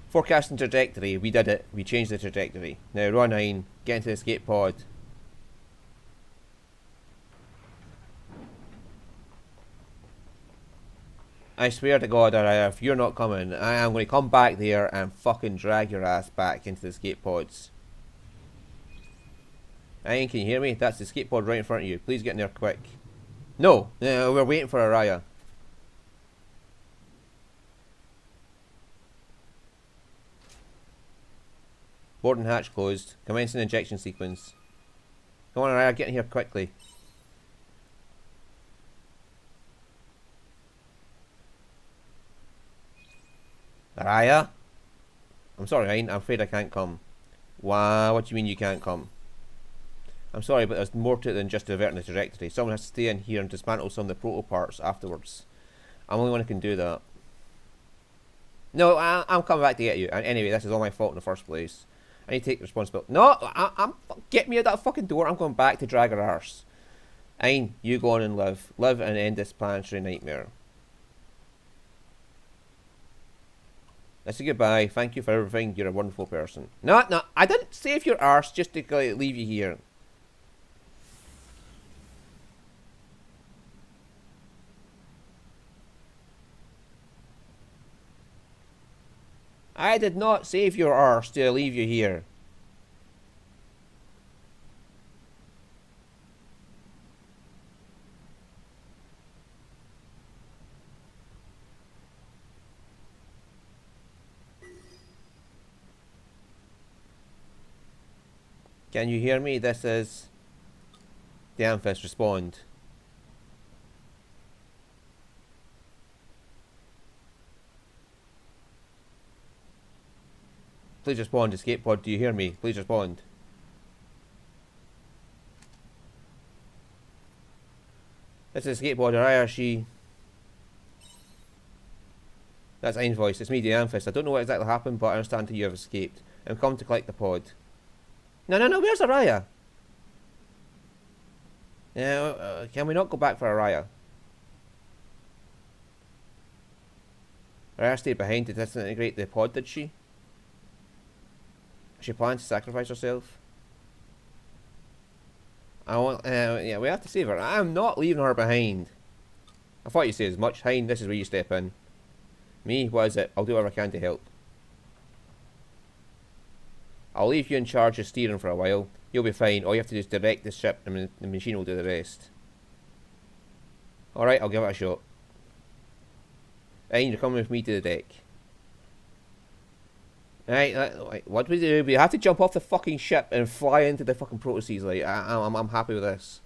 Forecasting trajectory, we did it. We changed the trajectory. Now run 9, get into the escape pod. I swear to God, Araya, if you're not coming, I am going to come back there and fucking drag your ass back into the escape pods. Ayn, can you hear me? That's the escape pod right in front of you. Please get in there quick. No, we're waiting for Araya. Boarding hatch closed. Commencing injection sequence. Come on, Araya, get in here quickly. Araya? I'm sorry, Ayn, I'm afraid I can't come. Wow, what do you mean you can't come? I'm sorry, but there's more to it than just diverting the trajectory. Someone has to stay in here and dismantle some of the proto parts afterwards. I'm the only one who can do that. No, I'm coming back to get you. And anyway, this is all my fault in the first place. I need to take responsibility. No, get me out that fucking door. I'm going back to drag her arse. Ayn, you go on and live. Live and end this planetary nightmare. That's a goodbye. Thank you for everything. You're a wonderful person. No, I didn't save your arse just to leave you here. I did not save your arse to leave you here. Can you hear me? This is the Amethyst. Respond. Please respond, escape pod. Do you hear me? Please respond. This is escape pod. Araya, she. That's Ain's voice. It's me, the Amethyst. I don't know what exactly happened, but I understand that you have escaped. I'm come to collect the pod. No, where's Araya? Yeah, can we not go back for Araya? Araya stayed behind to disintegrate the pod, did she? She planned to sacrifice herself. Yeah, we have to save her. I'm not leaving her behind. I thought you said as much. Hein, this is where you step in. Me? What is it? I'll do whatever I can to help. I'll leave you in charge of steering for a while. You'll be fine. All you have to do is direct the ship and the machine will do the rest. Alright, I'll give it a shot. Hein, you're coming with me to the deck. Right, what do we do? We have to jump off the fucking ship and fly into the fucking proto-seas. Like, I'm happy with this.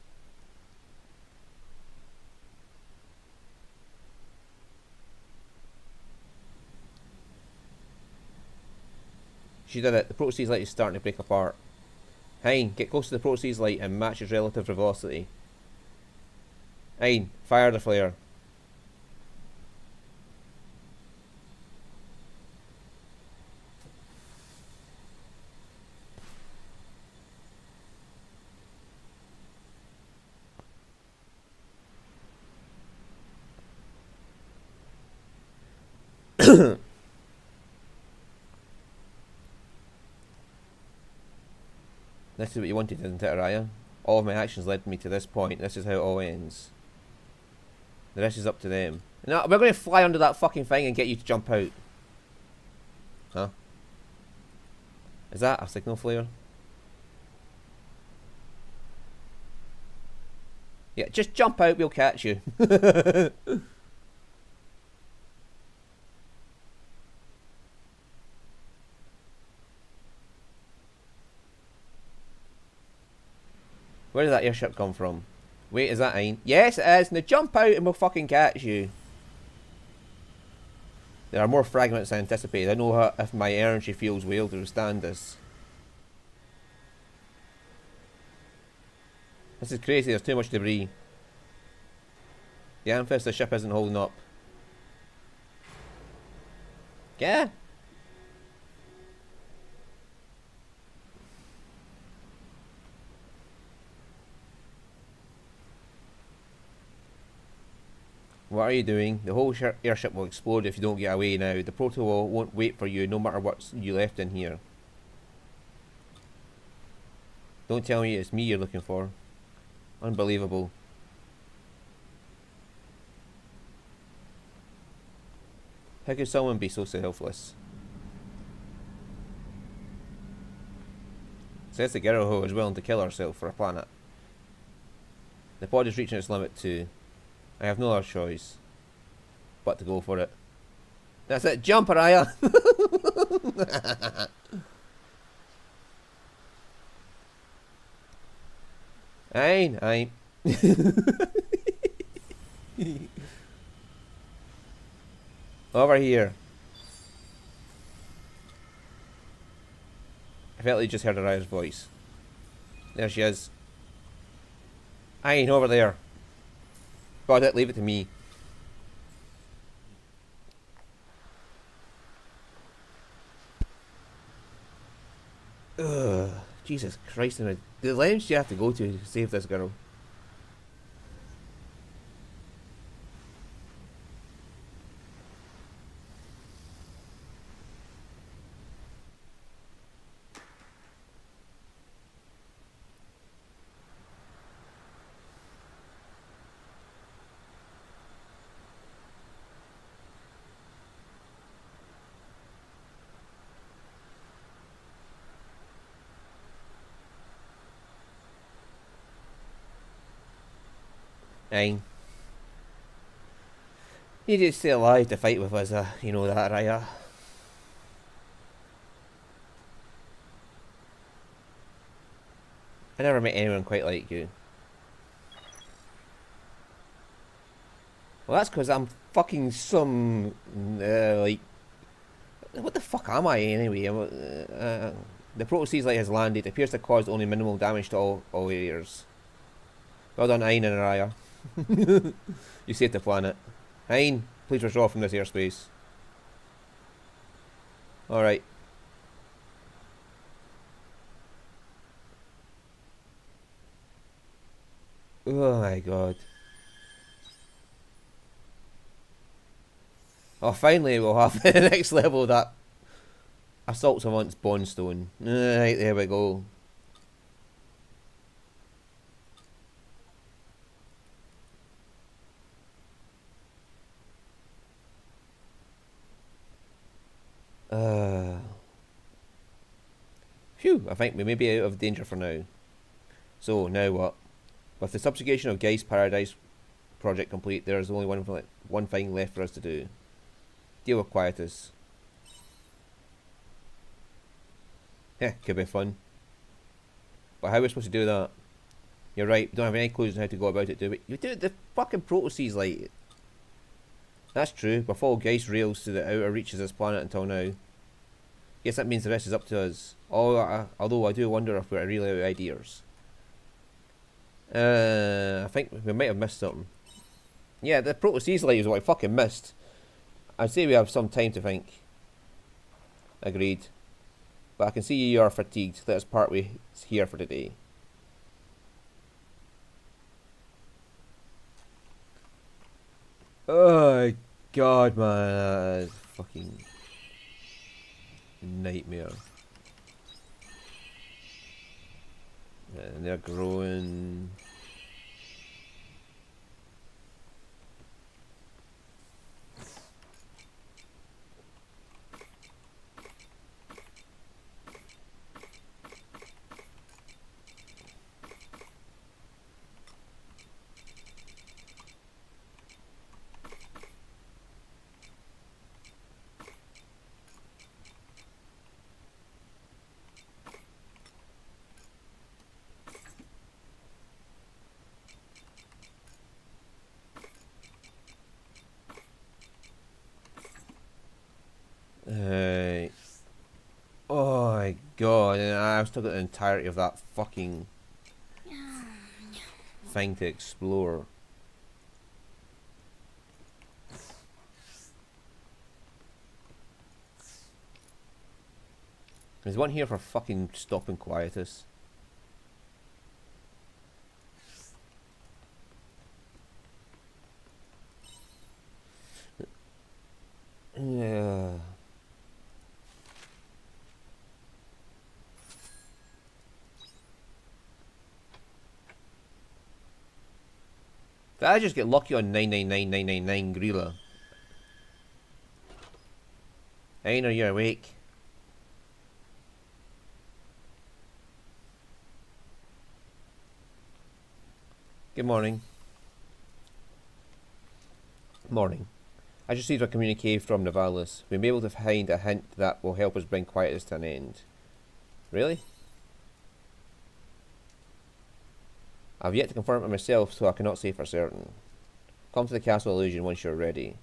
She did it. The proto-seas light is starting to break apart. Hein, get close to the proto-seas light and match its relative velocity. Hein, fire the flare. This is what you wanted, isn't it, Araya? All of my actions led me to this point. This is how it all ends. The rest is up to them. No, we're going to fly under that fucking thing and get you to jump out. Huh? Is that a signal flare? Yeah, just jump out, we'll catch you. Where did that airship come from? Wait, is that Ein? Yes, it is. Now jump out and we'll fucking catch you. There are more fragments than anticipated. I know how, if my energy fields will able to withstand this. This is crazy, there's too much debris. The Amethyst, the ship isn't holding up. Yeah. What are you doing? The whole airship will explode if you don't get away now. The protocol won't wait for you no matter what you left in here. Don't tell me it's me you're looking for. Unbelievable. How could someone be so selfless? Says the girl who is willing to kill herself for a planet. The pod is reaching its limit too. I have no other choice but to go for it. That's it, jump, Araya! Aye. Over here. I felt you just heard Araya's voice. There she is. Aye, over there. Got it, leave it to me. Ugh, Jesus Christ, the lengths you have to go to save this girl. Aye. You just stay alive to fight with us, you know that, right? I never met anyone quite like you. Well, that's because I'm fucking some, like... What the fuck am I, anyway? The Proto-Sea Light has landed. It appears to cause only minimal damage to all areas. Well done, Ein and Araya. You saved the planet. Hein, please withdraw from this airspace. Alright. Oh my god. Oh, finally we'll have the next level of that Assault Savant's Bondstone. Right, there we go. Phew, I think we may be out of danger for now. So, now what? With the subjugation of Geist Paradise project complete, there is only one thing left for us to do. Deal with Quietus. Heh, could be fun. But how are we supposed to do that? You're right, we don't have any clues on how to go about it, do we? You do it the fucking Proto-Sea's like... That's true, we follow Geist rails to the outer reaches of this planet until now. Guess that means the rest is up to us. Although I do wonder if we're really out of ideas. I think we might have missed something. Yeah, the Proto-Sea's light is what I fucking missed. I'd say we have some time to think. Agreed. But I can see you are fatigued. Let us part ways here for today. Oh god, man, that is fucking nightmare. And they're growing. Oh my god, and I've still got the entirety of that fucking thing to explore. There's one here for fucking stopping quietus. Yeah. Did I just get lucky on 999999 Grilla? Ain, are you awake? Good morning. Morning. I just received a communique from Navalis. We'll be able to find a hint that will help us bring quietus to an end. Really? I've yet to confirm it myself, so I cannot say for certain. Come to the Castle Illusion once you're ready.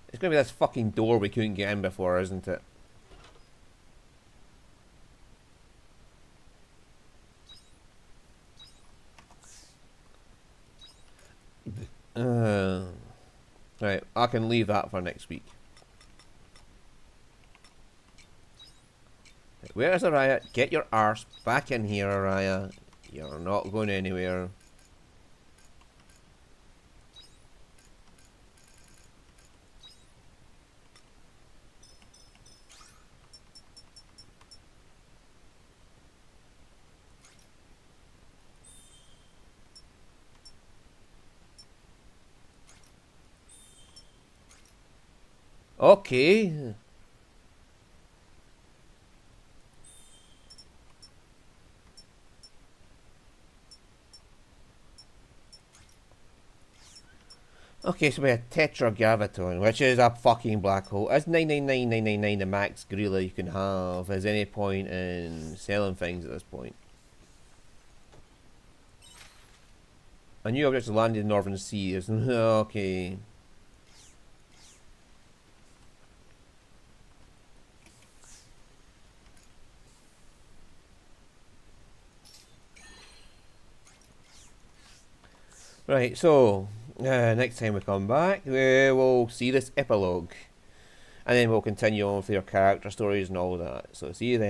It's gonna be this fucking door we couldn't get in before, isn't it? Right, I can leave that for next week. Where's Araya? Get your arse back in here, Araya. You're not going anywhere. Okay. Okay, so we have Tetragraviton, which is a fucking black hole. That's 999,999 the max gorilla you can have. As any point in selling things at this point. A new object has landed in the Northern Sea. Okay. Right, so next time we come back, we will see this epilogue. And then we'll continue on with your character stories and all that. So see you then.